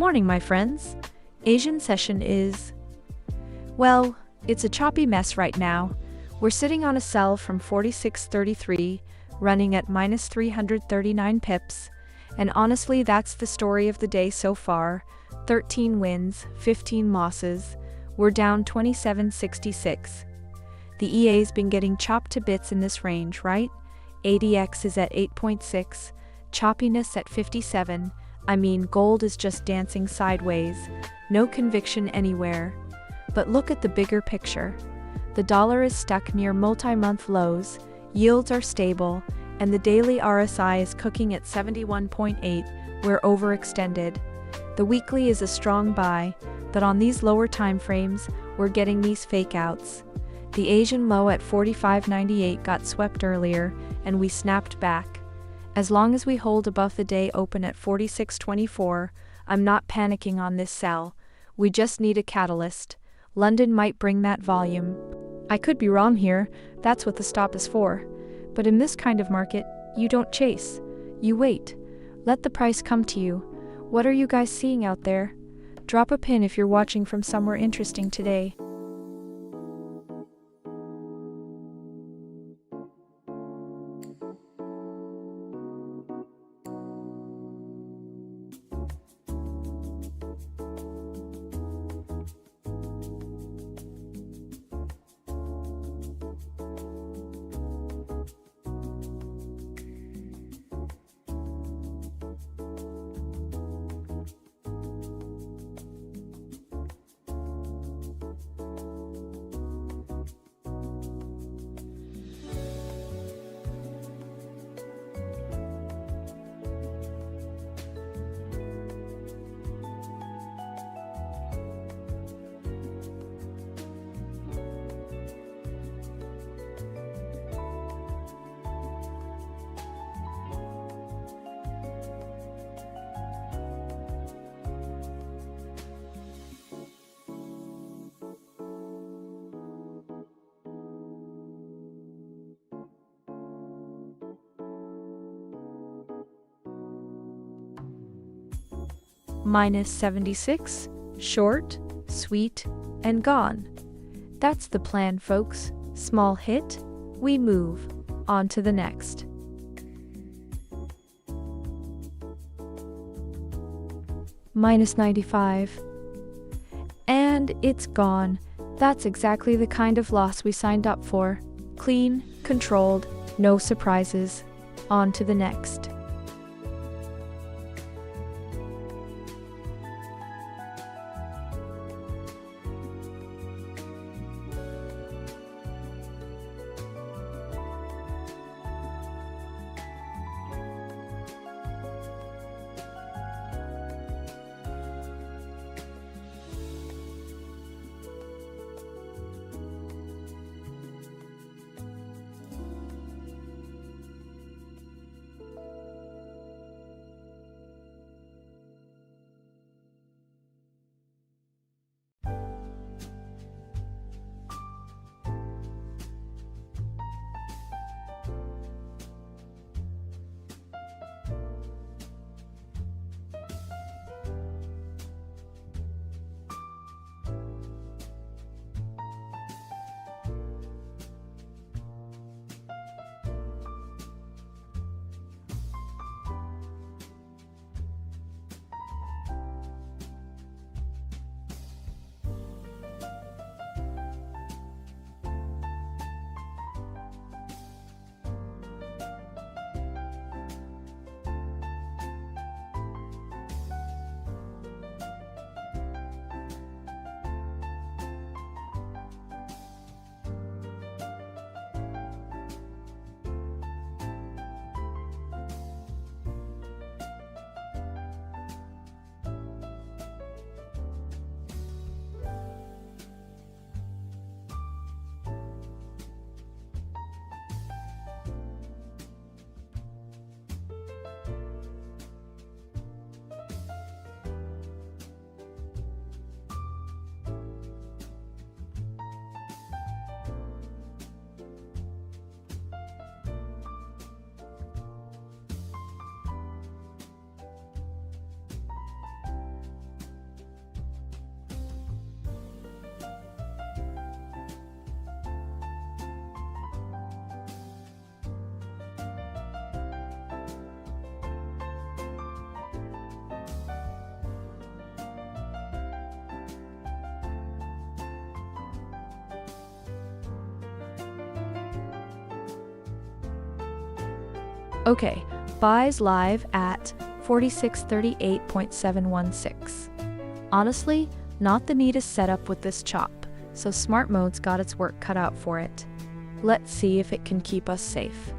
Morning, my friends. Asian session is, well, it's a choppy mess right now. We're sitting on a sell from 46.33, running at minus 339 pips. And honestly, that's the story of the day so far. 13 wins, 15 losses. We're down 27.66. The EA's been getting chopped to bits in this range, right? ADX is at 8.6, choppiness at 57. I mean, gold is just dancing sideways. No conviction anywhere. But look at the bigger picture. The dollar is stuck near multi-month lows, yields are stable, and the daily RSI is cooking at 71.8, we're overextended. The weekly is a strong buy, but on these lower time frames, we're getting these fake outs. The Asian low at 45.98 got swept earlier, and we snapped back. As long as we hold above the day open at 46.24, I'm not panicking on this sell. We just need a catalyst. London might bring that volume. I could be wrong here, that's what the stop is for. But in this kind of market, you don't chase. You wait. Let the price come to you. What are you guys seeing out there? Drop a pin if you're watching from somewhere interesting today. Minus 76, short, sweet, and gone. That's the plan, folks. Small hit, we move. On to the next. Minus 95. And it's gone. That's exactly the kind of loss we signed up for. Clean, controlled, no surprises. On to the next. Okay, buys live at 4638.716. Honestly, not the neatest setup with this chop, so smart mode's got its work cut out for it. Let's see if it can keep us safe.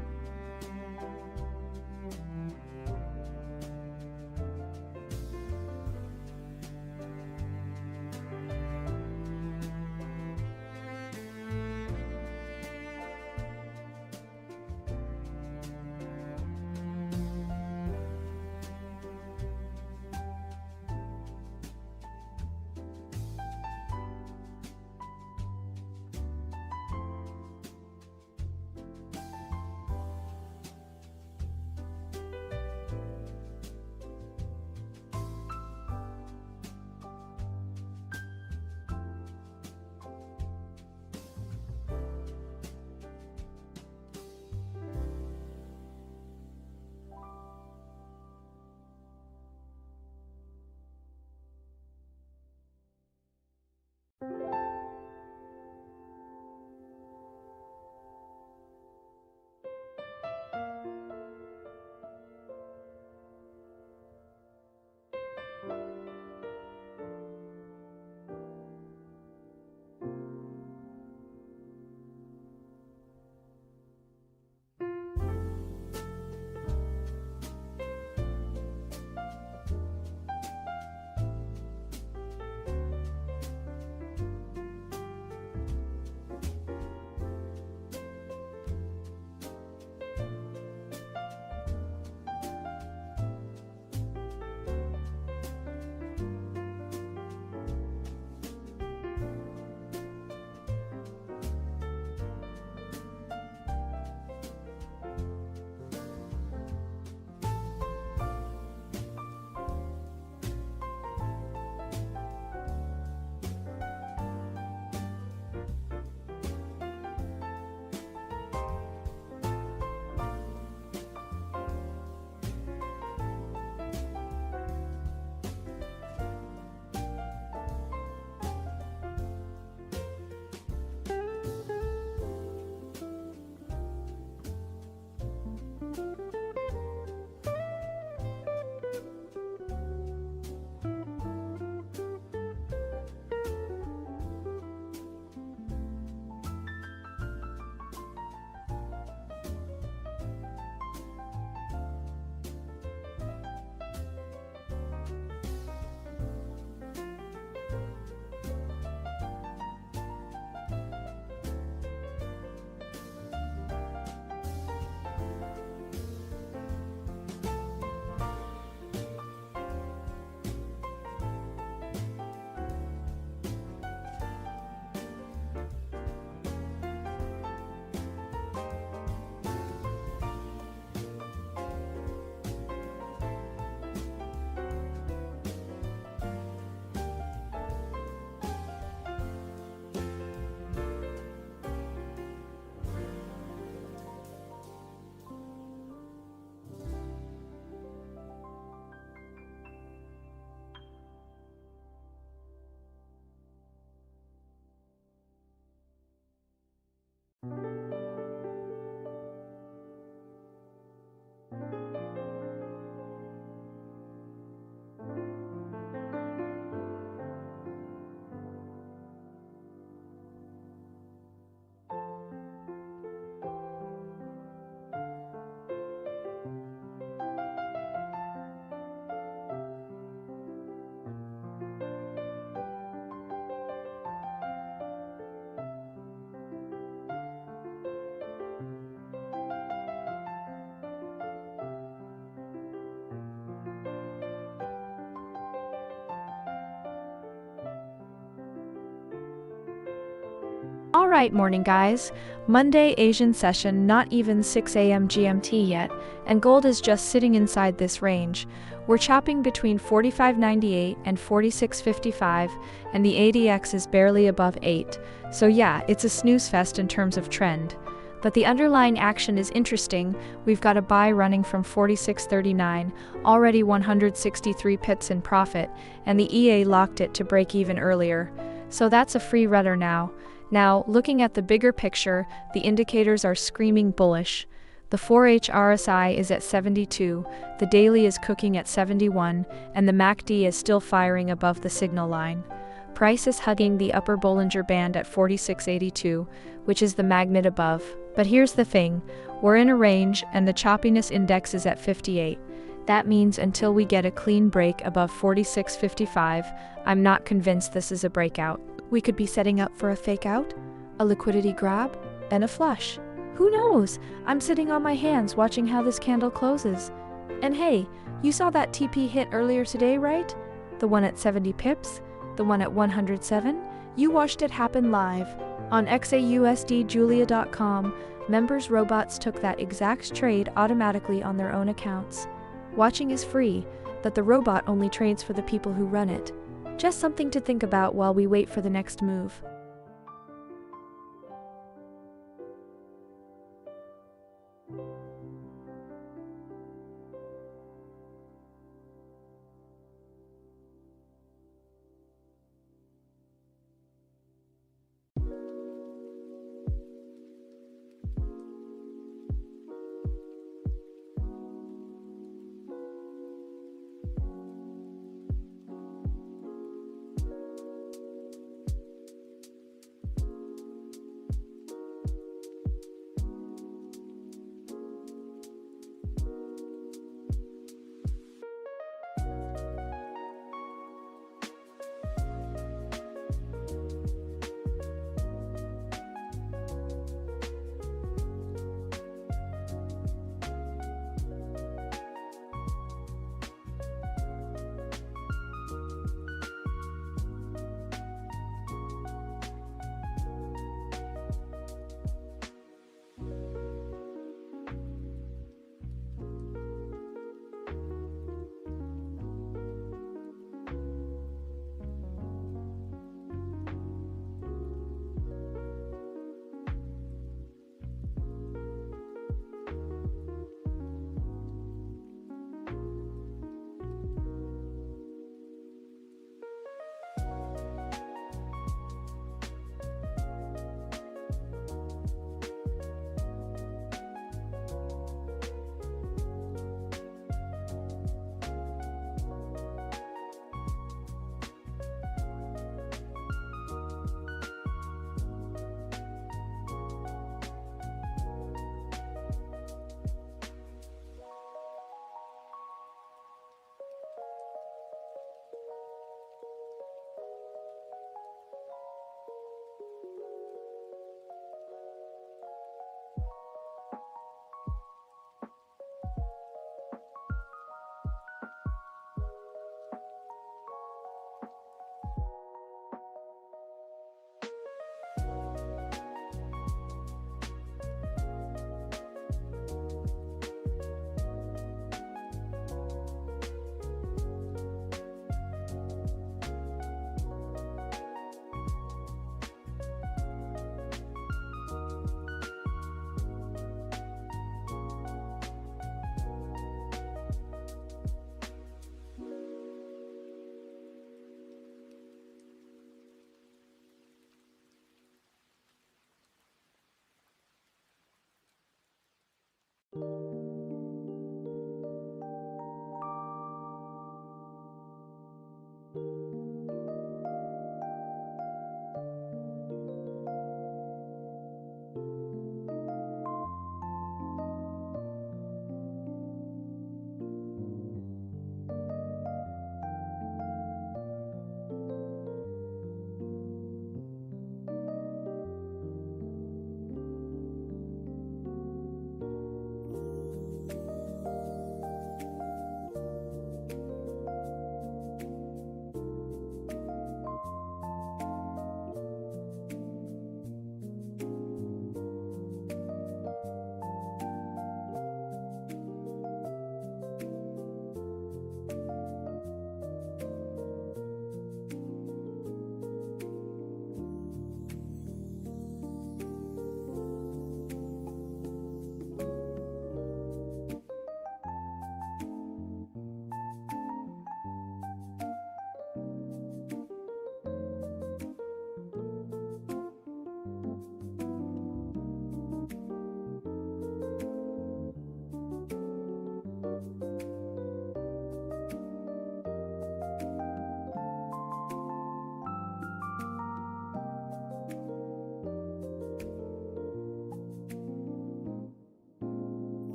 Alright, morning guys. Monday Asian session, not even 6 a.m. GMT yet, and gold is just sitting inside this range. We're chopping between 45.98 and 46.55, and the ADX is barely above 8. So yeah, it's a snooze fest in terms of trend. But the underlying action is interesting. We've got a buy running from 46.39, already 163 pips in profit, and the EA locked it to break even earlier. So that's a free rudder now. Now, looking at the bigger picture, the indicators are screaming bullish. The 4H RSI is at 72, the daily is cooking at 71, and the MACD is still firing above the signal line. Price is hugging the upper Bollinger Band at 46.82, which is the magnet above. But here's the thing, we're in a range and the choppiness index is at 58. That means until we get a clean break above 46.55, I'm not convinced this is a breakout. We could be setting up for a fake out, a liquidity grab, and a flush. Who knows? I'm sitting on my hands watching how this candle closes. And hey, you saw that TP hit earlier today, right? The one at 70 pips? The one at 107? You watched it happen live. On XAUUSD Julia.com, members' robots took that exact trade automatically on their own accounts. Watching is free, but the robot only trades for the people who run it. Just something to think about while we wait for the next move.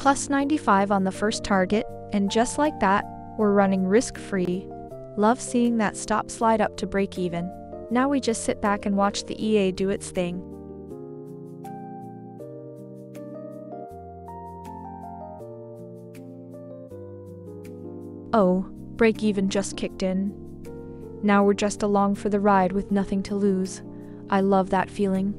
Plus 95 on the first target, and just like that, we're running risk-free. Love seeing that stop slide up to break even. Now we just sit back and watch the EA do its thing. Oh, break even just kicked in. Now we're just along for the ride with nothing to lose. I love that feeling.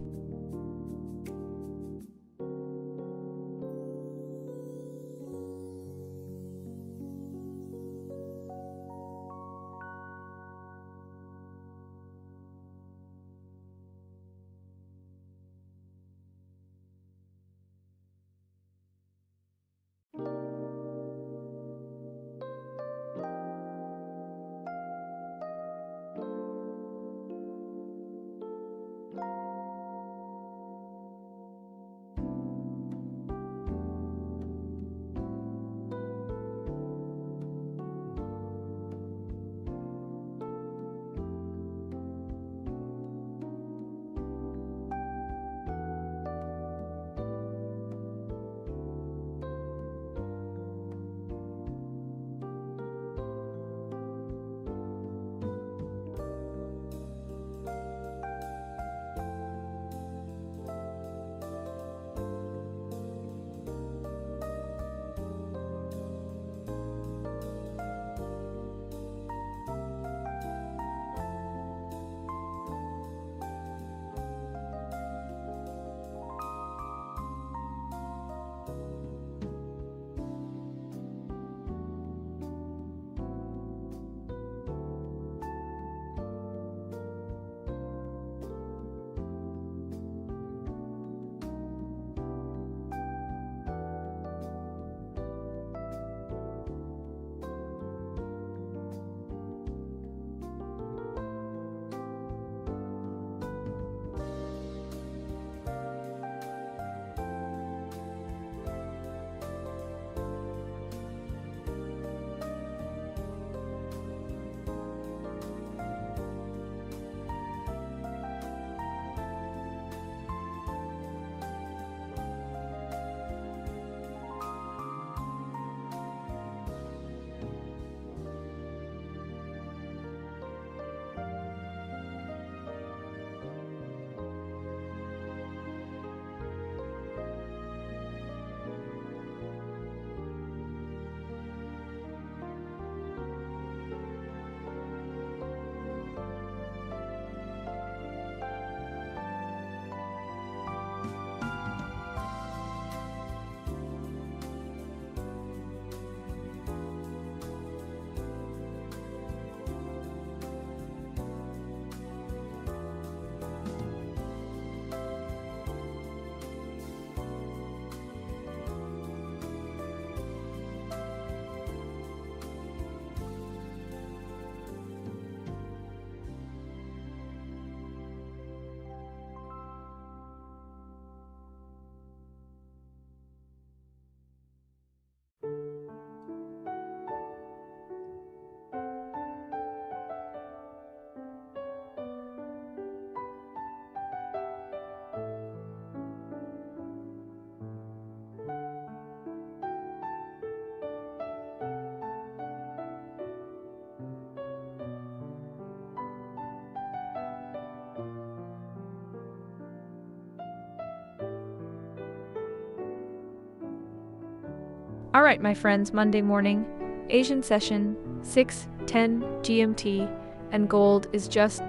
Alright my friends, Monday morning, Asian session, 6:10 GMT, and gold is just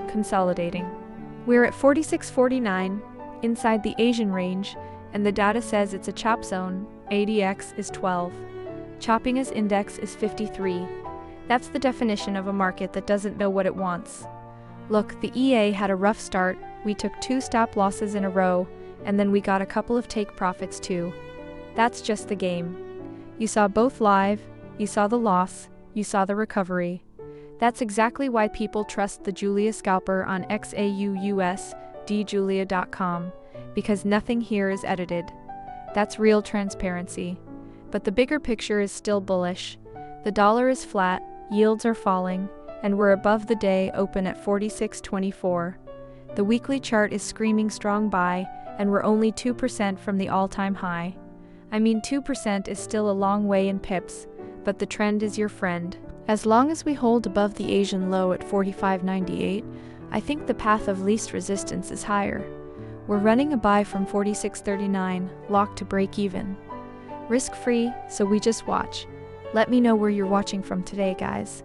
consolidating. We're at 46.49, inside the Asian range, and the data says it's a chop zone. ADX is 12. Chopping as index is 53. That's the definition of a market that doesn't know what it wants. Look, the EA had a rough start, we took 2 stop losses in a row, and then we got a couple of take profits too. That's just the game. You saw both live, you saw the loss, you saw the recovery. That's exactly why people trust the Julia scalper on XAUUSD Julia.com, because nothing here is edited. That's real transparency. But the bigger picture is still bullish. The dollar is flat, yields are falling, and we're above the day open at 46.24. The weekly chart is screaming strong buy, and we're only 2% from the all-time high. I mean, 2% is still a long way in pips, but the trend is your friend. As long as we hold above the Asian low at 45.98, I think the path of least resistance is higher. We're running a buy from 46.39, locked to break even. Risk-free, so we just watch. Let me know where you're watching from today, guys.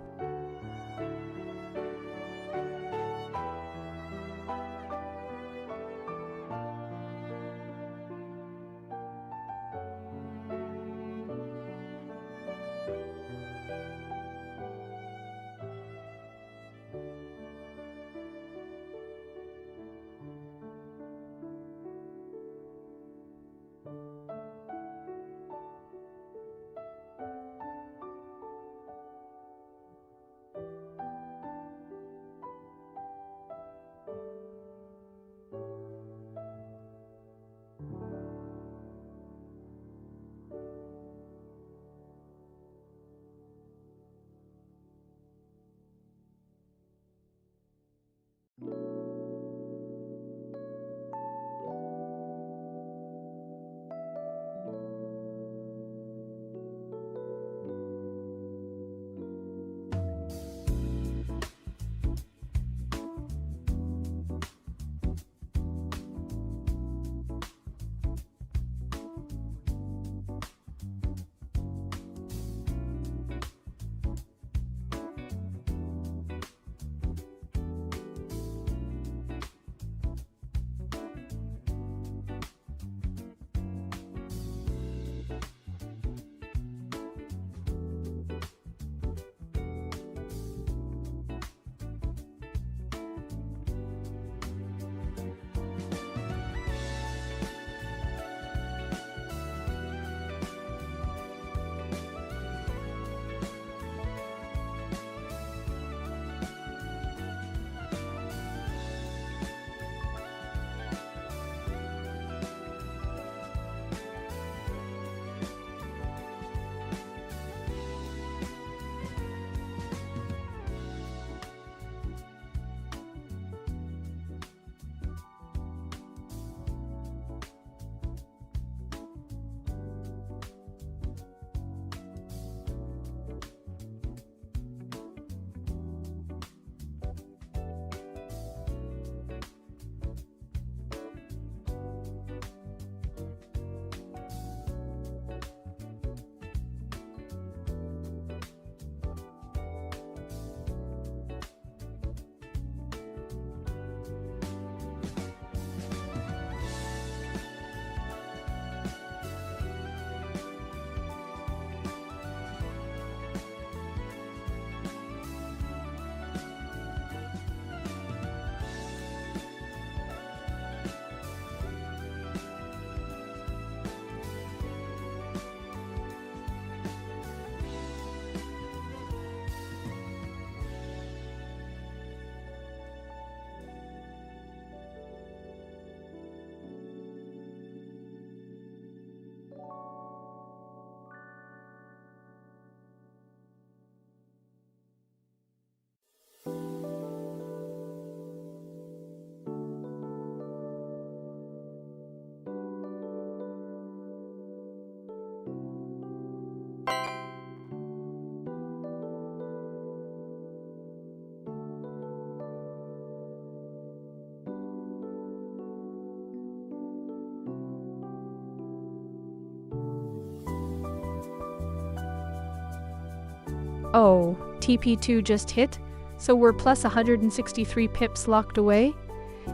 Oh, TP2 just hit, so we're plus 163 pips locked away?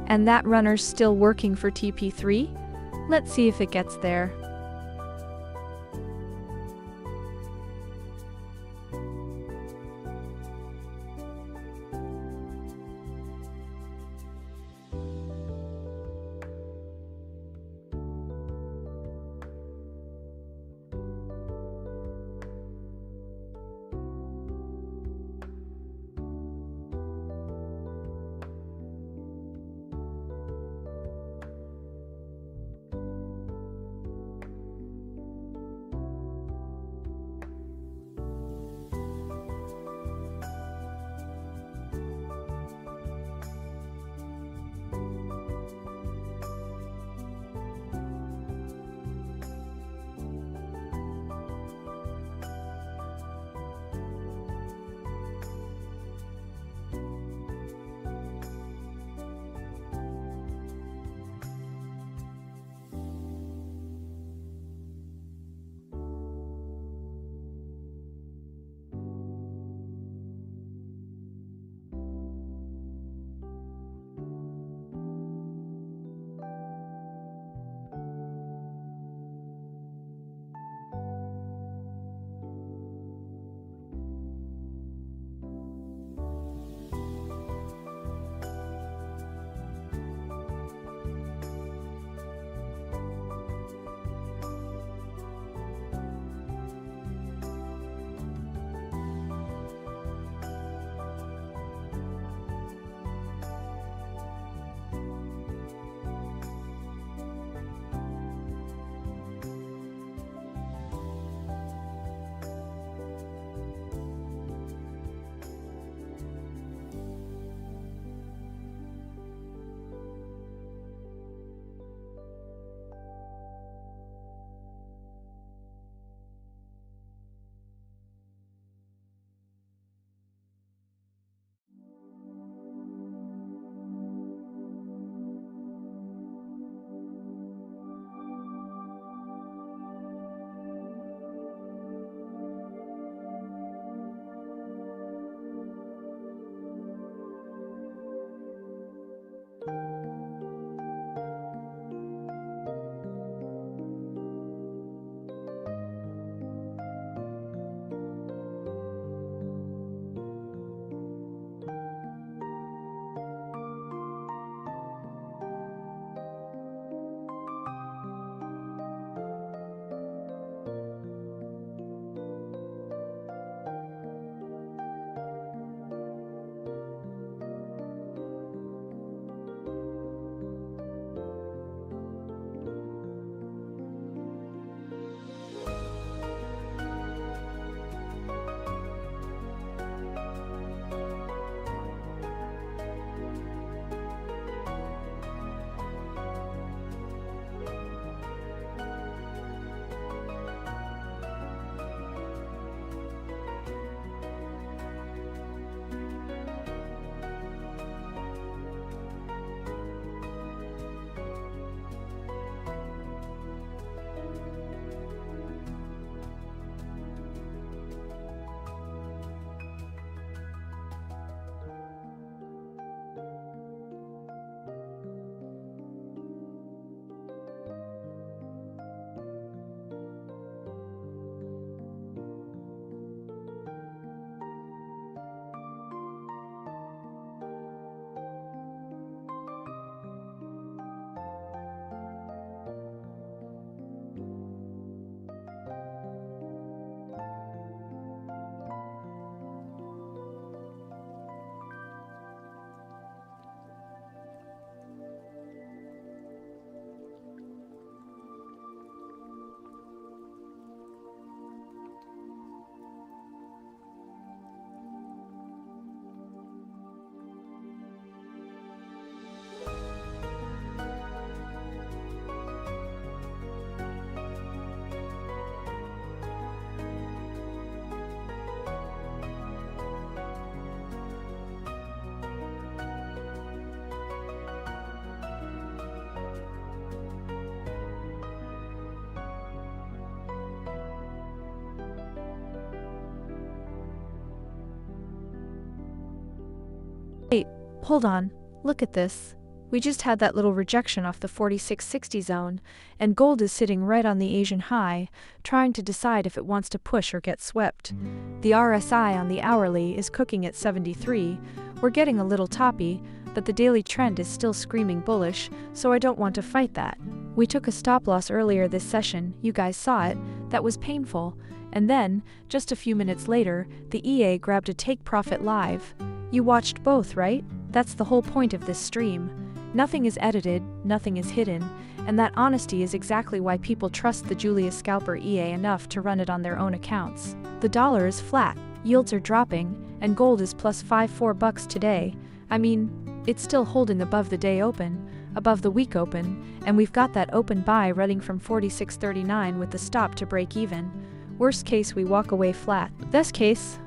And that runner's still working for TP3? Let's see if it gets there. hold on, look at this. We just had that little rejection off the 4660 zone, and gold is sitting right on the Asian high, trying to decide if it wants to push or get swept. The RSI on the hourly is cooking at 73. We're getting a little toppy, but the daily trend is still screaming bullish, so I don't want to fight that. We took a stop loss earlier this session, you guys saw it, that was painful, and then, just a few minutes later, the EA grabbed a take profit live. You watched both, right? That's the whole point of this stream. Nothing is edited, nothing is hidden, and that honesty is exactly why people trust the Julius Scalper EA enough to run it on their own accounts. The dollar is flat, yields are dropping, and gold is plus $4 today. I mean, it's still holding above the day open, above the week open, and we've got that open buy running from 46.39 with the stop to break even. Worst case, we walk away flat. Best case,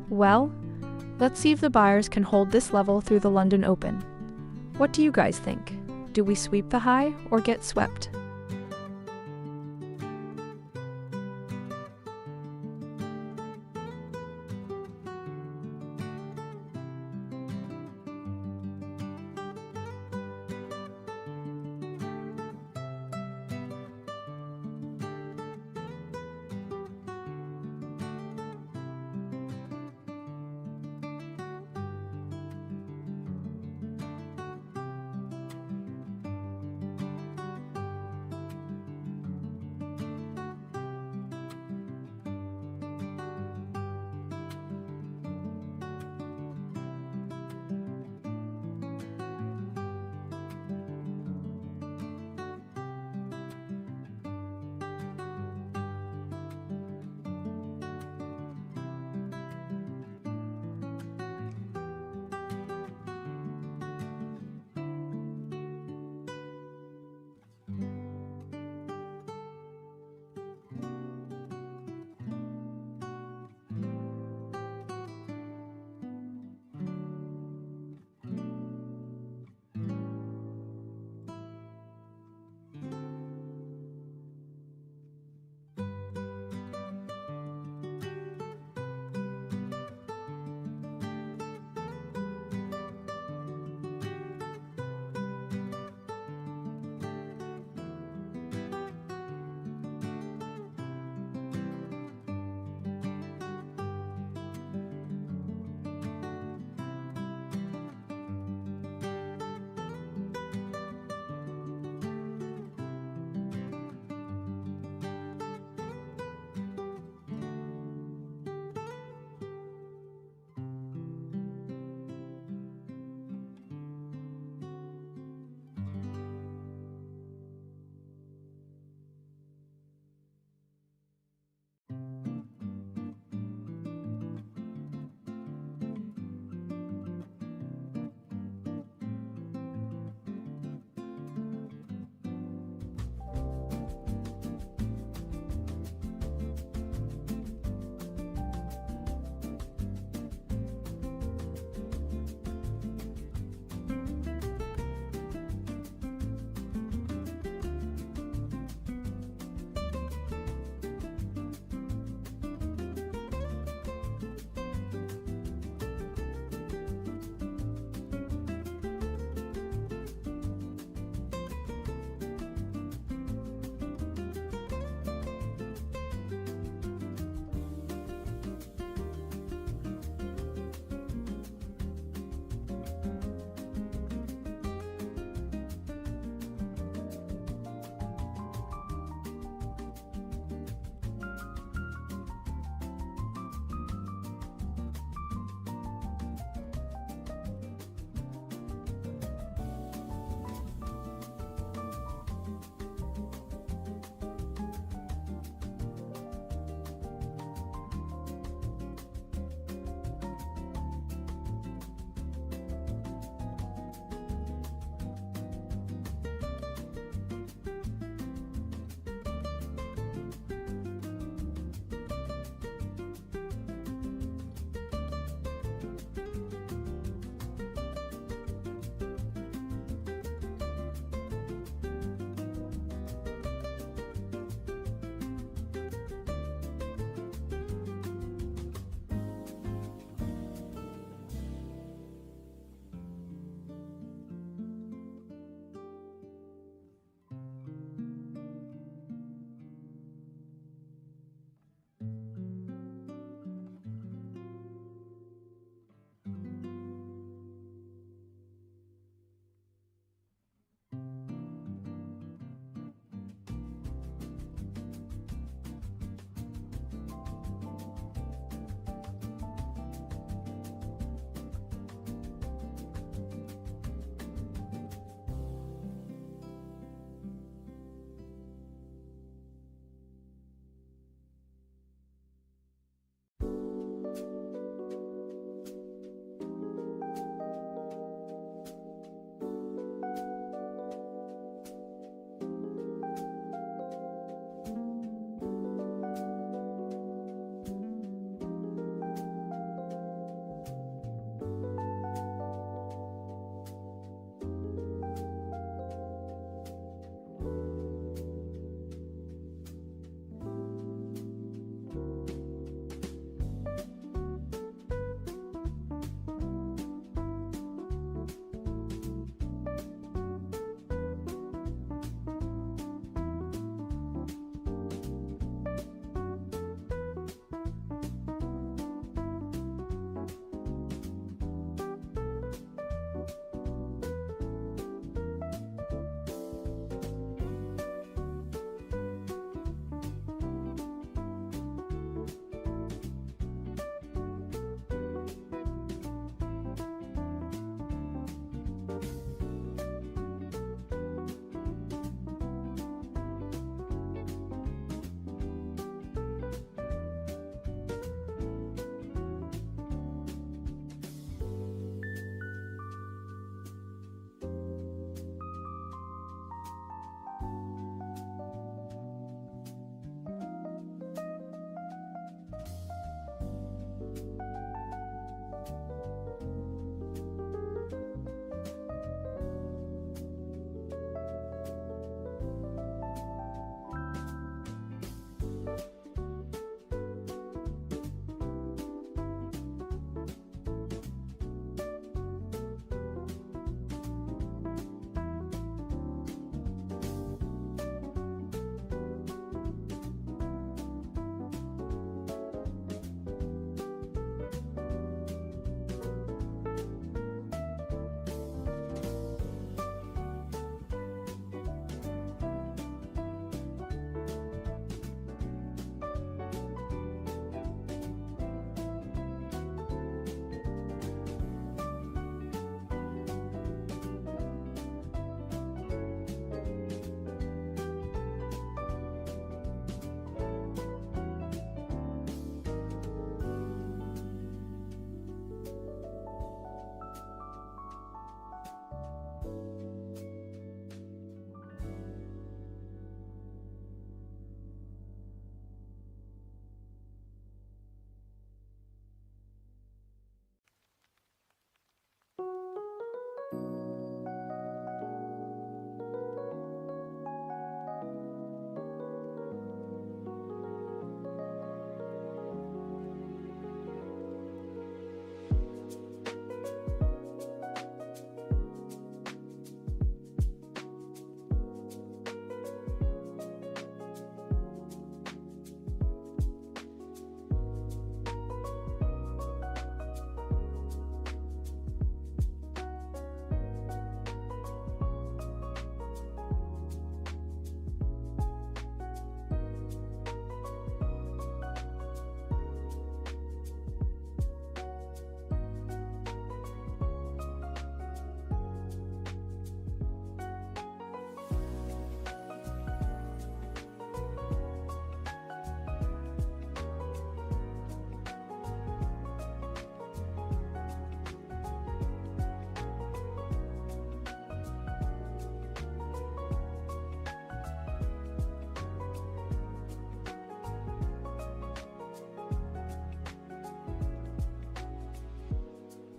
well, let's see if the buyers can hold this level through the London Open. What do you guys think? Do we sweep the high or get swept?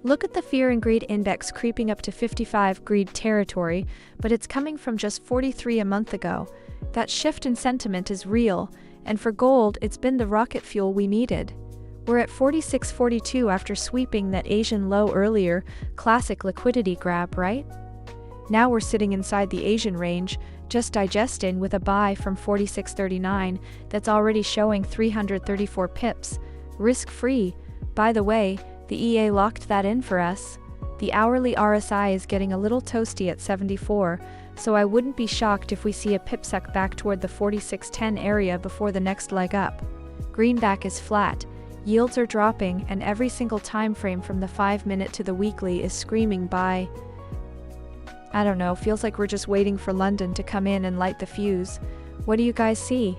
Look at the fear and greed index creeping up to 55 greed territory, but it's coming from just 43 a month ago. That shift in sentiment is real, and for gold, it's been the rocket fuel we needed. We're at 46.42 after sweeping that Asian low earlier, classic liquidity grab, right? Now we're sitting inside the Asian range, just digesting with a buy from 46.39 that's already showing 334 pips, risk-free. By the way, the EA locked that in for us. The hourly RSI is getting a little toasty at 74, so I wouldn't be shocked if we see a pipsec back toward the 46.10 area before the next leg up. Greenback is flat, yields are dropping, and every single time frame from the 5-minute to the weekly is screaming buy. I don't know, feels like we're just waiting for London to come in and light the fuse. What do you guys see?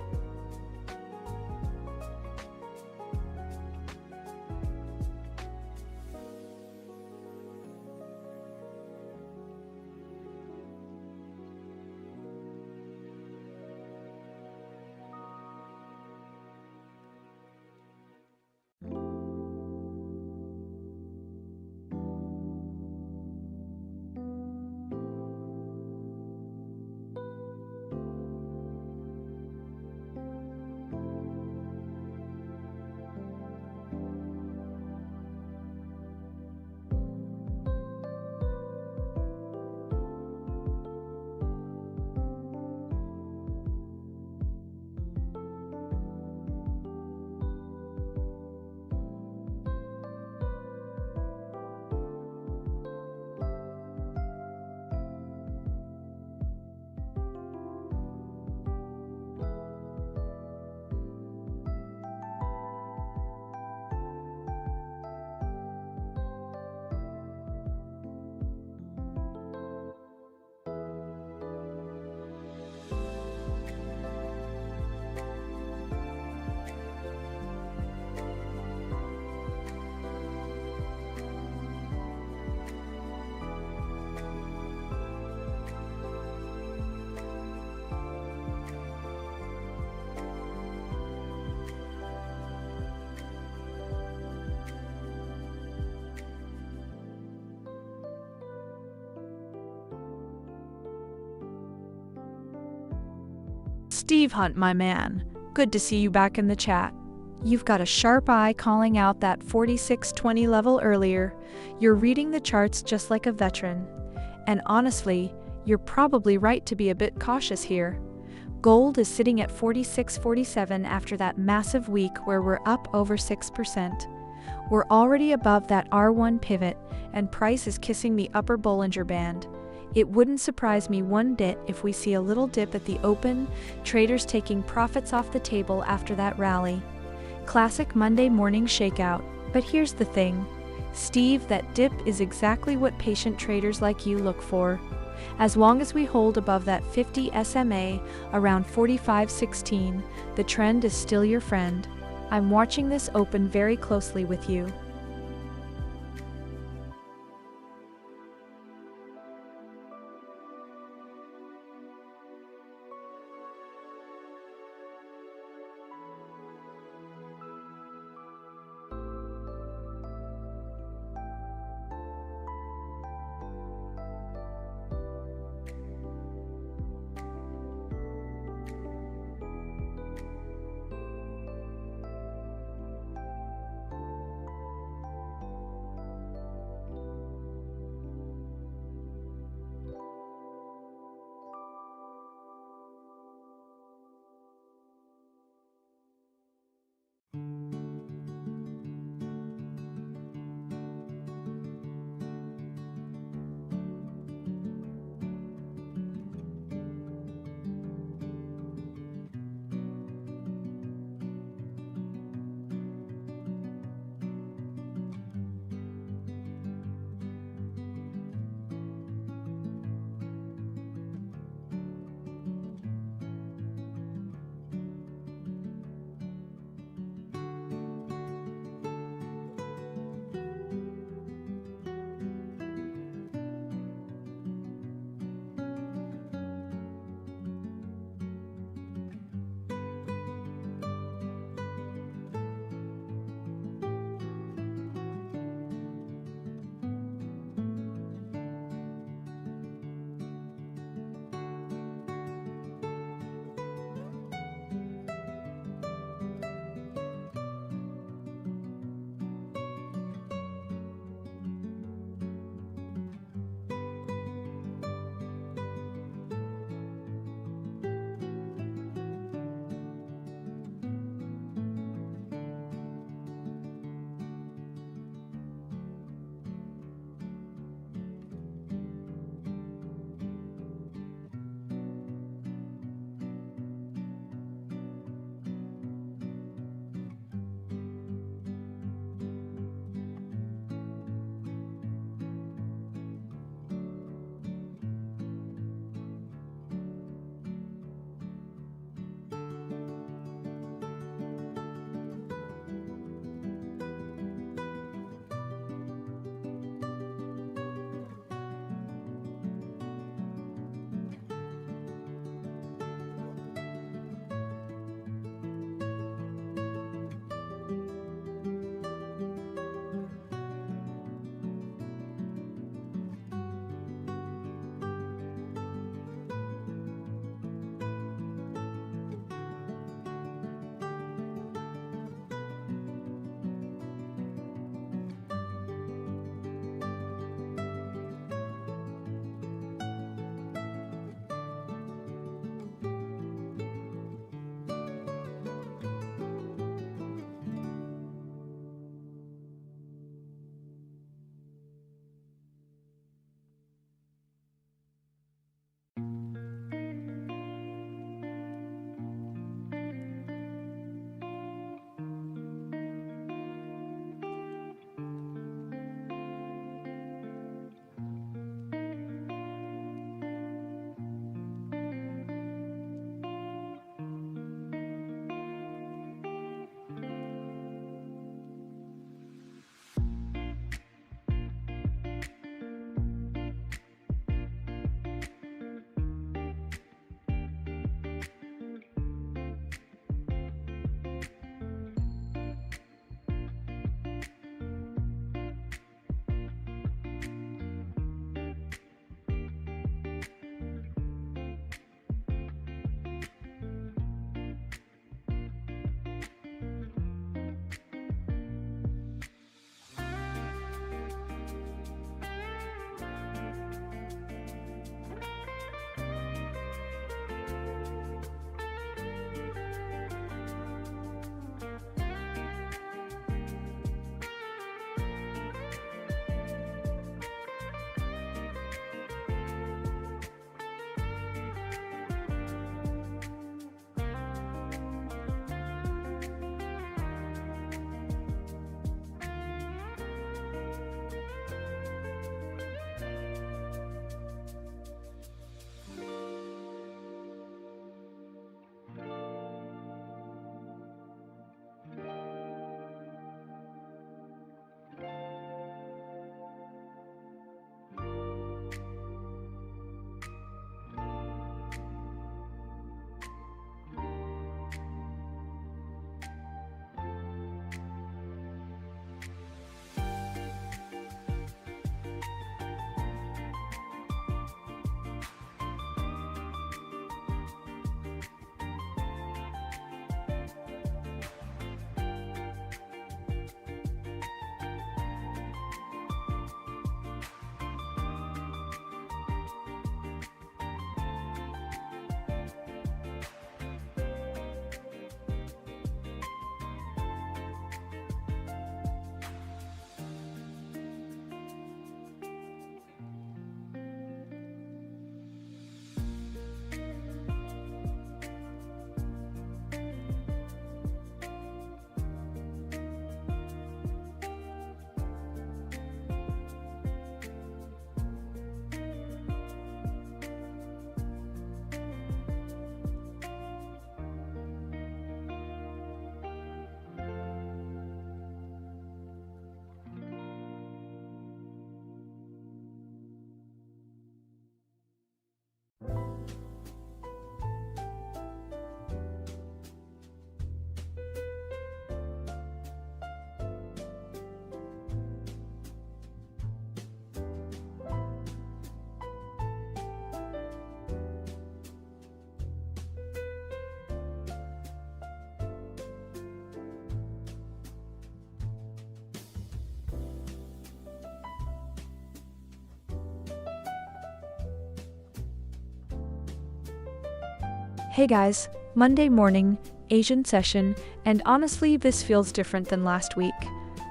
Steve Hunt, my man, good to see you back in the chat. You've got a sharp eye calling out that 46.20 level earlier. You're reading the charts just like a veteran. And honestly, you're probably right to be a bit cautious here. Gold is sitting at 46.47 after that massive week where we're up over 6%. We're already above that R1 pivot, and price is kissing the upper Bollinger Band. It wouldn't surprise me one bit if we see a little dip at the open, traders taking profits off the table after that rally. Classic Monday morning shakeout. But here's the thing, Steve, that dip is exactly what patient traders like you look for. As long as we hold above that 50 SMA around 45.16, the trend is still your friend. I'm watching this open very closely with you. Hey guys, Monday morning, Asian session, and honestly this feels different than last week.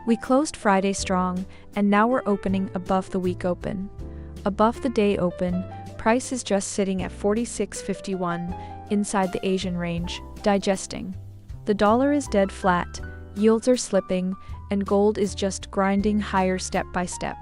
We closed Friday strong, and now we're opening above the week open. Above the day open, price is just sitting at 46.51, inside the Asian range, digesting. The dollar is dead flat, yields are slipping, and gold is just grinding higher step by step.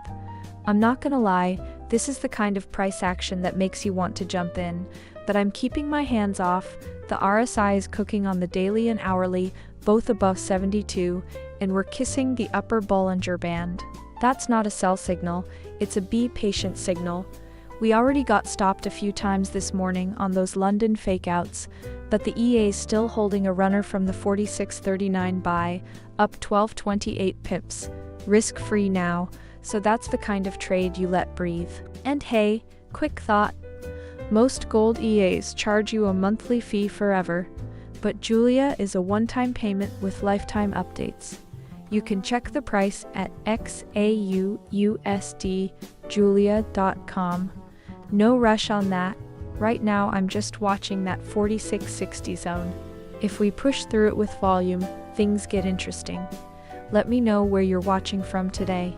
I'm not gonna lie, this is the kind of price action that makes you want to jump in, but I'm keeping my hands off. The RSI is cooking on the daily and hourly, both above 72, and we're kissing the upper Bollinger Band. That's not a sell signal, it's a be patient signal. We already got stopped a few times this morning on those London fakeouts, but the EA is still holding a runner from the 46.39 buy, up 12.28 pips, risk-free now, so that's the kind of trade you let breathe. And hey, quick thought. Most gold EAs charge you a monthly fee forever, but Julia is a one-time payment with lifetime updates. You can check the price at XAUUSD Julia.com. No rush on that. Right now I'm just watching that 46.60 zone. If we push through it with volume, things get interesting. Let me know where you're watching from today.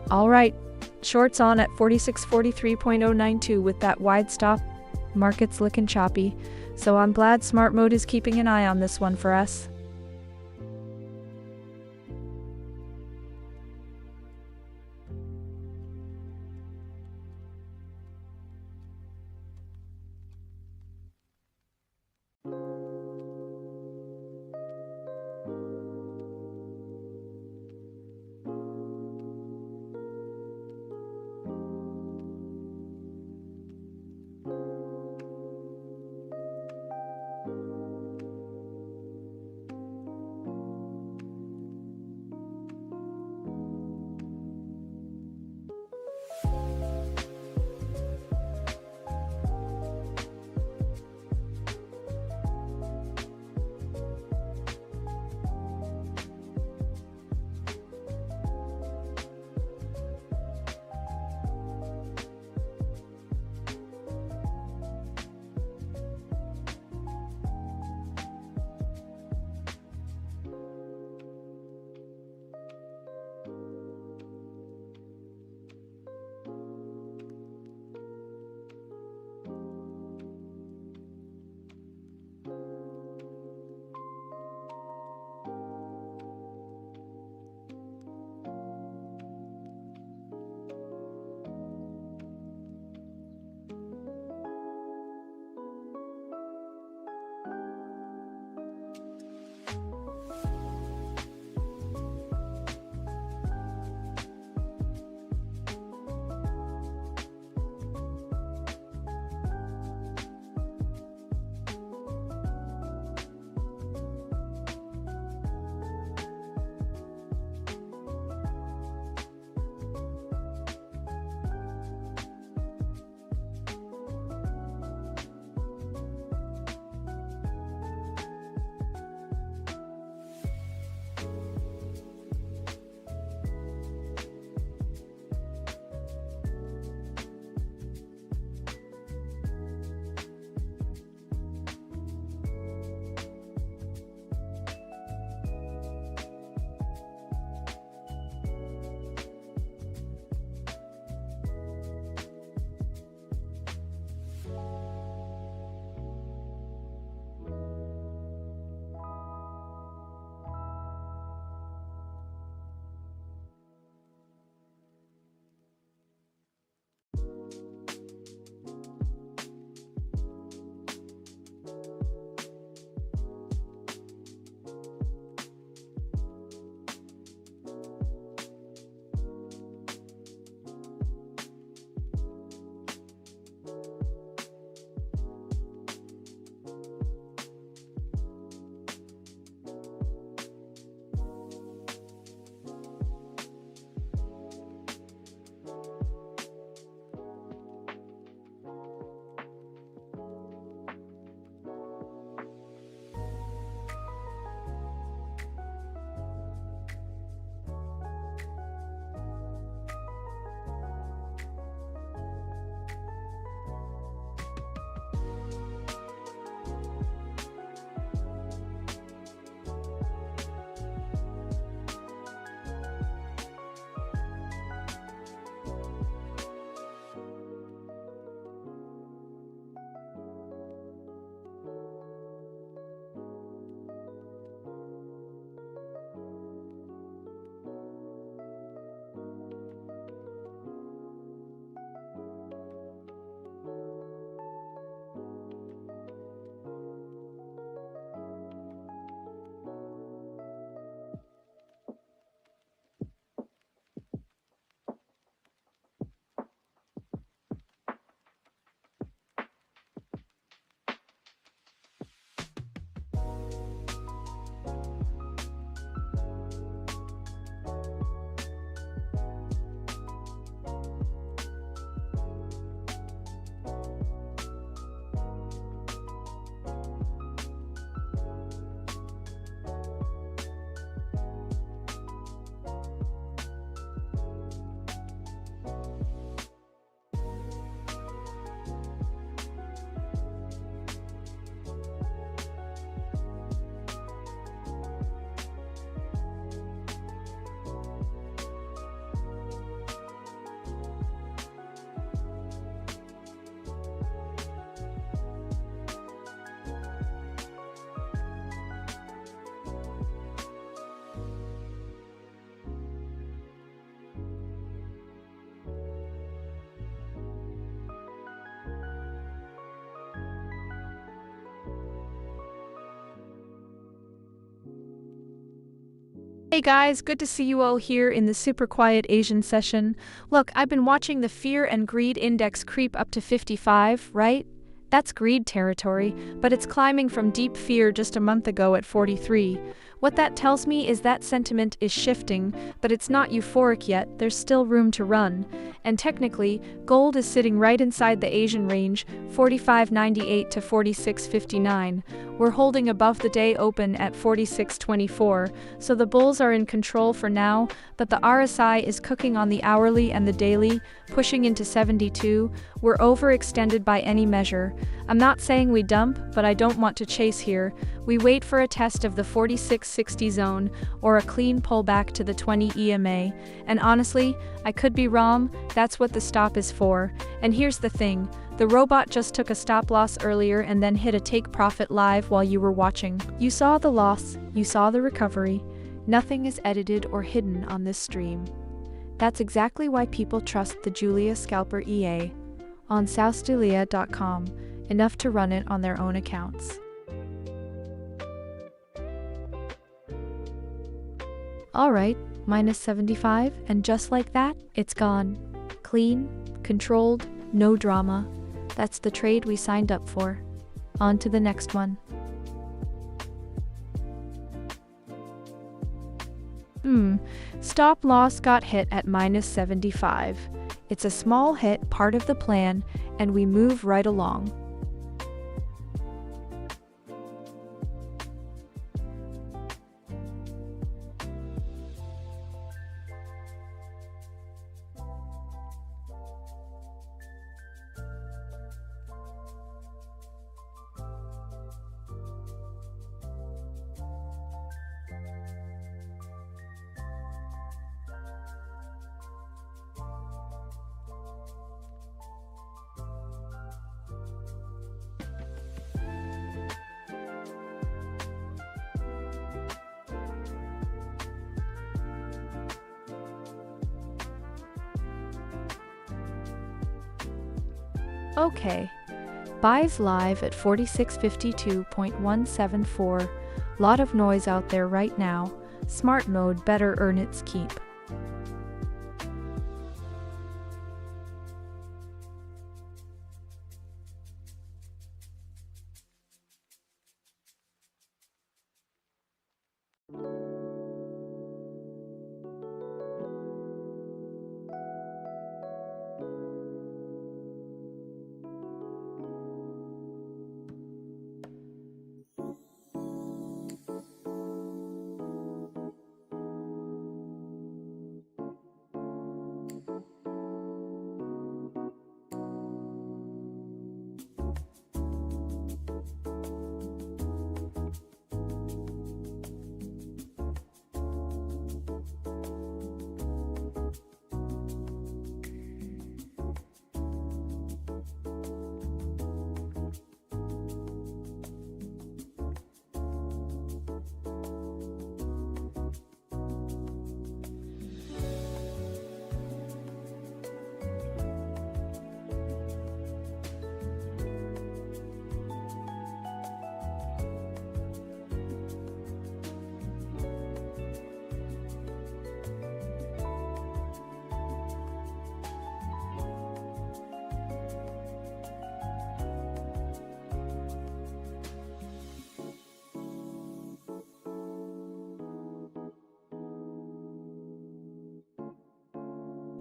Alright, shorts on at 46.43.092 with that wide stop. Market's looking choppy, so I'm glad Smart Mode is keeping an eye on this one for us. Hey guys, good to see you all here in the super quiet Asian session. Look, I've been watching the fear and greed index creep up to 55, right? That's greed territory, but it's climbing from deep fear just a month ago at 43. What that tells me is that sentiment is shifting, but it's not euphoric yet, there's still room to run. And technically, gold is sitting right inside the Asian range, 45.98 to 46.59. We're holding above the day open at 46.24, so the bulls are in control for now, but the RSI is cooking on the hourly and the daily, pushing into 72. We're overextended by any measure. I'm not saying we dump, but I don't want to chase here. We wait for a test of the 46.60 zone or a clean pullback to the 20 EMA. And honestly, I could be wrong, that's what the stop is for. And here's the thing, the robot just took a stop loss earlier and then hit a take profit live while you were watching. You saw the loss, you saw the recovery. Nothing is edited or hidden on this stream. That's exactly why people trust the Julia Scalper EA on XAUUSD.com, enough to run it on their own accounts. Alright, minus 75, and just like that, it's gone. Clean, controlled, no drama. That's the trade we signed up for. On to the next one. Stop loss got hit at minus 75. It's a small hit, part of the plan, and we move right along. Okay. Buys live at 46.52.174. Lot of noise out there right now. Smart mode better earn its keep.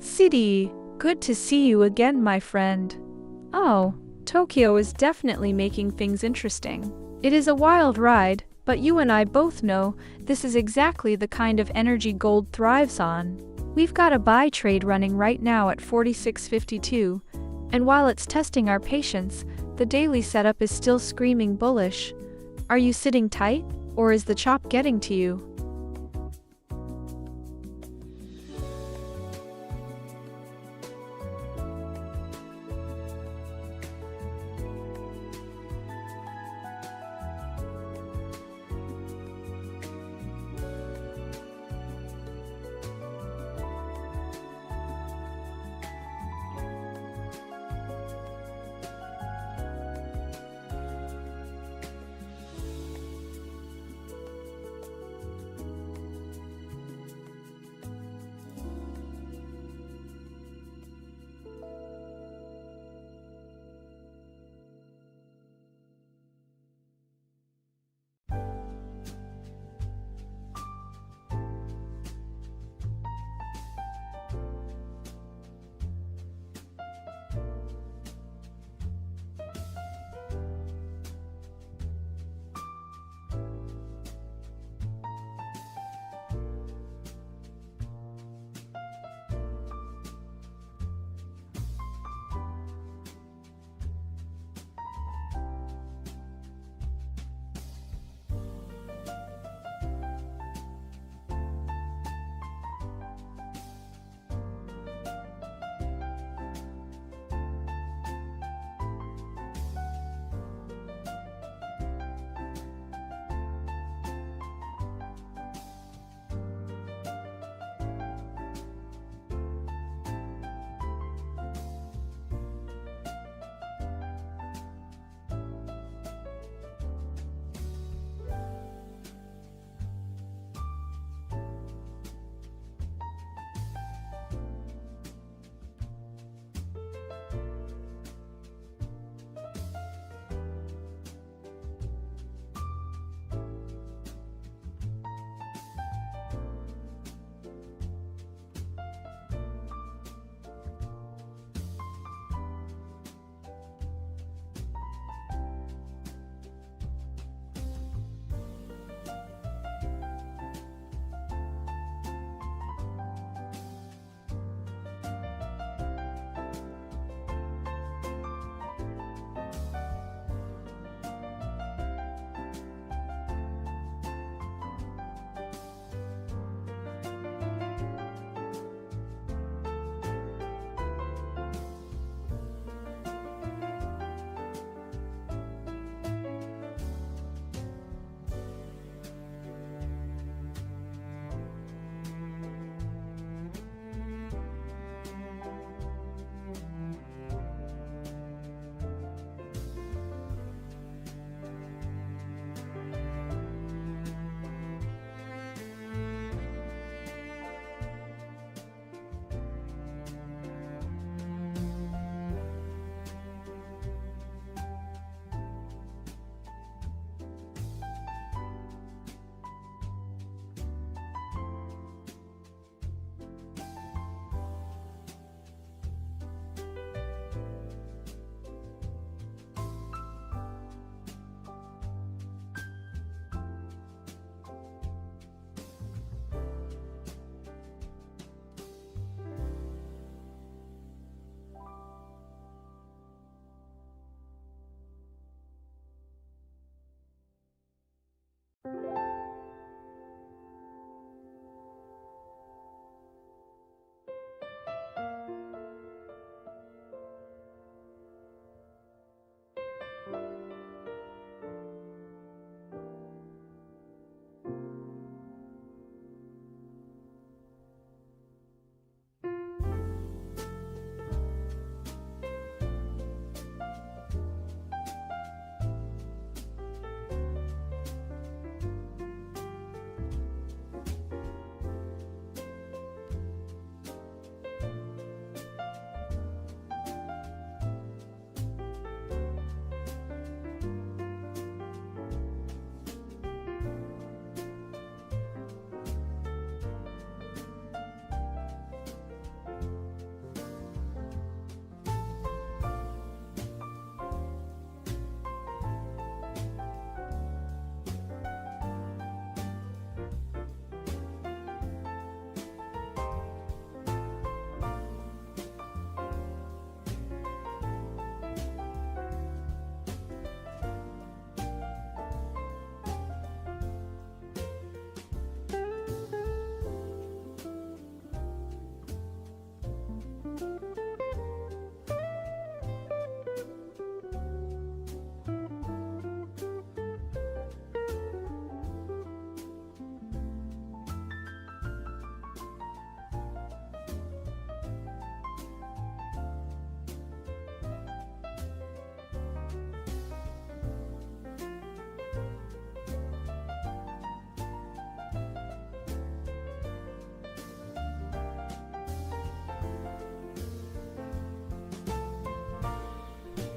City, good to see you again, my friend. Oh, Tokyo is definitely making things interesting. It is a wild ride, but you and I both know this is exactly the kind of energy gold thrives on. We've got a buy trade running right now at 46.52, and while it's testing our patience, the daily setup is still screaming bullish. Are you sitting tight, or is the chop getting to you?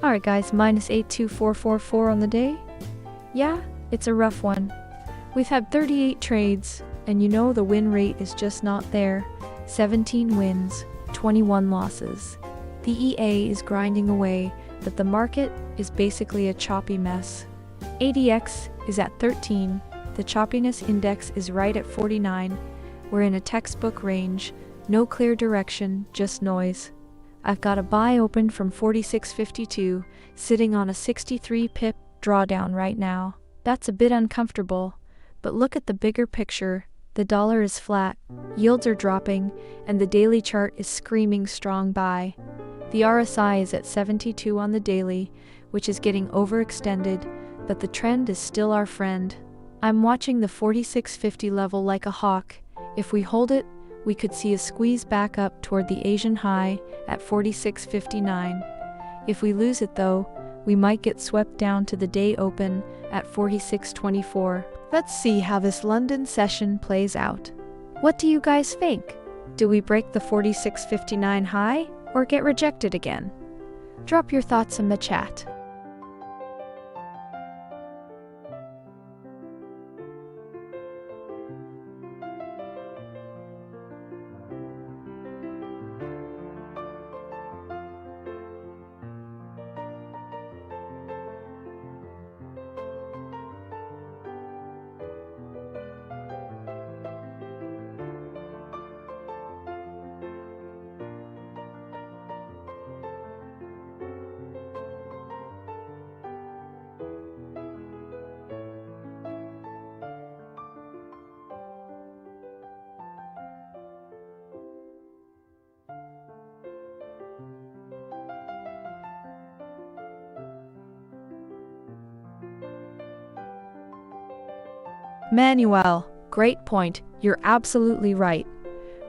Alright guys, minus 82444 on the day. Yeah, it's a rough one. We've had 38 trades, and you know the win rate is just not there. 17 wins, 21 losses. The EA is grinding away, but the market is basically a choppy mess. ADX is at 13, the choppiness index is right at 49. We're in a textbook range, no clear direction, just noise. I've got a buy open from 46.52, sitting on a 63 pip drawdown right now. That's a bit uncomfortable, but look at the bigger picture. The dollar is flat, yields are dropping, and the daily chart is screaming strong buy. The RSI is at 72 on the daily, which is getting overextended, but the trend is still our friend. I'm watching the 46.50 level like a hawk. If we hold it, we could see a squeeze back up toward the Asian high at 46.59. If we lose it though, we might get swept down to the day open at 46.24. Let's see how this London session plays out. What do you guys think? Do we break the 46.59 high or get rejected again? Drop your thoughts in the chat. Manuel, great point. You're absolutely right.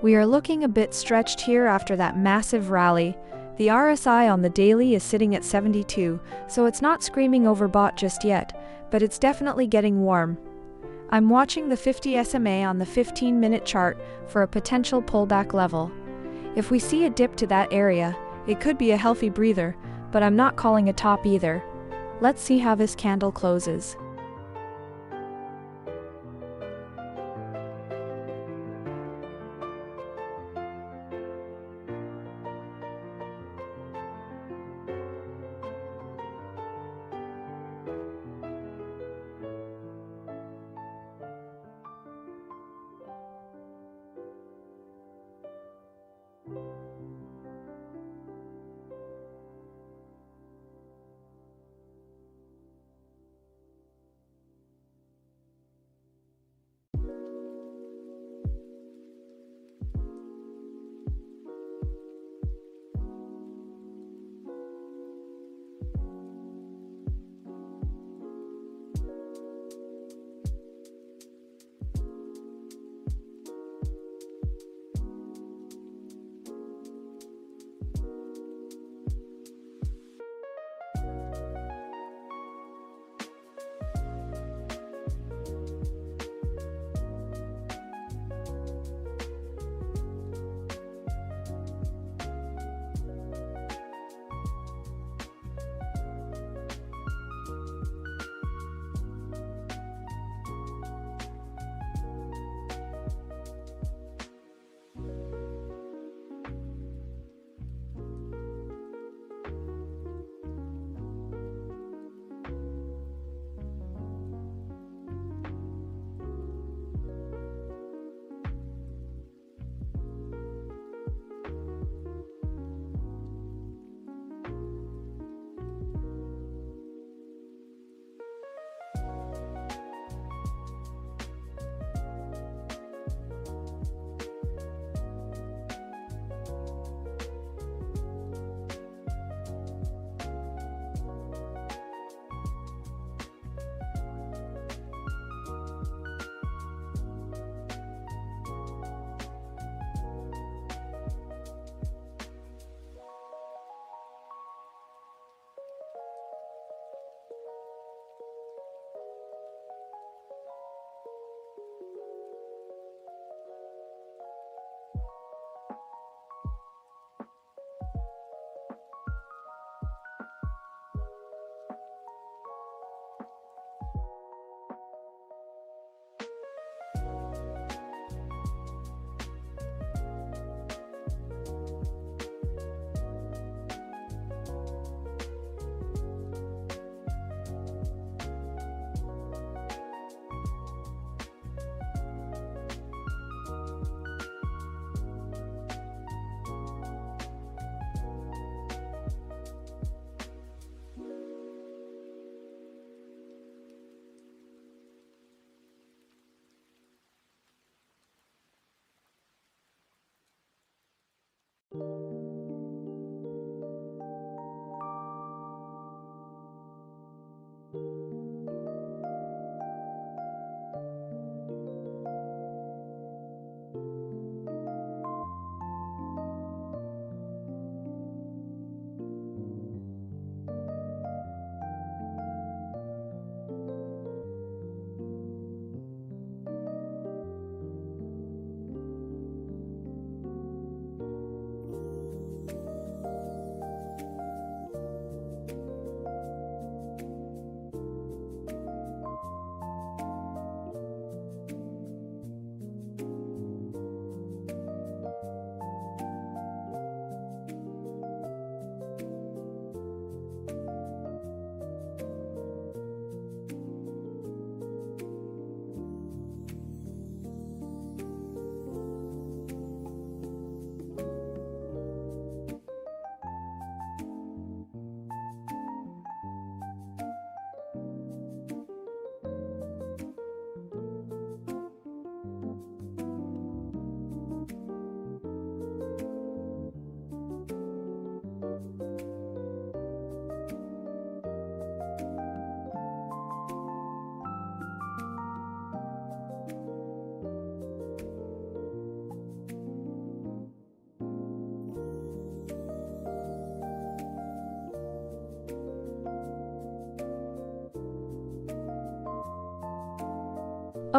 We are looking a bit stretched here after that massive rally. The RSI on the daily is sitting at 72, so it's not screaming overbought just yet, but it's definitely getting warm. I'm watching the 50 SMA on the 15-minute chart for a potential pullback level. If we see a dip to that area, it could be a healthy breather, but I'm not calling a top either. Let's see how this candle closes.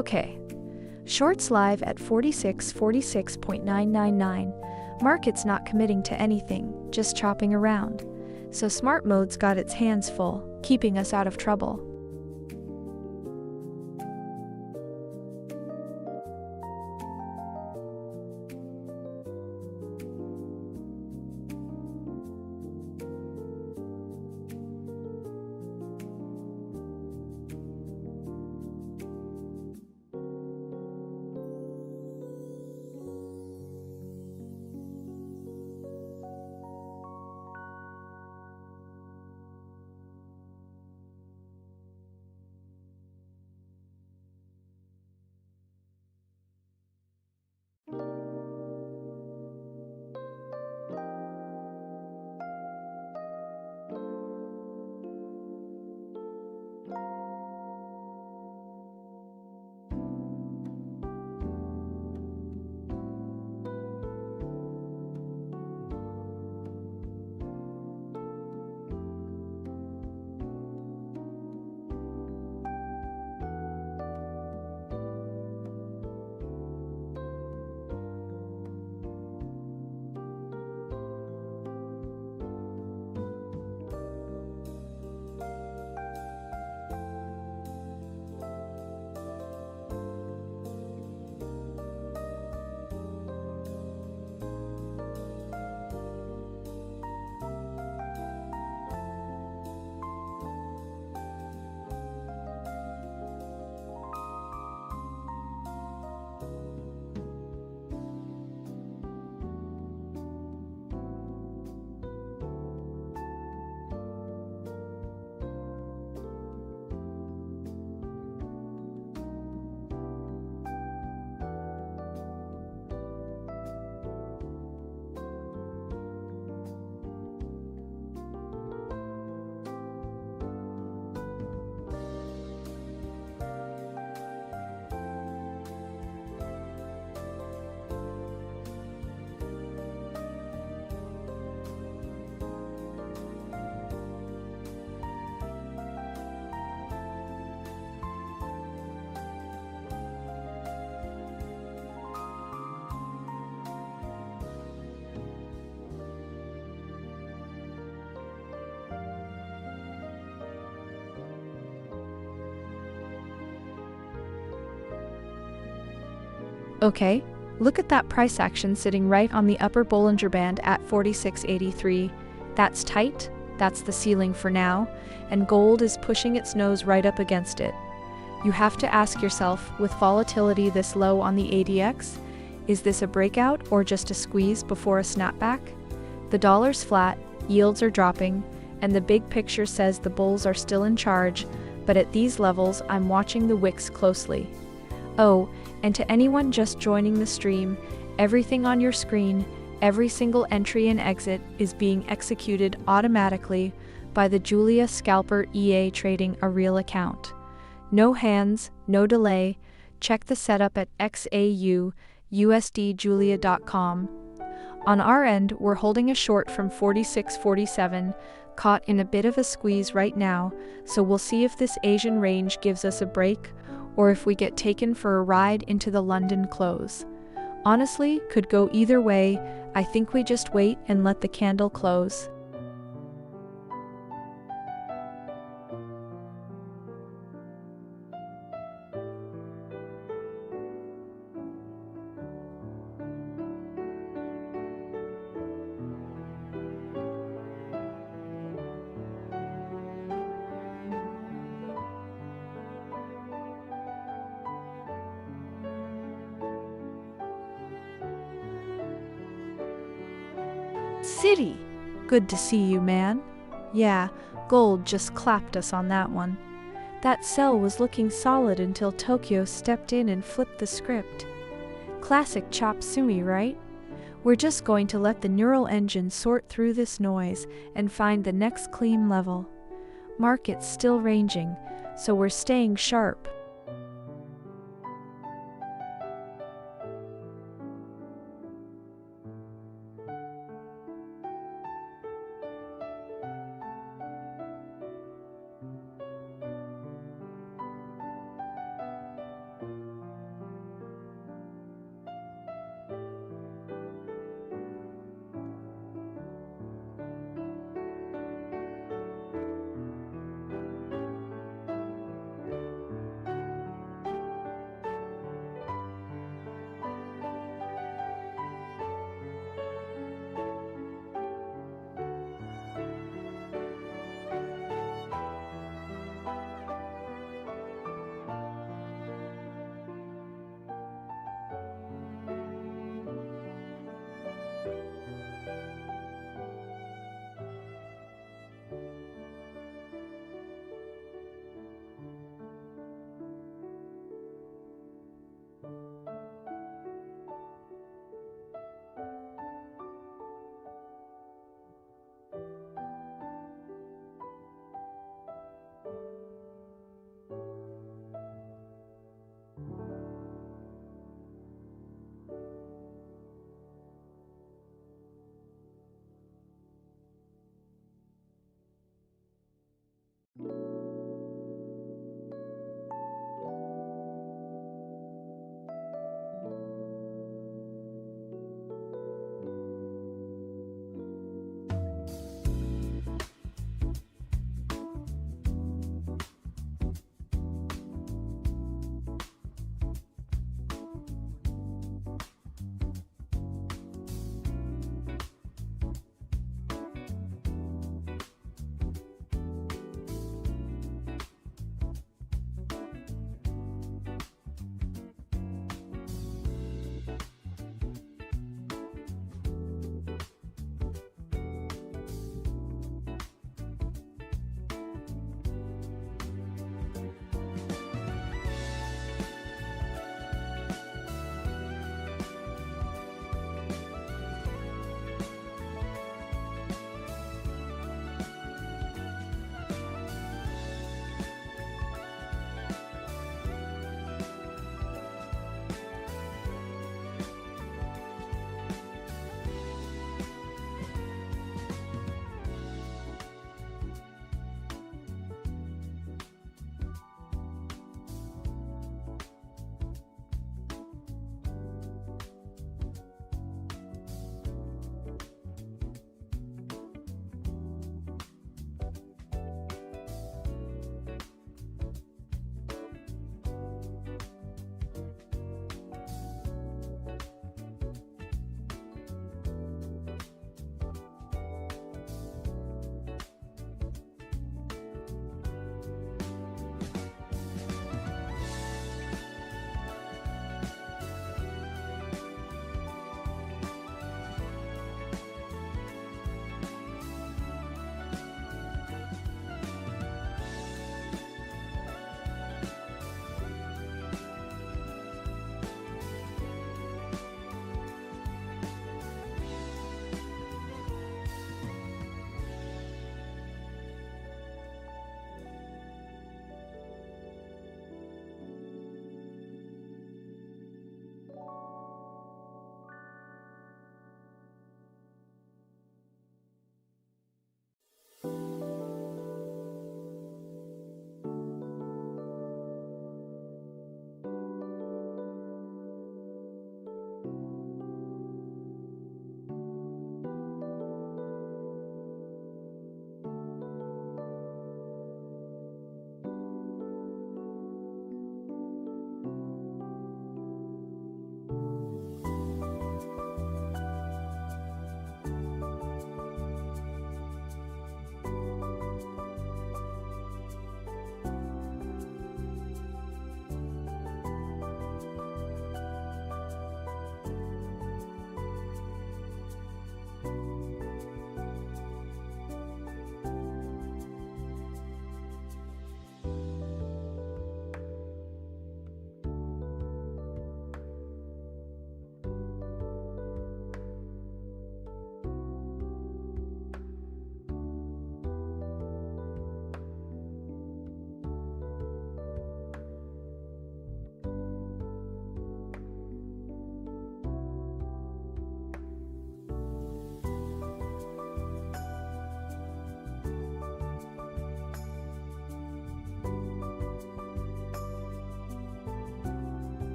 Okay, shorts live at 46.999. Market's not committing to anything, just chopping around. So smart mode's got its hands full, keeping us out of trouble. Okay, look at that price action sitting right on the upper Bollinger Band at 46.83. That's tight, that's the ceiling for now, and gold is pushing its nose right up against it. You have to ask yourself, with volatility this low on the ADX, is this a breakout or just a squeeze before a snapback? The dollar's flat, yields are dropping, and the big picture says the bulls are still in charge, but at these levels I'm watching the wicks closely. Oh, and to anyone just joining the stream, everything on your screen, every single entry and exit is being executed automatically by the Julia Scalper EA Trading a Real account. No hands, no delay. Check the setup at XAUUSDjulia.com. On our end, we're holding a short from 46.47, caught in a bit of a squeeze right now, so we'll see if this Asian range gives us a break or if we get taken for a ride into the London close. Honestly, could go either way. I think we just wait and let the candle close. City! Good to see you, man. Yeah, gold just clapped us on that one. That sell was looking solid until Tokyo stepped in and flipped the script. Classic chop suey, right? We're just going to let the neural engine sort through this noise and find the next clean level. Market's still ranging, so we're staying sharp.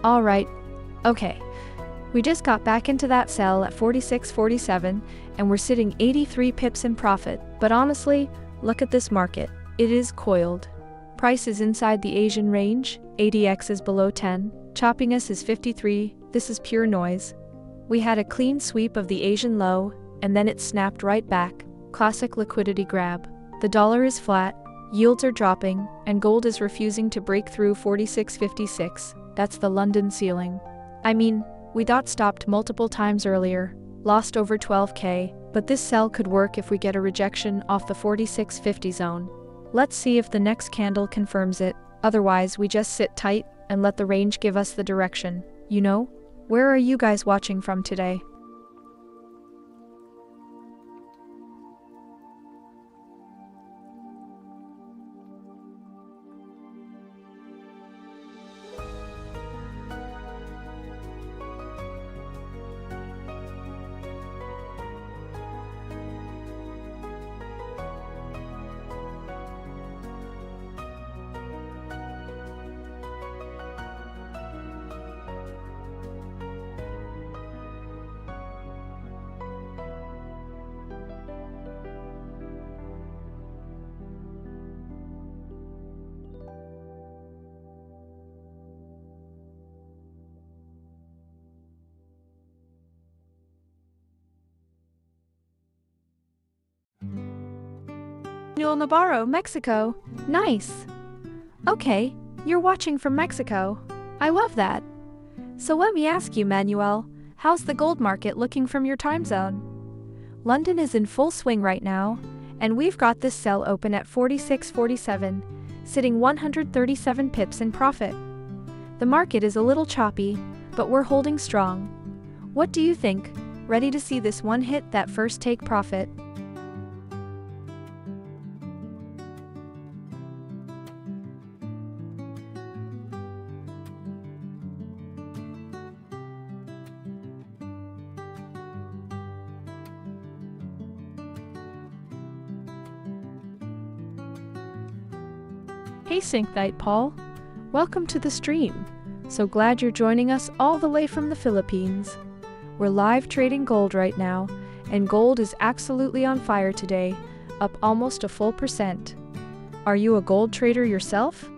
Alright, okay. We just got back into that sell at 46.47 and we're sitting 83 pips in profit, but honestly, look at this market. It is coiled. Price is inside the Asian range, ADX is below 10, choppiness is 53, this is pure noise. We had a clean sweep of the Asian low, and then it snapped right back. Classic liquidity grab. The dollar is flat, yields are dropping, and gold is refusing to break through 46.56. That's the London ceiling. I mean, we got stopped multiple times earlier, lost over 12k, but this sell could work if we get a rejection off the 46.50 zone. Let's see if the next candle confirms it, otherwise we just sit tight and let the range give us the direction, you know? Where are you guys watching from today? Manuel Navarro, Mexico. Nice. Okay, you're watching from Mexico. I love that. So let me ask you, Manuel, how's the gold market looking from your time zone? London is in full swing right now, and we've got this sell open at 46.47, sitting 137 pips in profit. The market is a little choppy, but we're holding strong. What do you think? Ready to see this one hit that first take profit? Hey Syncthite Paul, welcome to the stream. So glad you're joining us all the way from the Philippines. We're live trading gold right now, and gold is absolutely on fire today, up almost a full %. Are you a gold trader yourself?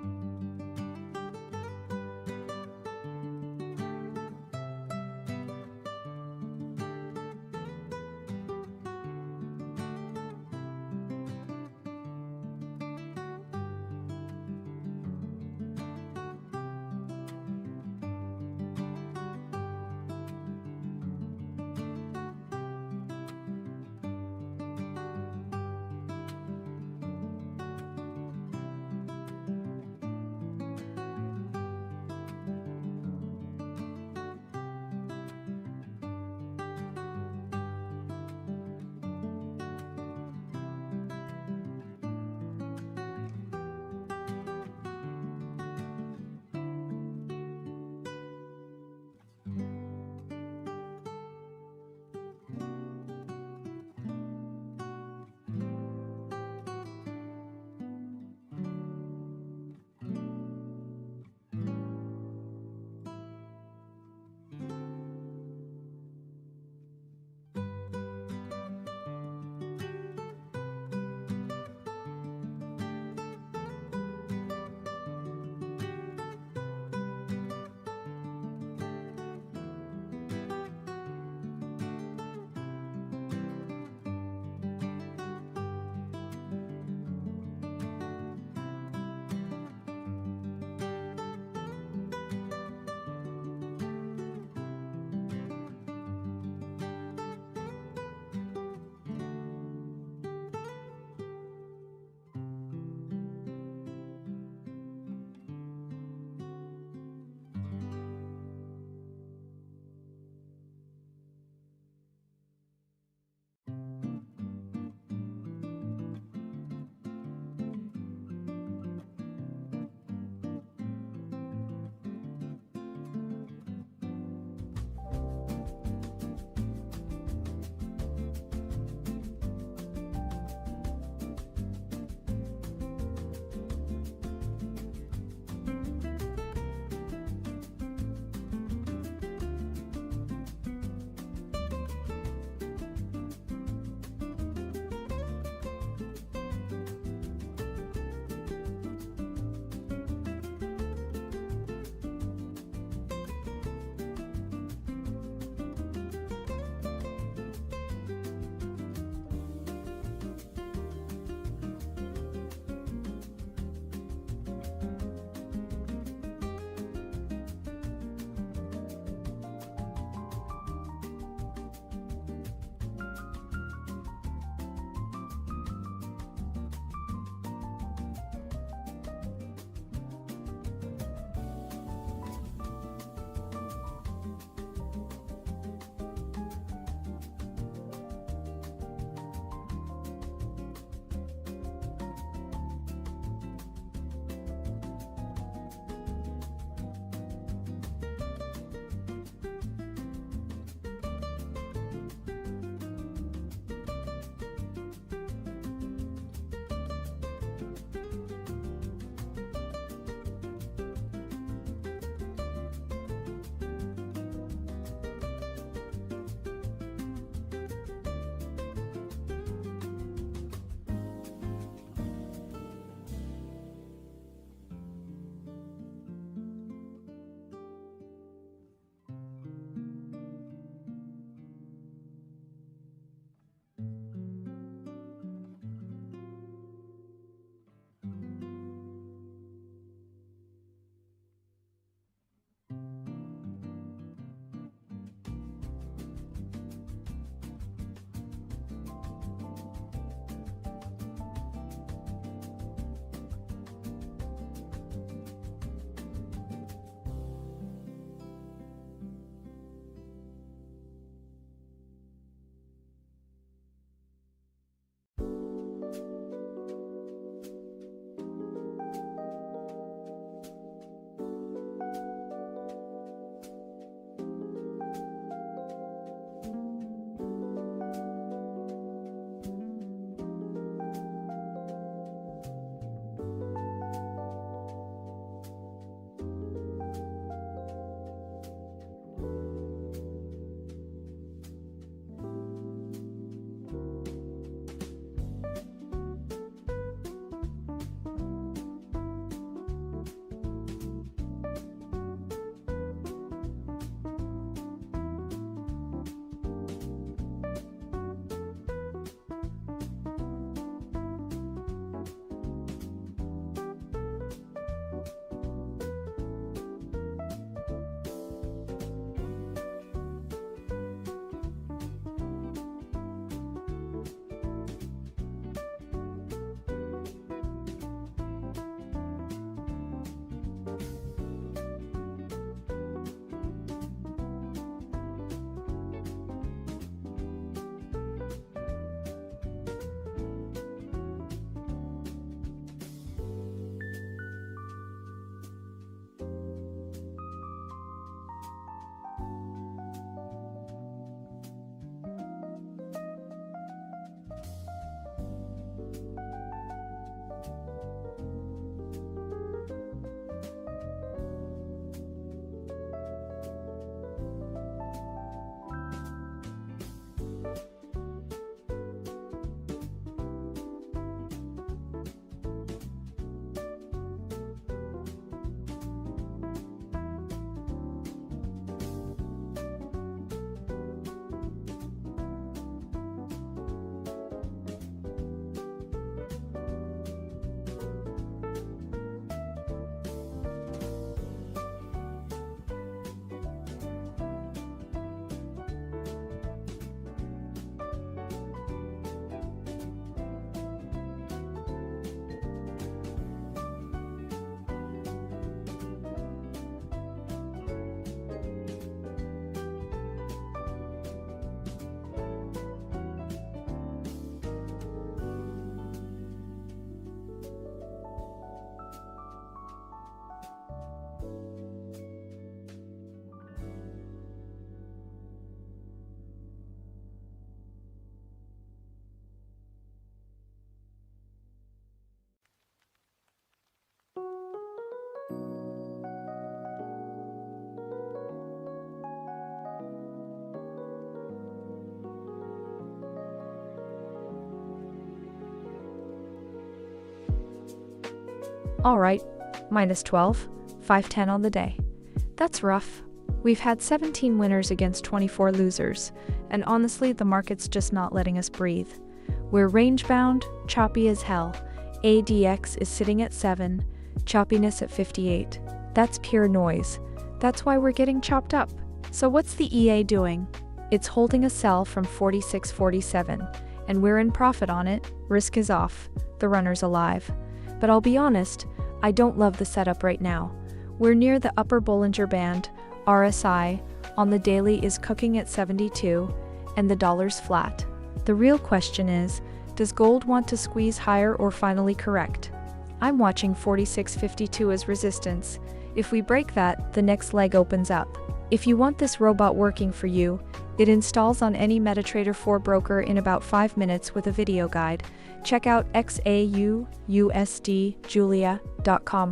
Alright, minus 12, 510 on the day. That's rough. We've had 17 winners against 24 losers, and honestly, the market's just not letting us breathe. We're range-bound, choppy as hell. ADX is sitting at 7, choppiness at 58. That's pure noise. That's why we're getting chopped up. So what's the EA doing? It's holding a sell from 46.47, and we're in profit on it. Risk is off. The runner's alive. But I'll be honest, I don't love the setup right now. We're near the upper Bollinger Band. RSI on the daily is cooking at 72, and the dollar's flat. The real question is, does gold want to squeeze higher or finally correct? I'm watching 46.52 as resistance. If we break that, the next leg opens up. If you want this robot working for you, it installs on any MetaTrader 4 broker in about 5 minutes with a video guide. Check out XAUUSD.com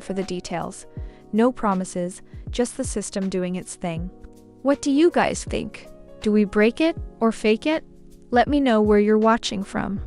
for the details. No promises, just the system doing its thing. What do you guys think? Do we break it or fake it? Let me know where you're watching from.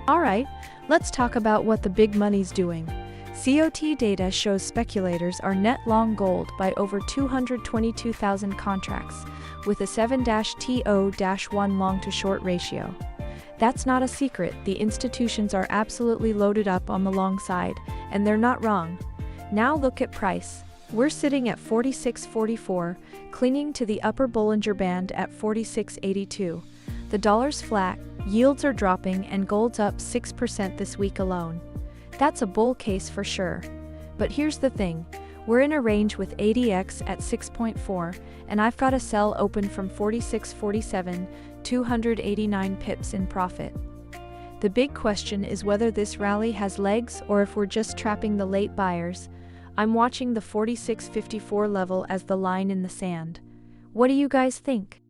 Alright, let's talk about what the big money's doing. COT data shows speculators are net long gold by over 222,000 contracts, with a 7-TO-1 long to short ratio. That's not a secret, the institutions are absolutely loaded up on the long side, and they're not wrong. Now look at price. We're sitting at 46.44, clinging to the upper Bollinger Band at 46.82. The dollar's flat, yields are dropping, and gold's up 6% this week alone. That's a bull case for sure. But here's the thing, we're in a range with ADX at 6.4, and I've got a sell open from 46.47, 289 pips in profit. The big question is whether this rally has legs or if we're just trapping the late buyers. I'm watching the 46.54 level as the line in the sand. What do you guys think?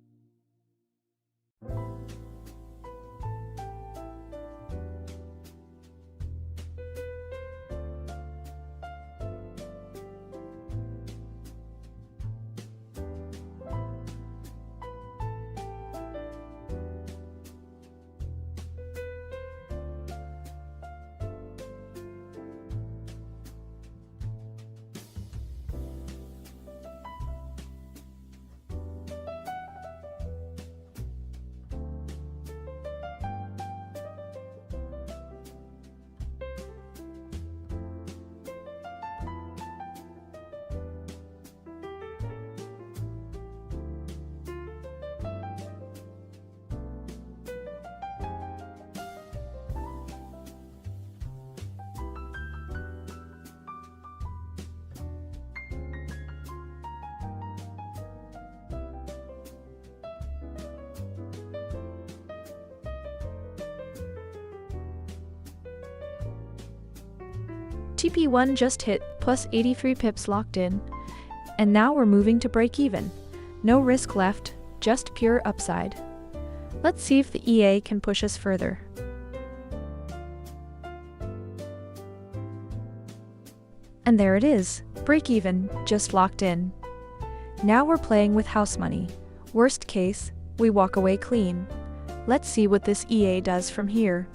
TP1 just hit, plus 83 pips locked in. And now we're moving to break even. No risk left, just pure upside. Let's see if the EA can push us further. And there it is, break even, just locked in. Now we're playing with house money. Worst case, we walk away clean. Let's see what this EA does from here.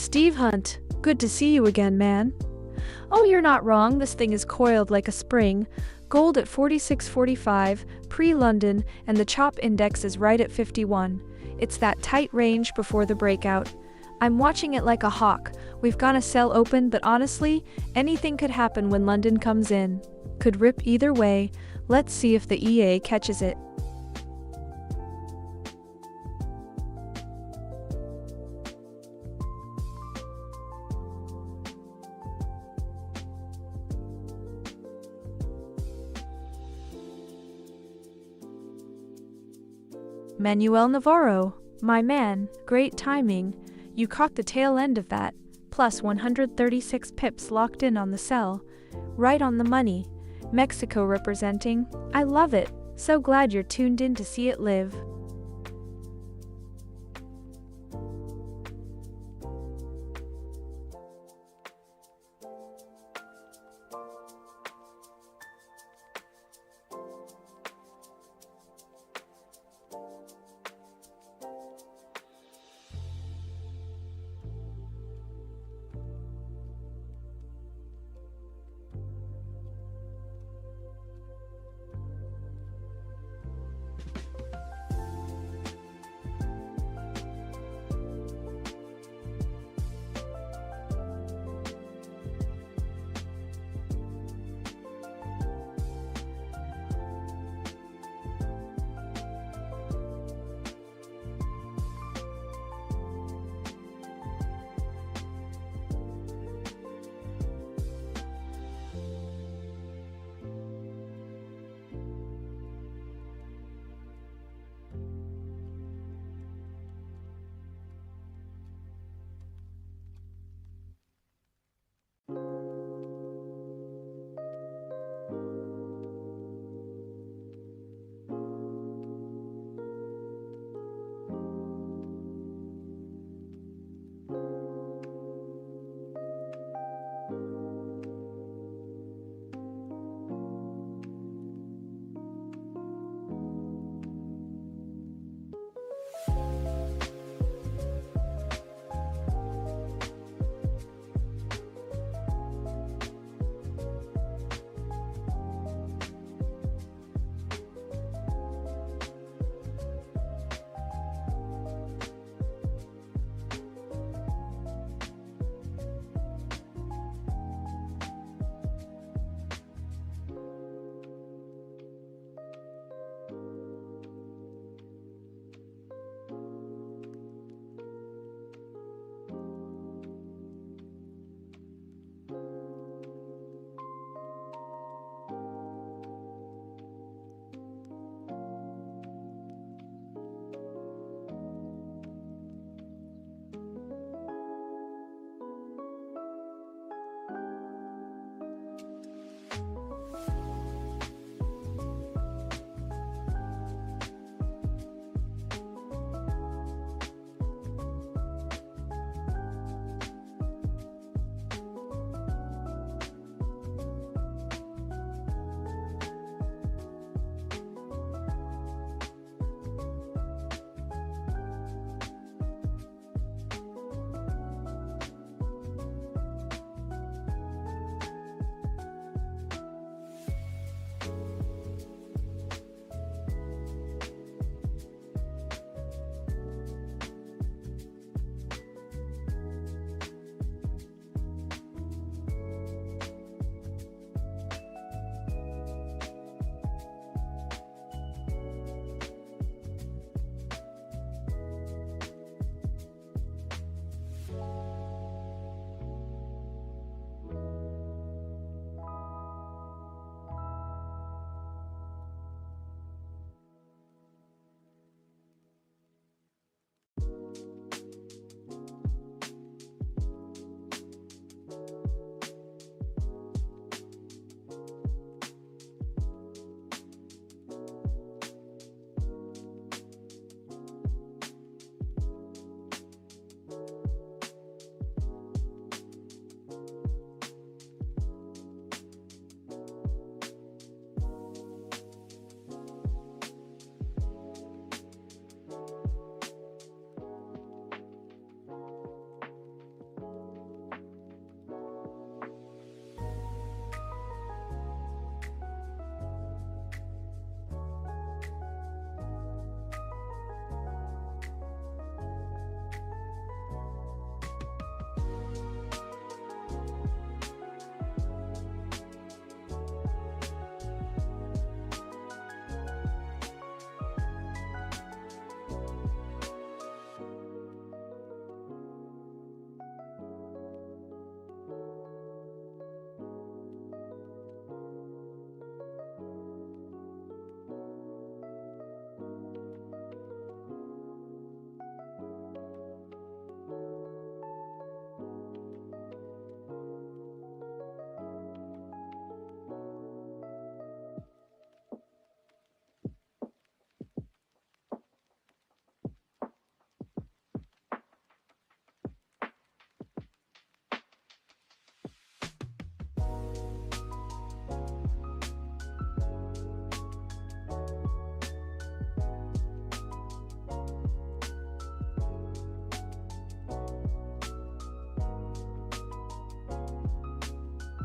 Steve Hunt, good to see you again, man. Oh, you're not wrong, this thing is coiled like a spring. Gold at 46.45, pre-London, and the chop index is right at 51. It's that tight range before the breakout. I'm watching it like a hawk. We've got a sell open, but honestly, anything could happen when London comes in. Could rip either way. Let's see if the EA catches it. Manuel Navarro, my man, great timing. You caught the tail end of that, plus 136 pips locked in on the sell. Right on the money. Mexico representing. I love it. So glad you're tuned in to see it live.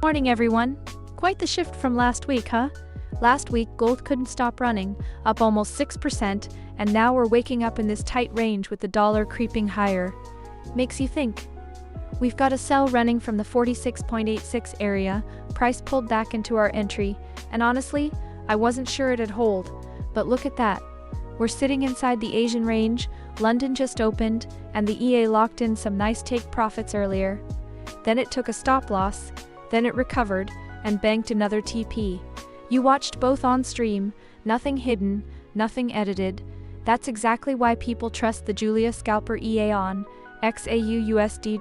Morning everyone! Quite the shift from last week, huh? Last week gold couldn't stop running, up almost 6%, and now we're waking up in this tight range with the dollar creeping higher. Makes you think. We've got a sell running from the 46.86 area, price pulled back into our entry, and honestly, I wasn't sure it'd hold, but look at that. We're sitting inside the Asian range, London just opened, and the EA locked in some nice take profits earlier. Then it took a stop loss, then it recovered, and banked another TP. You watched both on stream, nothing hidden, nothing edited. That's exactly why people trust the Julia Scalper EA on XAUUSD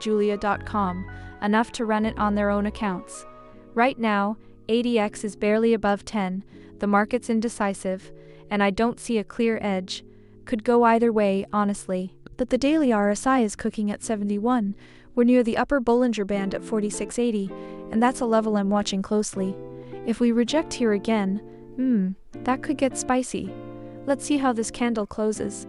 enough to run it on their own accounts. Right now, ADX is barely above 10, the market's indecisive, and I don't see a clear edge. Could go either way, honestly. But the daily RSI is cooking at 71. We're near the upper Bollinger Band at 4680, and that's a level I'm watching closely. If we reject here again, that could get spicy. Let's see how this candle closes.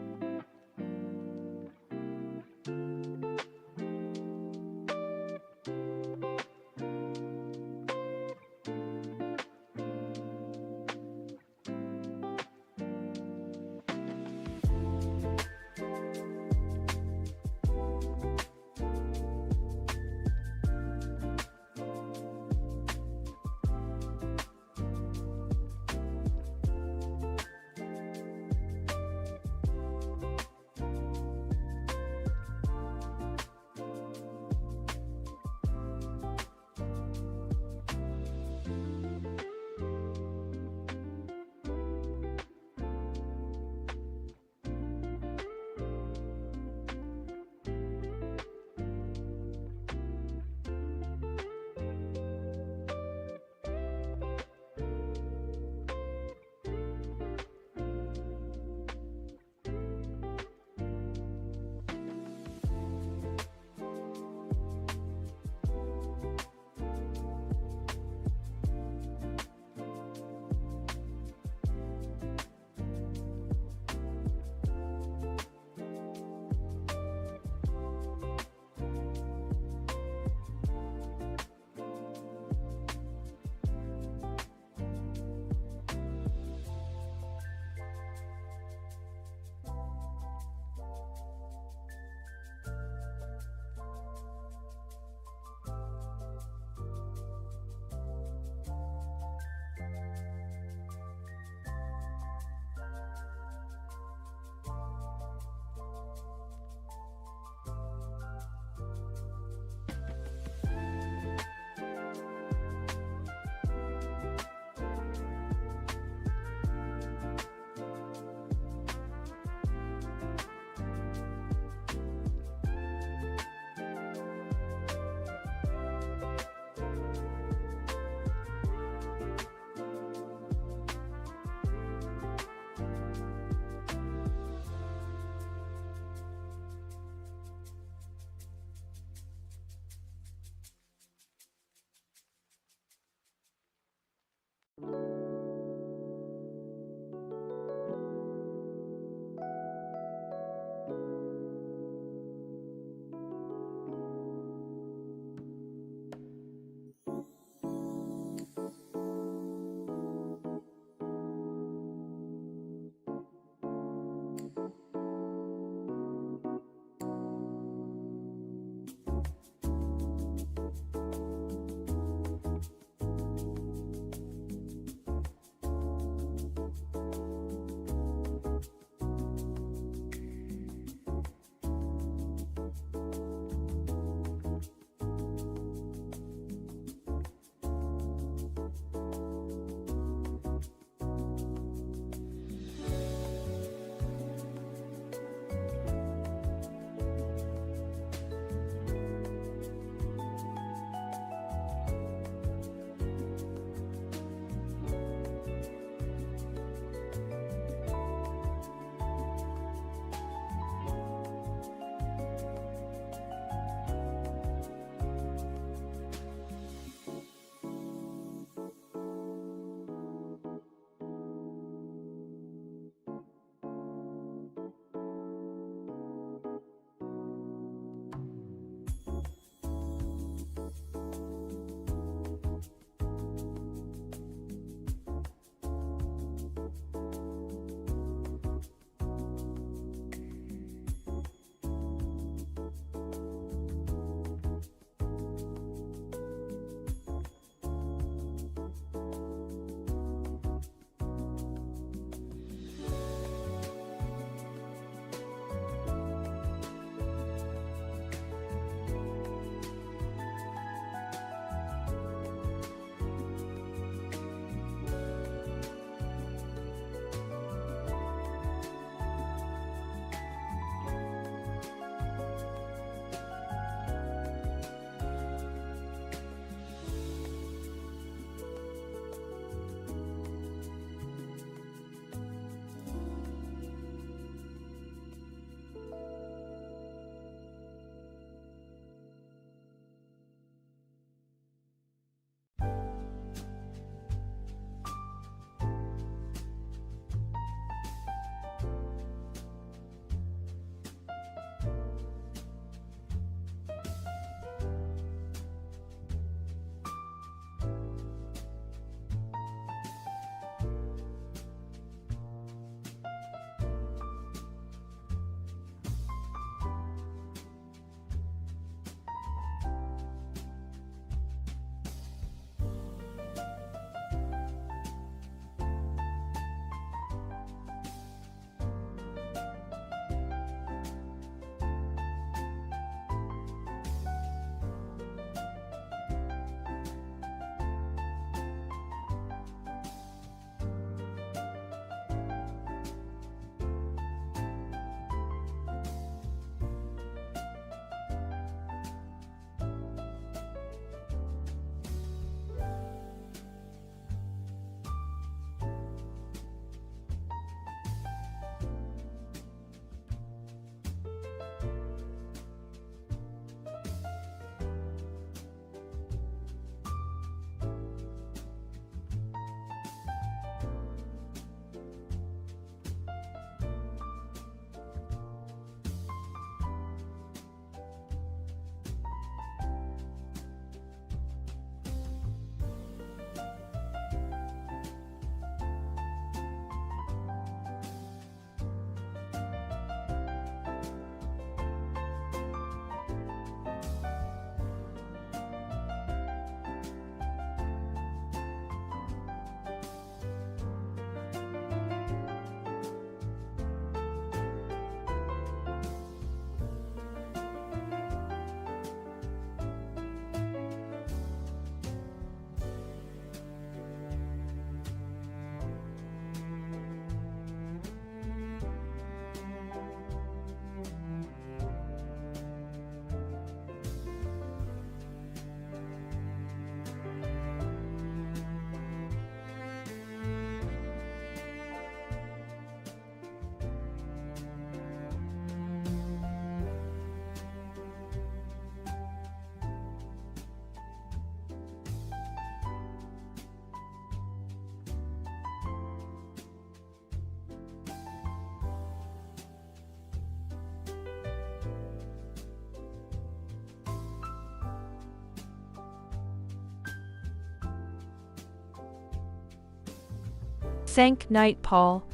Thank night, Paul.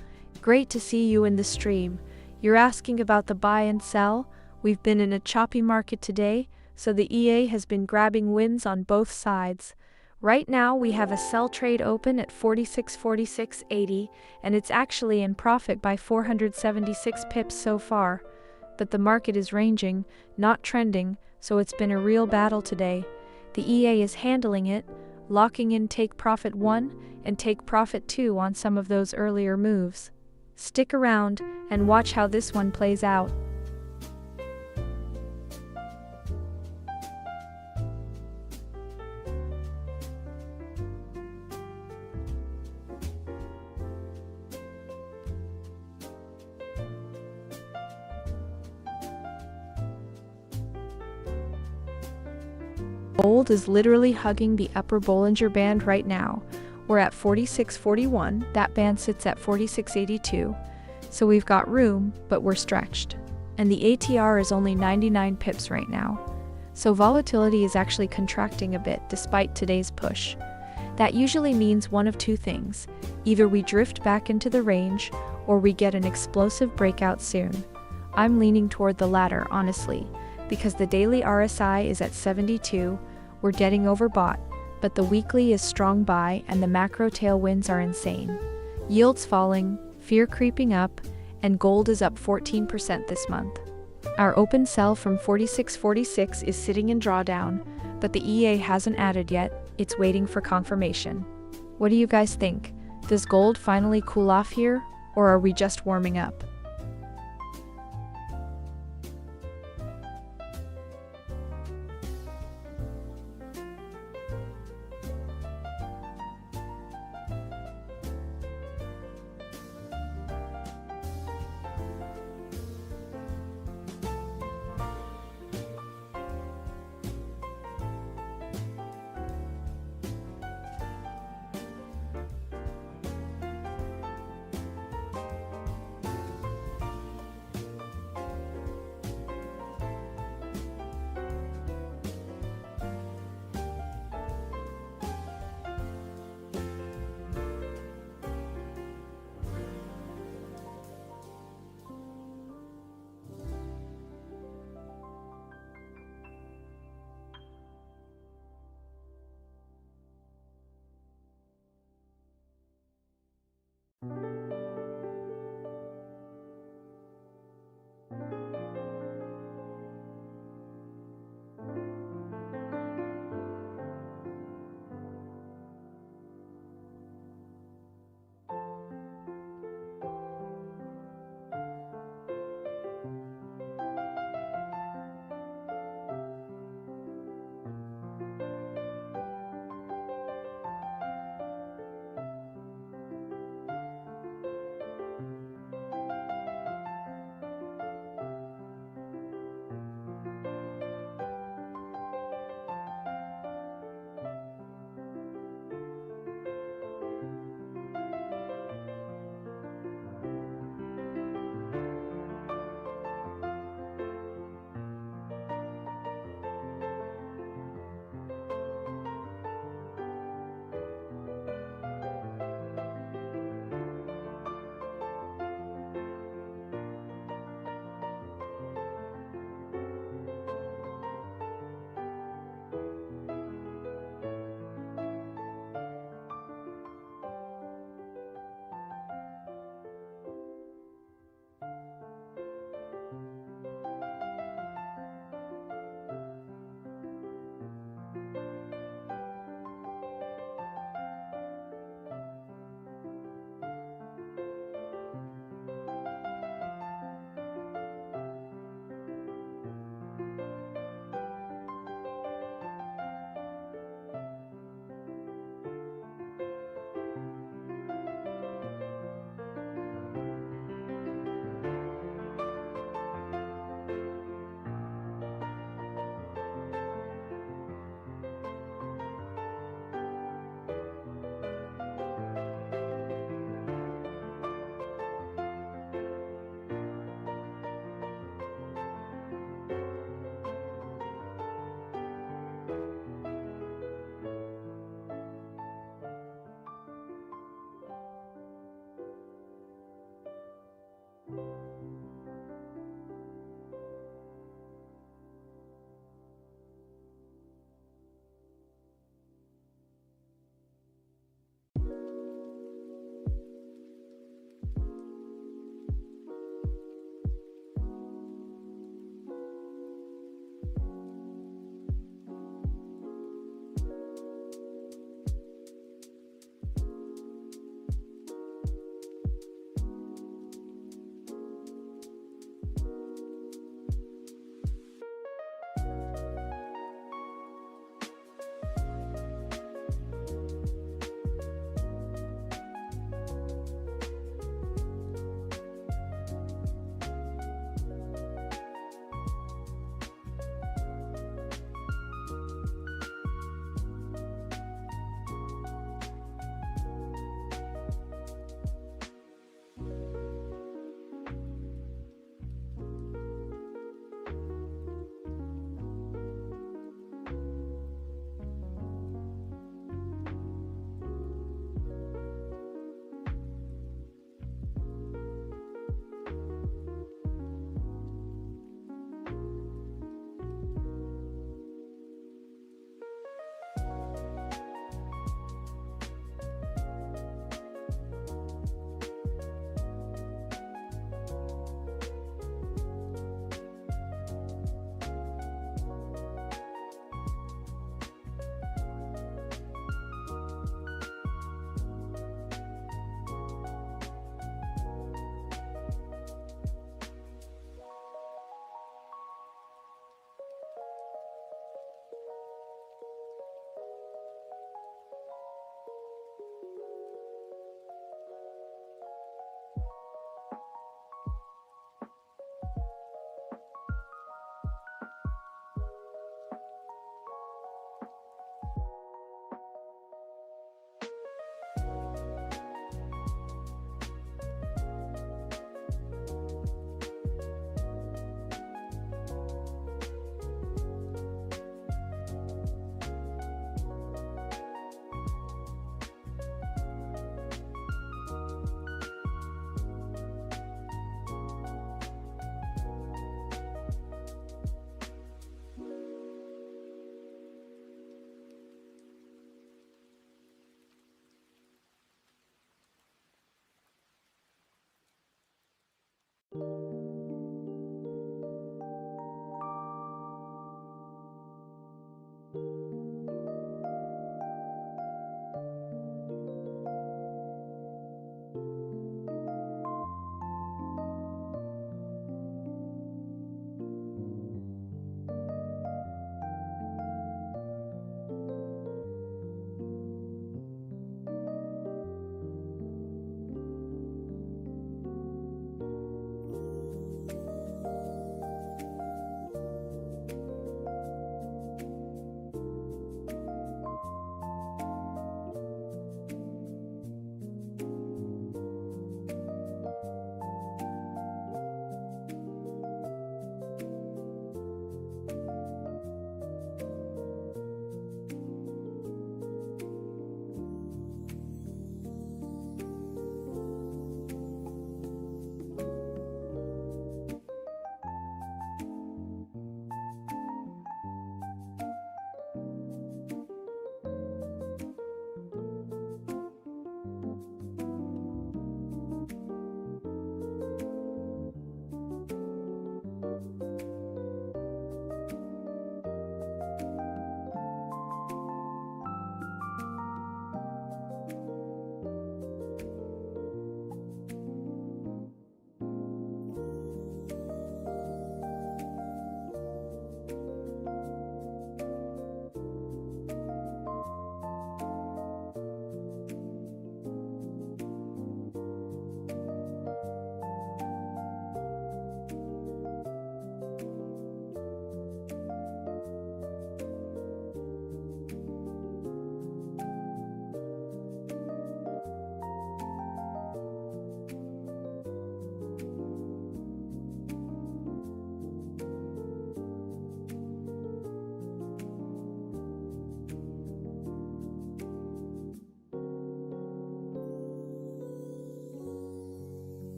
Great to see you in the stream. You're asking about the buy and sell? We've been in a choppy market today, so the EA has been grabbing wins on both sides. Right now we have a sell trade open at 46.80, and it's actually in profit by 476 pips so far. But the market is ranging, not trending, so it's been a real battle today. The EA is handling it, locking in take profit 1 and take profit 2 on some of those earlier moves. Stick around and watch how this one plays out. Gold is literally hugging the upper Bollinger Band right now. We're at 46.41, that band sits at 46.82, so we've got room, but we're stretched. And the ATR is only 99 pips right now, so volatility is actually contracting a bit despite today's push. That usually means one of two things: either we drift back into the range, or we get an explosive breakout soon. I'm leaning toward the latter, honestly, because the daily RSI is at 72, we're getting overbought, but the weekly is strong buy and the macro tailwinds are insane. Yields falling, fear creeping up, and gold is up 14% this month. Our open sell from 46.46 is sitting in drawdown, but the EA hasn't added yet, it's waiting for confirmation. What do you guys think? Does gold finally cool off here, or are we just warming up?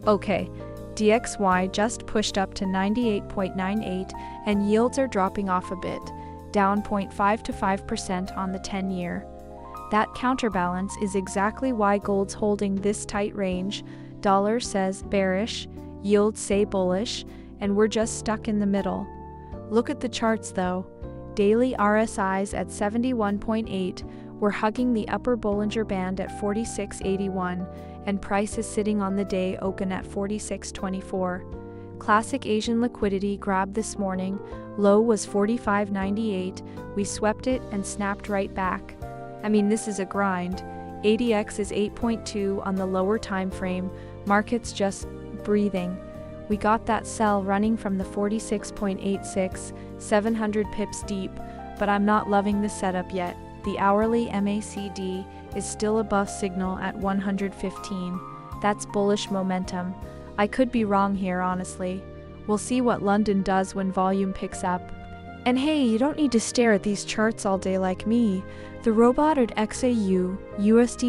Okay, DXY just pushed up to 98.98 and yields are dropping off a bit, down 0.5 to 5% on the 10-year. That counterbalance is exactly why gold's holding this tight range. Dollar says bearish, yields say bullish, and we're just stuck in the middle. Look at the charts though. Daily RSI's at 71.8, we're hugging the upper Bollinger Band at 46.81, and price is sitting on the day open at 46.24. Classic Asian liquidity grabbed this morning, low was 45.98, we swept it and snapped right back. I mean, this is a grind. ADX is 8.2 on the lower time frame, market's just breathing. We got that sell running from the 46.86, 700 pips deep, but I'm not loving the setup yet. The hourly MACD is still above signal at 115. That's bullish momentum. I could be wrong here, honestly. We'll see what London does when volume picks up. And hey, you don't need to stare at these charts all day like me. The robot at XAUUSD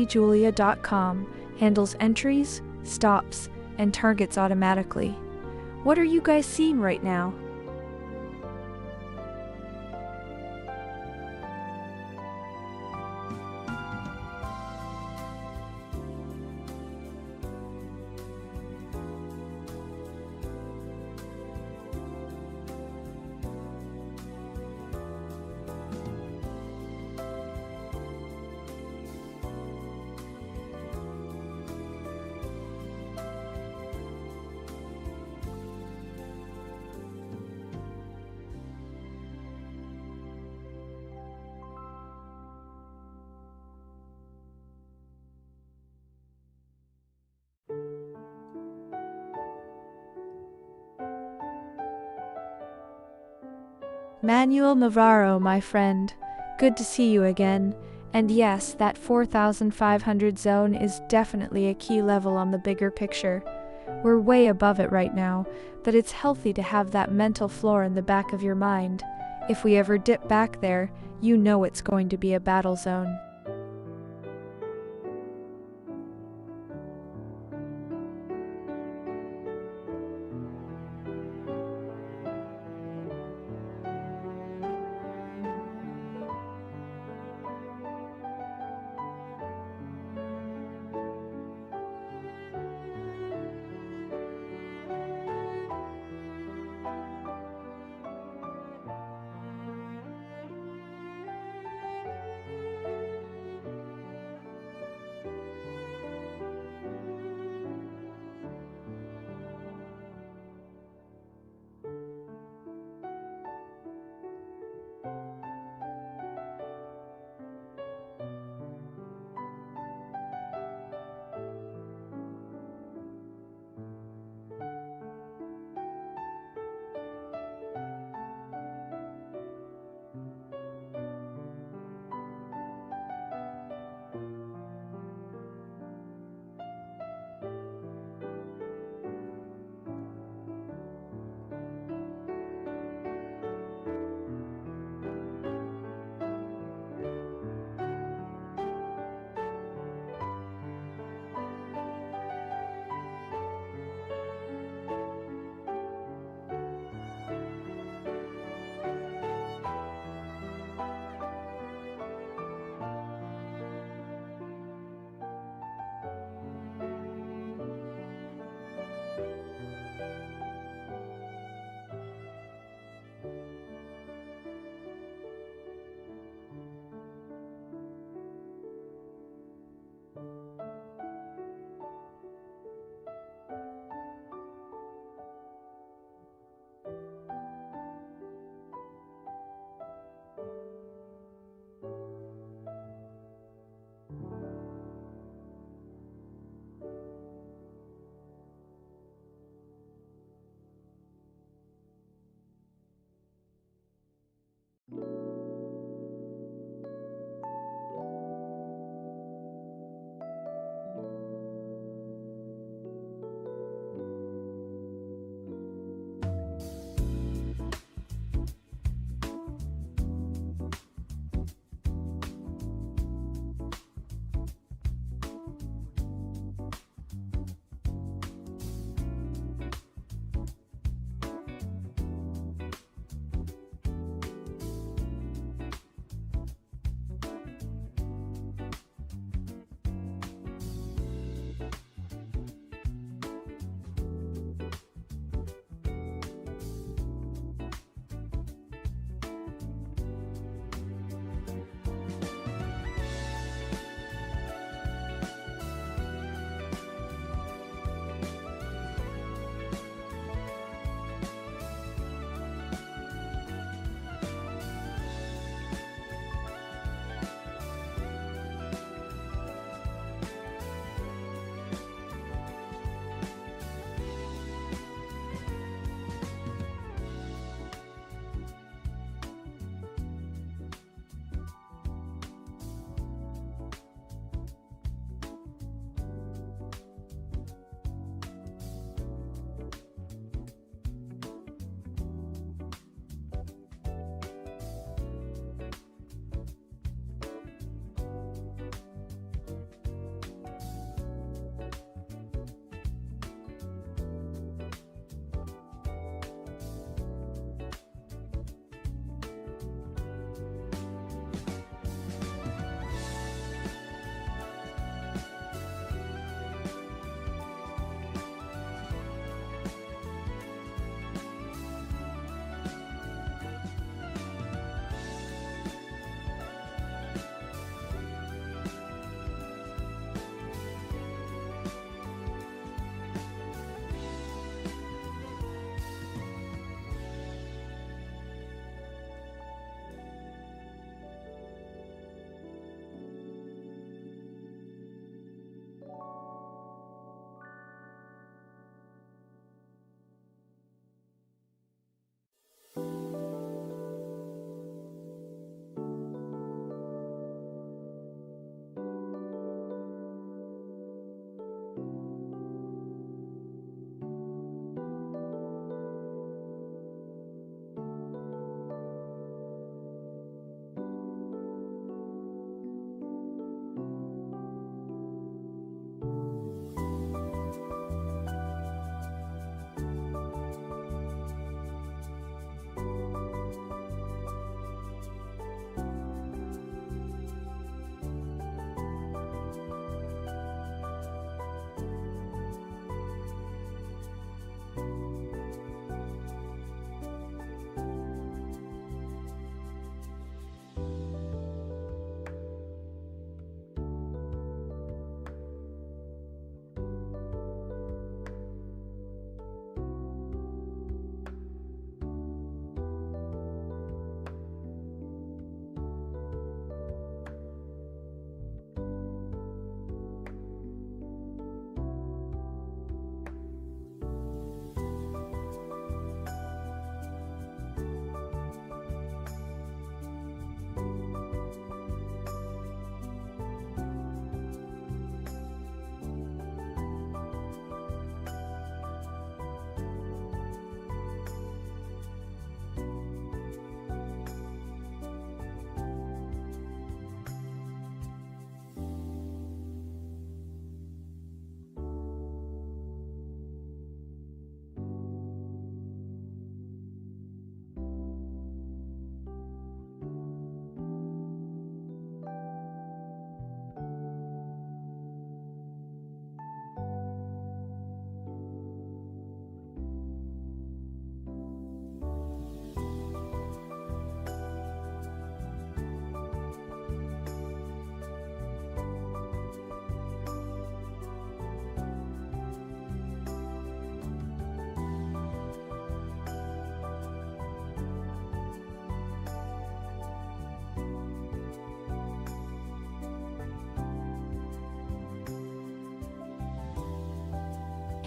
handles entries, stops, and targets automatically. What are you guys seeing right now? Manuel Navarro, my friend. Good to see you again. And yes, that 4,500 zone is definitely a key level on the bigger picture. We're way above it right now, but it's healthy to have that mental floor in the back of your mind. If we ever dip back there, you know it's going to be a battle zone.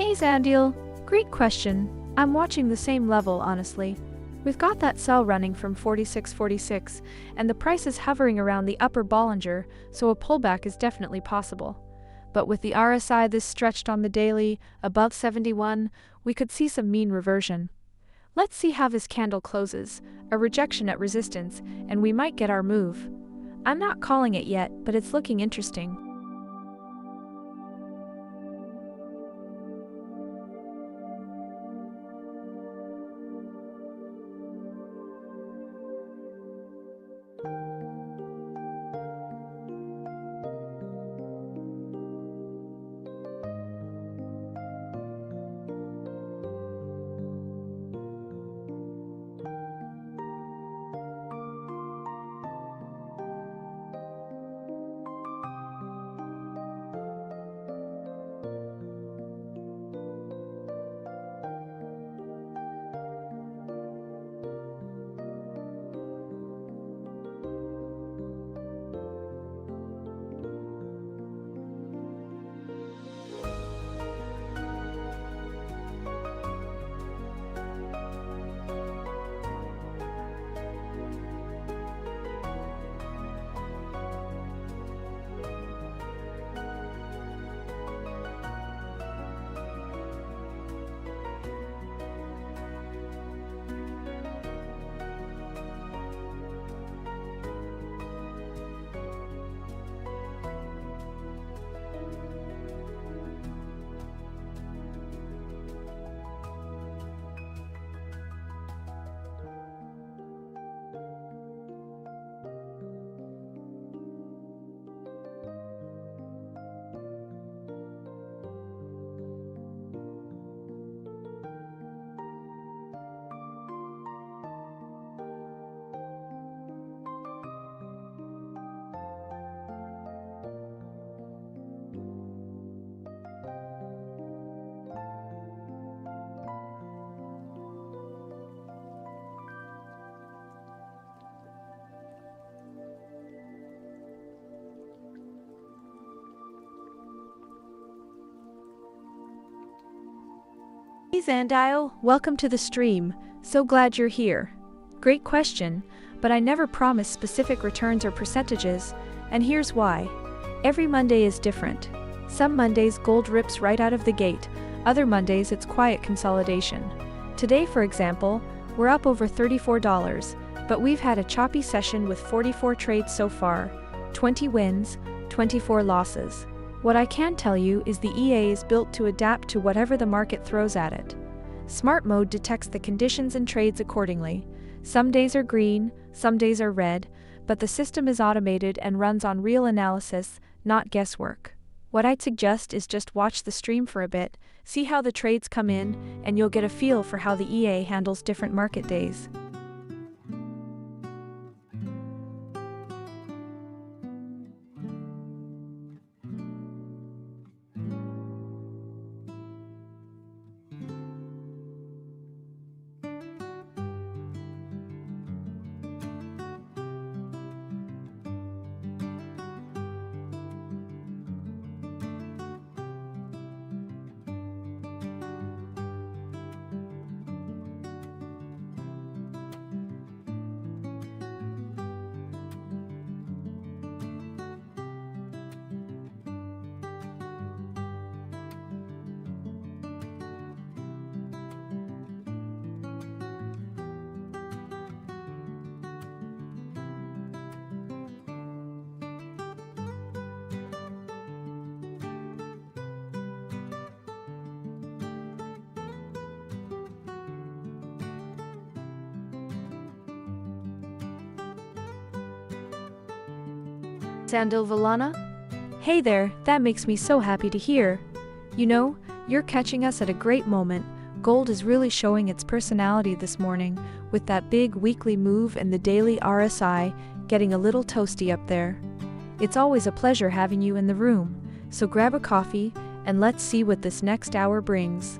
Hey Zandil, great question. I'm watching the same level, honestly. We've got that sell running from 46.46, and the price is hovering around the upper Bollinger, so a pullback is definitely possible. But with the RSI this stretched on the daily, above 71, we could see some mean reversion. Let's see how this candle closes, a rejection at resistance, and we might get our move. I'm not calling it yet, but it's looking interesting. Hey Zandile, welcome to the stream. So glad you're here. Great question, but I never promise specific returns or percentages, and here's why. Every Monday is different. Some Mondays gold rips right out of the gate, other Mondays it's quiet consolidation. Today, for example, we're up over $34, but we've had a choppy session with 44 trades so far, 20 wins, 24 losses. What I can tell you is the EA is built to adapt to whatever the market throws at it. Smart mode detects the conditions and trades accordingly. Some days are green, some days are red, but the system is automated and runs on real analysis, not guesswork. What I'd suggest is just watch the stream for a bit, see how the trades come in, and you'll get a feel for how the EA handles different market days. Sandil Villana? Hey there, that makes me so happy to hear. You know, you're catching us at a great moment. Gold is really showing its personality this morning, with that big weekly move and the daily RSI getting a little toasty up there. It's always a pleasure having you in the room, so grab a coffee and let's see what this next hour brings.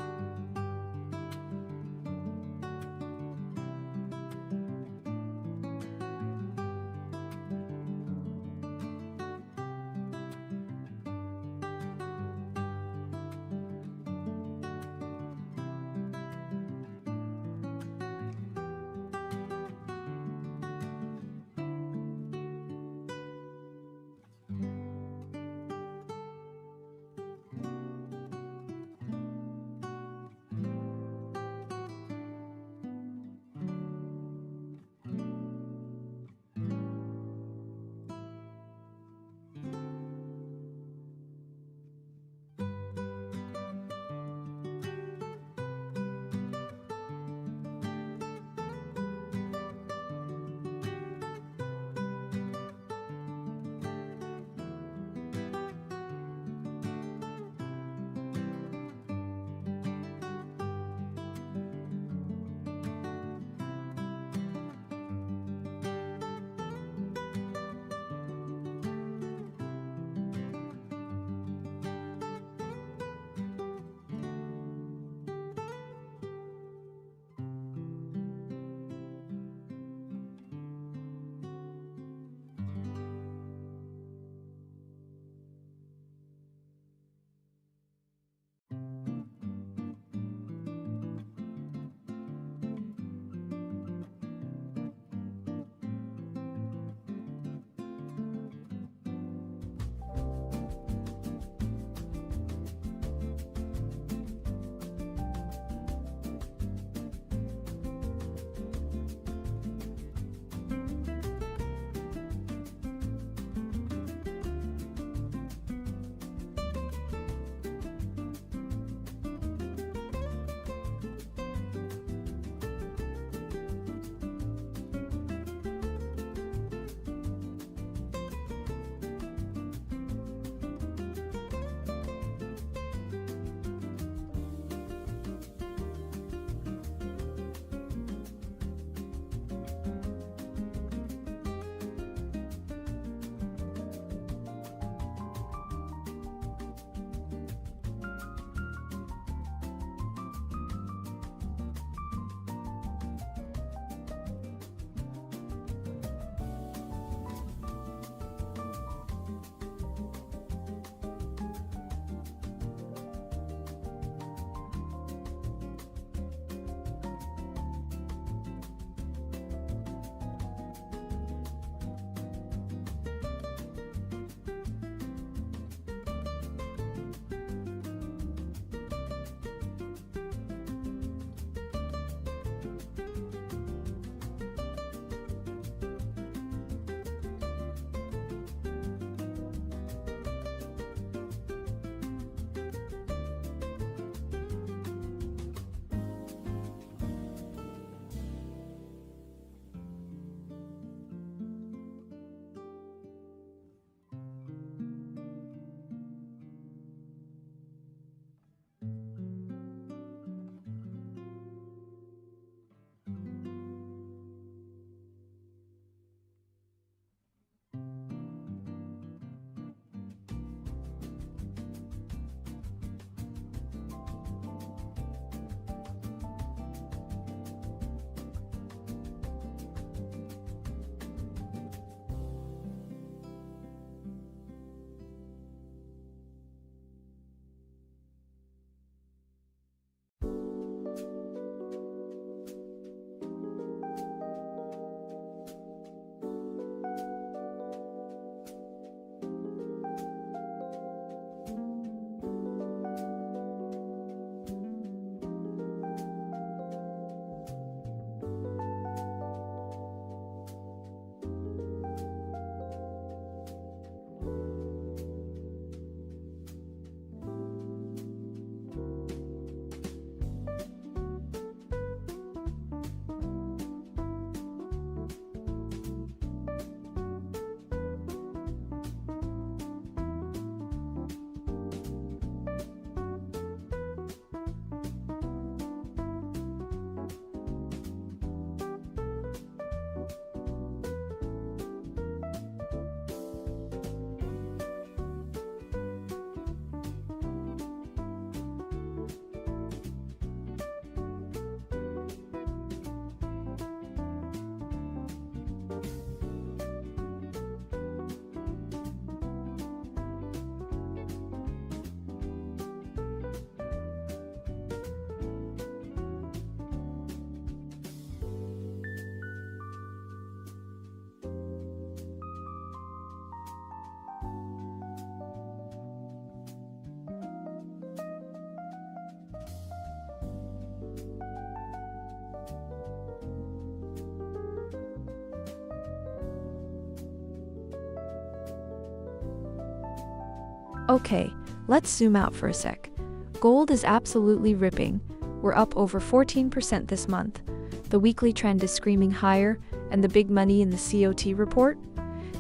Okay, let's zoom out for a sec. Gold is absolutely ripping. We're up over 14% this month. The weekly trend is screaming higher, and the big money in the COT report?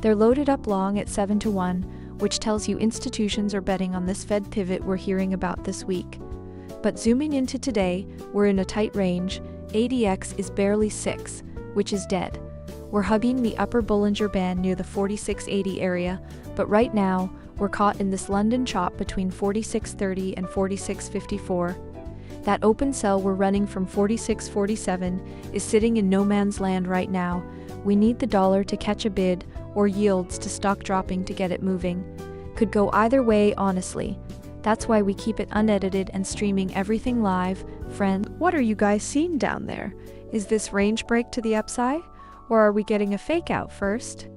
They're loaded up long at 7-1, which tells you institutions are betting on this Fed pivot we're hearing about this week. But zooming into today, we're in a tight range. ADX is barely 6, which is dead. We're hugging the upper Bollinger Band near the 4680 area, but right now, we're caught in this London chop between 4630 and 4654. That open sell we're running from 4647 is sitting in no man's land right now. We need the dollar to catch a bid or yields to stop dropping to get it moving. Could go either way, honestly. That's why we keep it unedited and streaming everything live. Friend, what are you guys seeing down there? Is this range break to the upside? Or are we getting a fake out first?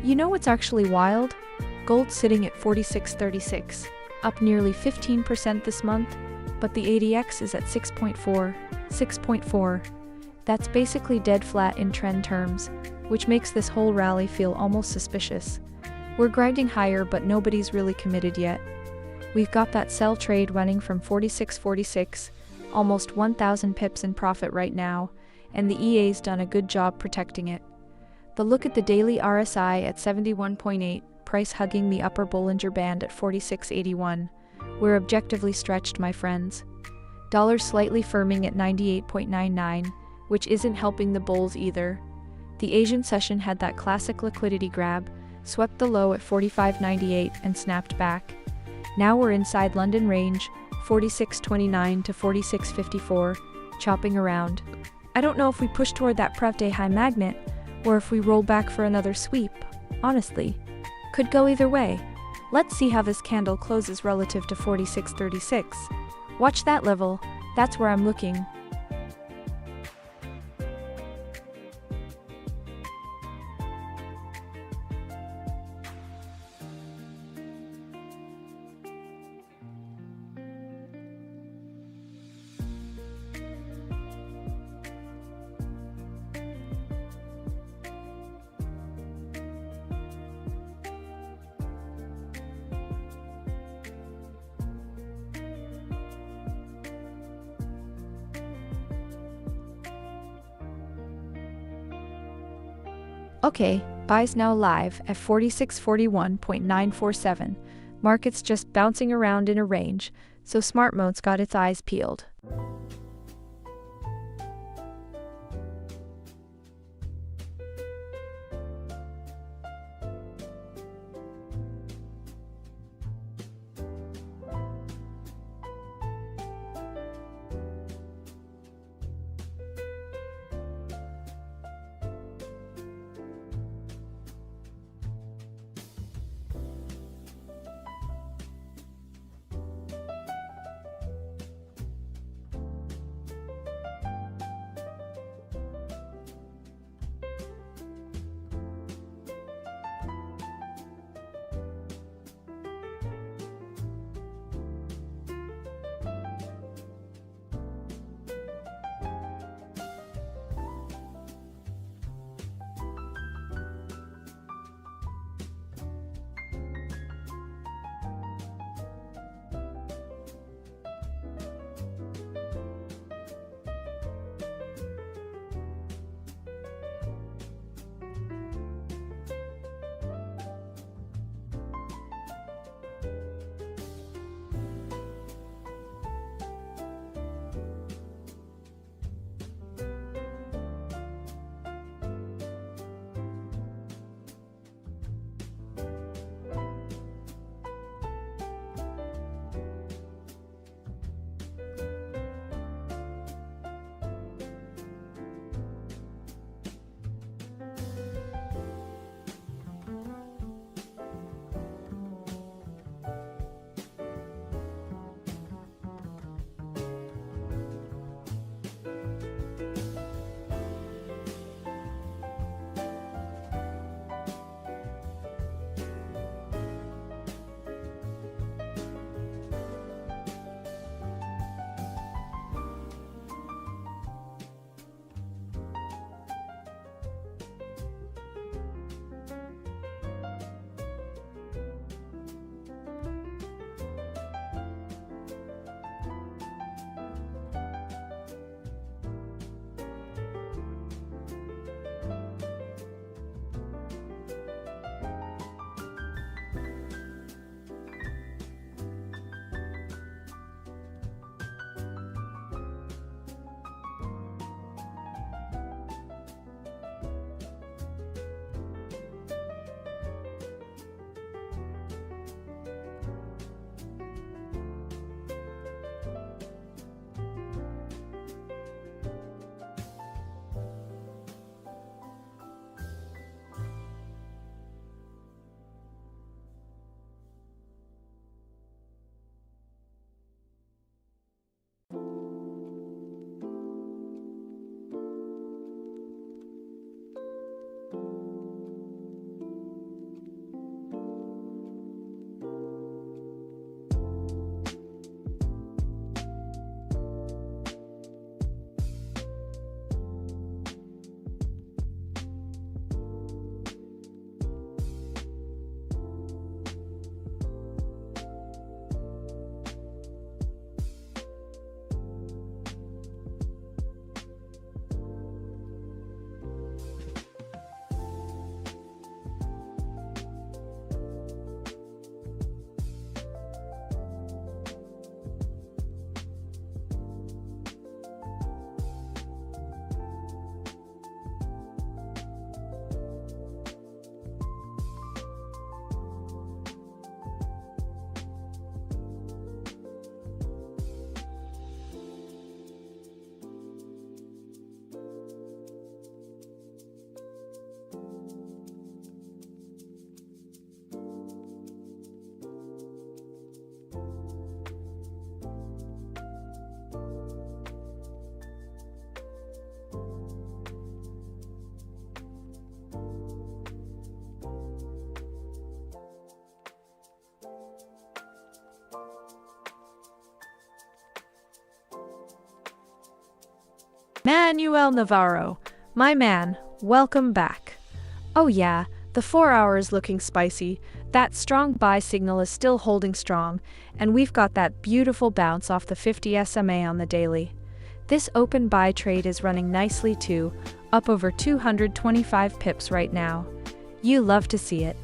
You know what's actually wild? Gold sitting at 46.36, up nearly 15% this month, but the ADX is at 6.4. That's basically dead flat in trend terms, which makes this whole rally feel almost suspicious. We're grinding higher, but nobody's really committed yet. We've got that sell trade running from 46.46, almost 1,000 pips in profit right now, and the EA's done a good job protecting it. The look at the daily RSI at 71.8, price hugging the upper Bollinger Band at 46.81. We're objectively stretched, my friends. Dollar slightly firming at 98.99, which isn't helping the bulls either. The Asian session had that classic liquidity grab, swept the low at 45.98 and snapped back. Now we're inside London range, 46.29 to 46.54, chopping around. I don't know if we push toward that Prev Day high magnet, or if we roll back for another sweep, honestly. Could go either way. Let's see how this candle closes relative to 46.36. Watch that level, that's where I'm looking. Okay, buys now live at 46.41.947. Market's just bouncing around in a range, so smart mode's got its eyes peeled. Manuel Navarro, my man, welcome back. Oh yeah, the 4 hours looking spicy, that strong buy signal is still holding strong, and we've got that beautiful bounce off the 50 SMA on the daily. This open buy trade is running nicely too, up over 225 pips right now. You love to see it.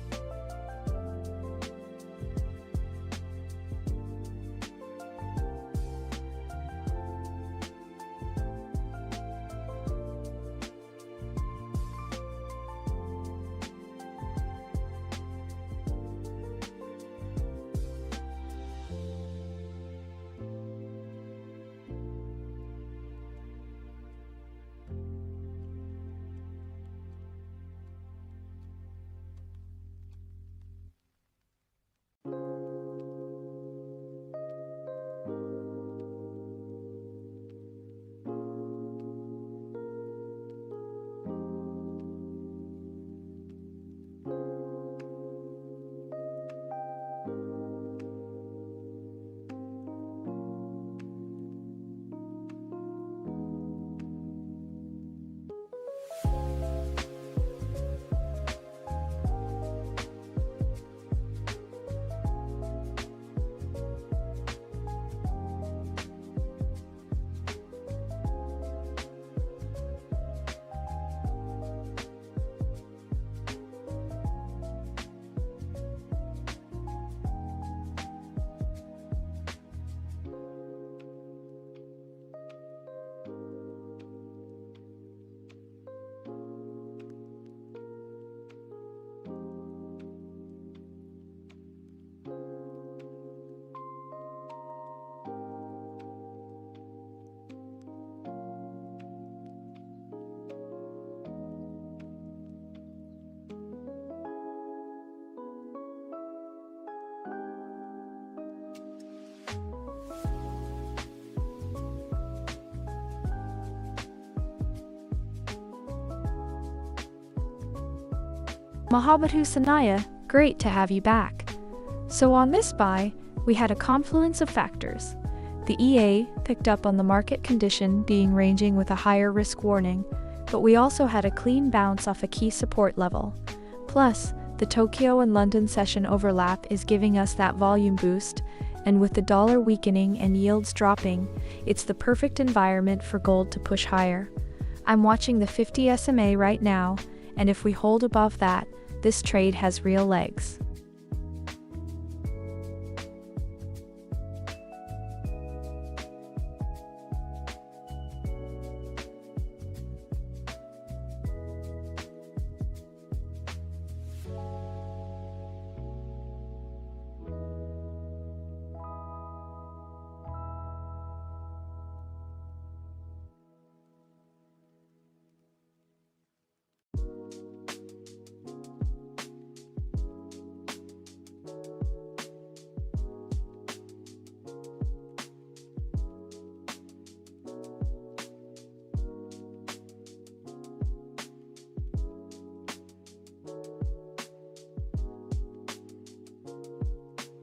Mahabatu Sanaya, great to have you back. So on this buy, we had a confluence of factors. The EA picked up on the market condition being ranging with a higher risk warning, but we also had a clean bounce off a key support level. Plus, the Tokyo and London session overlap is giving us that volume boost, and with the dollar weakening and yields dropping, it's the perfect environment for gold to push higher. I'm watching the 50 SMA right now, and if we hold above that, this trade has real legs.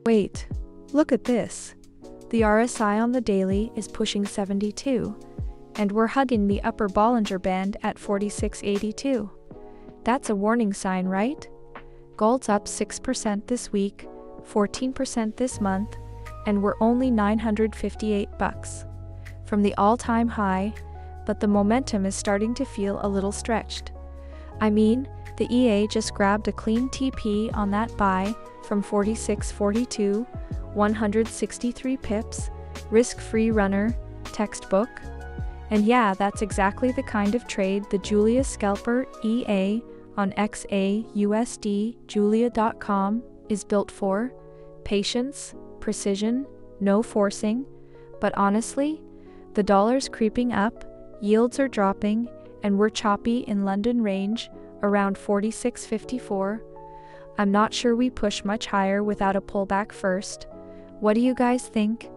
Wait, look at this. The RSI on the daily is pushing 72, and we're hugging the upper Bollinger Band at 46.82. That's a warning sign, right? Gold's up 6% this week, 14% this month, and we're only $958 from the all-time high, but the momentum is starting to feel a little stretched. I mean, the EA just grabbed a clean TP on that buy from 46.42, 163 pips, risk-free runner, textbook. And yeah, that's exactly the kind of trade the Julia Scalper EA on XAUUSD Julia.com is built for. Patience, precision, no forcing. But honestly, the dollar's creeping up, yields are dropping, and we're choppy in London range around 46.54. I'm not sure we push much higher without a pullback first. What do you guys think?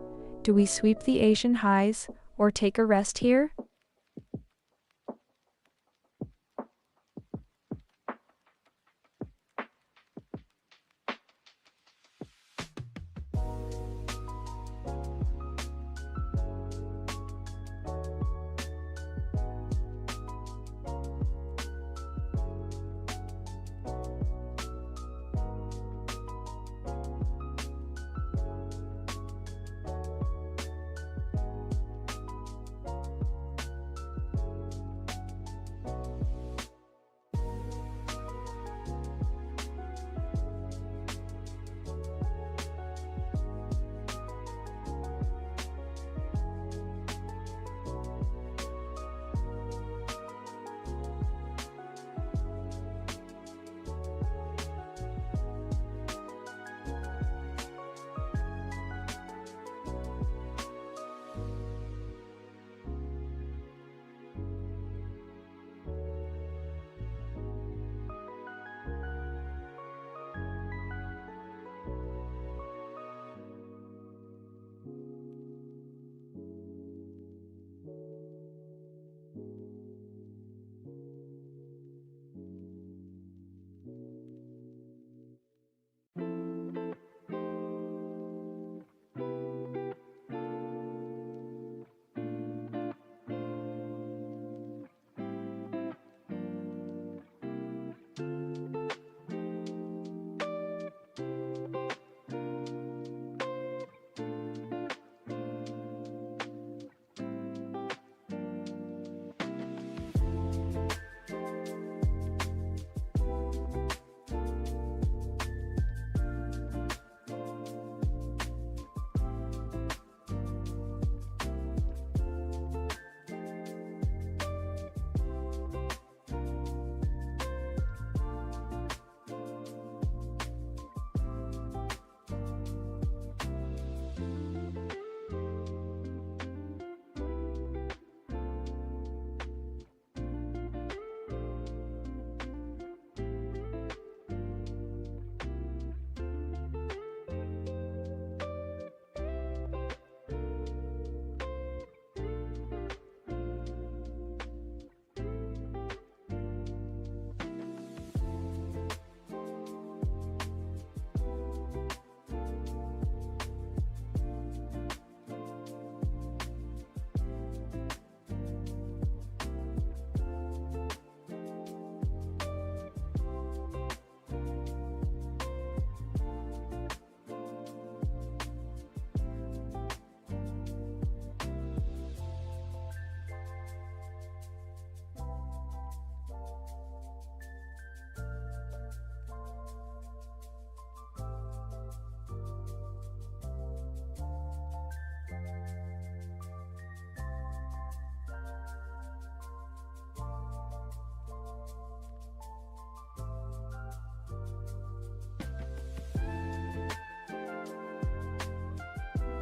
Do we sweep the Asian highs or take a rest here?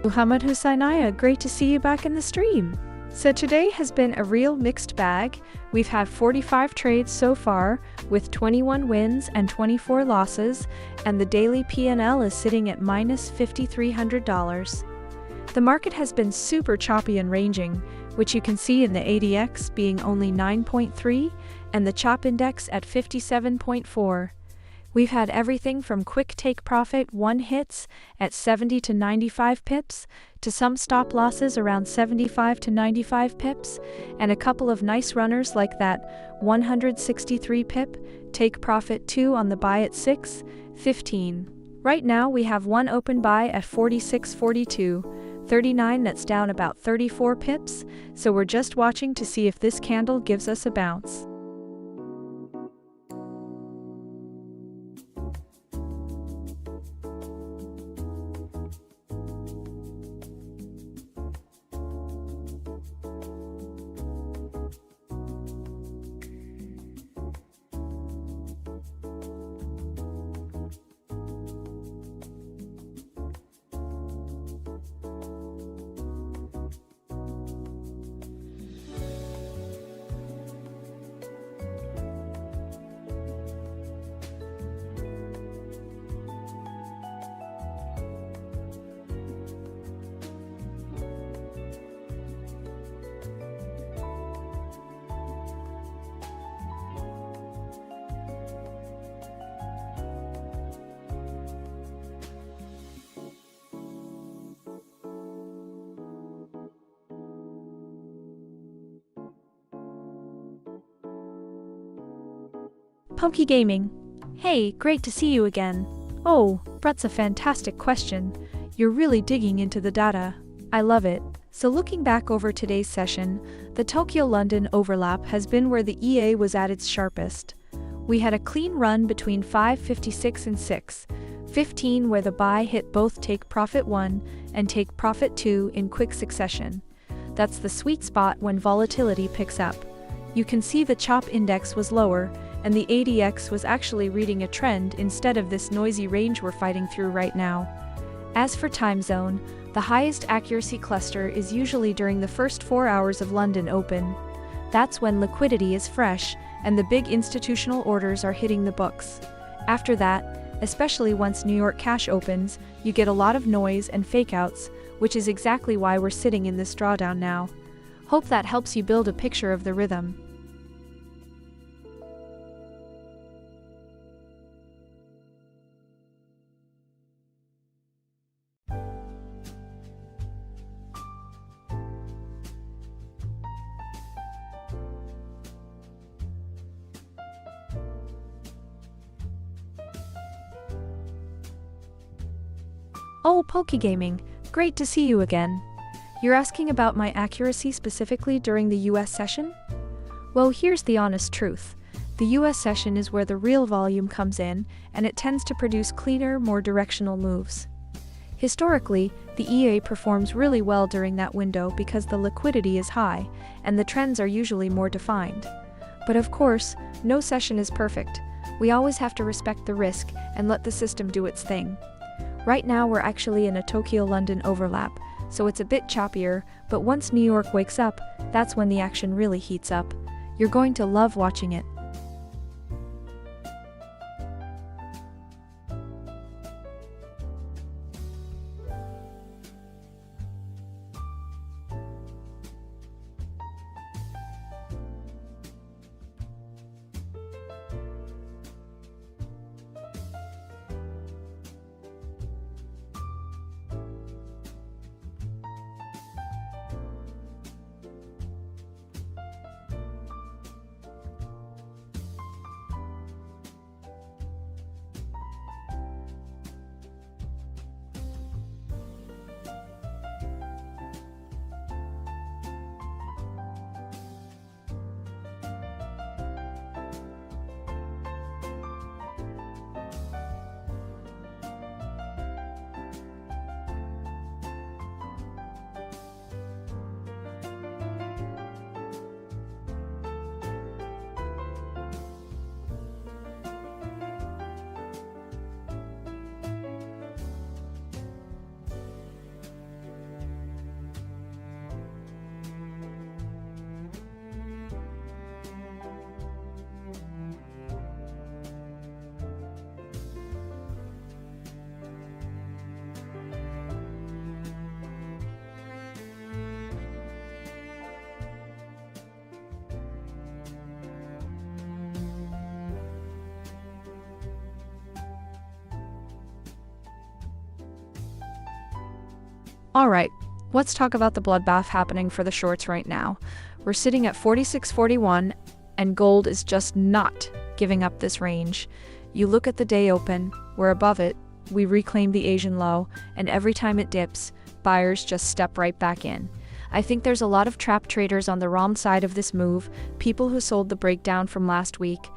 Muhammad Hussainaya, great to see you back in the stream. So today has been a real mixed bag. We've had 45 trades so far, with 21 wins and 24 losses, and the daily P&L is sitting at minus $5,300. The market has been super choppy and ranging, which you can see in the ADX being only 9.3 and the CHOP index at 57.4. We've had everything from quick take profit 1 hits at 70 to 95 pips, to some stop losses around 75 to 95 pips, and a couple of nice runners like that 163 pip, take profit 2 on the buy at 6.15. Right now we have one open buy at 46.42, 39 that's down about 34 pips, so we're just watching to see if this candle gives us a bounce. Pokey Gaming. Hey, great to see you again. Oh, that's a fantastic question. You're really digging into the data. I love it. So looking back over today's session, the Tokyo-London overlap has been where the EA was at its sharpest. We had a clean run between 5.56 and 6.15 where the buy hit both take profit 1 and take profit 2 in quick succession. That's the sweet spot when volatility picks up. You can see the CHOP index was lower, and the ADX was actually reading a trend instead of this noisy range we're fighting through right now. As for time zone, the highest accuracy cluster is usually during the first 4 hours of London Open. That's when liquidity is fresh and the big institutional orders are hitting the books. After that, especially once New York cash opens, you get a lot of noise and fakeouts, which is exactly why we're sitting in this drawdown now. Hope that helps you build a picture of the rhythm. Oh, Pokey Gaming, great to see you again. You're asking about my accuracy specifically during the US session? Well, here's the honest truth. The US session is where the real volume comes in, and it tends to produce cleaner, more directional moves. Historically, the EA performs really well during that window because the liquidity is high, and the trends are usually more defined. But of course, no session is perfect. We always have to respect the risk and let the system do its thing. Right now we're actually in a Tokyo-London overlap, so it's a bit choppier, but once New York wakes up, that's when the action really heats up. You're going to love watching it. Alright, let's talk about the bloodbath happening for the shorts right now. We're sitting at 46.41 and gold is just not giving up this range. You look at the day open, we're above it, we reclaim the Asian low, and every time it dips, buyers just step right back in. I think there's a lot of trap traders on the wrong side of this move, people who sold the breakdown from last week,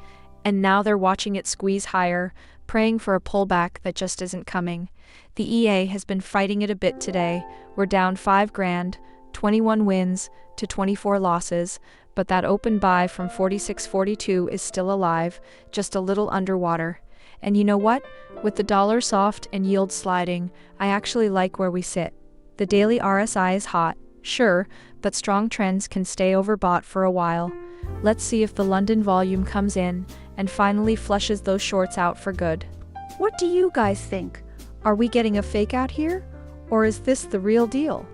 and now they're watching it squeeze higher, praying for a pullback that just isn't coming. The EA has been fighting it a bit today. We're down 5 grand, 21 wins to 24 losses, but that open buy from 46.42 is still alive, just a little underwater. And you know what? With the dollar soft and yield sliding, I actually like where we sit. The daily RSI is hot, sure, but strong trends can stay overbought for a while. Let's see if the London volume comes in and finally flushes those shorts out for good. What do you guys think? Are we getting a fake out here? Or is this the real deal?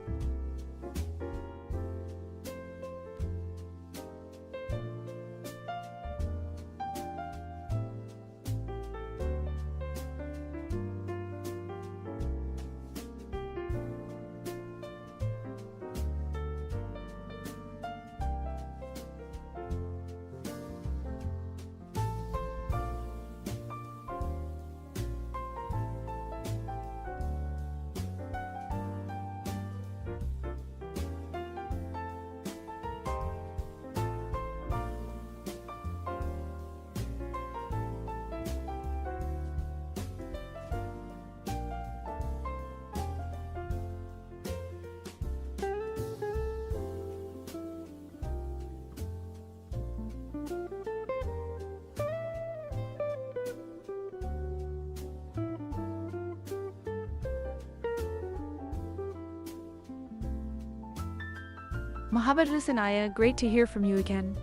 Mohammed Sanaya, great to hear from you again.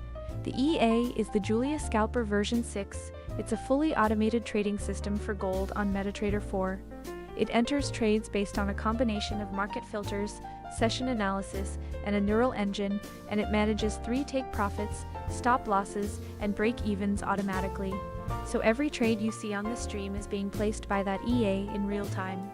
The EA is the Julia Scalper version 6. It's a fully automated trading system for gold on MetaTrader 4. It enters trades based on a combination of market filters, session analysis, and a neural engine, and it manages 3 take profits, stop losses, and break-evens automatically. So every trade you see on the stream is being placed by that EA in real time.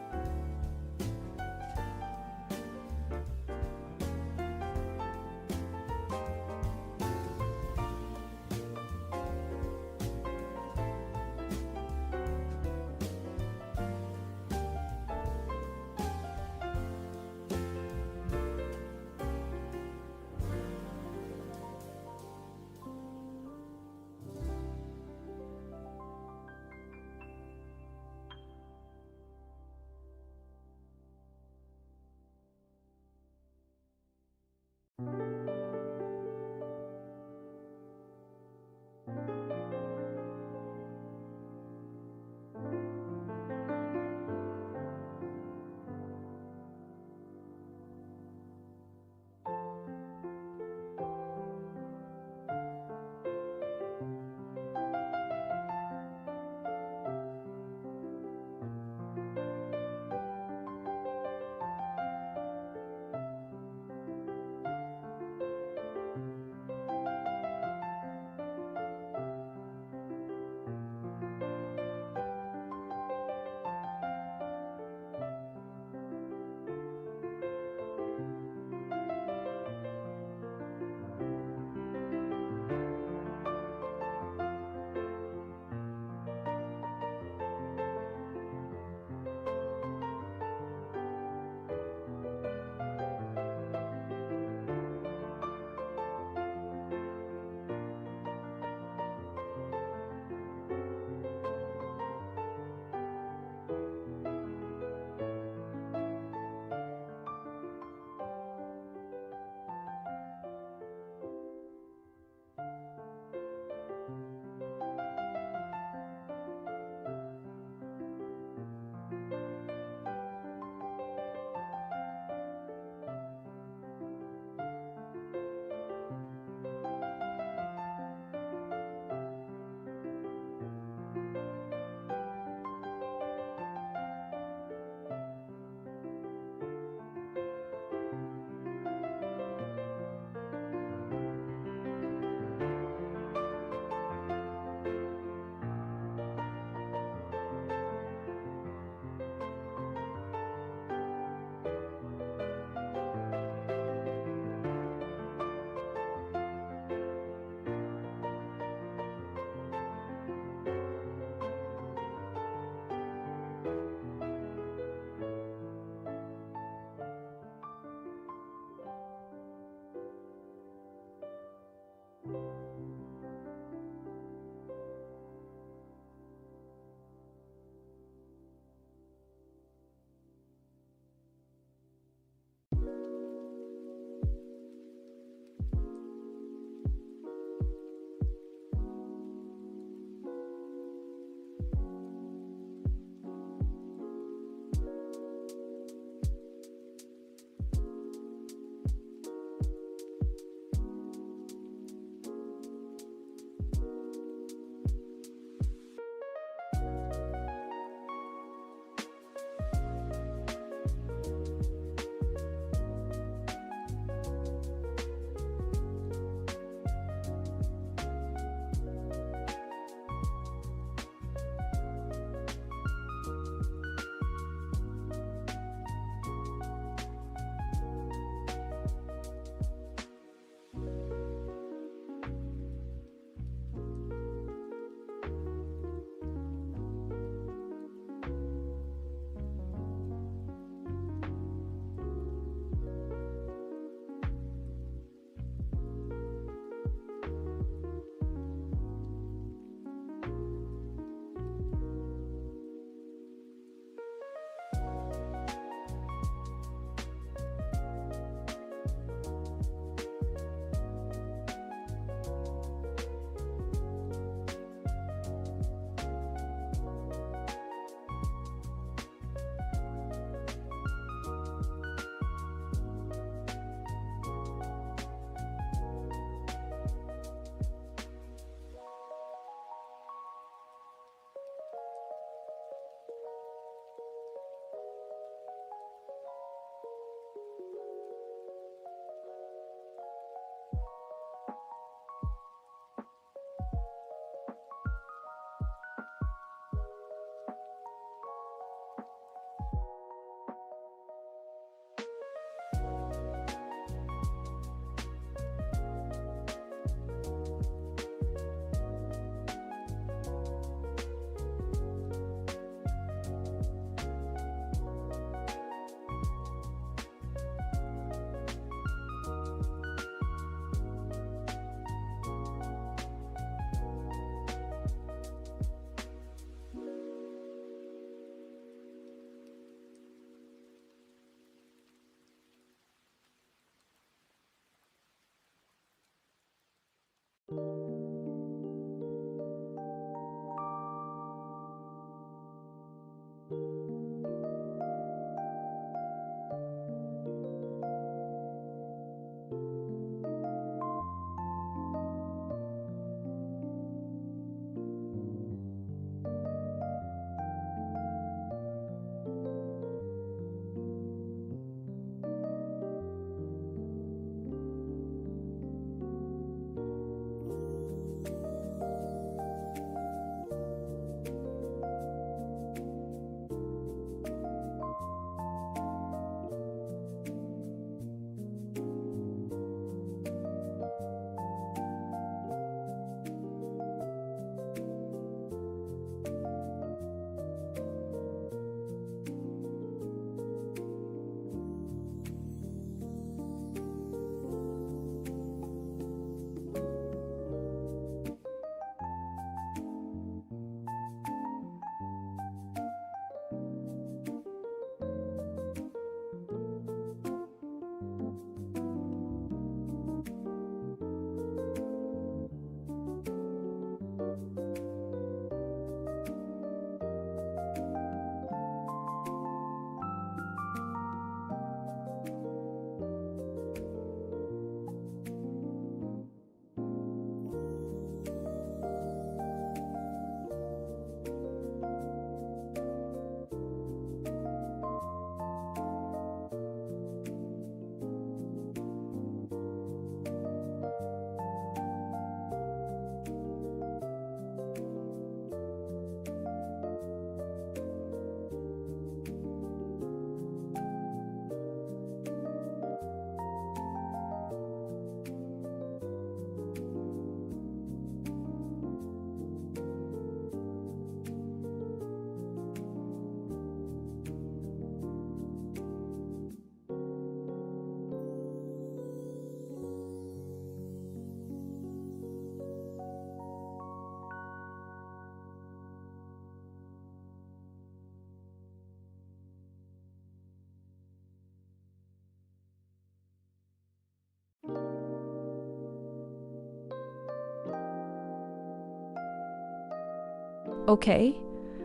Okay,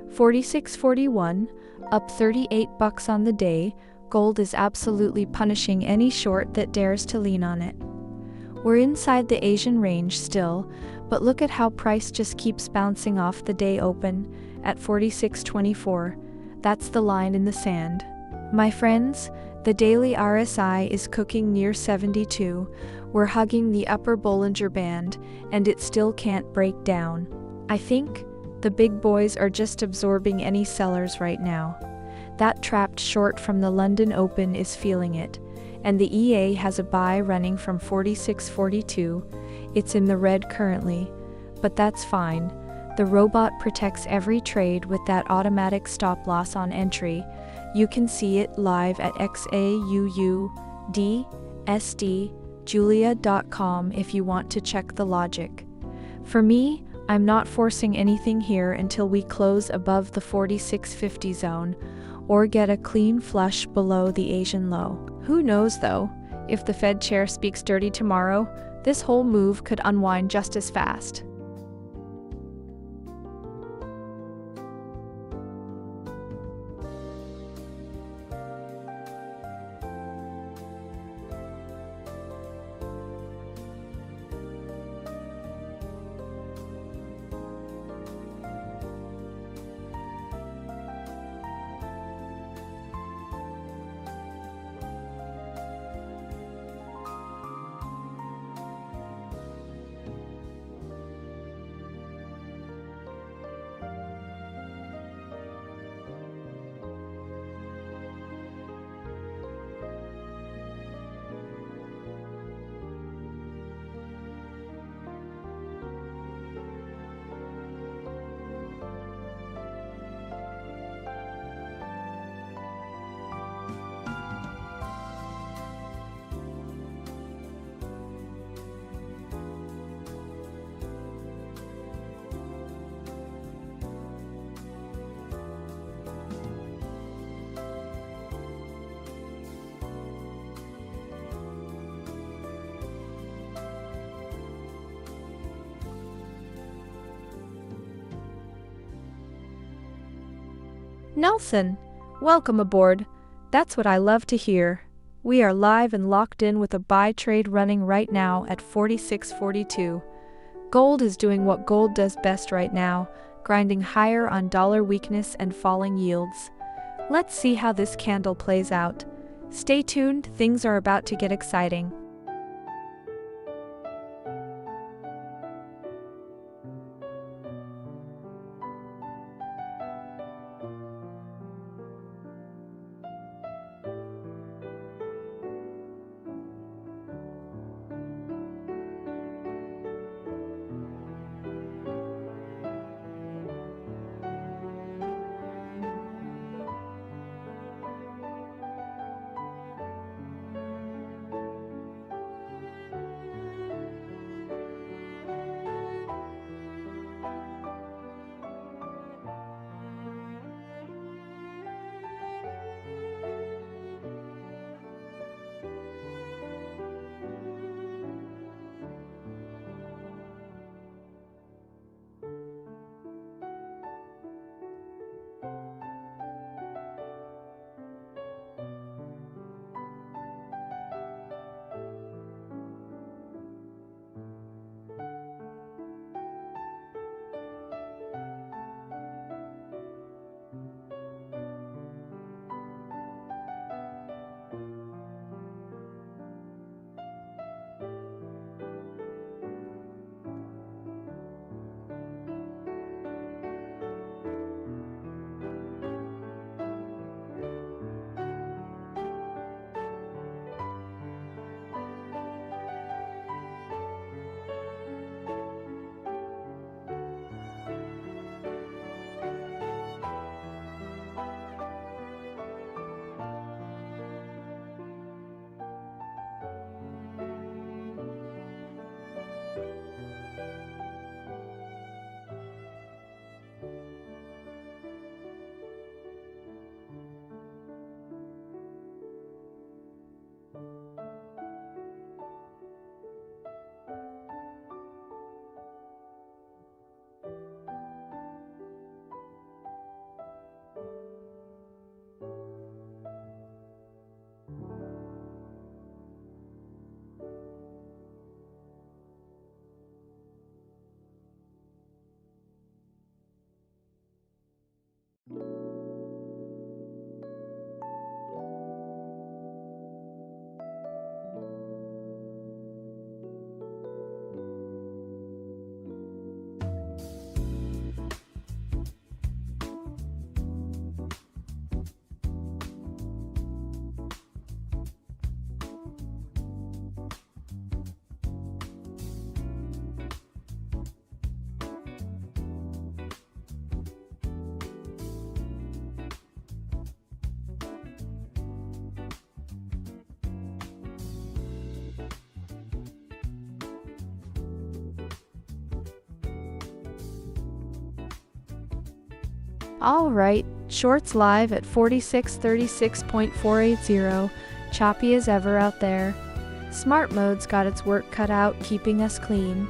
46.41, up 38 bucks on the day. Gold is absolutely punishing any short that dares to lean on it. We're inside the Asian range still, but look at how price just keeps bouncing off the day open at 46.24. That's the line in the sand. My friends, the daily RSI is cooking near 72. We're hugging the upper Bollinger Band, and it still can't break down. I think the big boys are just absorbing any sellers right now. That trapped short from the London Open is feeling it, and the EA has a buy running from 46.42. It's in the red currently, but that's fine. The robot protects every trade with that automatic stop loss on entry. You can see it live at XAUUSD, julia.com if you want to check the logic. For me, I'm not forcing anything here until we close above the 46.50 zone or get a clean flush below the Asian low. Who knows though, if the Fed chair speaks dirty tomorrow, this whole move could unwind just as fast. Nelson, welcome aboard. That's what I love to hear. We are live and locked in with a buy trade running right now at 46.42. Gold is doing what gold does best right now, grinding higher on dollar weakness and falling yields. Let's see how this candle plays out. Stay tuned, things are about to get exciting. Alright, shorts live at 46.36.480, choppy as ever out there. Smart mode's got its work cut out, keeping us clean.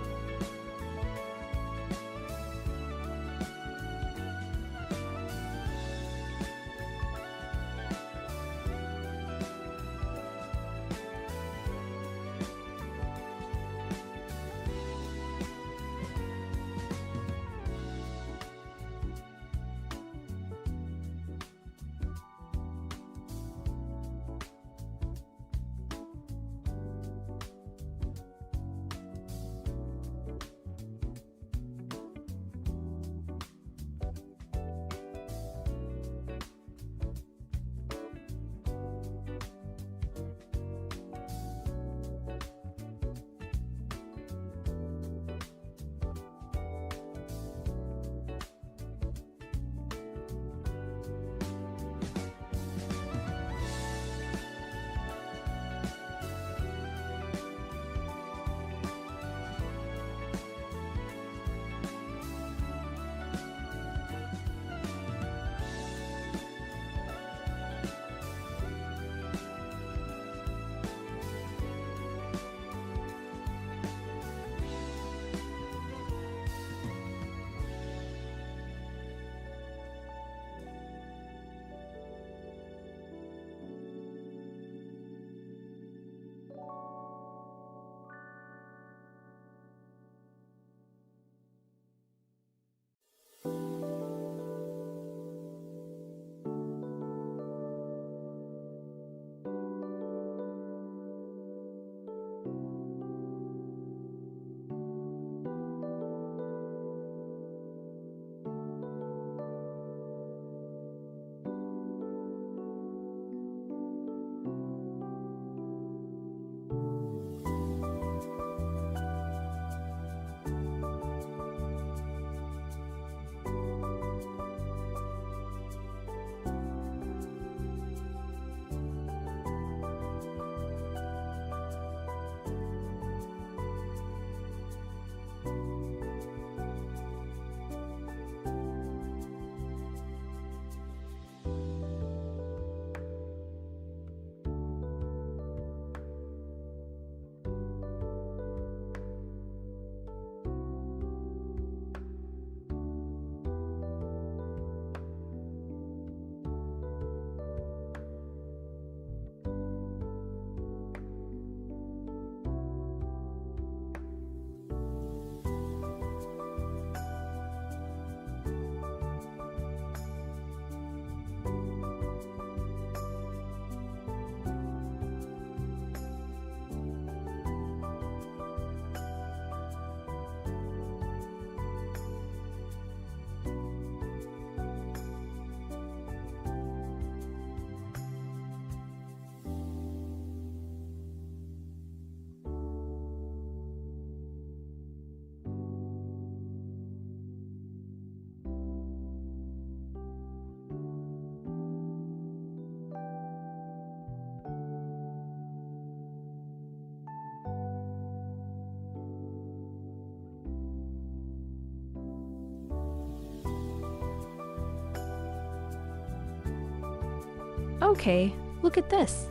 Okay, look at this.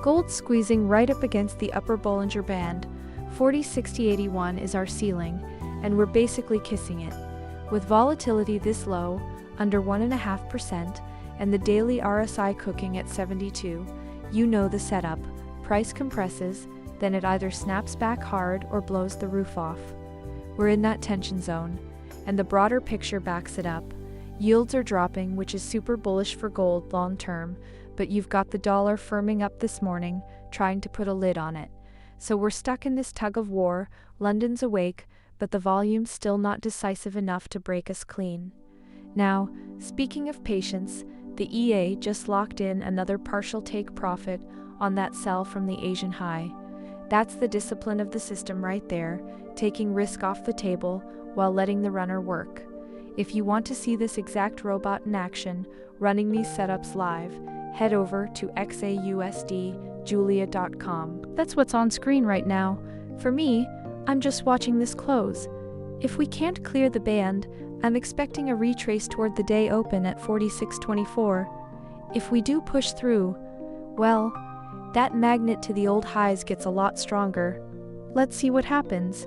Gold squeezing right up against the upper Bollinger Band. 40-60-81 is our ceiling, and we're basically kissing it. With volatility this low, under 1.5%, and the daily RSI cooking at 72, you know the setup. Price compresses, then it either snaps back hard or blows the roof off. We're in that tension zone, and the broader picture backs it up. Yields are dropping, which is super bullish for gold long term, but you've got the dollar firming up this morning, trying to put a lid on it. So we're stuck in this tug of war. London's awake, but the volume's still not decisive enough to break us clean. Now, speaking of patience, the EA just locked in another partial take profit on that sell from the Asian high. That's the discipline of the system right there, taking risk off the table while letting the runner work. If you want to see this exact robot in action, running these setups live, head over to XAUUSD That's what's on screen right now. For me, I'm just watching this close. If we can't clear the band, I'm expecting a retrace toward the day open at 46.24. If we do push through, well, that magnet to the old highs gets a lot stronger. Let's see what happens.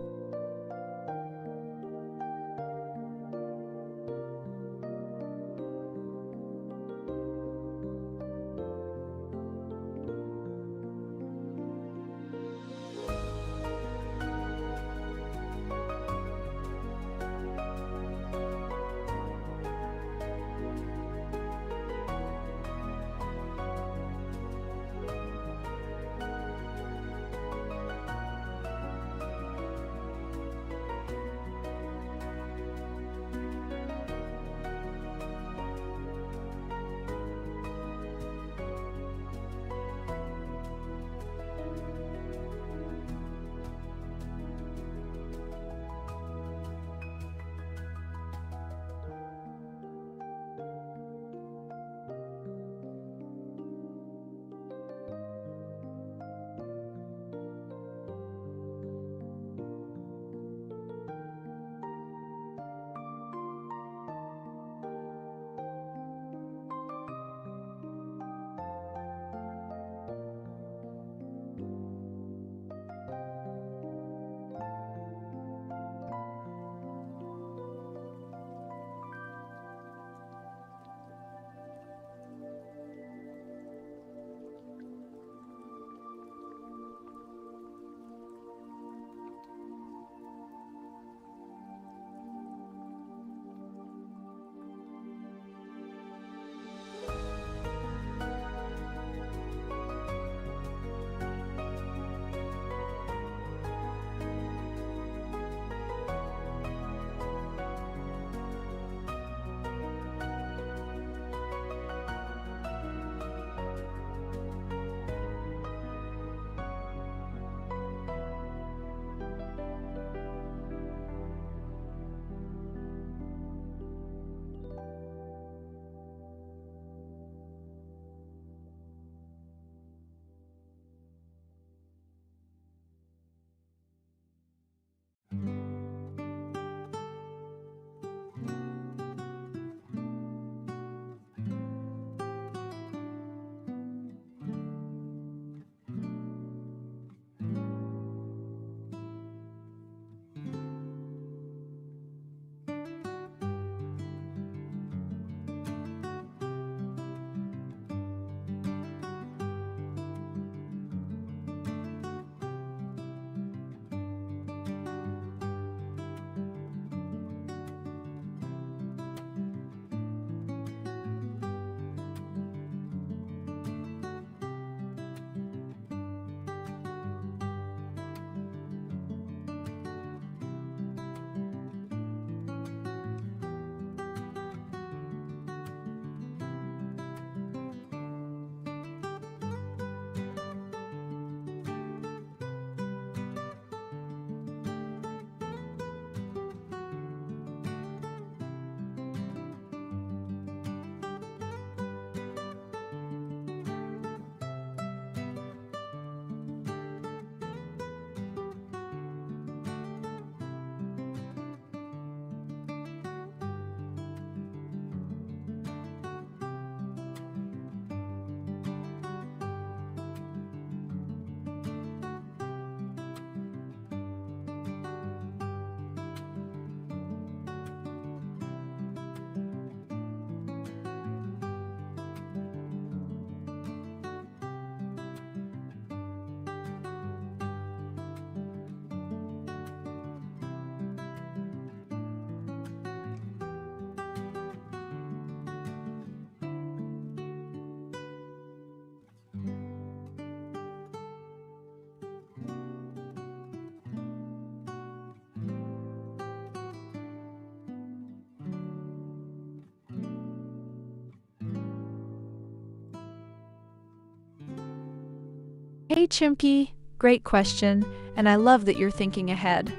Chimkey, great question, and I love that you're thinking ahead.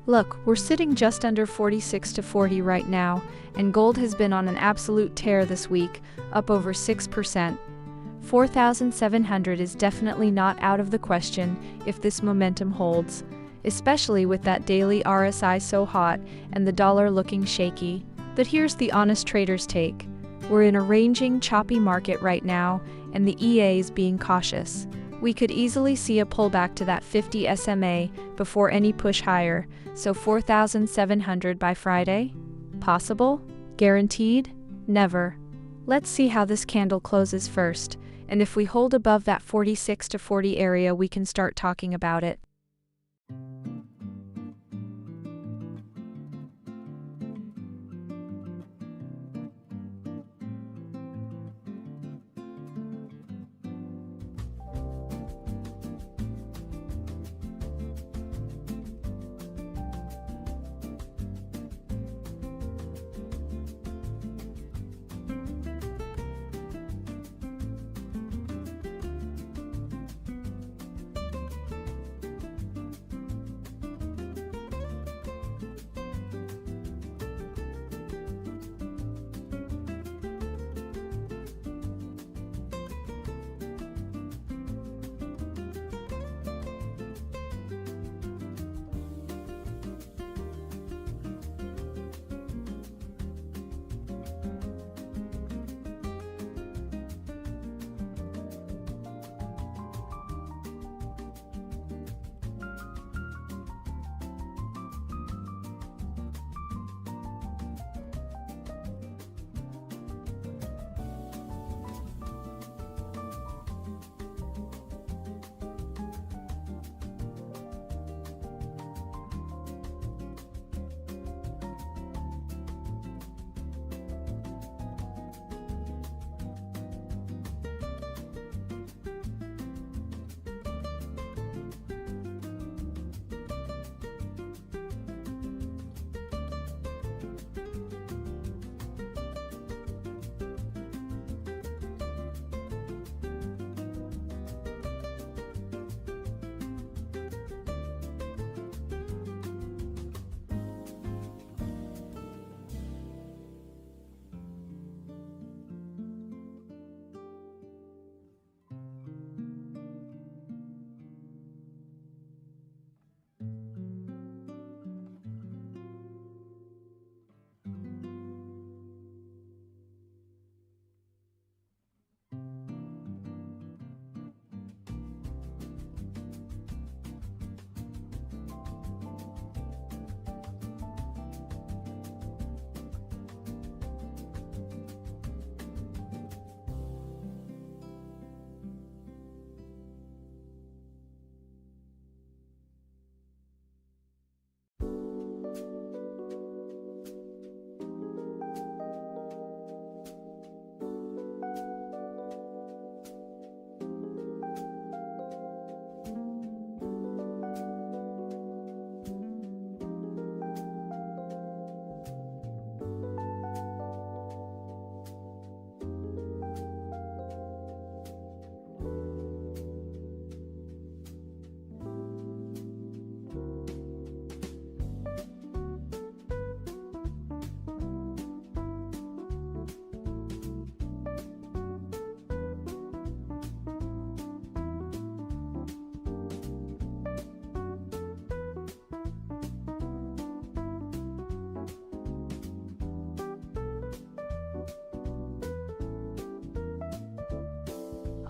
Look, we're sitting just under 46 to 40 right now, and gold has been on an absolute tear this week, up over 6%. 4,700 is definitely not out of the question if this momentum holds, especially with that daily RSI so hot and the dollar looking shaky. But here's the honest trader's take. We're in a ranging, choppy market right now, and the EA is being cautious. We could easily see a pullback to that 50 SMA before any push higher, so 4,700 by Friday? Possible? Guaranteed? Never. Let's see how this candle closes first, and if we hold above that 46 to 40 area, we can start talking about it.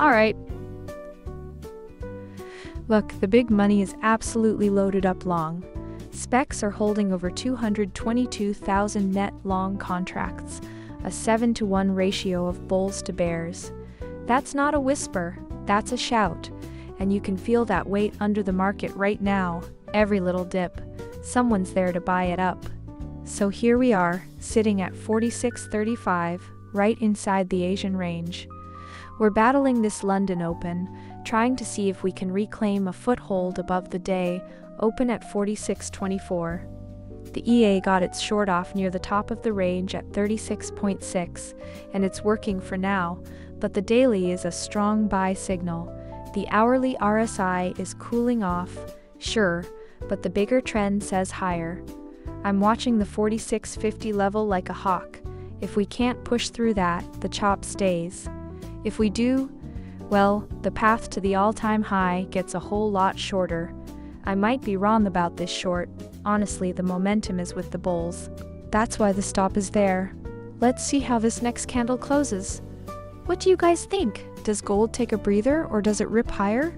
All right. Look, the big money is absolutely loaded up long. Specs are holding over 222,000 net long contracts, a 7-to-1 ratio of bulls to bears. That's not a whisper, that's a shout. And you can feel that weight under the market right now, every little dip. Someone's there to buy it up. So here we are, sitting at 46.35, right inside the Asian range. We're battling this London Open, trying to see if we can reclaim a foothold above the day open at 46.24. The EA got its short off near the top of the range at 36.6, and it's working for now, but the daily is a strong buy signal. The hourly RSI is cooling off, sure, but the bigger trend says higher. I'm watching the 46.50 level like a hawk. If we can't push through that, the chop stays. If we do, well, the path to the all-time high gets a whole lot shorter. I might be wrong about this short. Honestly, the momentum is with the bulls. That's why the stop is there. Let's see how this next candle closes. What do you guys think? Does gold take a breather or does it rip higher?